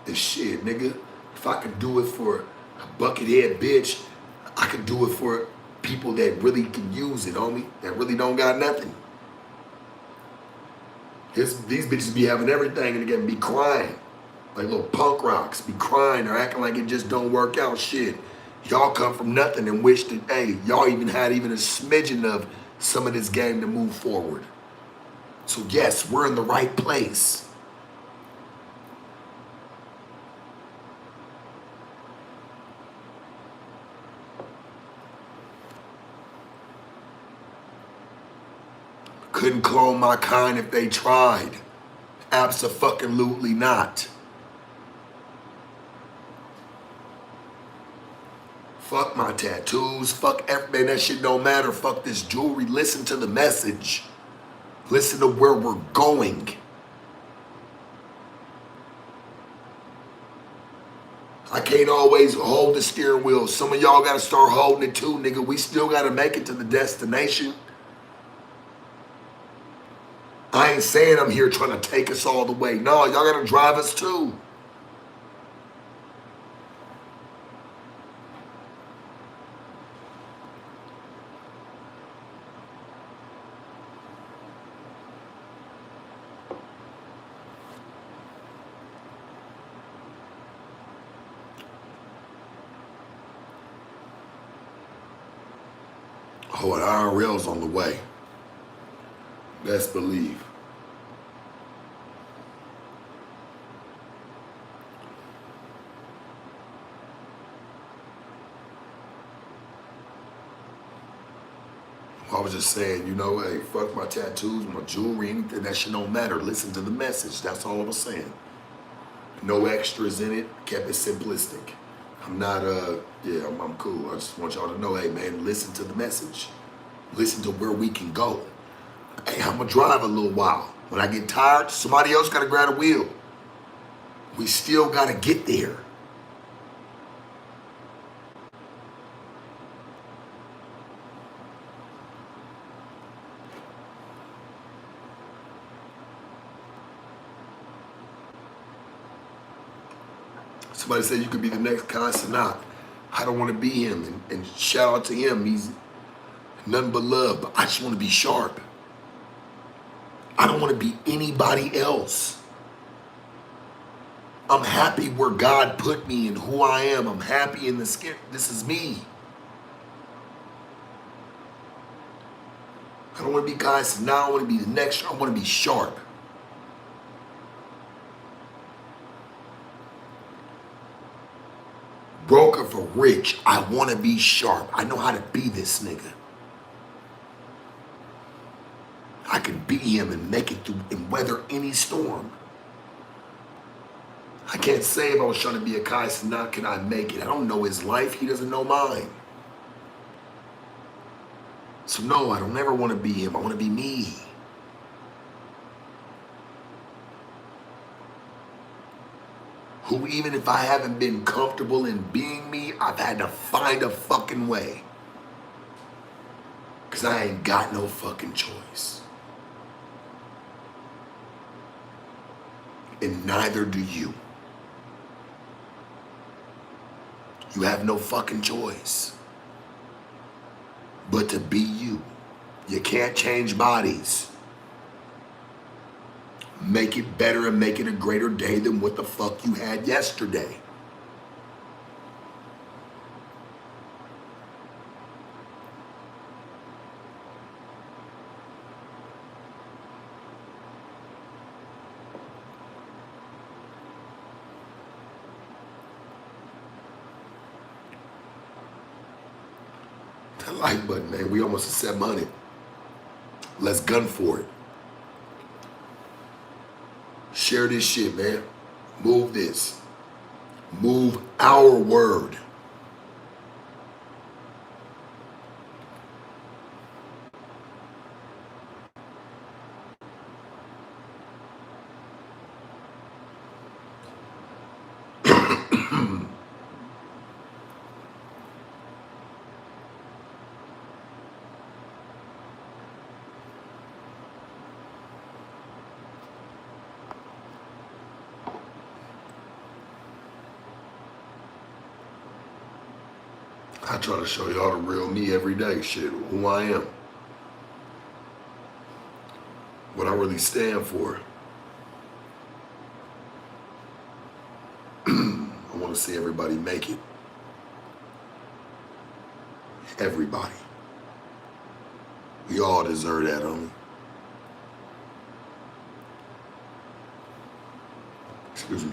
And shit, nigga, if I could do it for a buckethead bitch, I could do it for people that really can use it, homie, that really don't got nothing. These bitches be having everything and again be crying. Like little punk rocks, be crying or acting like it just don't work out. Shit, y'all come from nothing and wish that, hey, y'all even had even a smidgen of some of this game to move forward. So yes, we're in the right place. Couldn't clone my kind if they tried. Abso-fucking-lutely not. Fuck my tattoos, fuck everything, that shit don't matter, fuck this jewelry. Listen to the message. Listen to where we're going. can't always hold the steering wheel. Some of y'all got to start holding it too, nigga. We still got to make it to the destination. I ain't saying I'm here trying to take us all the way. No, y'all got to drive us too. Oh, an IRL's on the way. Best believe. I was just saying, you know, hey, fuck my tattoos, my jewelry, anything. That shit don't matter. Listen to the message. That's all I was saying. No extras in it. Kept it simplistic. I'm not, yeah, I'm cool. I just want y'all to know, hey, man, listen to the message. Listen to where we can go. Hey, I'm going to drive a little while. When I get tired, somebody else got to grab the wheel. We still got to get there. Somebody said you could be the next Consonant. I don't want to be him. And shout out to him. He's nothing but love. But I just want to be sharp. I don't want to be anybody else. I'm happy where God put me and who I am. I'm happy in the skin. This is me. I don't want to be Consonant. I want to be the next. I want to be sharp. Broker for rich. I want to be sharp. I know how to be this nigga. I can be him and make it through and weather any storm. I can't say if I was trying to be a Kai Sanat, can I make it? I don't know his life. He doesn't know mine. So no, I don't ever want to be him. I want to be me. Who, even if I haven't been comfortable in being me, I've had to find a fucking way. Because I ain't got no fucking choice. And neither do you. You have no fucking choice but to be you. You can't change bodies. Make it better and make it a greater day than what the fuck you had yesterday. That like button, man. We almost at 700. Let's gun for it. Share this shit, man. Move this. Move our word. I try to show y'all the real me every day, shit, who I am. What I really stand for. I want to see everybody make it. Everybody. We all deserve that, homie. Excuse me.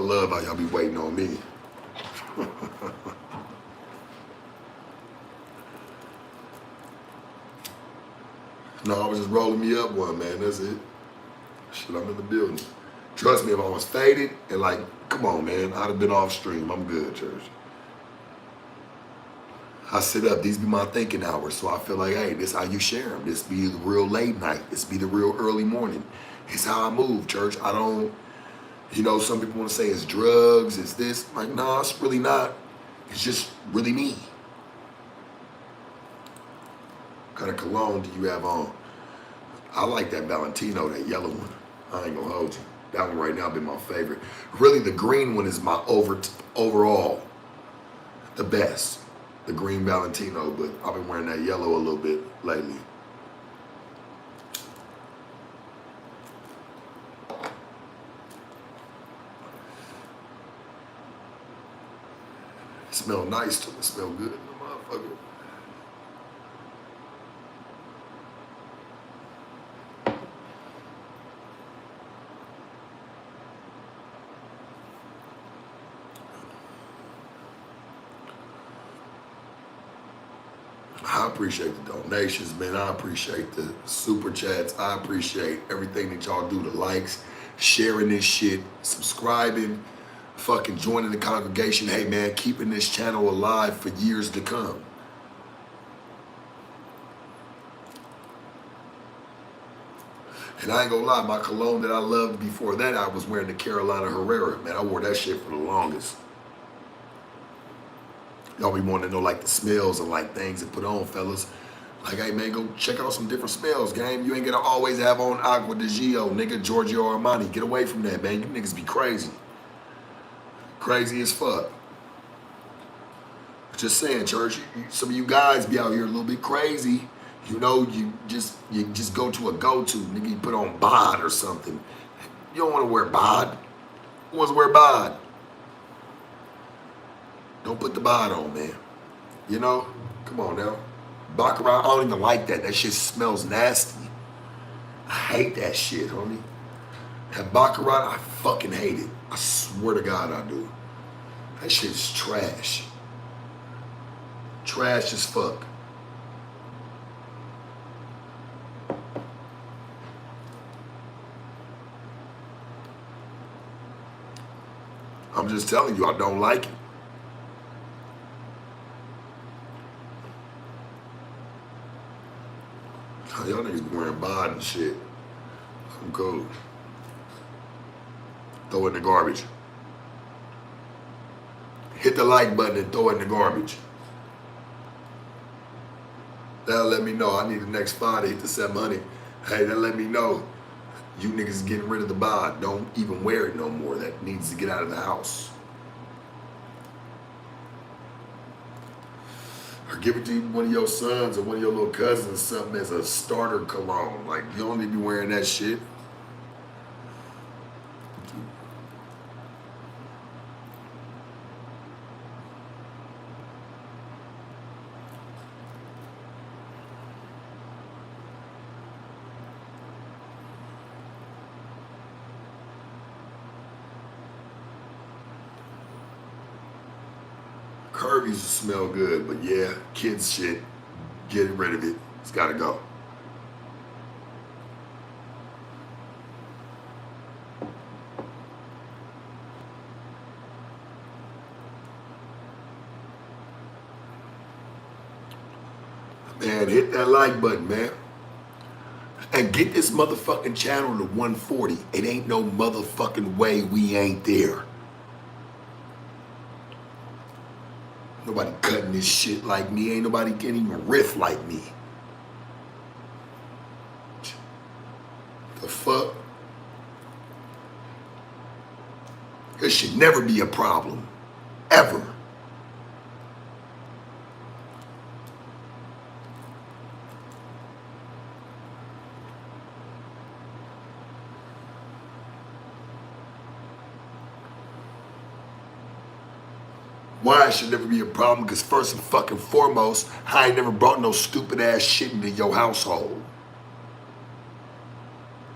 I love how y'all be waiting on me. No, I was just rolling me up one, man. That's it. Shit, I'm in the building. Trust me, if I was faded and like, come on, man, I'd have been off stream. I'm good, church. I sit up. These be my thinking hours. So I feel like, hey, this how you share them. This be the real late night. This be the real early morning. It's how I move, church. I don't, you know, some people want to say it's drugs, it's this. I'm like, nah, it's really not. It's just really me. What kind of cologne do you have on? I like that Valentino, that yellow one. I ain't gonna hold you. That one right now been my favorite. Really, the green one is my overall the best. The green Valentino, but I've been wearing that yellow a little bit lately. It smell nice too. It smell good, motherfucker. I appreciate the donations, man. I appreciate the super chats. I appreciate everything that y'all do, the likes, sharing this shit, subscribing, fucking joining the congregation. Hey, man, keeping this channel alive for years to come. And I ain't gonna lie, my cologne that I loved before that, I was wearing the Carolina Herrera. Man, I wore that shit for the longest. Y'all be wanting to know like the smells and like things to put on, fellas. Like, hey man, go check out some different smells, gang. You ain't gonna always have on Agua de Gio, nigga, Giorgio Armani. Get away from that, man. You niggas be crazy. Crazy as fuck. Just saying, church, some of you guys be out here a little bit crazy. You know, you just go to a go-to, nigga, you put on bod or something. You don't wanna wear bod. Who wants to wear bod? Don't put the bod on, man. You know? Come on now. Baccarat, I don't even like that. That shit smells nasty. I hate that shit, homie. That Baccarat, I fucking hate it. I swear to God I do. That shit's trash. Trash as fuck. I'm just telling you, I don't like it. Y'all niggas be wearing bod and shit. I'm cool. Throw it in the garbage. Hit the like button and throw it in the garbage. That'll let me know. I need the next 5 to hit the 700. Hey, that'll let me know. You niggas getting rid of the bod. Don't even wear it no more. That needs to get out of the house. Or give it to one of your sons or one of your little cousins, something as a starter cologne. Like, you don't need to be wearing that shit. Curvies smell good, but yeah, kids shit, get rid of it. It's gotta go. Man, hit that like button, man. And get this motherfucking channel to 140. It ain't no motherfucking way we ain't there. Nobody cutting this shit like me. Ain't nobody getting even riff like me. The fuck? This should never be a problem. Ever. Why it should never be a problem? Because first and fucking foremost, I ain't never brought no stupid ass shit into your household.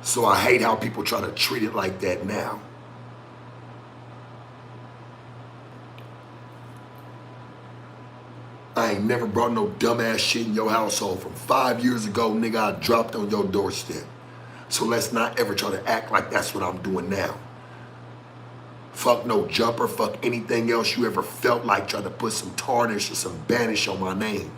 So I hate how people try to treat it like that now. I ain't never brought no dumbass shit in your household. From 5 years ago, nigga, I dropped on your doorstep. So let's not ever try to act like that's what I'm doing now. Fuck no jumper, fuck anything else you ever felt like trying to put some tarnish or some banish on my name.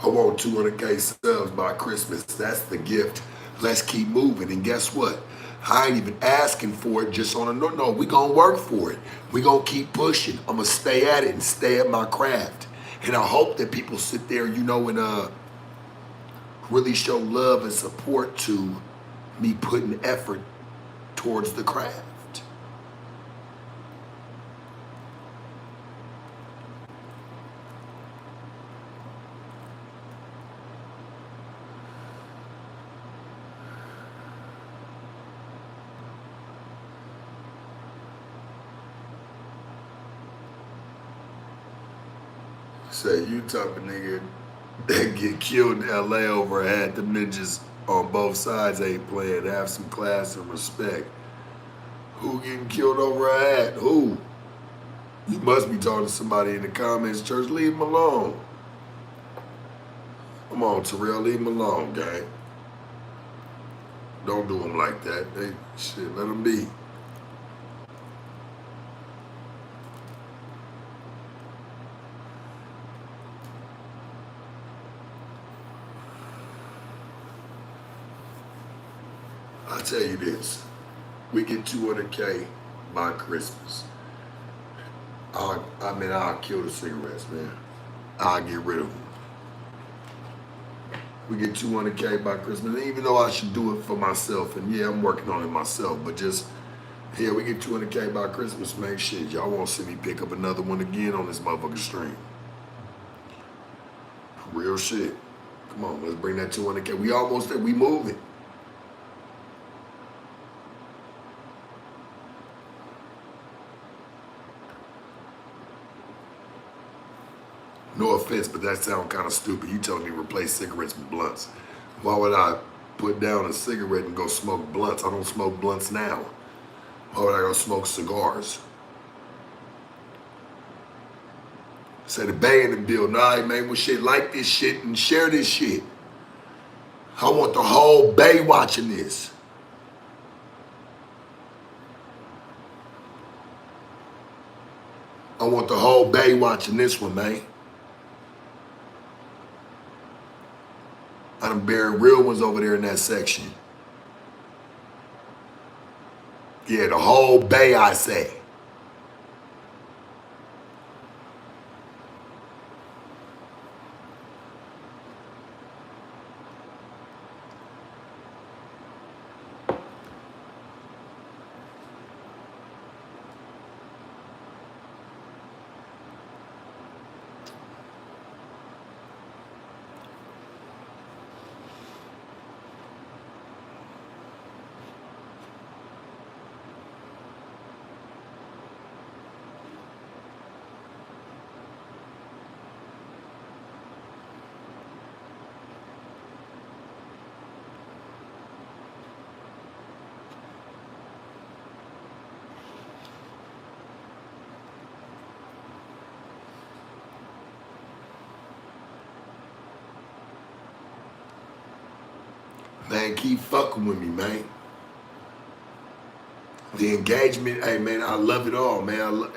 I want 200K subs by Christmas. That's the gift. Let's keep moving. And guess what? I ain't even asking for it just on a no. We gonna work for it. We gonna keep pushing. I'm gonna stay at it and stay at my craft. And I hope that people sit there, you know, and really show love and support to me putting effort towards the craft. Say you type of nigga that get killed in LA over had them ninjas on both sides ain't playing. Have some class and respect. Who getting killed over a hat? Who? You must be talking to somebody in the comments. Church, leave him alone. Come on, Terrell, leave him alone, gang. Don't do him like that. Shit, let him be. I'll tell you this. We get 200K by Christmas. I'll kill the cigarettes, man. I'll get rid of them. We get 200K by Christmas. And even though I should do it for myself, and yeah, I'm working on it myself, but just, yeah, we get 200K by Christmas, man. Shit, y'all won't see me pick up another one again on this motherfucking stream. Real shit. Come on, let's bring that 200K. We almost there. We moving. No offense, but that sounds kind of stupid. You telling me replace cigarettes with blunts. Why would I put down a cigarette and go smoke blunts? I don't smoke blunts now. Why would I go smoke cigars? Say the Bay in the building. All right, man, well, shit, like this shit and share this shit. I want the whole Bay watching this. I want the whole Bay watching this one, man. I done buried real ones over there in that section. Yeah, the whole Bay, I say. Man, keep fucking with me, man. The engagement, hey, man, I love it all, man.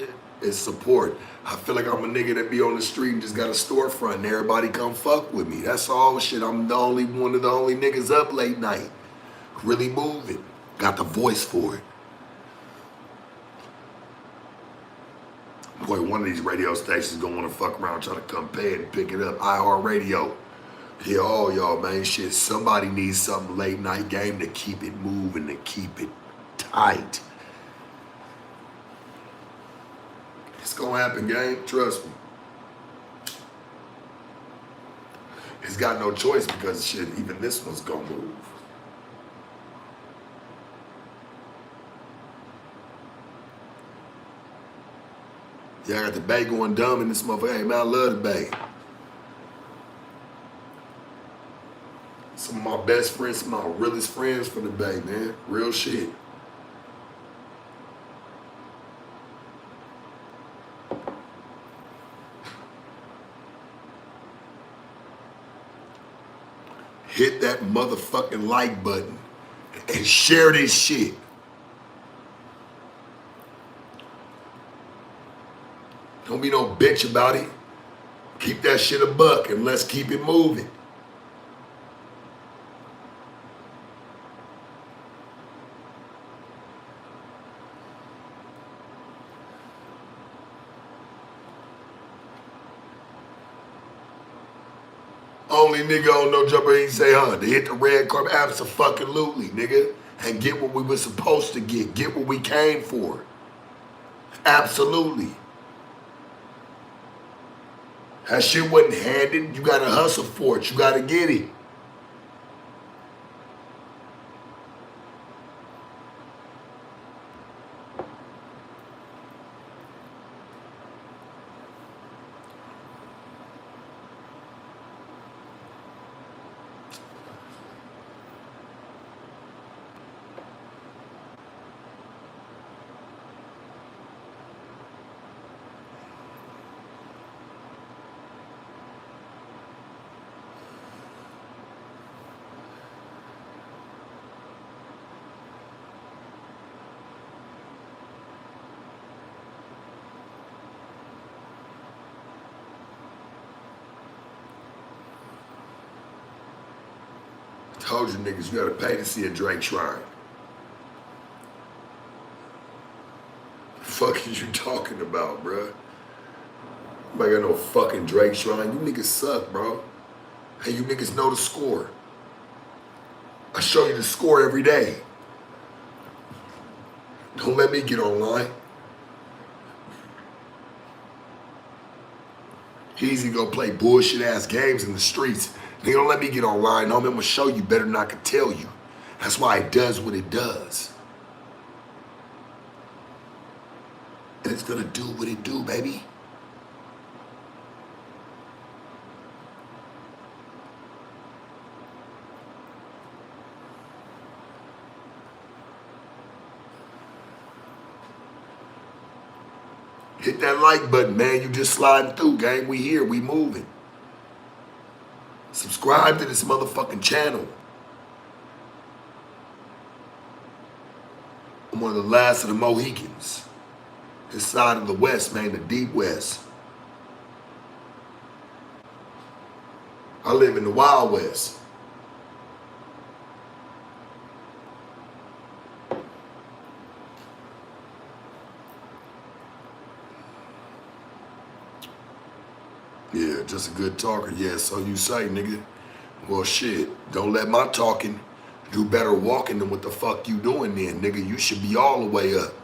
It's support. I feel like I'm a nigga that be on the street and just got a storefront and everybody come fuck with me. That's all shit. I'm one of the only niggas up late night. Really moving. Got the voice for it. Boy, one of these radio stations gonna wanna fuck around trying to come pay it and pick it up. iHeartRadio. Yeah, all y'all, man, shit. Somebody needs some late night game to keep it moving, to keep it tight. It's gonna happen, gang. Trust me. It's got no choice because shit, even this one's gonna move. Yeah, I got the Bay going dumb in this motherfucker. Hey, man, I love the Bay. Some of my best friends, some of my realest friends from the Bay, man. Real shit. Hit that motherfucking like button and share this shit. Don't be no bitch about it. Keep that shit a buck and let's keep it moving. Only nigga on No Jumper ain't say, huh? To hit the red carpet, abso-fucking-lutely, nigga. And get what we were supposed to get. Get what we came for. Absolutely. That shit wasn't handed. You gotta hustle for it. You gotta get it. Told you niggas, you gotta pay to see a Drake shrine. The fuck is you talking about, bruh? Nobody got no fucking Drake shrine. You niggas suck, bro. Hey, you niggas know the score. I show you the score every day. Don't let me get online. Easy to go play bullshit ass games in the streets. Nigga, don't let me get online. No, I'm gonna show you better than I can tell you. That's why it does what it does. And it's gonna do what it do, baby. Hit that like button, man. You just sliding through, gang. We here, we moving. Subscribe to this motherfucking channel. I'm one of the last of the Mohicans. This side of the West, man, the deep West. I live in the Wild West. Yeah, just a good talker. Yeah, so you say, nigga. Well, shit, don't let my talking do better walking than what the fuck you doing then, nigga. You should be all the way up.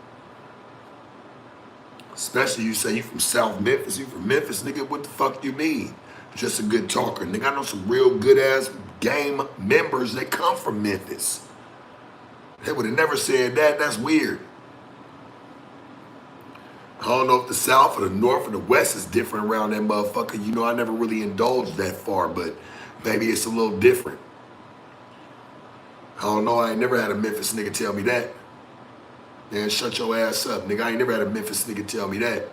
Especially you say you from South Memphis, you from Memphis, nigga, what the fuck you mean? Just a good talker. Nigga, I know some real good ass game members that come from Memphis. They would have never said that. That's weird. I don't know if the South or the North or the West is different around that motherfucker. You know, I never really indulged that far, but maybe it's a little different. I don't know. I ain't never had a Memphis nigga tell me that. Man, shut your ass up, nigga. I ain't never had a Memphis nigga tell me that.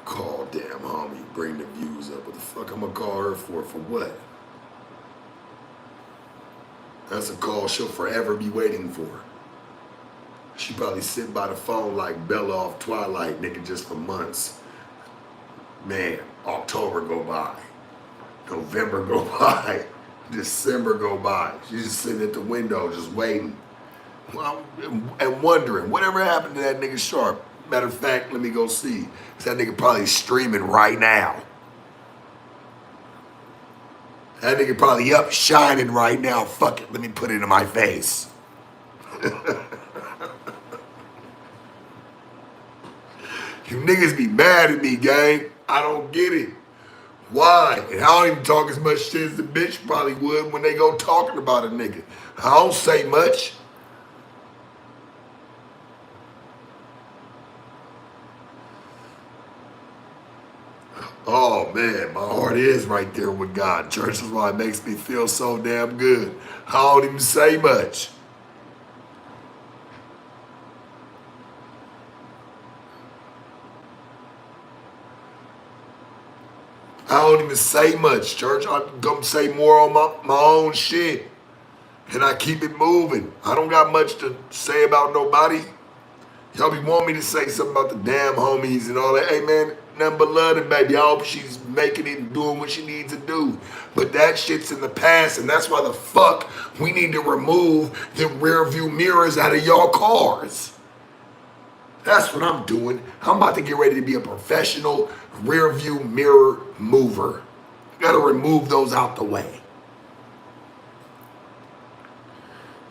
Call damn homie, bring the views up. What the fuck I'm gonna call her for? For what? That's a call she'll forever be waiting for. She probably sit by the phone like Bella off Twilight, nigga, just for months. Man, October go by. November go by. December go by. She's just sitting at the window just waiting. Well, and wondering, whatever happened to that nigga Sharp? Matter of fact, let me go see. That nigga probably streaming right now. That nigga probably up shining right now. Fuck it, let me put it in my face. You niggas be mad at me, gang. I don't get it. Why? And I don't even talk as much shit as the bitch probably would when they go talking about a nigga. I don't say much. Oh man, my heart is right there with God. Church is why it makes me feel so damn good. I don't even say much. I don't even say much, church. I come say more on my own shit. And I keep it moving. I don't got much to say about nobody. Y'all be wanting me to say something about the damn homies and all that. Hey man, nothing but love and baby. I hope she's making it and doing what she needs to do. But that shit's in the past, and that's why the fuck we need to remove the rear view mirrors out of y'all cars. That's what I'm doing. I'm about to get ready to be a professional rear view mirror mover. Gotta remove those out the way.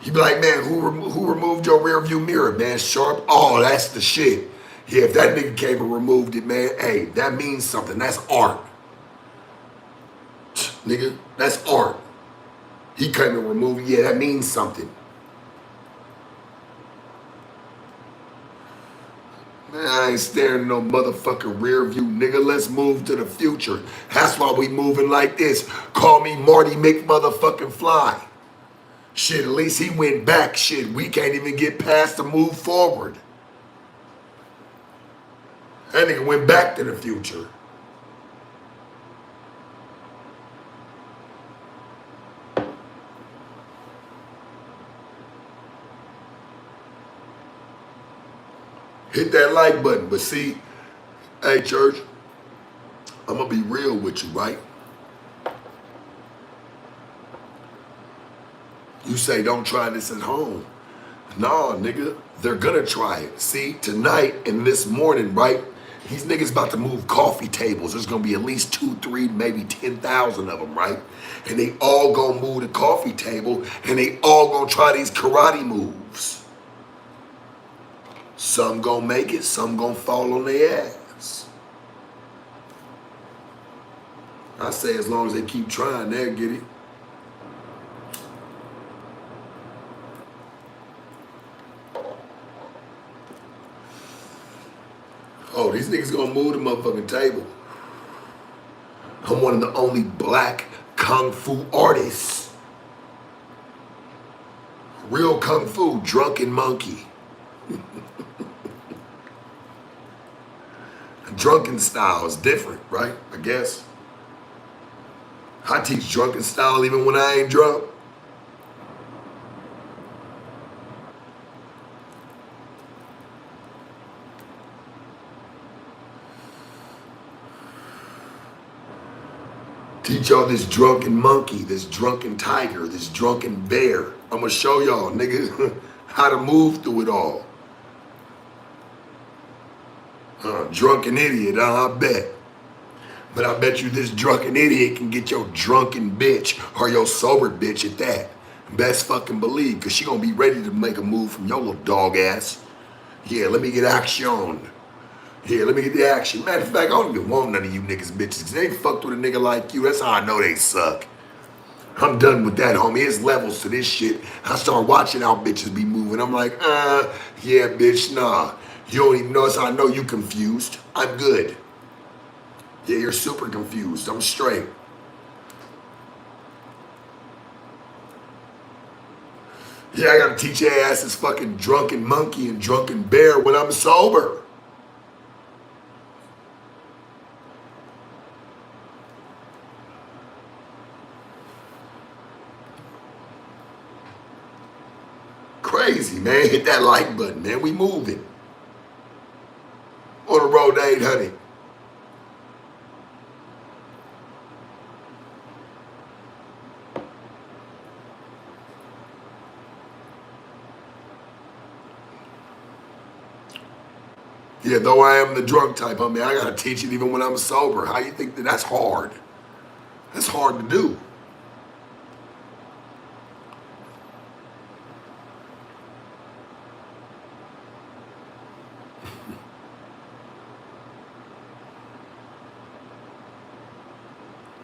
You be like, man, who removed your rear view mirror, man? Sharp? Oh, that's the shit. Yeah, if that nigga came and removed it, man, hey, that means something. That's art. Nigga, that's art. He came and removed it. Yeah, that means something. Man, I ain't staring at no motherfucking rear view, nigga. Let's move to the future. That's why we moving like this. Call me Marty McMotherfucking Fly. Shit, at least he went back. Shit, we can't even get past to move forward. That nigga went back to the future. Hit that like button. But see, hey church, I'm gonna be real with you, right? You say don't try this at home. Nah, nigga, they're gonna try it. See, tonight and this morning, right? These niggas about to move coffee tables. There's gonna be at least 2, 3, maybe 10,000 of them, right? And they all gonna move the coffee table, and they all gonna try these karate moves. Some gonna make it, some gonna fall on their ass. I say as long as they keep trying, they'll get it. Oh, these niggas gonna move the motherfucking table. I'm one of the only black kung fu artists. Real kung fu, drunken monkey. Drunken style is different, right? I guess. I teach drunken style even when I ain't drunk. Teach y'all this drunken monkey, this drunken tiger, this drunken bear. I'm gonna show y'all, nigga, how to move through it all. Drunken idiot, I bet. But I bet you this drunken idiot can get your drunken bitch or your sober bitch at that. Best fucking believe, because she gonna be ready to make a move from your little dog ass. Yeah, let me get action. Yeah, let me get the action. Matter of fact, I don't even want none of you niggas bitches, because they ain't fucked with a nigga like you. That's how I know they suck. I'm done with that, homie. It's levels to this shit. I start watching how bitches be moving. I'm like, yeah, bitch, nah. You don't even notice. I know you confused. I'm good. Yeah, you're super confused. I'm straight. Yeah, I gotta teach your ass this fucking drunken monkey and drunken bear when I'm sober. Crazy, man. Hit that like button, man. We moving. On the road to 800. Yeah, though I am the drunk type, I mean, I gotta teach it even when I'm sober. How you think that's hard? That's hard to do.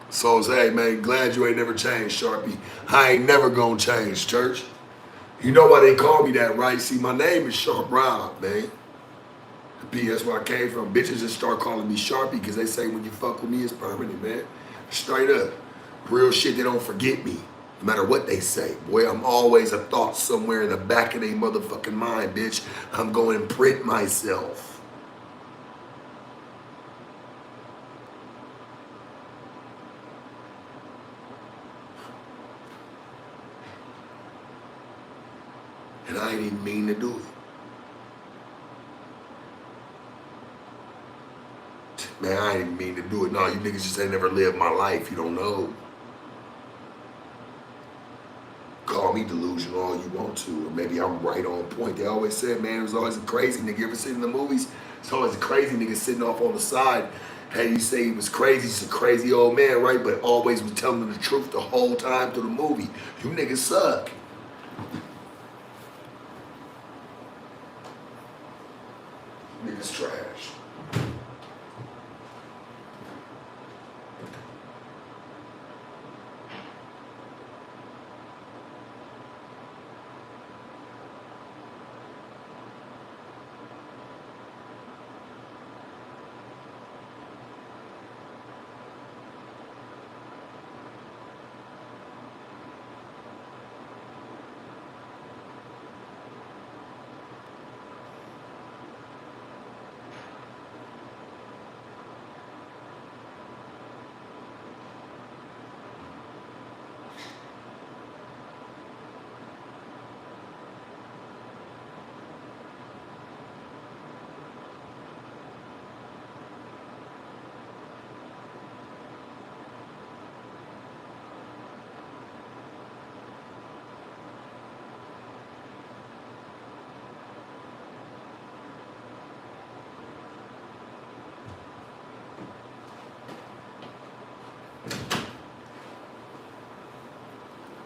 So say, hey man, glad you ain't never changed, Sharpie. I ain't never gonna change, church. You know why they call me that, right? See, my name is Sharp Rob, man. B, that's where I came from. Bitches just start calling me Sharpie because they say when you fuck with me, it's permanent, man. Straight up. Real shit, they don't forget me. No matter what they say. Boy, I'm always a thought somewhere in the back of their motherfucking mind, bitch. I'm going to print myself. And I ain't even mean to do it. Man, I ain't mean to do it. No, you niggas just ain't never lived my life. You don't know. Call me delusional all you want to, or maybe I'm right on point. They always said, man, there's always a crazy nigga. You ever seen in the movies? It's always a crazy nigga sitting off on the side. Hey, you say he was crazy, he's a crazy old man, right? But always was telling them the truth the whole time through the movie. You niggas suck. Niggas trash.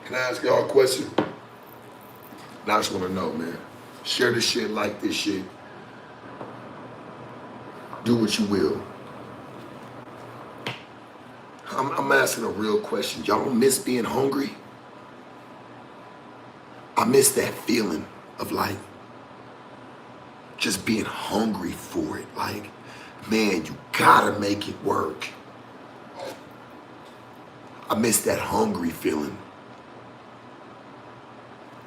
Can I ask y'all a question? I just want to know, man. Share this shit, like this shit. Do what you will. I'm asking a real question. Y'all don't miss being hungry? I miss that feeling of like just being hungry for it. Like, man, you gotta make it work. I miss that hungry feeling.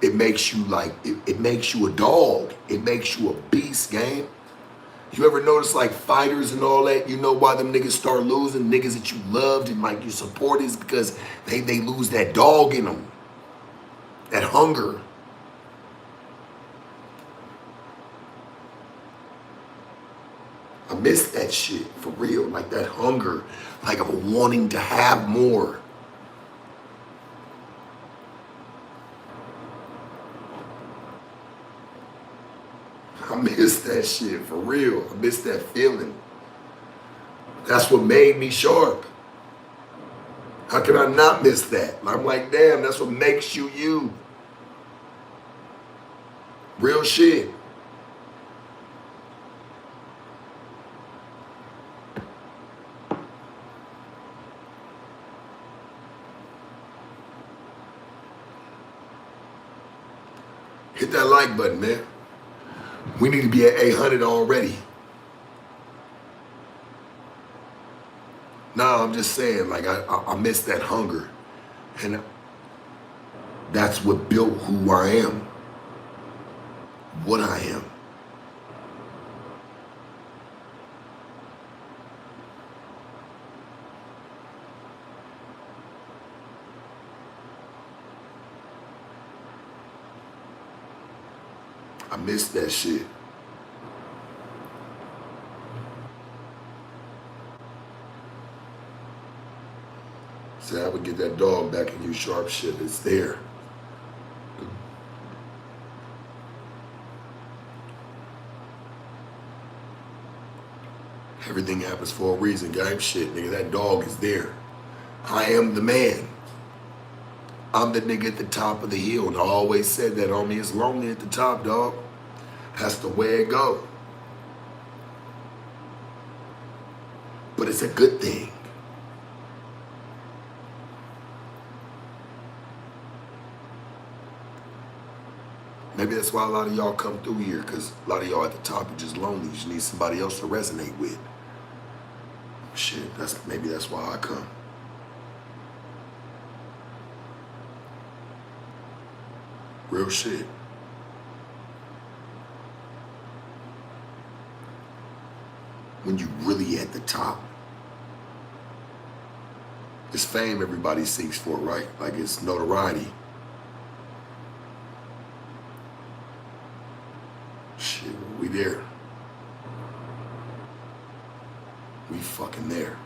It makes you like, it makes you a dog. It makes you a beast, gang. You ever notice like fighters and all that, you know why them niggas start losing? Niggas that you loved and like you supported is because they lose that dog in them. That hunger. I miss that shit, for real. Like that hunger, like I'm wanting to have more. I miss that shit, for real. I miss that feeling. That's what made me sharp. How can I not miss that? I'm like, damn, that's what makes you you. Real shit. Hit that like button, man. We need to be at 800 already. No, I'm just saying, like, I miss that hunger. And that's what built who I am. What I am. I miss that shit. Say I would get that dog back in you, sharp shit. It's there. Everything happens for a reason, gang. Shit, nigga, that dog is there. I am the man. I'm the nigga at the top of the hill. And I always said that on me. It's lonely at the top, dog. That's the way it go. But it's a good thing. Maybe that's why a lot of y'all come through here, because a lot of y'all at the top are just lonely. You just need somebody else to resonate with. Shit, maybe that's why I come. Real shit. When you really at the top, it's fame everybody seeks for, right? Like it's notoriety. Shit, we there. We fucking there.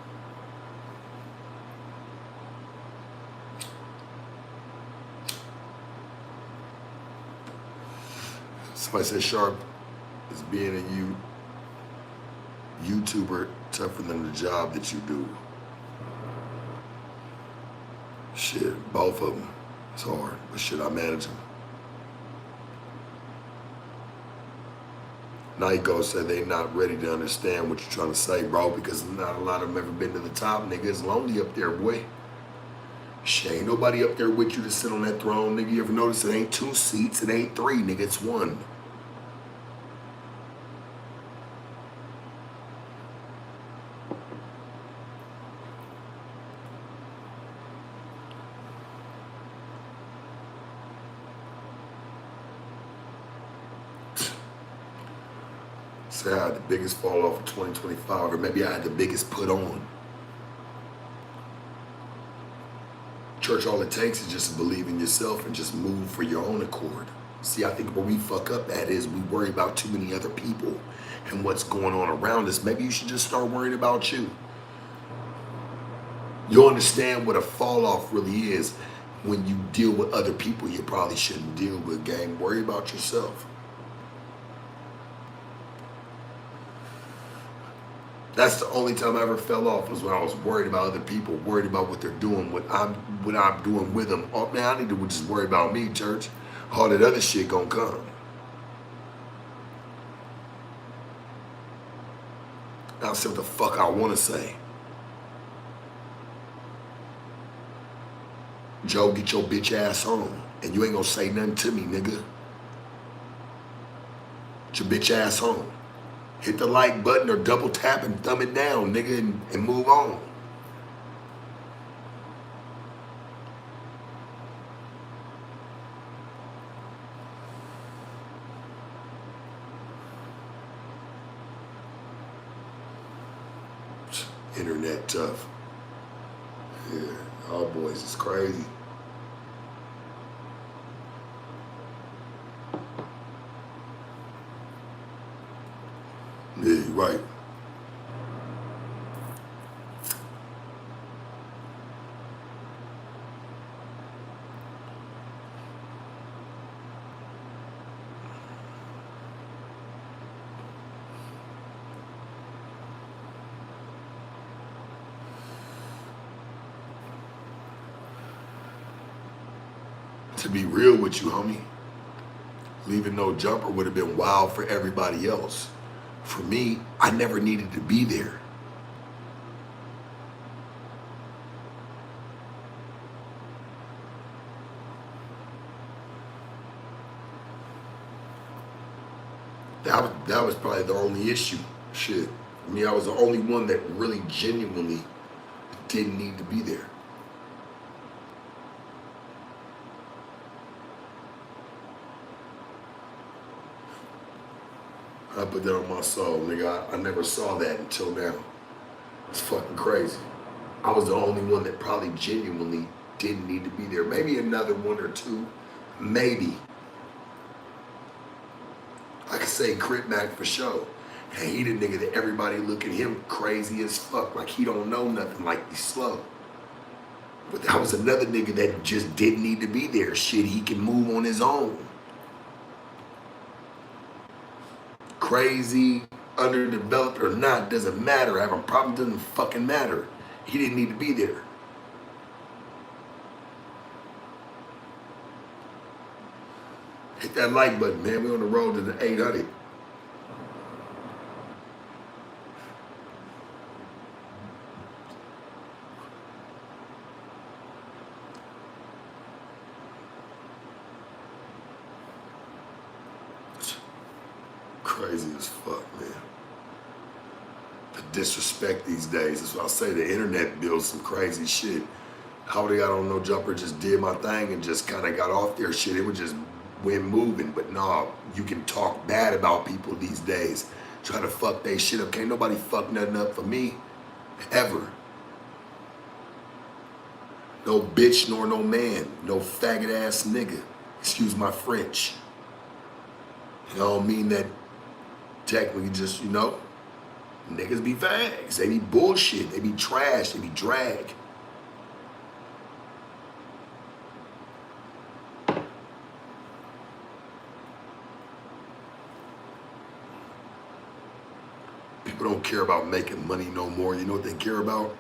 Somebody said Sharp is being a YouTuber tougher than the job that you do. Shit, both of them. It's hard, but shit, I manage them. Now you go say they not ready to understand what you're trying to say, bro, because not a lot of them ever been to the top, nigga. It's lonely up there, boy. Shit, ain't nobody up there with you to sit on that throne, nigga. You ever notice it ain't 2 seats, it ain't 3, nigga, it's 1. Say I had the biggest fall off of 2025, or maybe I had the biggest put on. Church, all it takes is just to believe in yourself and just move for your own accord. See, I think where we fuck up at is we worry about too many other people and what's going on around us. Maybe you should just start worrying about you. You'll understand what a fall off really is when you deal with other people you probably shouldn't deal with, gang. Worry about yourself. That's the only time I ever fell off, was when I was worried about other people, worried about what they're doing, what I'm doing with them. Oh man, I need to just worry about me, church. All that other shit gonna come. I'll say what the fuck I wanna say. Joe, get your bitch ass on. And you ain't gonna say nothing to me, nigga. Get your bitch ass on. Hit the like button or double tap and thumb it down, nigga, and move on. Internet tough. Yeah, all boys is crazy. Yeah, you're right. To be real with you, homie, leaving no jumper would have been wild for everybody else. For me, I never needed to be there. That was probably the only issue. Shit. I mean, I was the only one that really genuinely didn't need to be there. I put that on my soul, nigga. I never saw that until now. It's fucking crazy. I was the only one that probably genuinely didn't need to be there. Maybe another one or two, maybe. I could say Crit Mac for sure. And he the nigga that everybody look at him crazy as fuck, like he don't know nothing, like he's slow. But that was another nigga that just didn't need to be there. Shit, he can move on his own. Crazy, underdeveloped or not, doesn't matter. Having a problem doesn't fucking matter. He didn't need to be there. Hit that like button, man. We on the road to the 800. Crazy as fuck, man. The disrespect these days. That's what I say. The internet builds some crazy shit. How they got on No Jumper, just did my thing and just kind of got off their shit. It was just went moving. But no, you can talk bad about people these days. Try to fuck they shit up. Can't nobody fuck nothing up for me, ever. No bitch nor no man. No faggot ass nigga. Excuse my French. I don't mean that technically, just, you know, niggas be fags. They be bullshit. They be trash. They be drag. People don't care about making money no more. You know what they care about?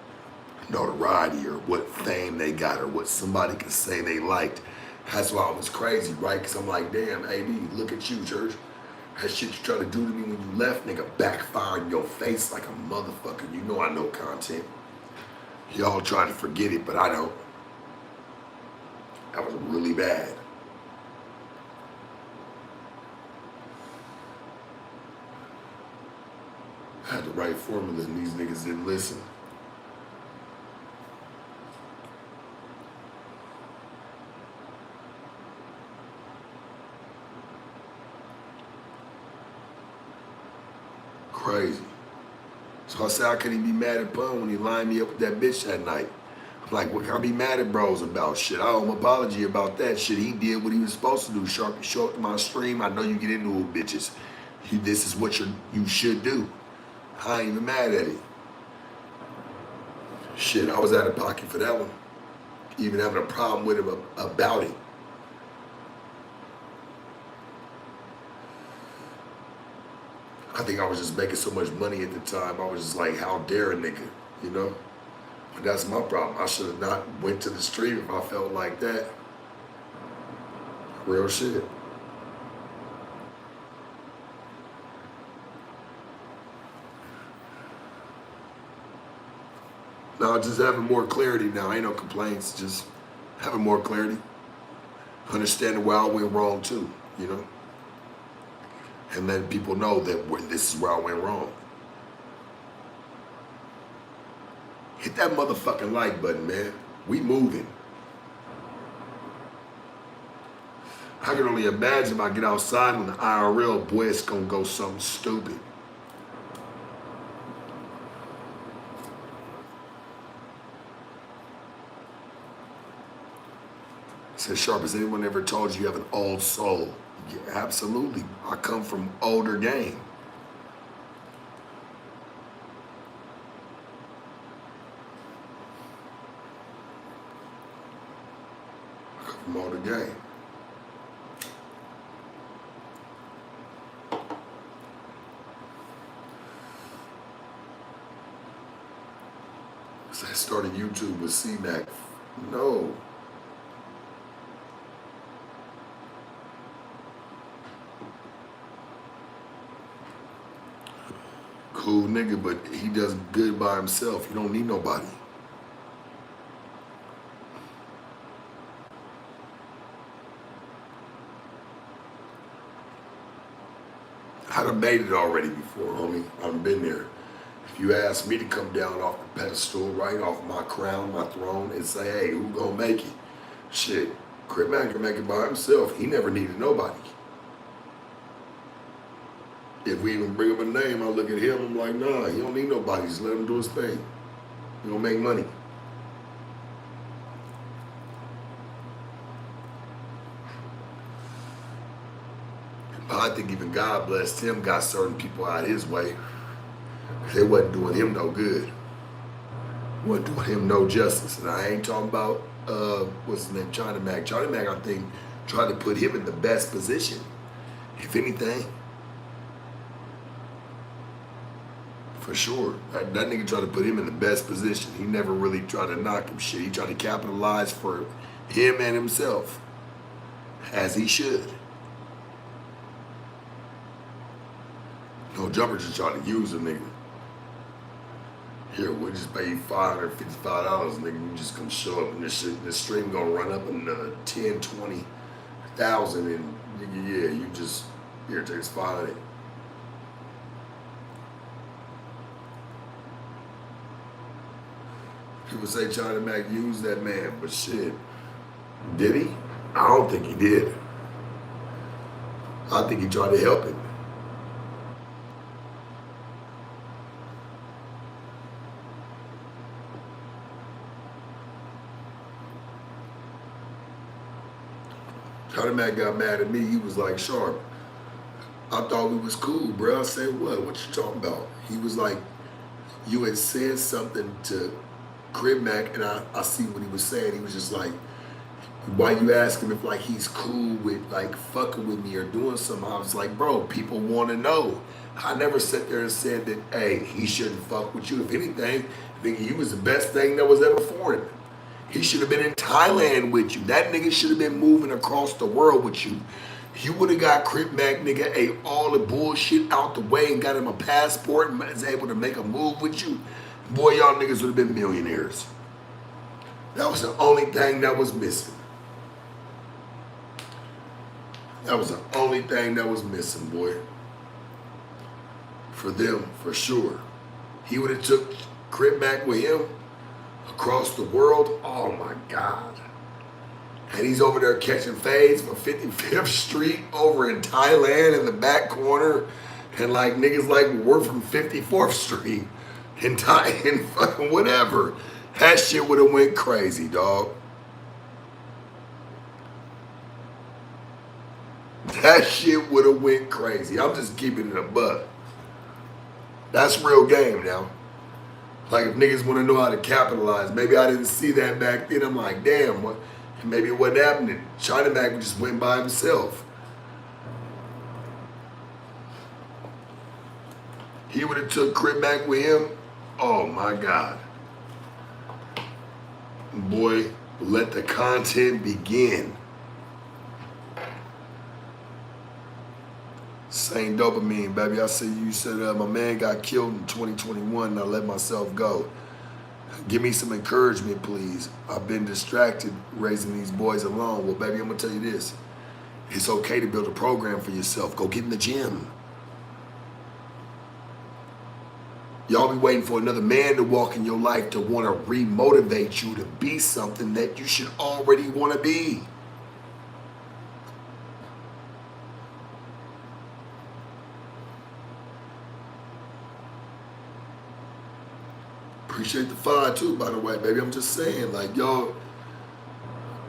Notoriety, or what fame they got, or what somebody could say they liked. That's why I was crazy, right? Because I'm like, damn, AB, look at you, church. That shit you tried to do to me when you left, nigga, backfired in your face like a motherfucker. You know I know content. Y'all try to forget it, but I don't. That was really bad. I had the right formula and these niggas didn't listen. Crazy. So I said I couldn't even be mad at Pun when he lined me up with that bitch that night. I'm like, what can I be mad at bros about? Shit, I owe him an apology about that. Shit, he did what he was supposed to do. Shark, show up to my stream. I know you get into it, bitches. This is what you should do. I ain't even mad at it. Shit, I was out of pocket for that one. Even having a problem with him about it. I think I was just making so much money at the time. I was just like, how dare a nigga, you know? But that's my problem. I should have not went to the stream if I felt like that. Real shit. No, just having more clarity now. Ain't no complaints. Just having more clarity. Understanding where I went wrong too, you know? And letting people know that this is where I went wrong. Hit that motherfucking like button, man. We moving. I can only imagine if I get outside when the IRL, boy, it's gonna go something stupid. Says Sharp, has anyone ever told you you have an old soul? Yeah, absolutely. I come from older game. I come from older game. So I started YouTube with C-Mac. No. Cool nigga, but he does good by himself. He don't need nobody. I done made it already before, homie. I've been there. If you ask me to come down off the pedestal, right off my crown, my throne, and say, hey, who gonna make it? Shit, Crip Man can make it by himself. He never needed nobody. If we even bring up a name, I look at him, I'm like, nah, he don't need nobody. Just let him do his thing. He gonna make money. But I think even God blessed him, got certain people out his way. They wasn't doing him no good. Wasn't doing him no justice. And I ain't talking about, what's his name, Johnny Mac. Johnny Mac, I think, tried to put him in the best position. If anything. For sure. That nigga tried to put him in the best position. He never really tried to knock him shit. He tried to capitalize for him and himself. As he should. No Jumper just tried to use a nigga. Here, we'll just pay you $555, nigga. You just come show up and this shit, this stream gonna run up another 10, 20,000 and nigga, yeah, you just, here, take this $500. People say China Mac used that man, but shit, did he? I don't think he did. I think he tried to help him. China Mac got mad at me. He was like, Sharp, I thought we was cool, bro. I said, what? What you talking about? He was like, you had said something to Crib Mac, and I see what he was saying. He was just like, why you ask him if like he's cool with like fucking with me or doing something? I was like, bro, people want to know. I never sat there and said that, hey, he shouldn't fuck with you. If anything, I think he was the best thing that was ever for him. He should have been in Thailand with you. That nigga should have been moving across the world with you. You would have got Crip Mac, nigga, ate all the bullshit out the way and got him a passport and was able to make a move with you. Boy, y'all niggas would have been millionaires. That was the only thing that was missing. That was the only thing that was missing, boy. For them, for sure. He would have took Crip Mac with him across the world. Oh my God. And he's over there catching fades for 55th Street over in Thailand in the back corner. And like niggas like we're from 54th Street in Thai and fucking whatever. That shit would have went crazy, dog. That shit would have went crazy. I'm just keeping it a buck. That's real game now. Like if niggas want to know how to capitalize. Maybe I didn't see that back then. I'm like, damn, what? Maybe it wasn't happening. China Mac just went by himself. He would have took Crip Mac with him. Oh my God. Boy, let the content begin. Same dopamine, baby. I see you said my man got killed in 2021 and I let myself go. Give me some encouragement, please. I've been distracted raising these boys alone. Well, baby, I'm going to tell you this. It's okay to build a program for yourself. Go get in the gym. Y'all be waiting for another man to walk in your life to want to re-motivate you to be something that you should already want to be. Appreciate the fire too, by the way, baby. I'm just saying, like, y'all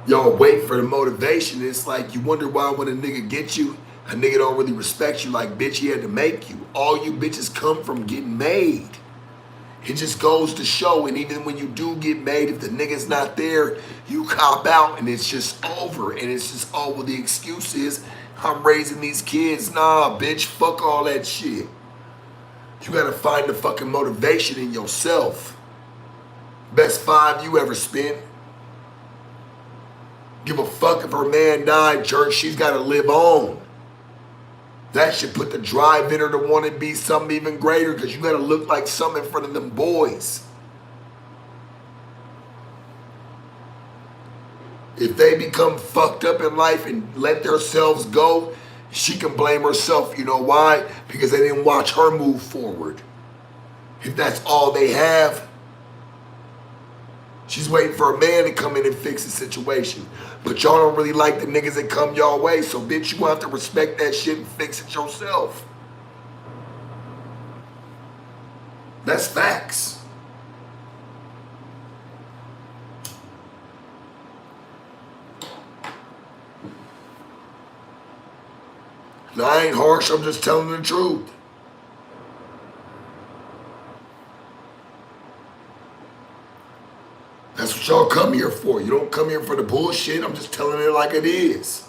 wait for the motivation. It's like you wonder why when a nigga gets you, a nigga don't really respect you. Like, bitch, he had to make you. All you bitches come from getting made. It just goes to show, and even when you do get made, if the nigga's not there, you cop out and it's just over. And it's just, oh, well, the excuse is, I'm raising these kids. Nah, bitch, fuck all that shit. You gotta find the fucking motivation in yourself. Best 5 you ever spent. Give a fuck if her man died, church. She's gotta live on. That should put the drive in her to want to be something even greater, because you gotta look like something in front of them boys. If they become fucked up in life and let themselves go, she can blame herself. You know why? Because they didn't watch her move forward. If that's all they have, she's waiting for a man to come in and fix the situation. But y'all don't really like the niggas that come y'all way, so bitch, you have to respect that shit and fix it yourself. That's facts. Now, I ain't harsh, I'm just telling the truth. That's what y'all come here for. You don't come here for the bullshit. I'm just telling it like it is.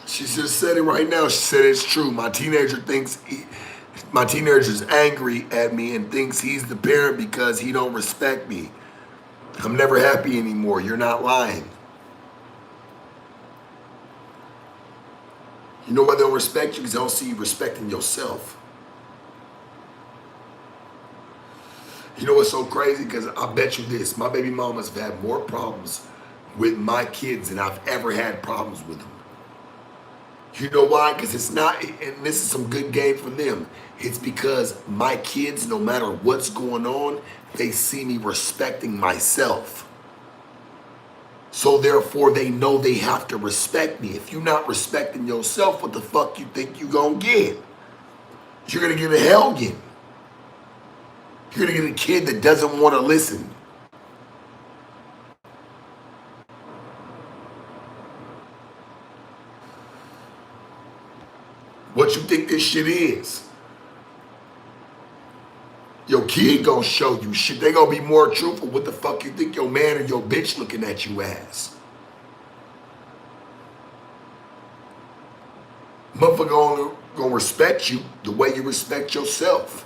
She just said it right now. She said it's true. My teenager's angry at me and thinks he's the parent because he don't respect me. I'm never happy anymore. You're not lying. You know why they don't respect you? Because they don't see you respecting yourself. You know what's so crazy? Because I bet you this, my baby mamas have had more problems with my kids than I've ever had problems with them. You know why? Because it's not, and this is some good game for them. It's because my kids, no matter what's going on, they see me respecting myself. So therefore, they know they have to respect me. If you're not respecting yourself, what the fuck you think you gonna get? You're gonna get a hellion. You're gonna get a kid that doesn't want to listen. What you think this shit is? Your kid gonna show you shit. They gonna be more truthful. What the fuck you think your man or your bitch looking at you as? Motherfucker gonna respect you the way you respect yourself.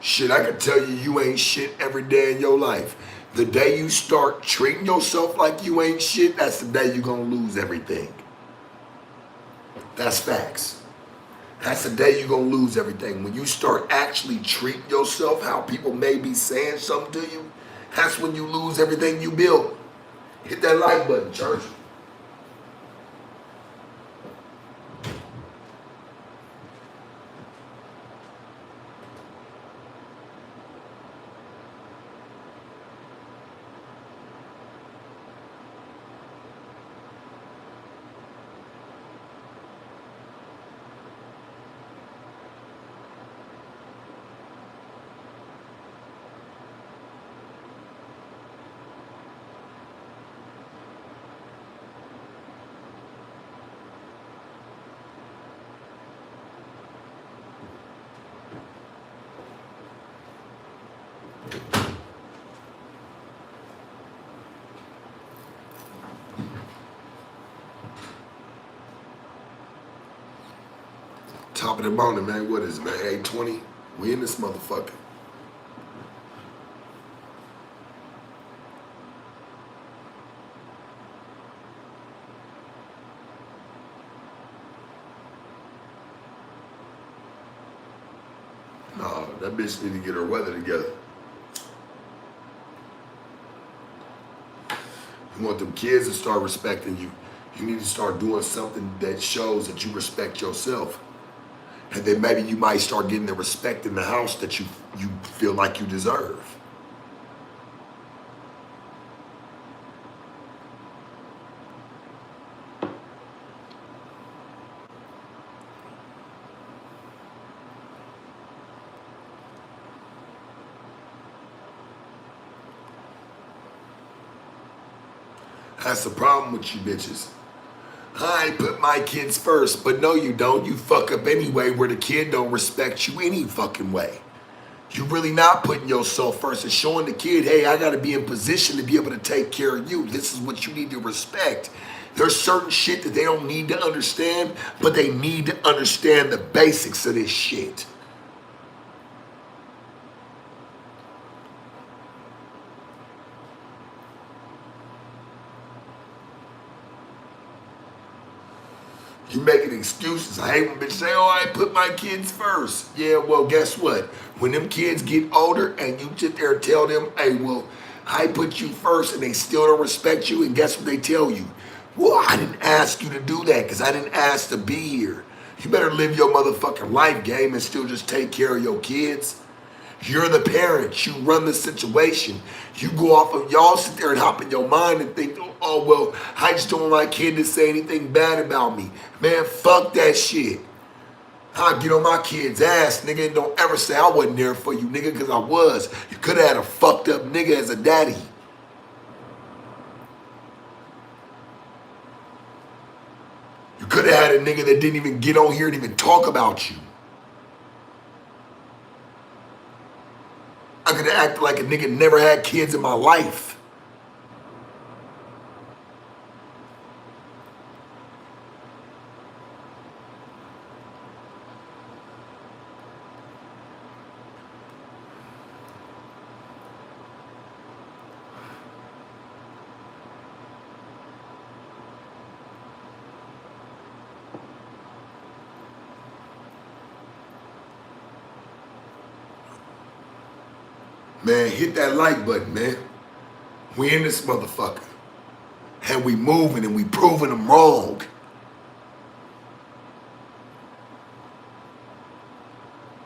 Shit, I can tell you, you ain't shit every day in your life. The day you start treating yourself like you ain't shit, that's the day you're gonna lose everything. That's facts. That's the day you're gonna lose everything. When you start actually treating yourself how people may be saying something to you, that's when you lose everything you built. Hit that like button, church. Top of the morning, man. What is it, man? 8:20. We in this motherfucker. No, that bitch need to get her weather together. You want them kids to start respecting you. You need to start doing something that shows that you respect yourself. And then maybe you might start getting the respect in the house that you feel like you deserve. That's the problem with you bitches. I put my kids first, but no you don't. You fuck up anyway where the kid don't respect you any fucking way. You're really not putting yourself first and showing the kid, hey, I gotta be in position to be able to take care of you. This is what you need to respect. There's certain shit that they don't need to understand, but they need to understand the basics of this shit. You making excuses. I hate when bitches say, oh, I put my kids first. Yeah, well, guess what? When them kids get older and you sit there and tell them, hey, well, I put you first and they still don't respect you, and guess what they tell you? Well, I didn't ask you to do that because I didn't ask to be here. You better live your motherfucking life game and still just take care of your kids. You're the parent. You run the situation. You go off of, y'all sit there and hop in your mind and think, oh, well, I just don't want my kid to say anything bad about me. Man, fuck that shit. I'll get on my kid's ass, nigga, and don't ever say I wasn't there for you, nigga, because I was. You could have had a fucked up nigga as a daddy. You could have had a nigga that didn't even get on here and even talk about you. I could have acted like a nigga never had kids in my life. Man, hit that like button, man. We in this motherfucker. And we moving and we proving them wrong.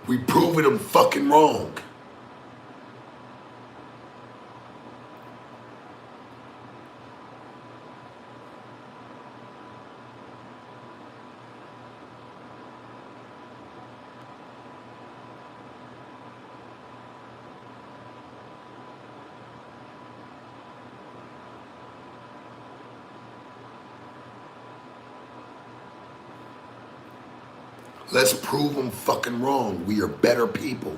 We proving them fucking wrong. Let's prove them fucking wrong. We are better people.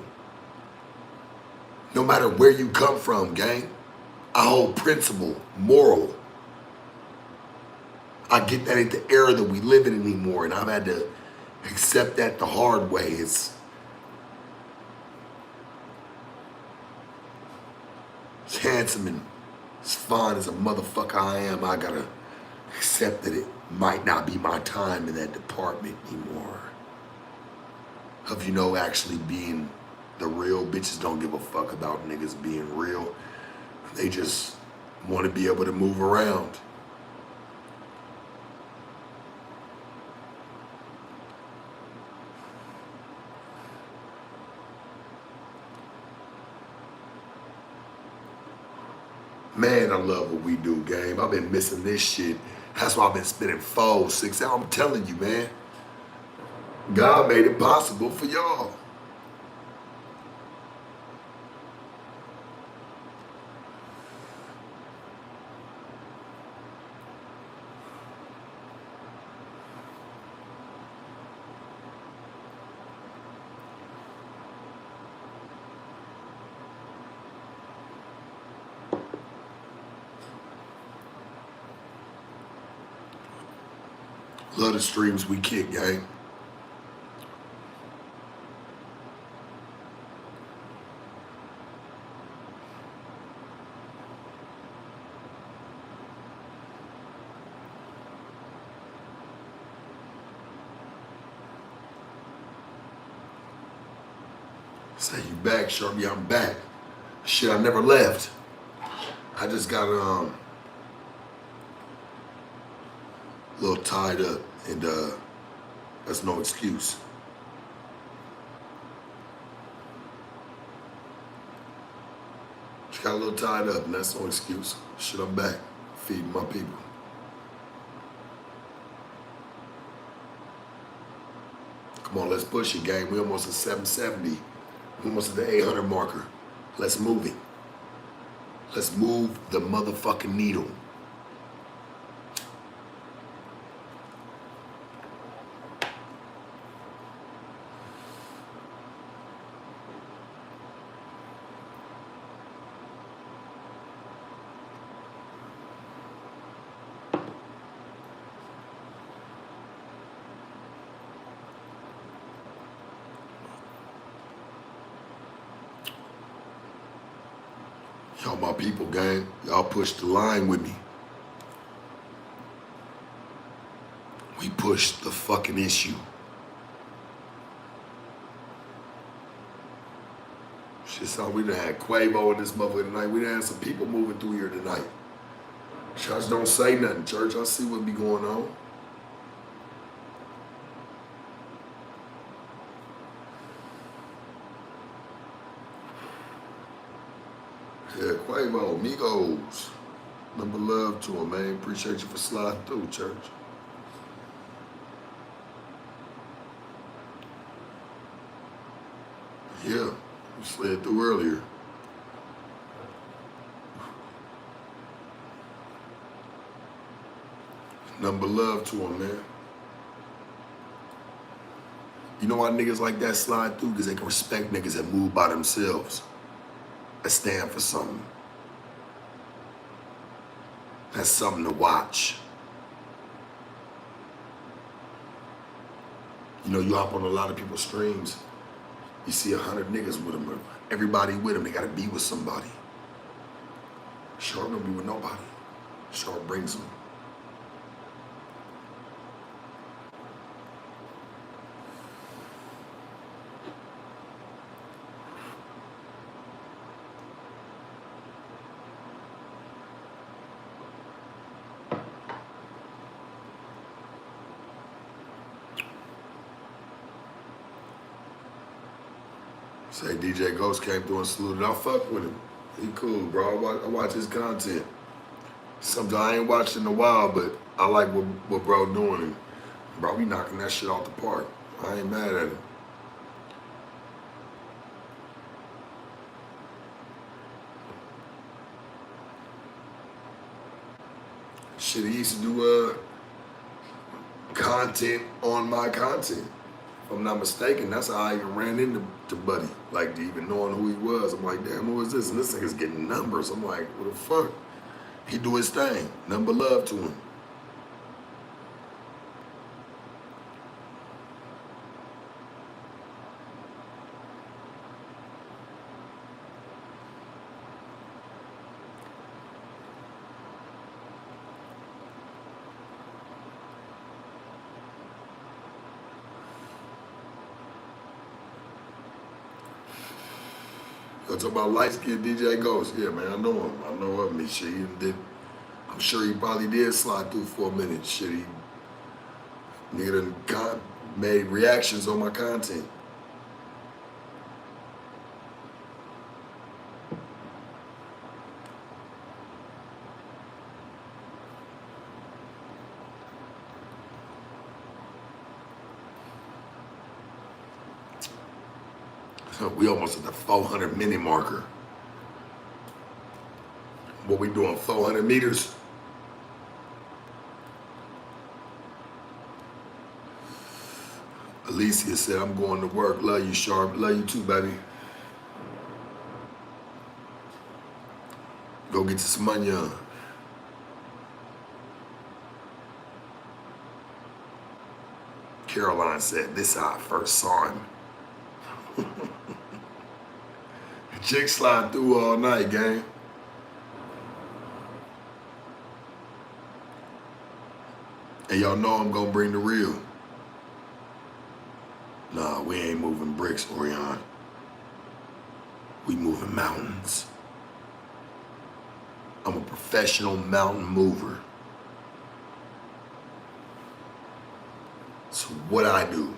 No matter where you come from, gang. I hold principle, moral. I get that ain't the era that we live in anymore, and I've had to accept that the hard way. It's handsome and as fine as a motherfucker I am, I gotta accept that it might not be my time in that department anymore. Of, you know, actually being the real. Bitches don't give a fuck about niggas being real. They just want to be able to move around. Man, I love what we do, game. I've been missing this shit. That's why I've been spending 4, 6 hours. I'm telling you, man. God made it possible for y'all. Love the streams we kick, gang. Say you back, Sharpie, I'm back. Shit, I never left. I just got a little tied up, and that's no excuse. Just got a little tied up, and that's no excuse. Shit, I'm back, feeding my people. Come on, let's push it, gang. We almost at 770. We almost at the 800 marker. Let's move it. Let's move the motherfucking needle. Y'all my people, gang. Y'all push the line with me. We push the fucking issue. Shit, son, we done had Quavo in this motherfucker tonight. We done had some people moving through here tonight. Church don't say nothing, church. I see what be going on. Yeah, Quavo, Migos. Number love to him, man. Appreciate you for sliding through, church. Yeah, you slid through earlier. Number love to him, man. You know why niggas like that slide through? Because they can respect niggas that move by themselves. That stand for something. That's something to watch. You know, you hop on a lot of people's streams, you see 100 niggas with them, everybody with them, they gotta be with somebody. Sharp don't be with nobody. Sharp brings them. Say DJ Ghost came through and saluted. I fuck with him. He cool, bro. I watch his content. Sometimes I ain't watched in a while, but I like what bro doing. And bro, we knocking that shit off the park. I ain't mad at him. Shit, he used to do content on my content. If I'm not mistaken, that's how I even ran into Buddy. Like, even knowing who he was. I'm like, damn, who is this? And this nigga's getting numbers. I'm like, what the fuck? He do his thing. Nothing but love to him. You talk about light skinned DJ Ghost. Yeah, man, I know him. I know of me. Shit, he did. I'm sure he probably did slide through for a minute. Shit, he nigga done made reactions on my content. So we almost at the 400 minute marker. What we doing, 400 meters? Alicia said, I'm going to work. Love you, Sharp. Love you too, baby. Go get you some money on. Caroline said, this is how I first saw him. Chick slide through all night, gang. And y'all know I'm gonna bring the real. Nah, we ain't moving bricks, Orion. We moving mountains. I'm a professional mountain mover. So what I do,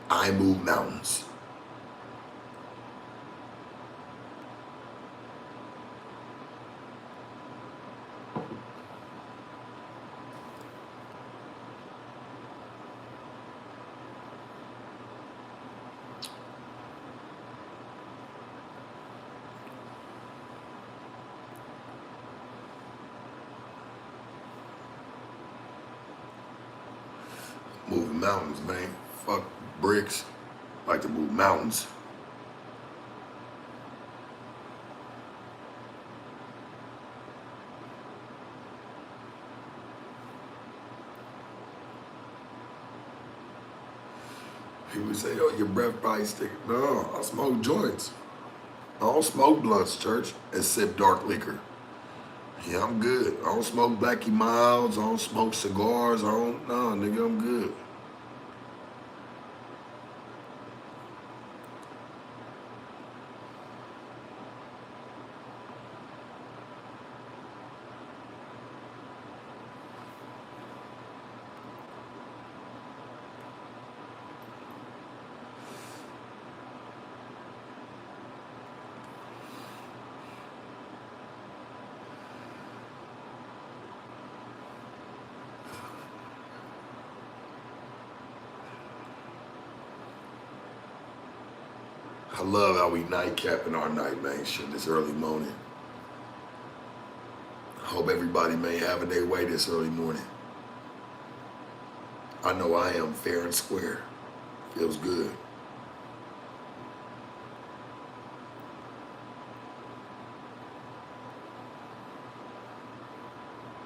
I move mountains. Moving mountains, man. Fuck bricks. Like to move mountains. People say, oh, your breath probably stinking. No, I smoke joints. I don't smoke blunts, church, and sip dark liquor. Yeah, I'm good. I don't smoke Blackie Miles. I don't smoke cigars. No, nigga, I'm good. I love how we nightcapping our night, man. Shit, this early morning. Hope everybody may have their way this early morning. I know I am fair and square. Feels good.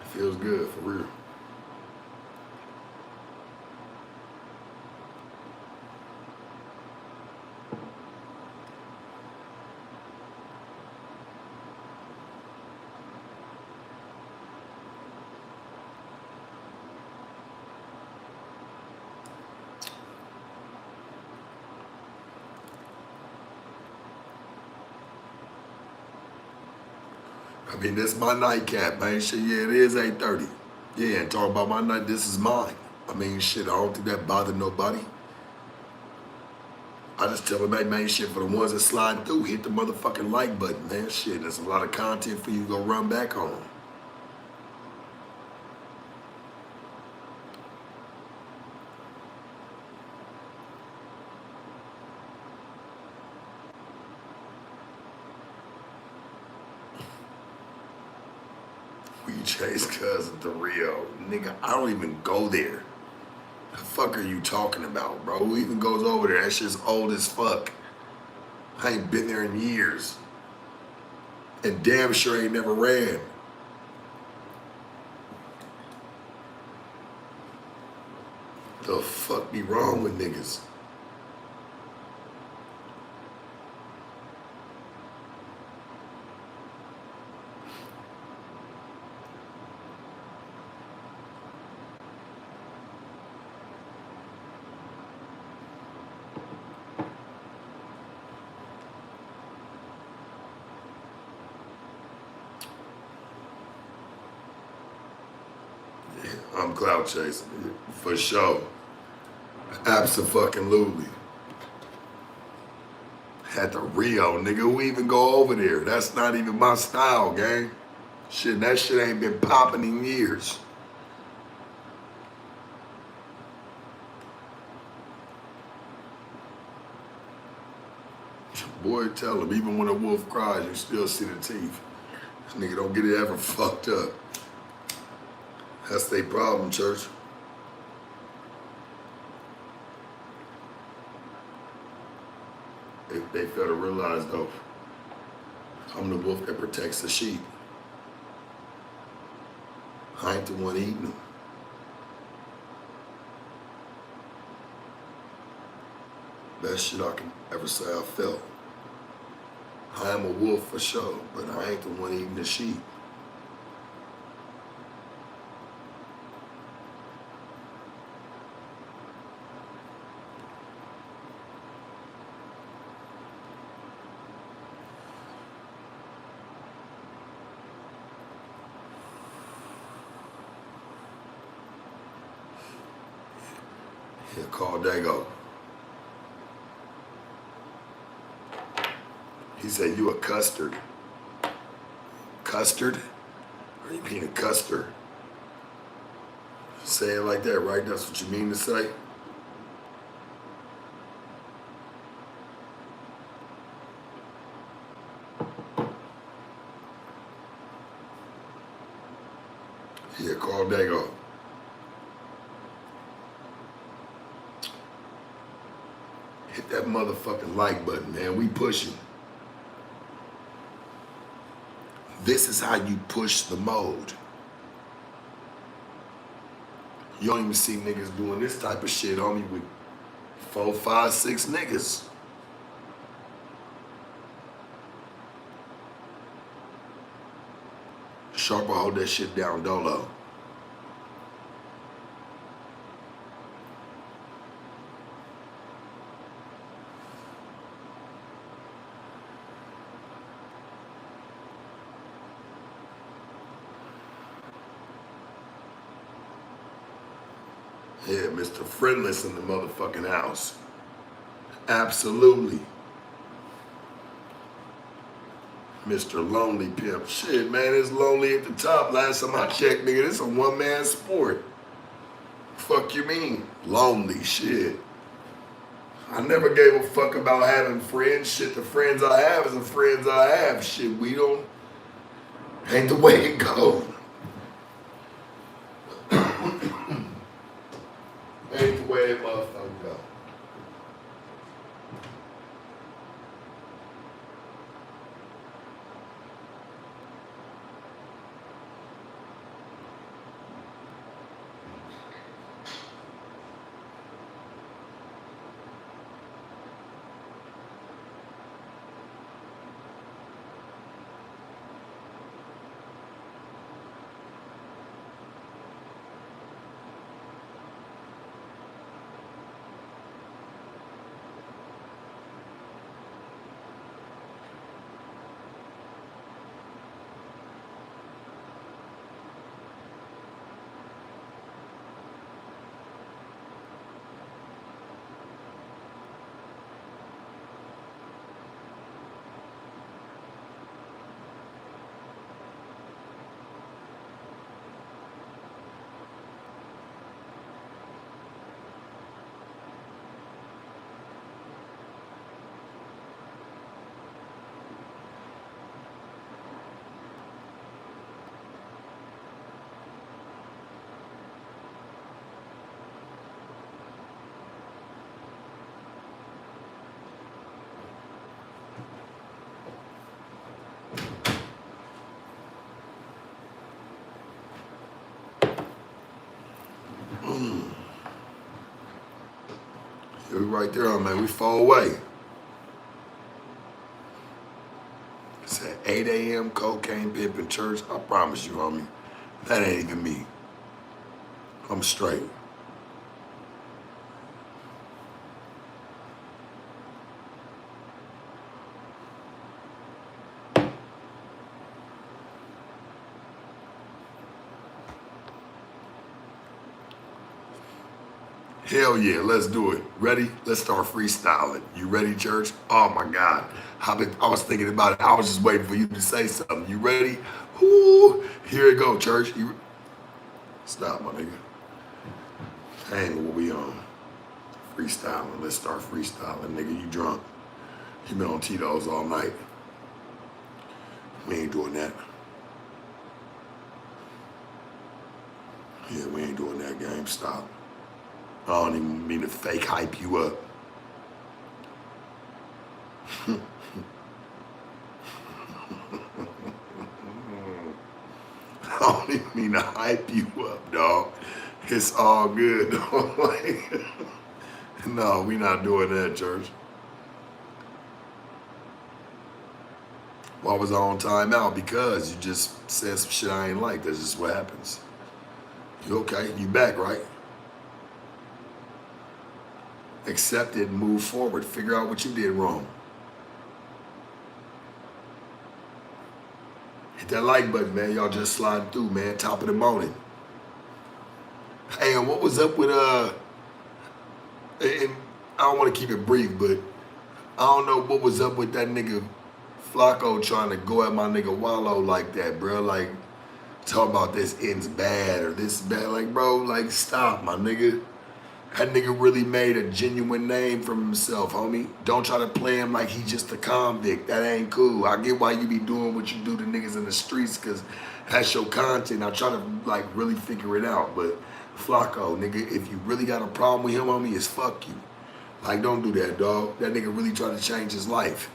It feels good, for real. I mean, this is my nightcap, man. Shit, yeah, it is 8:30. Yeah, and talk about my night, this is mine. I mean, shit, I don't think that bothered nobody. I just tell them, hey man, shit, for the ones that slide through, hit the motherfucking like button, man. Shit, there's a lot of content for you to go run back on. We chase cousin to Rio. Nigga, I don't even go there. The fuck are you talking about, bro? Who even goes over there? That shit's old as fuck. I ain't been there in years. And damn sure ain't never ran. The fuck be wrong with niggas? I'm cloud chasing, for sure. Abso-fucking-lutely. At the Rio, nigga, who even go over there? That's not even my style, gang. Shit, that shit ain't been popping in years. Boy, tell him, even when a wolf cries, you still see the teeth. This nigga don't get it ever fucked up. That's their problem, church. They fail to realize, though, I'm the wolf that protects the sheep. I ain't the one eating them. Best shit I can ever say I felt. I am a wolf for sure, but I ain't the one eating the sheep. Here, call Dago. He said, you a custard. Custard? Or you mean a custard? Say it like that, right? That's what you mean to say? Yeah, call Dago. Hit that motherfucking like button, man. We pushing. This is how you push the mode. You don't even see niggas doing this type of shit on me with 4, 5, 6 niggas. Sharper, hold that shit down, Dolo. Yeah, Mr. Friendless in the motherfucking house. Absolutely. Mr. Lonely Pimp. Shit, man, it's lonely at the top. Last time I checked, nigga, this a one-man sport. Fuck you mean? Lonely, shit. I never gave a fuck about having friends. Shit, the friends I have is the friends I have. Shit, we don't, ain't the way it goes. Ain't the way it motherfucking go. We right there, man. We far away. It's at 8 a.m. cocaine pimping church. I promise you, homie, that ain't even me. I'm straight. Hell yeah, let's do it. Ready? Let's start freestyling. You ready, church? Oh my God. I was thinking about it. I was just waiting for you to say something. You ready? Whoo! Here it go, church. Stop, my nigga. Hang what we on. Freestyling. Let's start freestyling, nigga. You drunk. You been on Tito's all night. We ain't doing that. Yeah, we ain't doing that game. Stop. I don't even mean to fake hype you up. I don't even mean to hype you up, dog. It's all good, dog. No, we not doing that, church. Why was I on timeout? Because you just said some shit I ain't like. That's just what happens. You okay? You back, right? Accept it and move forward. Figure out what you did wrong. Hit that like button, man. Y'all just sliding through, man. Top of the morning. Hey, and what was up with, and I don't want to keep it brief, but I don't know what was up with that nigga Flacco trying to go at my nigga Wallow like that, bro. Like, talk about this ends bad or this bad. Like, bro, like, stop, my nigga. That nigga really made a genuine name for himself, homie. Don't try to play him like he's just a convict. That ain't cool. I get why you be doing what you do to niggas in the streets, because that's your content. I try to, like, really figure it out. But Flacco, nigga, if you really got a problem with him, homie, it's fuck you. Like, don't do that, dog. That nigga really tried to change his life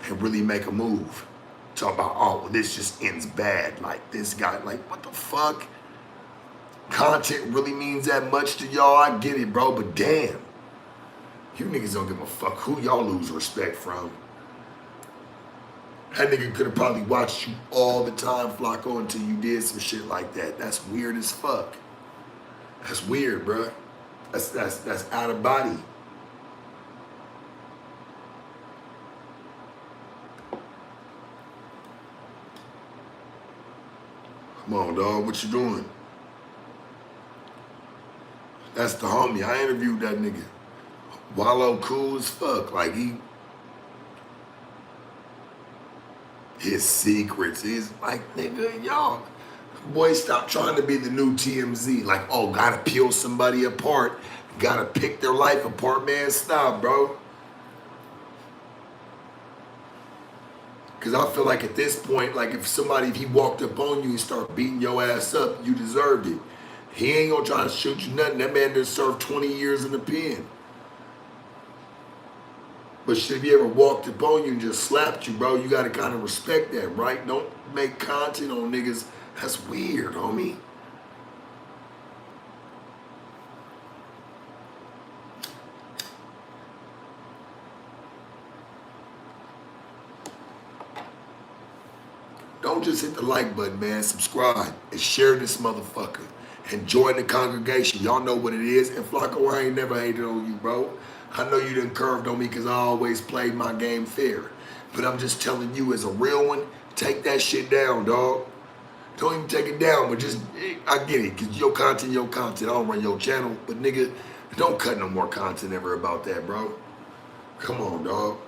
and really make a move. Talk about, oh, well, this just ends bad. Like, this guy, like, what the fuck? Content really means that much to y'all. I get it, bro, but damn. You niggas don't give a fuck who y'all lose respect from. That nigga could have probably watched you all the time, Flacco, until you did some shit like that. That's weird as fuck. That's weird, bro. That's out of body. Come on, dog. What you doing? That's the homie. I interviewed that nigga. Wallow cool as fuck. Like, his secrets. He's like, nigga, y'all. Boy, stop trying to be the new TMZ. Like, oh, gotta peel somebody apart. Gotta pick their life apart, man. Stop, bro. Because I feel like at this point, like if he walked up on you and started beating your ass up, you deserved it. He ain't gonna try to shoot you nothing. That man done served 20 years in the pen. But shit, if he ever walked up on you and just slapped you, bro, you gotta kind of respect that, right? Don't make content on niggas. That's weird, homie. Don't just hit the like button, man. Subscribe and share this motherfucker. And join the congregation. Y'all know what it is. And Flacco, I ain't never hated on you, bro. I know you done curved on me because I always played my game fair. But I'm just telling you, as a real one, take that shit down, dog. Don't even take it down, but just, I get it, because your content. I don't run your channel. But nigga, don't cut no more content ever about that, bro. Come on, dog.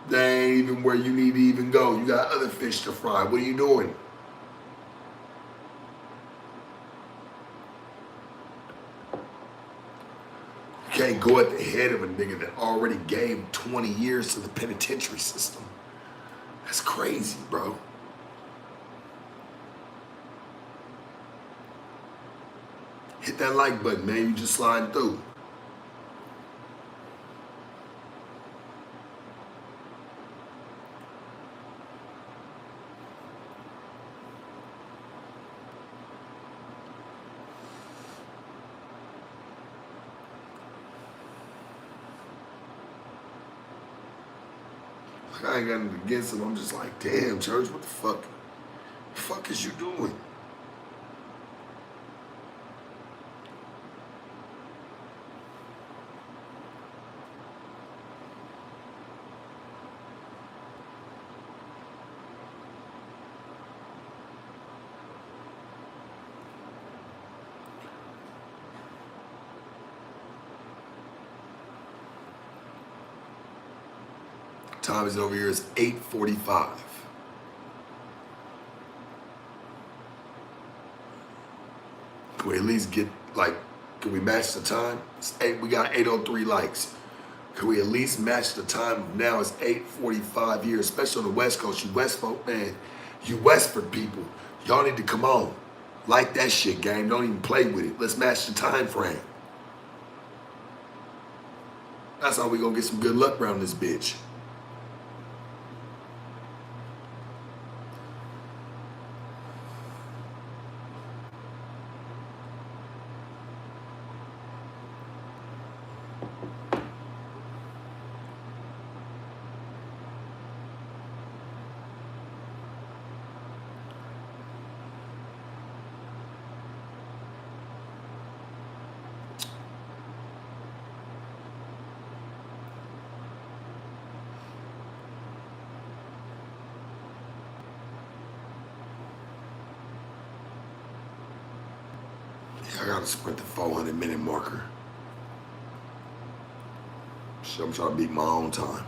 That ain't even where you need to even go. You got other fish to fry. What are you doing? You can't go at the head of a nigga that already gave 20 years to the penitentiary system. That's crazy, bro. Hit that like button, man. You just sliding through. Like, I ain't got nothing against him. I'm just like, damn, church, what the fuck? The fuck is you doing? Time is over here. It's 8:45. Can we at least get, like, can we match the time? We got 803 likes. Can we at least match the time? Now it's 8:45 here, especially on the West Coast. You West folk, man, you Westford people, y'all need to come on. Like that shit, gang. Don't even play with it. Let's match the time frame. That's how we gonna get some good luck around this bitch. I gotta sprint the 400-minute marker. So I'm trying to beat my own time.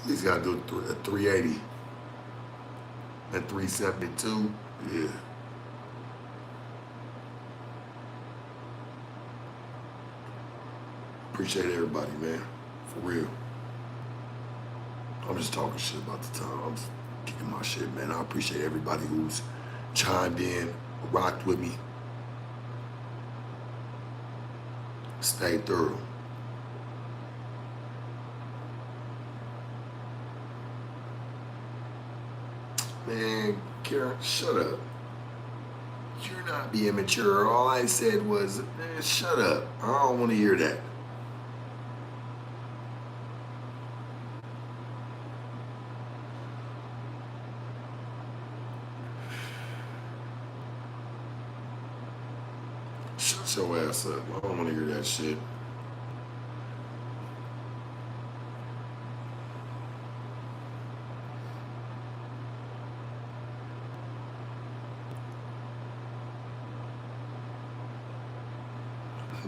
At least gotta do a 380 and 372. Yeah. Appreciate everybody, man. For real. I'm just talking shit about the time. I'm just kicking my shit, man. I appreciate everybody who's chimed in, rocked with me, stayed thorough. Man, Karen, shut up. You're not being mature. All I said was, man, shut up. I don't want to hear that. Shut your ass up. I don't want to hear that shit.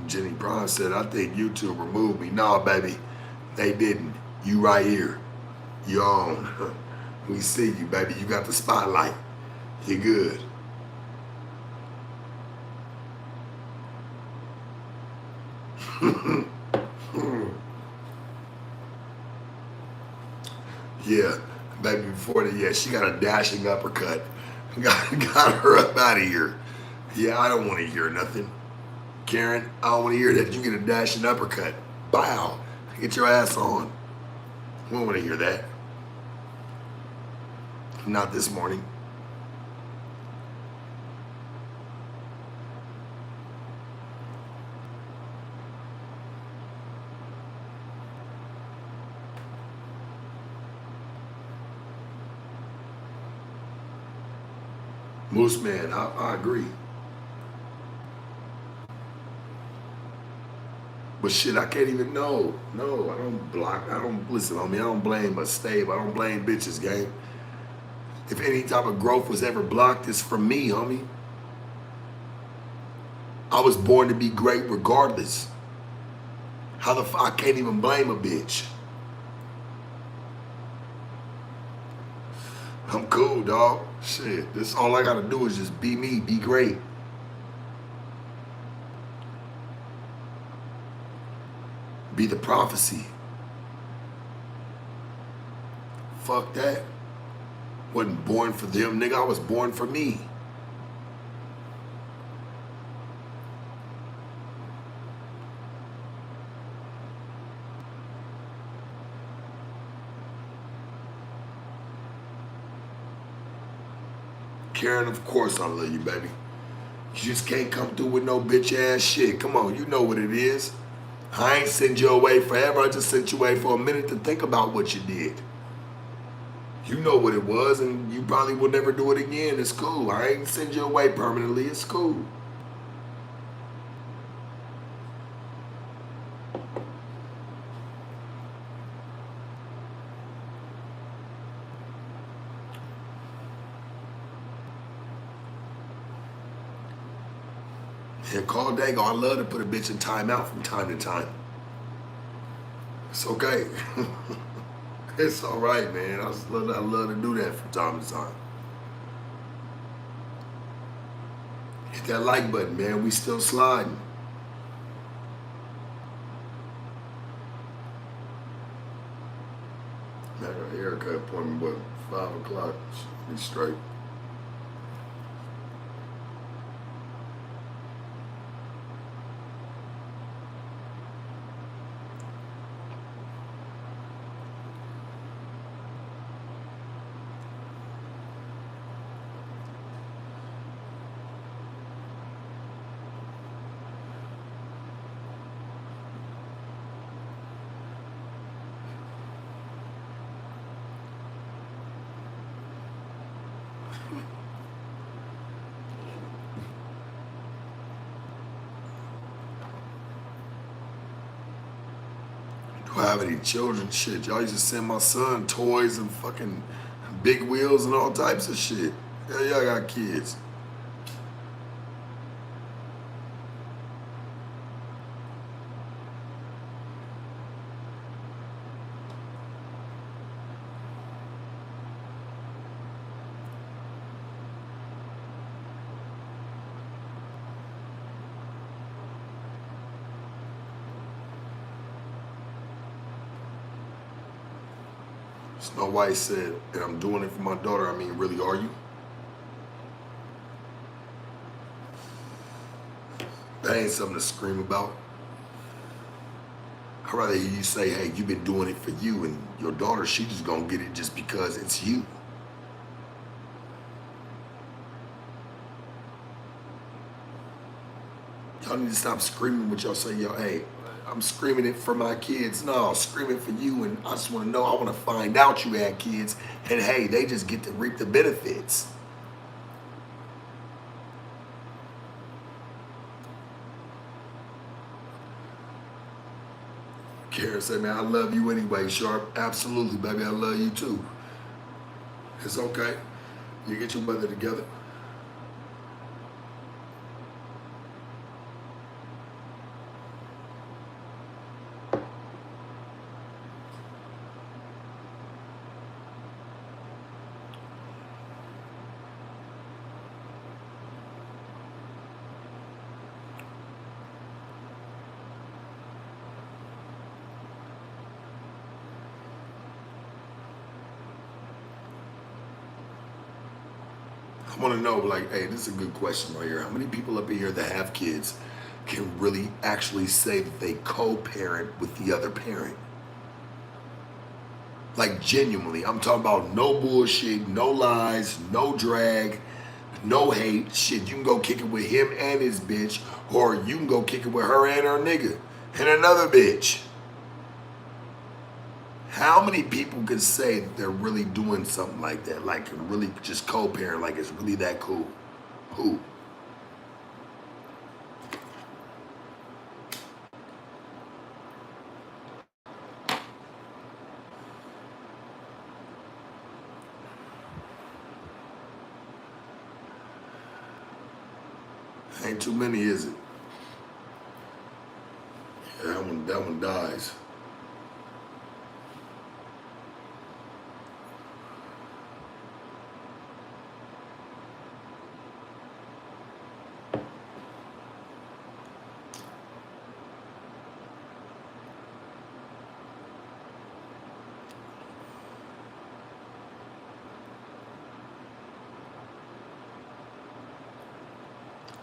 Jenny Brown said, I think YouTube removed me. No, baby, they didn't. You right here. You on. We see you, baby. You got the spotlight. You good. Yeah, baby, before that, yeah, she got a dashing uppercut. Got her up out of here. Yeah, I don't want to hear nothing. Karen, I don't want to hear that you get a dashing uppercut. Bow. Get your ass on. We don't want to hear that. Not this morning. Moose Man, I agree. But shit, I can't even know. No, I don't block. I don't listen, homie. I don't blame a stave. I don't blame bitches, gang. If any type of growth was ever blocked, it's from me, homie. I was born to be great regardless. How the fuck I can't even blame a bitch. I'm cool, dog. Shit, this all I gotta do is just be me, be great. Be the prophecy. Fuck that. Wasn't born for them, nigga. I was born for me. Karen, of course I love you, baby. You just can't come through with no bitch ass shit. Come on, you know what it is. I ain't send you away forever. I just sent you away for a minute to think about what you did. You know what it was, and you probably will never do it again. It's cool. I ain't send you away permanently. It's cool. Yeah, call Dago. I love to put a bitch in timeout from time to time. It's okay. It's all right, man. I love to do that from time to time. Hit that like button, man. We still sliding. I got a haircut appointment, but 5 o'clock. Should be straight. Do I have any children? Shit, y'all used to send my son toys and fucking big wheels and all types of shit. Yeah, y'all got kids. Snow White said, and I'm doing it for my daughter. I mean, really, are you? That ain't something to scream about. I'd rather hear you say, hey, you've been doing it for you, and your daughter, she just gonna get it just because it's you. Y'all need to stop screaming what y'all say, yo, hey, I'm screaming it for my kids. No, screaming for you, and I just want to know, I want to find out you had kids, and hey, they just get to reap the benefits. Karen said, man, I love you anyway, Sharp. Absolutely, baby, I love you too. It's okay. You get your mother together. I want to know, like, hey, this is a good question right here. How many people up in here that have kids can really actually say that they co-parent with the other parent? Like, genuinely, I'm talking about no bullshit, no lies, no drag, no hate. Shit, you can go kick it with him and his bitch, or you can go kick it with her and her nigga and another bitch. How many people can say that they're really doing something like that? Like, can really just co-parent, like it's really that cool? Who? Ain't too many, is it? Yeah, that one dies.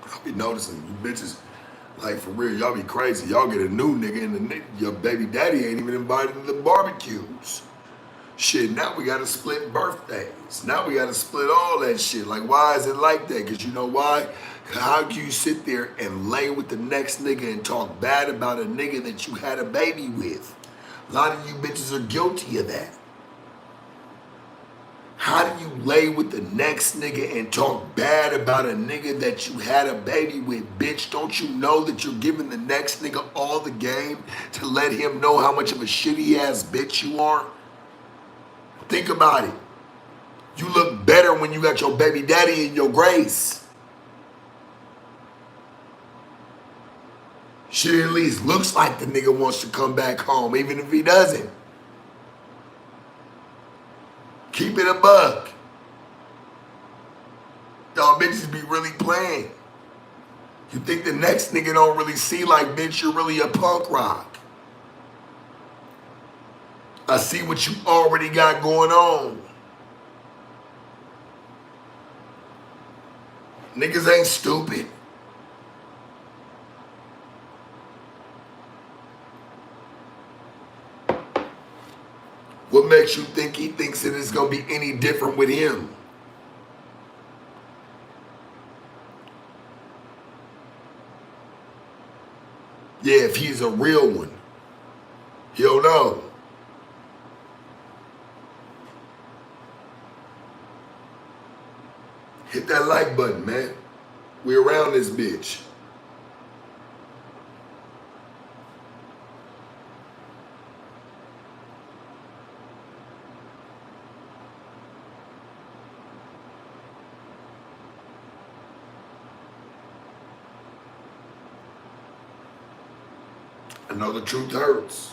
I be noticing you bitches, like for real, y'all be crazy. Y'all get a new nigga and your baby daddy ain't even invited to the barbecues. Shit, now we gotta split birthdays. Now we gotta split all that shit. Like, why is it like that? Because you know why? How can you sit there and lay with the next nigga and talk bad about a nigga that you had a baby with? A lot of you bitches are guilty of that. How do you lay with the next nigga and talk bad about a nigga that you had a baby with? Bitch, don't you know that you're giving the next nigga all the game to let him know how much of a shitty ass bitch you are? Think about it. You look better when you got your baby daddy in your grace. Shit at least looks like the nigga wants to come back home, even if he doesn't. Keep it a buck. Y'all bitches be really playing. You think the next nigga don't really see like, bitch, you're really a punk rock. I see what you already got going on. Niggas ain't stupid. What makes you think he thinks that it's gonna be any different with him? Yeah, if he's a real one, he'll know. Hit that like button, man. We around this bitch. I know the truth hurts.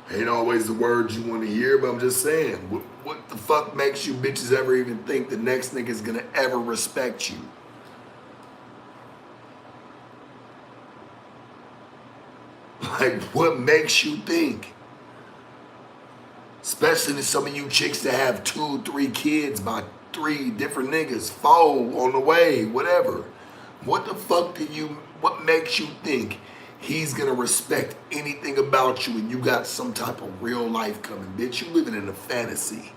Ain't always the words you want to hear, but I'm just saying, what the fuck makes you bitches ever even think the next nigga's gonna ever respect you? Like, what makes you think? Especially to some of you chicks that have 2, 3 kids by 3 different niggas, 4 on the way, whatever. What the fuck what makes you think he's gonna respect anything about you and you got some type of real life coming? Bitch, you living in a fantasy.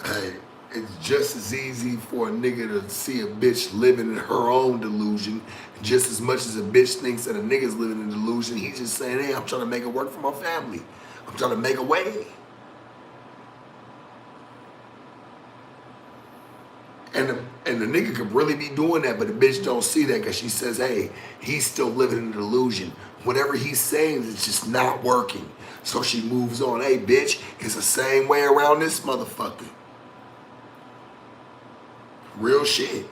Hey, it's just as easy for a nigga to see a bitch living in her own delusion, just as much as a bitch thinks that a nigga's living in delusion. He's just saying, hey, I'm trying to make it work for my family. I'm trying to make a way. And the nigga could really be doing that, but the bitch don't see that because she says, hey, he's still living in a delusion. Whatever he's saying is just not working. So she moves on. Hey, bitch, it's the same way around this motherfucker. Real shit.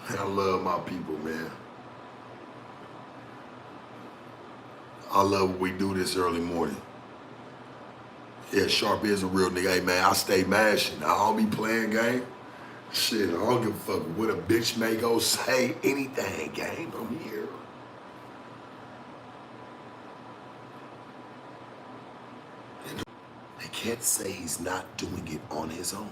I love my people, man. I love what we do this early morning. Yeah, Sharp is a real nigga. Hey, man, I stay mashing. I don't be playing game. Shit, I don't give a fuck what a bitch may go say. Anything, game. I'm here. They can't say he's not doing it on his own.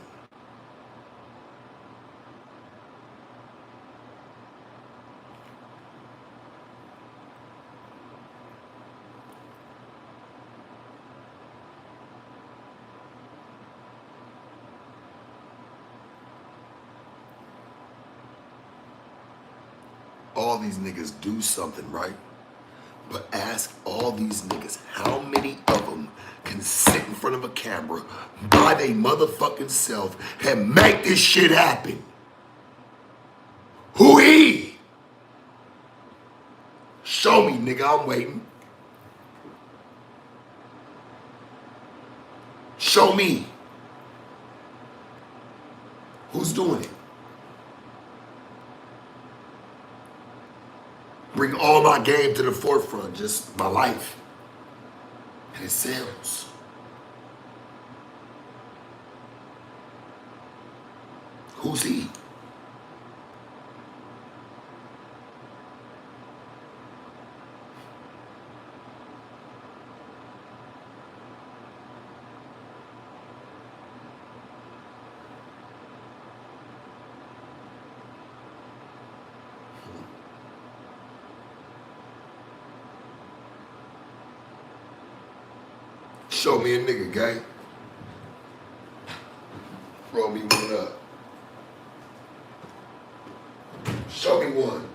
all these niggas do something, right? But ask all these niggas, how many of them can sit in front of a camera by their motherfucking self and make this shit happen? Who he? Show me, nigga, I'm waiting. Show me. Who's doing it? Bring all my game to the forefront, just my life. And it sells. Who's he? Show me a nigga, gang. Roll me one up. Show me one.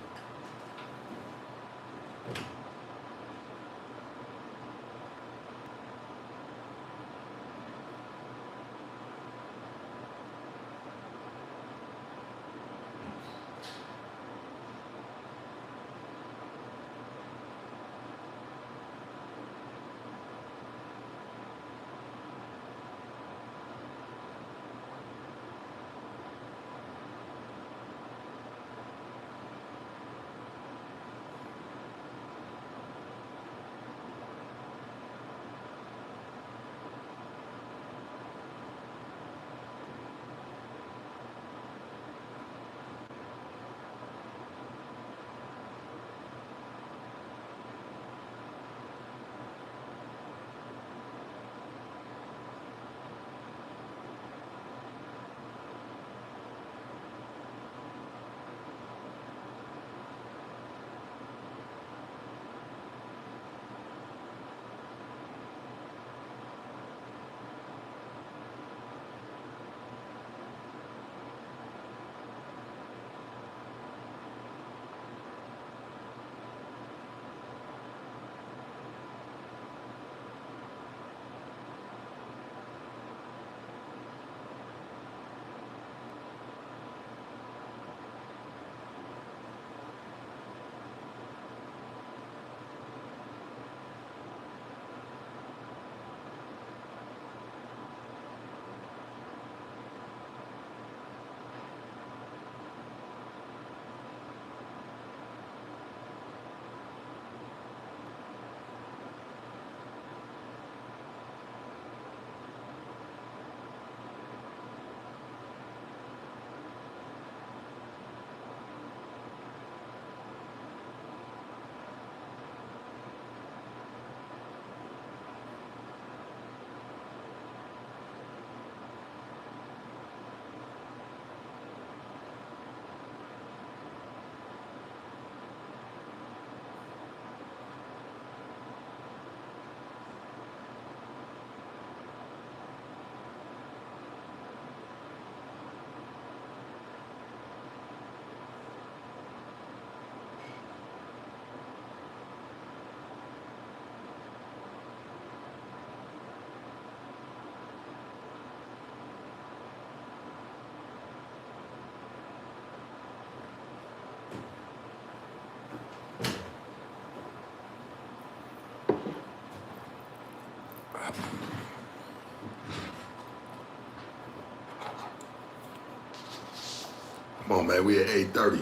Come on, man, we at 8:30.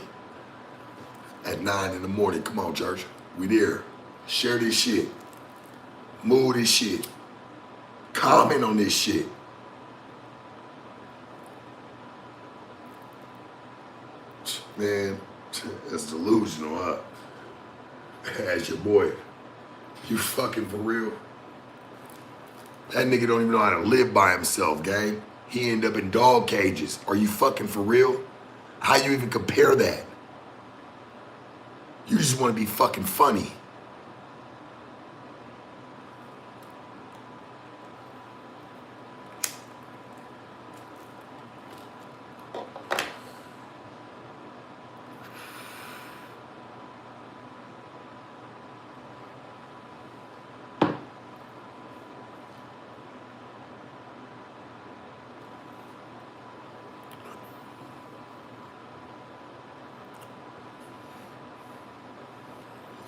At 9 in the morning, come on, church. We there. Share this shit. Move this shit. Comment on this shit. Man, that's delusional, huh? As your boy. You fucking for real? That nigga don't even know how to live by himself, gang. He end up in dog cages. Are you fucking for real? How you even compare that? You just want to be fucking funny.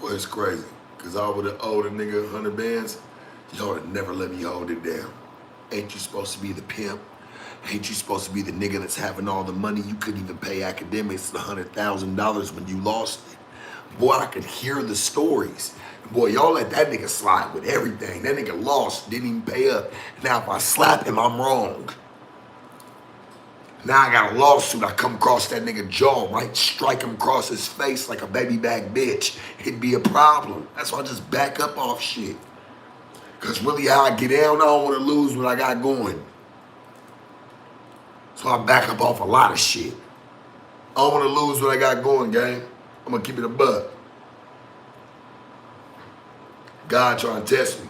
Boy, it's crazy. Cause I would have owed a nigga 100 bands. Y'all would never let me hold it down. Ain't you supposed to be the pimp? Ain't you supposed to be the nigga that's having all the money? You couldn't even pay academics the $100,000 when you lost it. Boy, I could hear the stories. Boy, y'all let that nigga slide with everything. That nigga lost, didn't even pay up. Now if I slap him, I'm wrong. Now I got a lawsuit. I come across that nigga jaw, might strike him across his face like a baby back bitch. It'd be a problem. That's why I just back up off shit. Cause really how I get down, I don't want to lose what I got going. So I back up off a lot of shit. I don't want to lose what I got going, gang. I'm gonna keep it a buck. God trying to test me.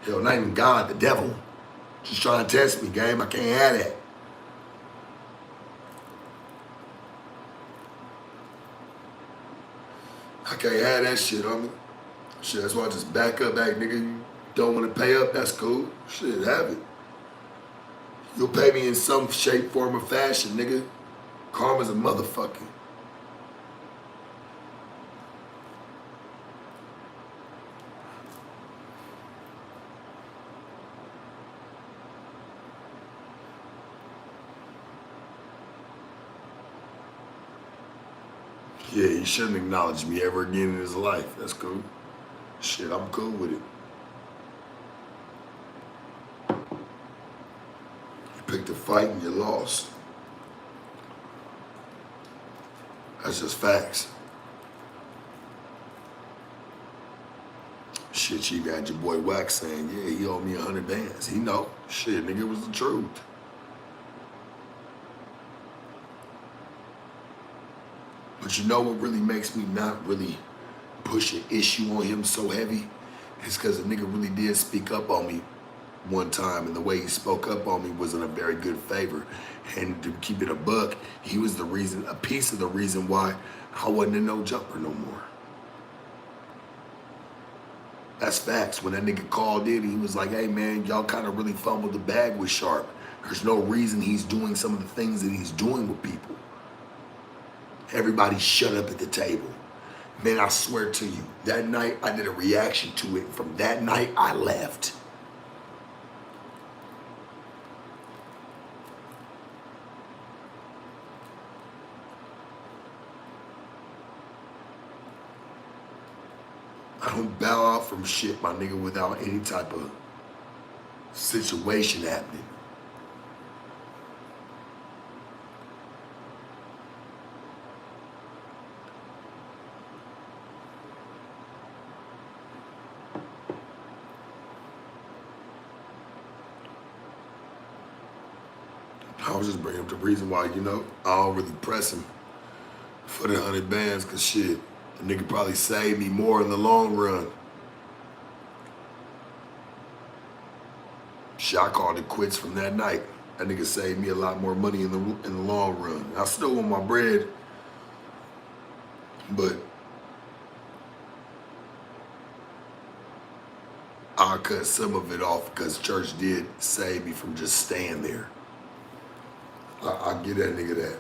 Hell, not even God, the devil. Just trying to test me, gang. I can't have that. I can't have that shit on me. Shit, that's why I just back up, nigga. You don't want to pay up, that's cool. Shit, have it. You'll pay me in some shape, form, or fashion, nigga. Karma's a motherfucker. Yeah, he shouldn't acknowledge me ever again in his life. That's cool. Shit, I'm cool with it. You picked a fight and you lost. That's just facts. Shit, you got your boy Wax saying, yeah, he owed me 100 bands. He know. Shit, nigga, it was the truth. But you know what really makes me not really push an issue on him so heavy? It's because the nigga really did speak up on me one time, and the way he spoke up on me was in a very good favor. And to keep it a buck, he was the reason, a piece of the reason why I wasn't in no jumper no more. That's facts. When that nigga called in, he was like, hey man, y'all kind of really fumbled the bag with Sharp. There's no reason he's doing some of the things that he's doing with people. Everybody shut up at the table. Man, I swear to you, that night I did a reaction to it. From that night, I left. I don't bow out from shit, my nigga, without any type of situation happening. I was just bringing up the reason why, you know, I don't really press him for the 100 bands, cause shit, the nigga probably saved me more in the long run. Shit, I called it quits from that night. That nigga saved me a lot more money in the long run. I still want my bread, but I'll cut some of it off because church did save me from just staying there. I'll give that nigga that.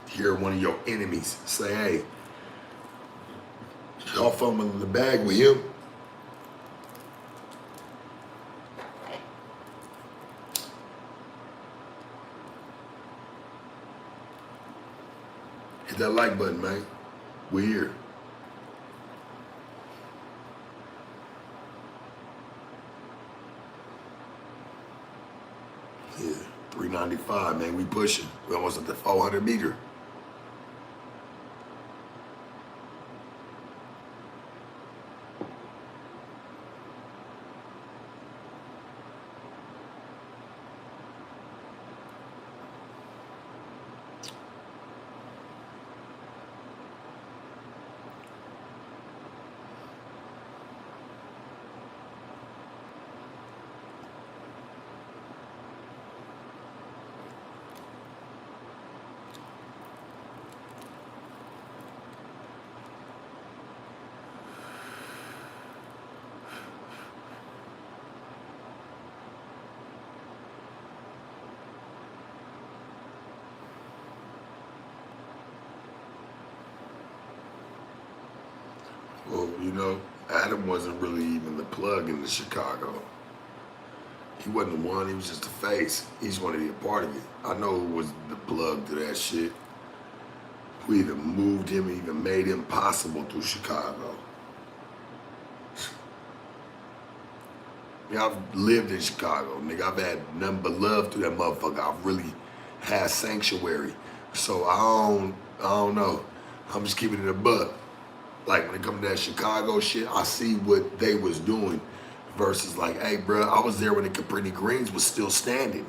Hear one of your enemies say, hey, y'all fumbling the bag with him. Hit that like button, man. We here. Yeah, 395, man. We pushing. We almost at the 400 meter. you know, Adam wasn't really even the plug into Chicago. He wasn't the one, he was just the face. He just wanted to be a part of it. I know who was the plug to that shit. Who either moved him or even made him possible through Chicago. Yeah, I've lived in Chicago, nigga. I've had nothing but love through that motherfucker. I've really had sanctuary. So I don't know. I'm just keeping it a buck. Like when it comes to that Chicago shit, I see what they was doing versus like, hey, bro, I was there when the Capri Greens was still standing.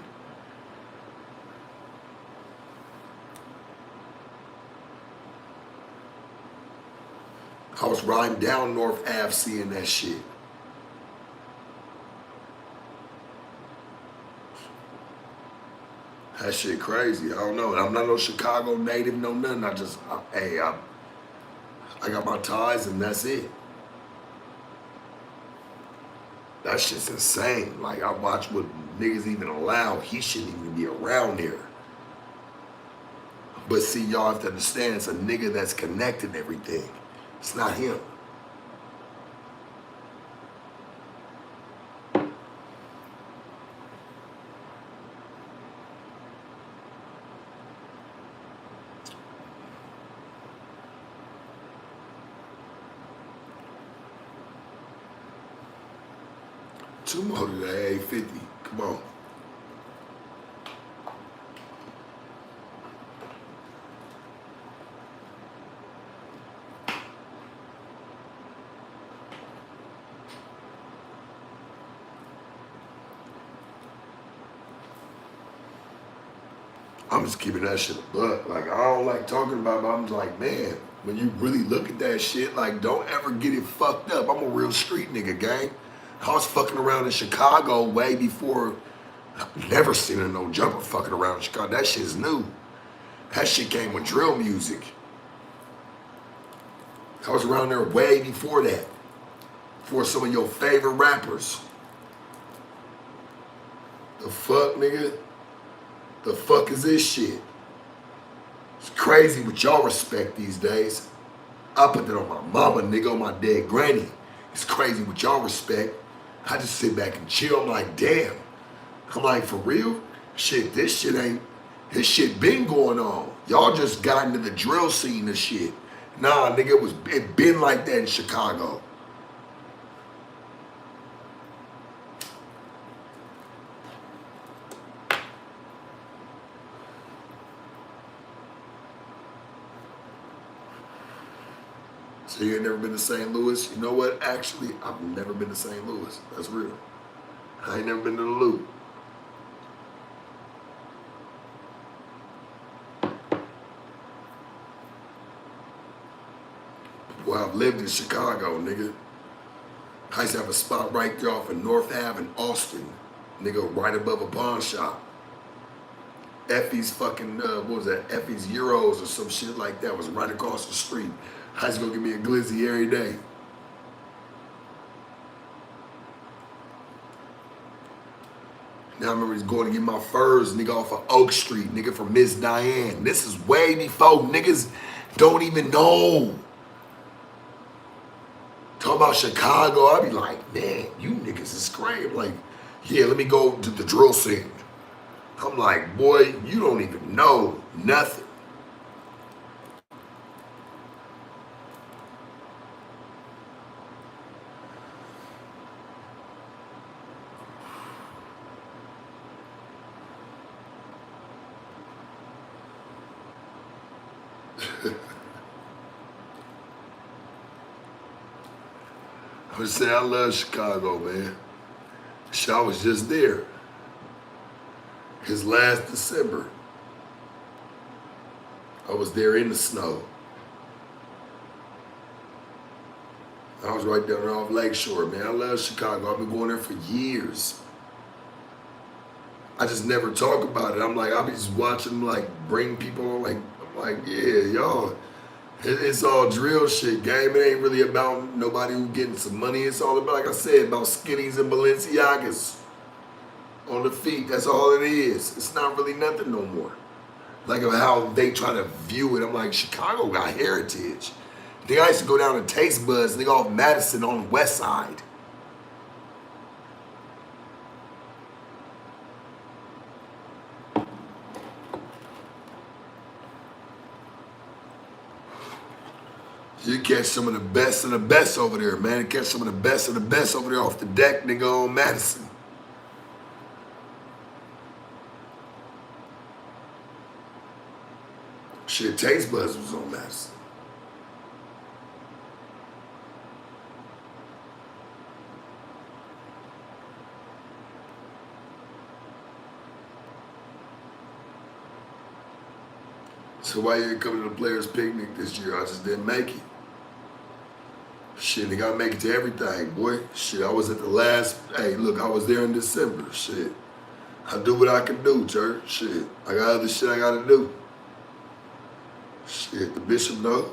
I was riding down North Ave seeing that shit. That shit crazy. I don't know. I'm not no Chicago native, no nothing. I got my ties and that's it. That shit's insane. Like I watch what niggas even allow. He shouldn't even be around there. But see, y'all have to understand, it's a nigga that's connecting everything. It's not him. Two more to that 850. Come on. I'm just keeping that shit a buck. Like, I don't like talking about it, but I'm just like, man, when you really look at that shit, like, don't ever get it fucked up. I'm a real street nigga, gang. I was fucking around in Chicago way before, I've never seen a no jumper fucking around in Chicago. That shit's new. That shit came with drill music. I was around there way before that. For some of your favorite rappers. The fuck, nigga? The fuck is this shit? It's crazy what y'all respect these days. I put that on my mama, nigga, on my dead granny. It's crazy what y'all respect. I just sit back and chill. I'm like, damn. I'm like, for real? Shit, this shit been going on. Y'all just got into the drill scene and shit. Nah, nigga, it been like that in Chicago. So you ain't never been to St. Louis? You know what? Actually, I've never been to St. Louis. That's real. I ain't never been to the Loop. Well, I've lived in Chicago, nigga. I used to have a spot right there off of North Ave in Austin. Nigga, right above a pawn shop. Effie's fucking, what was that? Effie's Euros or some shit like that was right across the street. I used to go get me a glizzy every day. Now I remember going to get my furs, nigga, off of Oak Street, nigga, from Miss Diane. This is way before niggas don't even know. Talk about Chicago, I be like, man, you niggas is crazy. Like, yeah, let me go to the drill scene. I'm like, boy, you don't even know nothing. I would say I love Chicago, man. I was just there. His last December. I was there in the snow. I was right down off Lakeshore, man. I love Chicago. I've been going there for years. I just never talk about it. I'm like, I be just watching them, like, bring people on, like, I'm like, yeah, y'all. It's all drill shit, game. It ain't really about nobody who getting some money. It's all about, like I said, about skinnies and Balenciagas on the feet. That's all it is. It's not really nothing no more. Like how they try to view it. I'm like, Chicago got heritage. Nigga, I used to go down to Taste Buds, nigga, off Madison on the west side. You catch some of the best over there, man. You catch some of the best over there off the deck, nigga, on Madison. Shit, Taste Buds was on Madison. So why you ain't coming to the Players Picnic this year? I just didn't make it. Shit, they gotta make it to everything, boy. Shit, I was at the last, hey, look, I was there in December. Shit, I do what I can do, church. Shit, I got other shit I gotta do. Shit, the bishop know.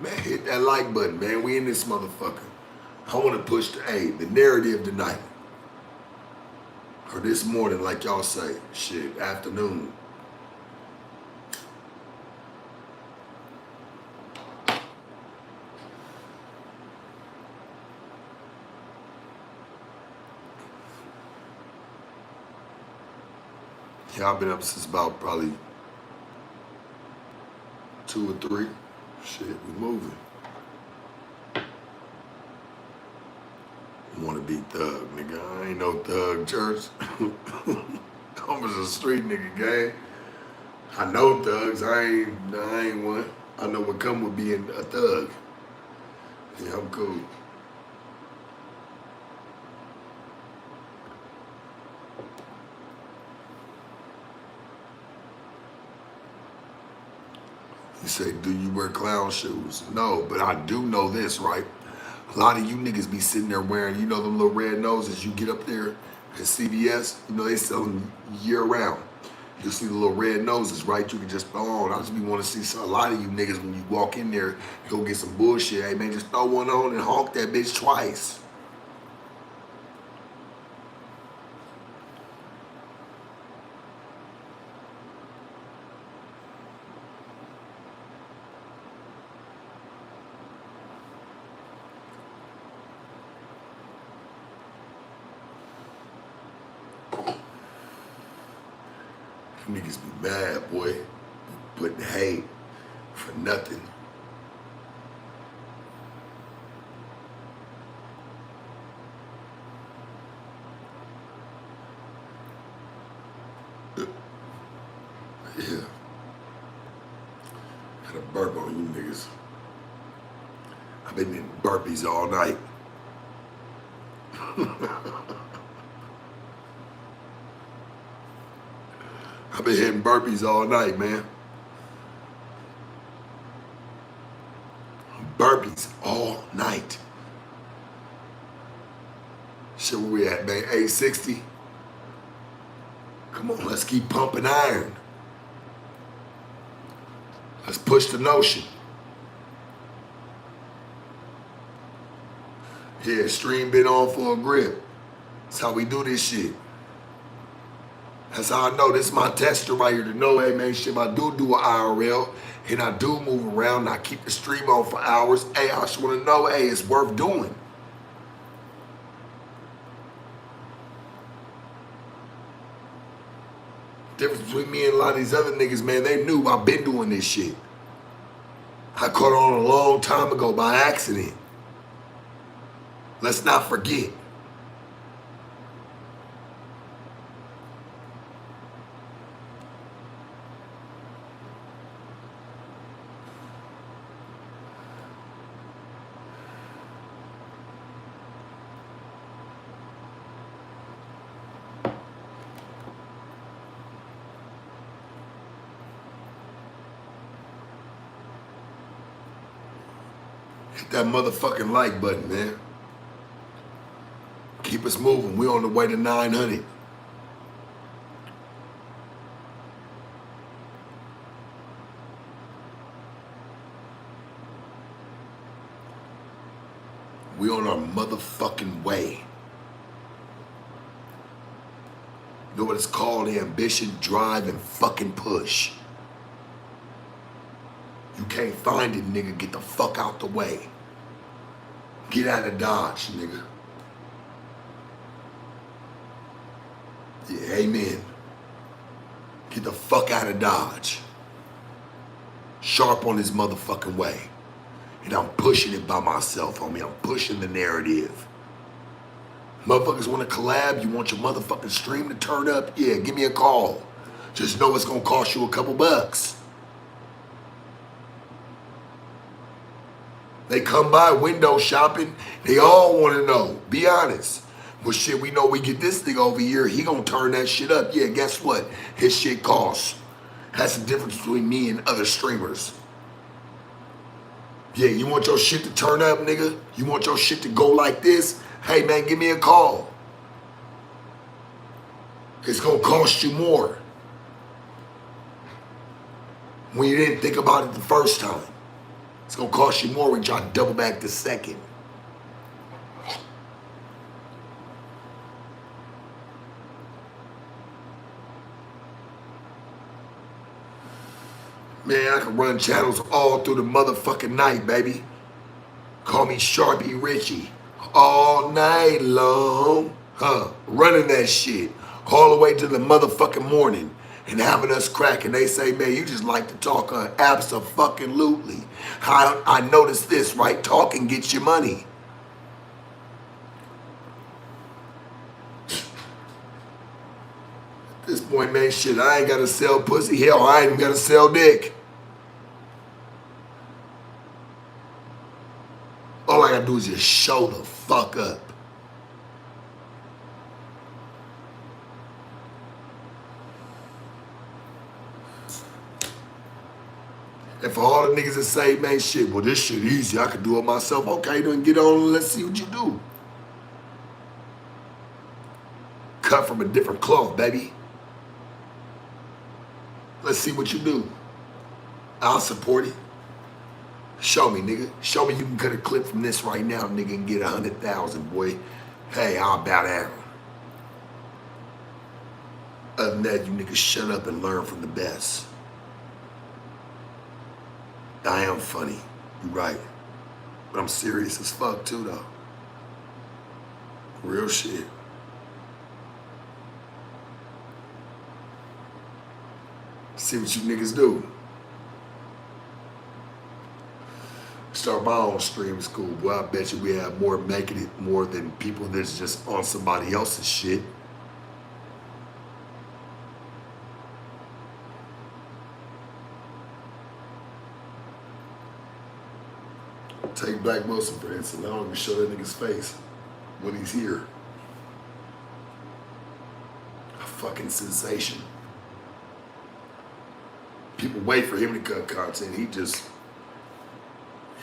Man, hit that like button, man. We in this motherfucker. I want to push the narrative tonight. Or this morning, like y'all say. Shit, afternoon. Yeah, I've been up since about probably 2 or 3. Shit, we moving. Want to be thug, nigga. I ain't no thug, church. I'm just a street nigga, gang. I know thugs. I ain't one. I know what come with being a thug. Yeah, I'm cool. You say, do you wear clown shoes? No, but I do know this, right? A lot of you niggas be sitting there wearing, you know, them little red noses you get up there at CVS. You know, they sell them year round. You see the little red noses, right? You can just throw on. I just be want to see a lot of you niggas when you walk in there, go get some bullshit. Hey, man, just throw one on and honk that bitch twice. Niggas be mad, boy. Putting hate for nothing. Yeah. Had a burp on you niggas. I've been in burpees all night. I've been hitting burpees all night, man. Burpees all night. Shit, where we at, man? 860? Come on, let's keep pumping iron. Let's push the notion. Yeah, stream been on for a grip. That's how we do this shit. That's how I know. This is my tester right here to know, hey man, shit, if I do an IRL and I do move around and I keep the stream on for hours, hey, I just want to know, hey, it's worth doing. Difference between me and a lot of these other niggas, man, they knew I've been doing this shit. I caught on a long time ago by accident. Let's not forget. Hit that motherfucking like button, man. Keep us moving. We on the way to 900. We on our motherfucking way. know what it's called? Ambition, drive, and fucking push. You can't find it, nigga. Get the fuck out the way. Get out of Dodge, nigga. Yeah, amen. Get the fuck out of Dodge. Sharp on his motherfucking way. And I'm pushing it by myself, homie. I'm pushing the narrative. Motherfuckers want to collab? You want your motherfucking stream to turn up? Yeah, give me a call. Just know it's going to cost you a couple bucks. They come by window shopping. They all want to know. Be honest. Well, shit, we know we get this thing over here. He going to turn that shit up. Yeah, guess what? His shit costs. That's the difference between me and other streamers. Yeah, you want your shit to turn up, nigga? You want your shit to go like this? Hey, man, give me a call. It's going to cost you more when you didn't think about it the first time. It's going to cost you more when you try to double back the second. Man, I can run channels all through the motherfucking night, baby. Call me Sharpie Richie. All night long. Running that shit. All the way to the motherfucking morning. And having us cracking. They say, man, you just like to talk abso-fucking-lutely. I noticed this, right? Talking gets you money. At this point, man, shit, I ain't got to sell pussy. Hell, I ain't even got to sell dick. All I got to do is just show the fuck up. And for all the niggas that say, man, shit, well, this shit easy. I can do it myself. Okay, then get on and let's see what you do. Cut from a different cloth, baby. Let's see what you do. I'll support it. Show me, nigga. Show me you can cut a clip from this right now, nigga, and get 100,000, boy. Hey, I'll bow down. Other than that, you niggas shut up and learn from the best. I am funny, you right. But I'm serious as fuck too, though. Real shit. See what you niggas do. Start my own stream school, boy. I bet you we have more making it more than people that's just on somebody else's shit. Take Black Wilson, for instance. I don't even show that nigga's face when he's here. A fucking sensation. People wait for him to cut content. He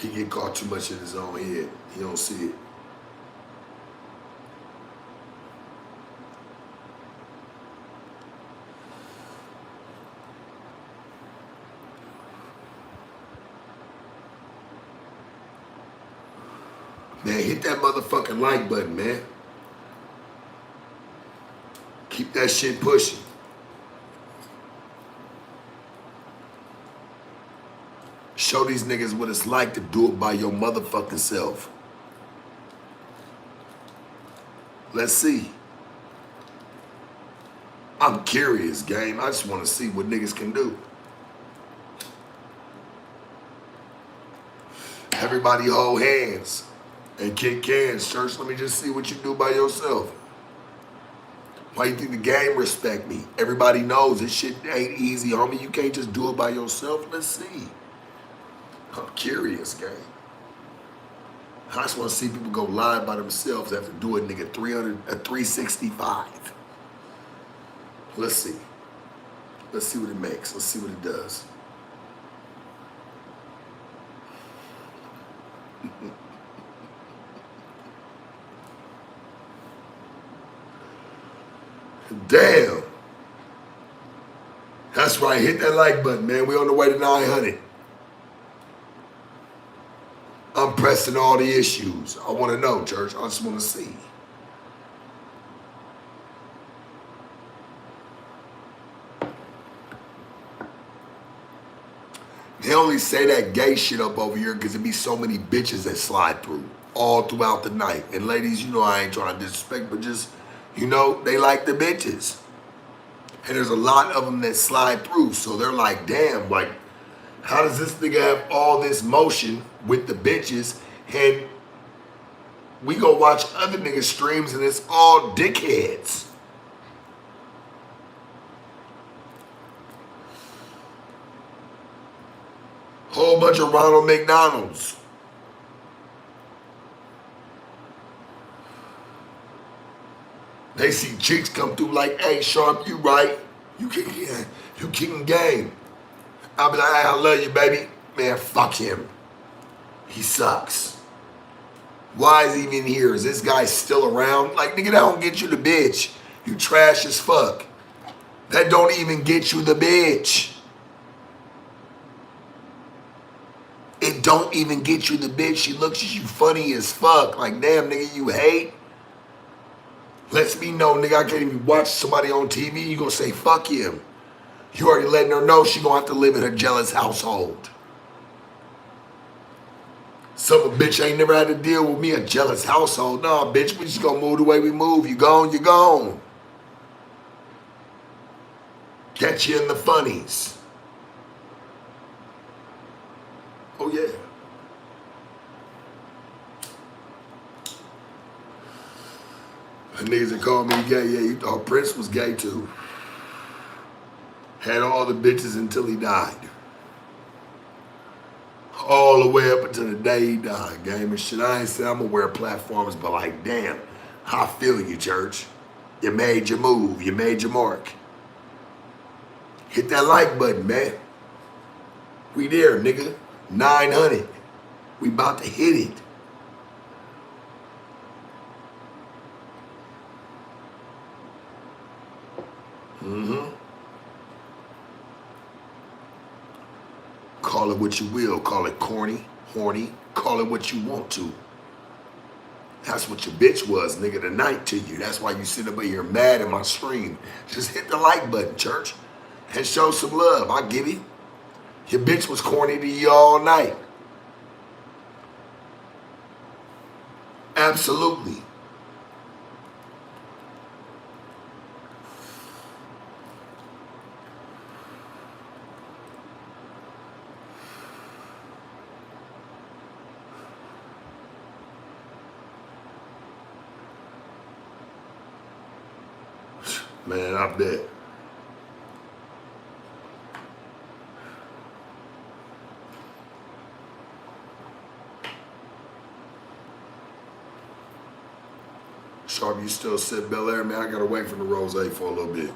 get caught too much in his own head. He don't see it. Man, hit that motherfucking like button, man. Keep that shit pushing. Show these niggas what it's like to do it by your motherfucking self. Let's see. I'm curious, game. I just want to see what niggas can do. Everybody hold hands and kick cans, church. Let me just see what you do by yourself. Why you think the game respect me? Everybody knows this shit ain't easy, homie. You can't just do it by yourself. Let's see. I'm curious, gang. I just want to see people go live by themselves after doing nigga 365. Let's see. Let's see what it makes. Let's see what it does. Damn. That's right. Hit that like button, man. We on the way to 900. I'm pressing all the issues. I want to know, church. I just want to see. They only say that gay shit up over here because there be so many bitches that slide through all throughout the night. And ladies, you know I ain't trying to disrespect, but just, you know, they like the bitches. And there's a lot of them that slide through. So they're like, damn, like, how does this nigga have all this motion with the bitches and we go watch other niggas streams and it's all dickheads? Whole bunch of Ronald McDonald's. They see chicks come through like, hey, Sharp, you right. You kicking game. I'll be like, hey, I love you, baby. Man, fuck him. He sucks. Why is he even here? Is this guy still around? Like, nigga, that don't get you the bitch. You trash as fuck. That don't even get you the bitch. It don't even get you the bitch. She looks at you funny as fuck. Like, damn, nigga, you hate? Lets me know, nigga, I can't even watch somebody on TV. You gonna say, fuck him. You already letting her know she gonna have to live in a jealous household. Some bitch ain't never had to deal with me, a jealous household. Nah, bitch, we just gonna move the way we move. You gone, you gone. Catch you in the funnies. Oh, yeah. The niggas that called me gay, yeah, you thought Prince was gay too. Had all the bitches until he died. All the way up until the day he died, game and shit. I ain't saying I'm gonna wear platforms, but like, damn, I feel you, church. You made your move, you made your mark. Hit that like button, man. We there, nigga. 900. We about to hit it. Call it what you will. Call it corny, horny. Call it what you want to. That's what your bitch was, nigga, tonight to you. That's why you sit up here mad at my stream. Just hit the like button, church, and show some love. I get it. Your bitch was corny to you all night. Absolutely. Man, I bet. Sharp, you still sip Bel Air? Man, I gotta wait for the rosé for a little bit.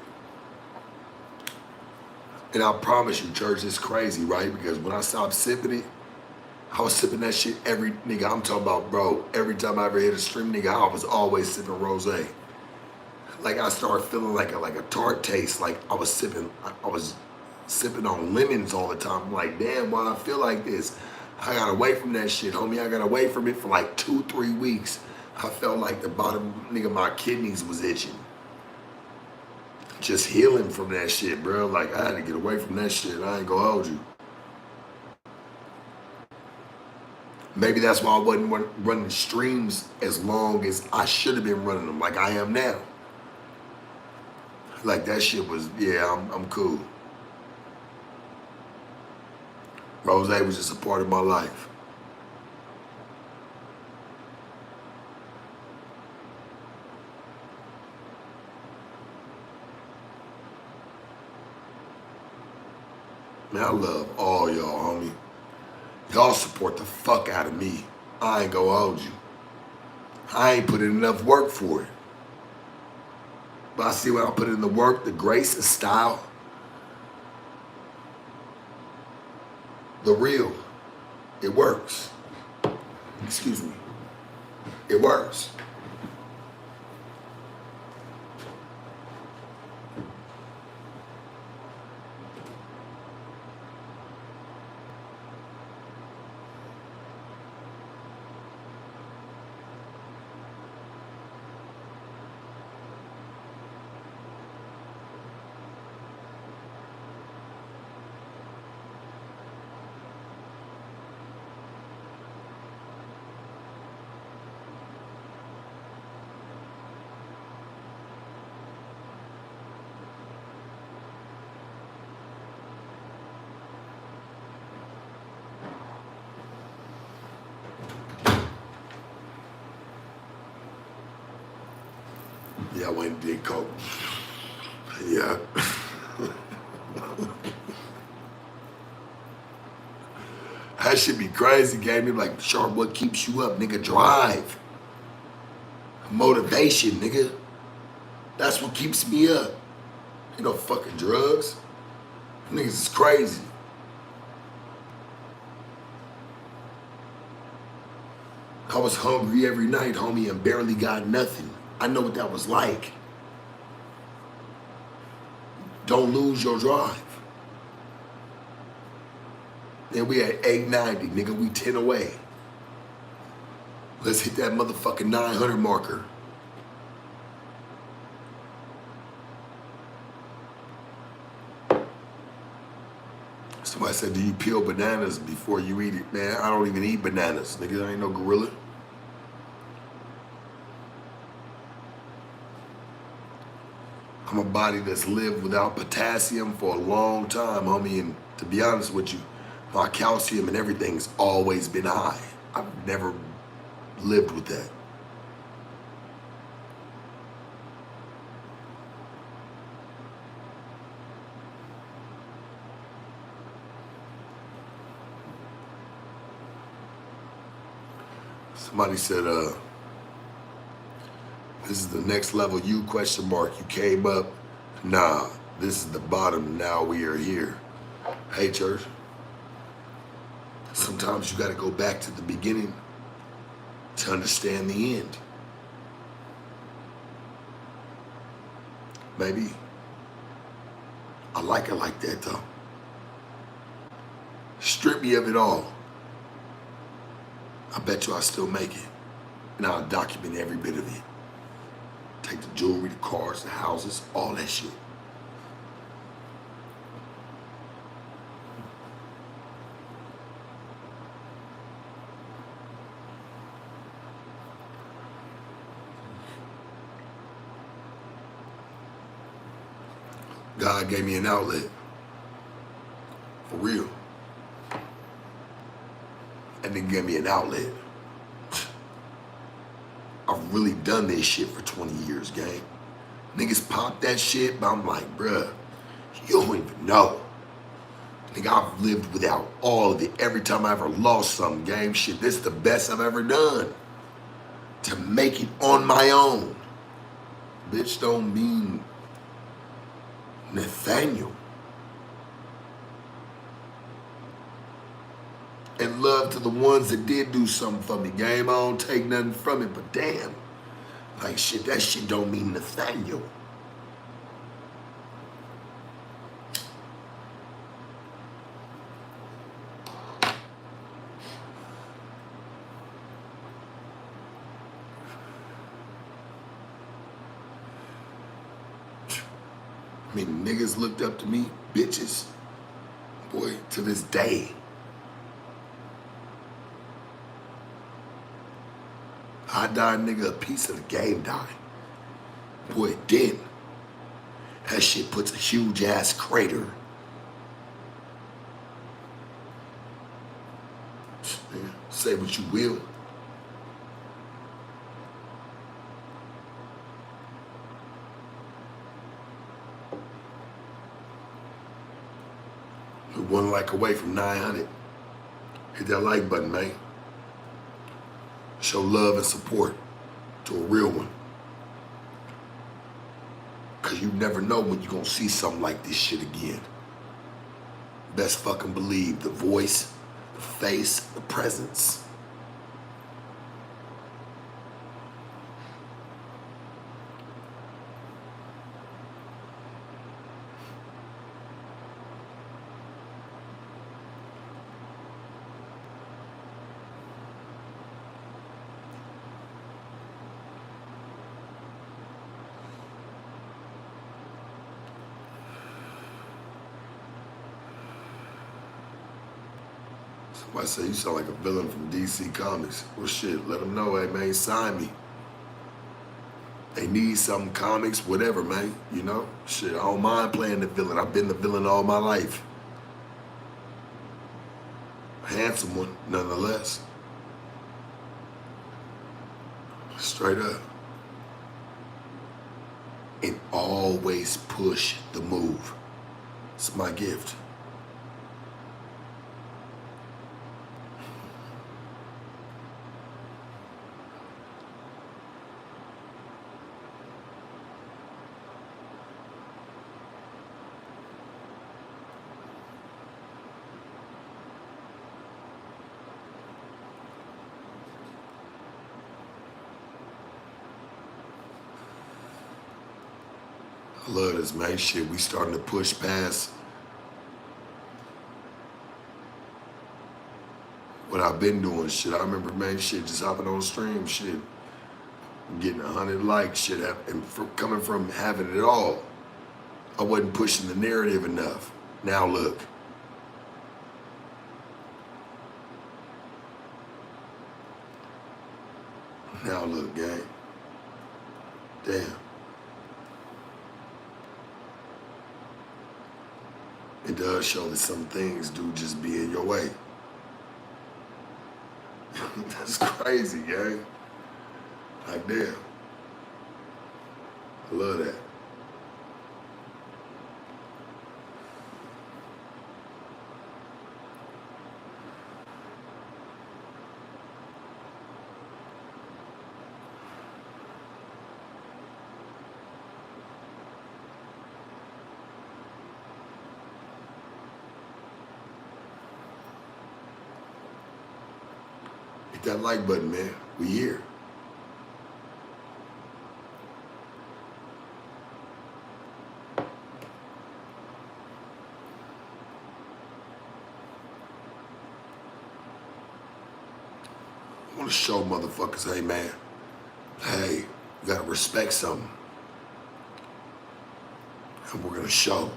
And I promise you, church, it's crazy, right? Because when I stopped sipping it, I was sipping that shit every, nigga, I'm talking about, bro, every time I ever hit a stream, nigga, I was always sipping rosé. Like I started feeling like a tart taste, like I was sipping on lemons all the time. I'm like, damn, why I feel like this? I got away from that shit, homie. I got away from it for like 2-3 weeks. I felt like the bottom, nigga, my kidneys was itching. Just healing from that shit, bro. Like I had to get away from that shit. I ain't gonna hold you. Maybe that's why I wasn't running streams as long as I should have been running them, like I am now. Like that shit was, yeah, I'm cool. Rosé was just a part of my life. Man, I love all y'all, homie. Y'all support the fuck out of me. I ain't gonna hold you. I ain't put in enough work for it. But I see when I put in the work, the grace, the style, the real, it works. Excuse me. It works. Yeah, I went and did coke. Yeah. That should be crazy, gang. They be like, Sharp, what keeps you up, nigga? Drive. Motivation, nigga. That's what keeps me up. Ain't no fucking drugs. Niggas is crazy. I was hungry every night, homie, and barely got nothing. I know what that was like. Don't lose your drive. Then we at 890, nigga, we 10 away. Let's hit that motherfucking 900 marker. Somebody said, do you peel bananas before you eat it? Man, I don't even eat bananas. Nigga, I ain't no gorilla. I'm a body that's lived without potassium for a long time, homie, and to be honest with you, my calcium and everything's always been high. I've never lived with that. Somebody said, this is the next level you, question mark. You came up. Nah, this is the bottom. Now we are here. Hey, church. Sometimes you got to go back to the beginning to understand the end. Maybe. I like it like that, though. Strip me of it all. I bet you I still make it. And I'll document every bit of it. Take the jewelry, the cars, the houses, all that shit. God gave me an outlet. For real. And then gave me an outlet. I've really done this shit for 20 years, gang. Niggas pop that shit, but I'm like, bruh, you don't even know. Nigga, I've lived without all of it. Every time I ever lost something, gang, shit, this is the best I've ever done. To make it on my own. Bitch don't mean Nathaniel. And love to the ones that did do something for me, game. I don't take nothing from it, but damn. Like shit, that shit don't mean Nathaniel. I mean, niggas looked up to me, bitches. Boy, to this day. I died, nigga, a piece of the game died. Boy, it did. That shit puts a huge ass crater. Say what you will. We're one like away from 900. Hit that like button, man. Show love and support to a real one. Cause you never know when you're gonna see something like this shit again. Best fucking believe the voice, the face, the presence. Somebody say you sound like a villain from DC Comics. Well, shit, let them know, hey, man, sign me. They need some comics, whatever, man, you know? Shit, I don't mind playing the villain. I've been the villain all my life. Handsome one, nonetheless. Straight up. and always push the move. It's my gift. I love this, man. Shit, we starting to push past what I've been doing. Shit, I remember, man, shit, just hopping on stream, shit, getting 100 likes, shit, and coming from having it all. I wasn't pushing the narrative enough. Now look. Now look, gang. Damn. It does show that some things do just be in your way. That's crazy, gang. Like, damn. I love that. Hit that like button, man. We here. I want to show motherfuckers, hey, man, hey, you gotta respect something. And we're gonna show.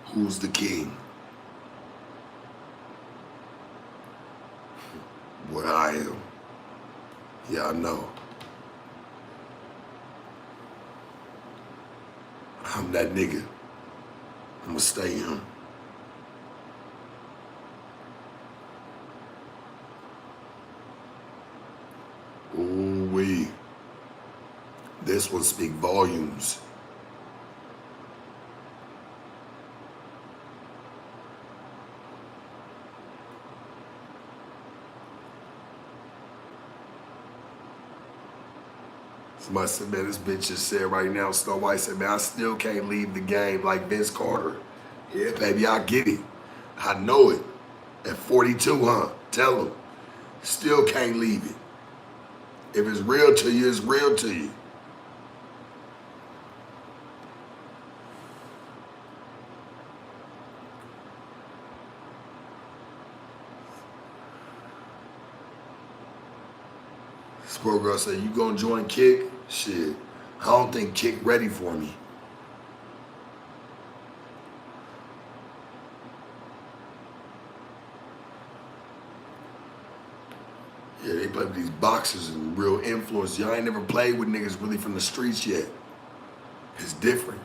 Who's the king? What I am. Yeah, I know. I'm that nigga. I'ma stay him. Ooh-wee. This one speak volumes. Somebody said, man, this bitch just said right now, Snow White said, man, I still can't leave the game like Vince Carter. Yeah, baby, I get it. I know it. At 42, huh? Tell him. Still can't leave it. If it's real to you, it's real to you. This poor girl said, you gonna join Kick? Shit, I don't think Kick ready for me. Yeah, they play with these boxers and real influence. Y'all ain't never played with niggas really from the streets yet. It's different.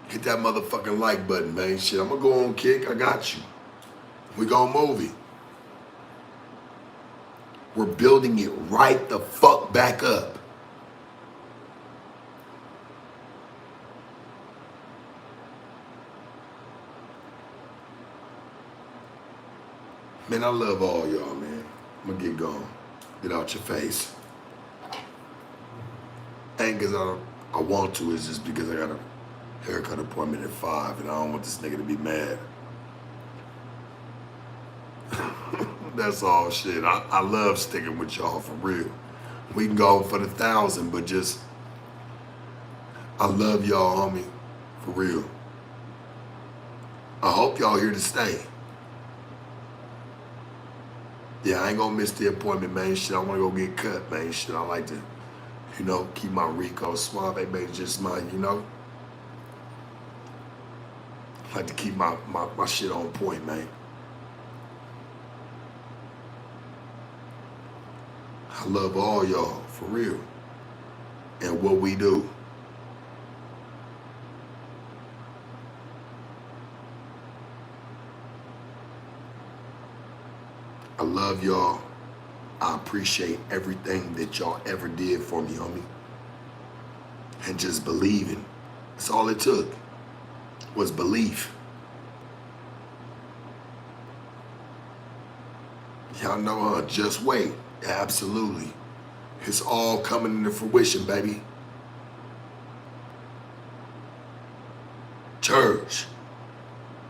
Hit that motherfucking like button, man. Shit, I'm gonna go on Kick. I got you. We gonna move it. We're building it right the fuck back up. Man, I love all y'all, man. I'm gonna get going. Get out your face. Ain't cause I want to, it's just because I got a haircut appointment at 5 and I don't want this nigga to be mad. That's all shit. I love sticking with y'all for real. We can go for the 1,000, but just, I love y'all, homie, for real. I hope y'all here to stay. Yeah, I ain't gonna miss the appointment, man. Shit, I wanna go get cut, man. Shit, I like to, you know, keep my Rico Suave, man, just my, you know. I like to keep my shit on point, man. I love all y'all, for real. And what we do. I love y'all. I appreciate everything that y'all ever did for me, homie. And just believing. That's all it took, was belief. Y'all know, just wait. Absolutely. It's all coming into fruition, baby. Church.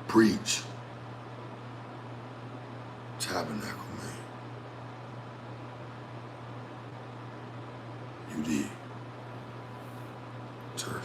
Preach. Tabernacle, man. You did. Church.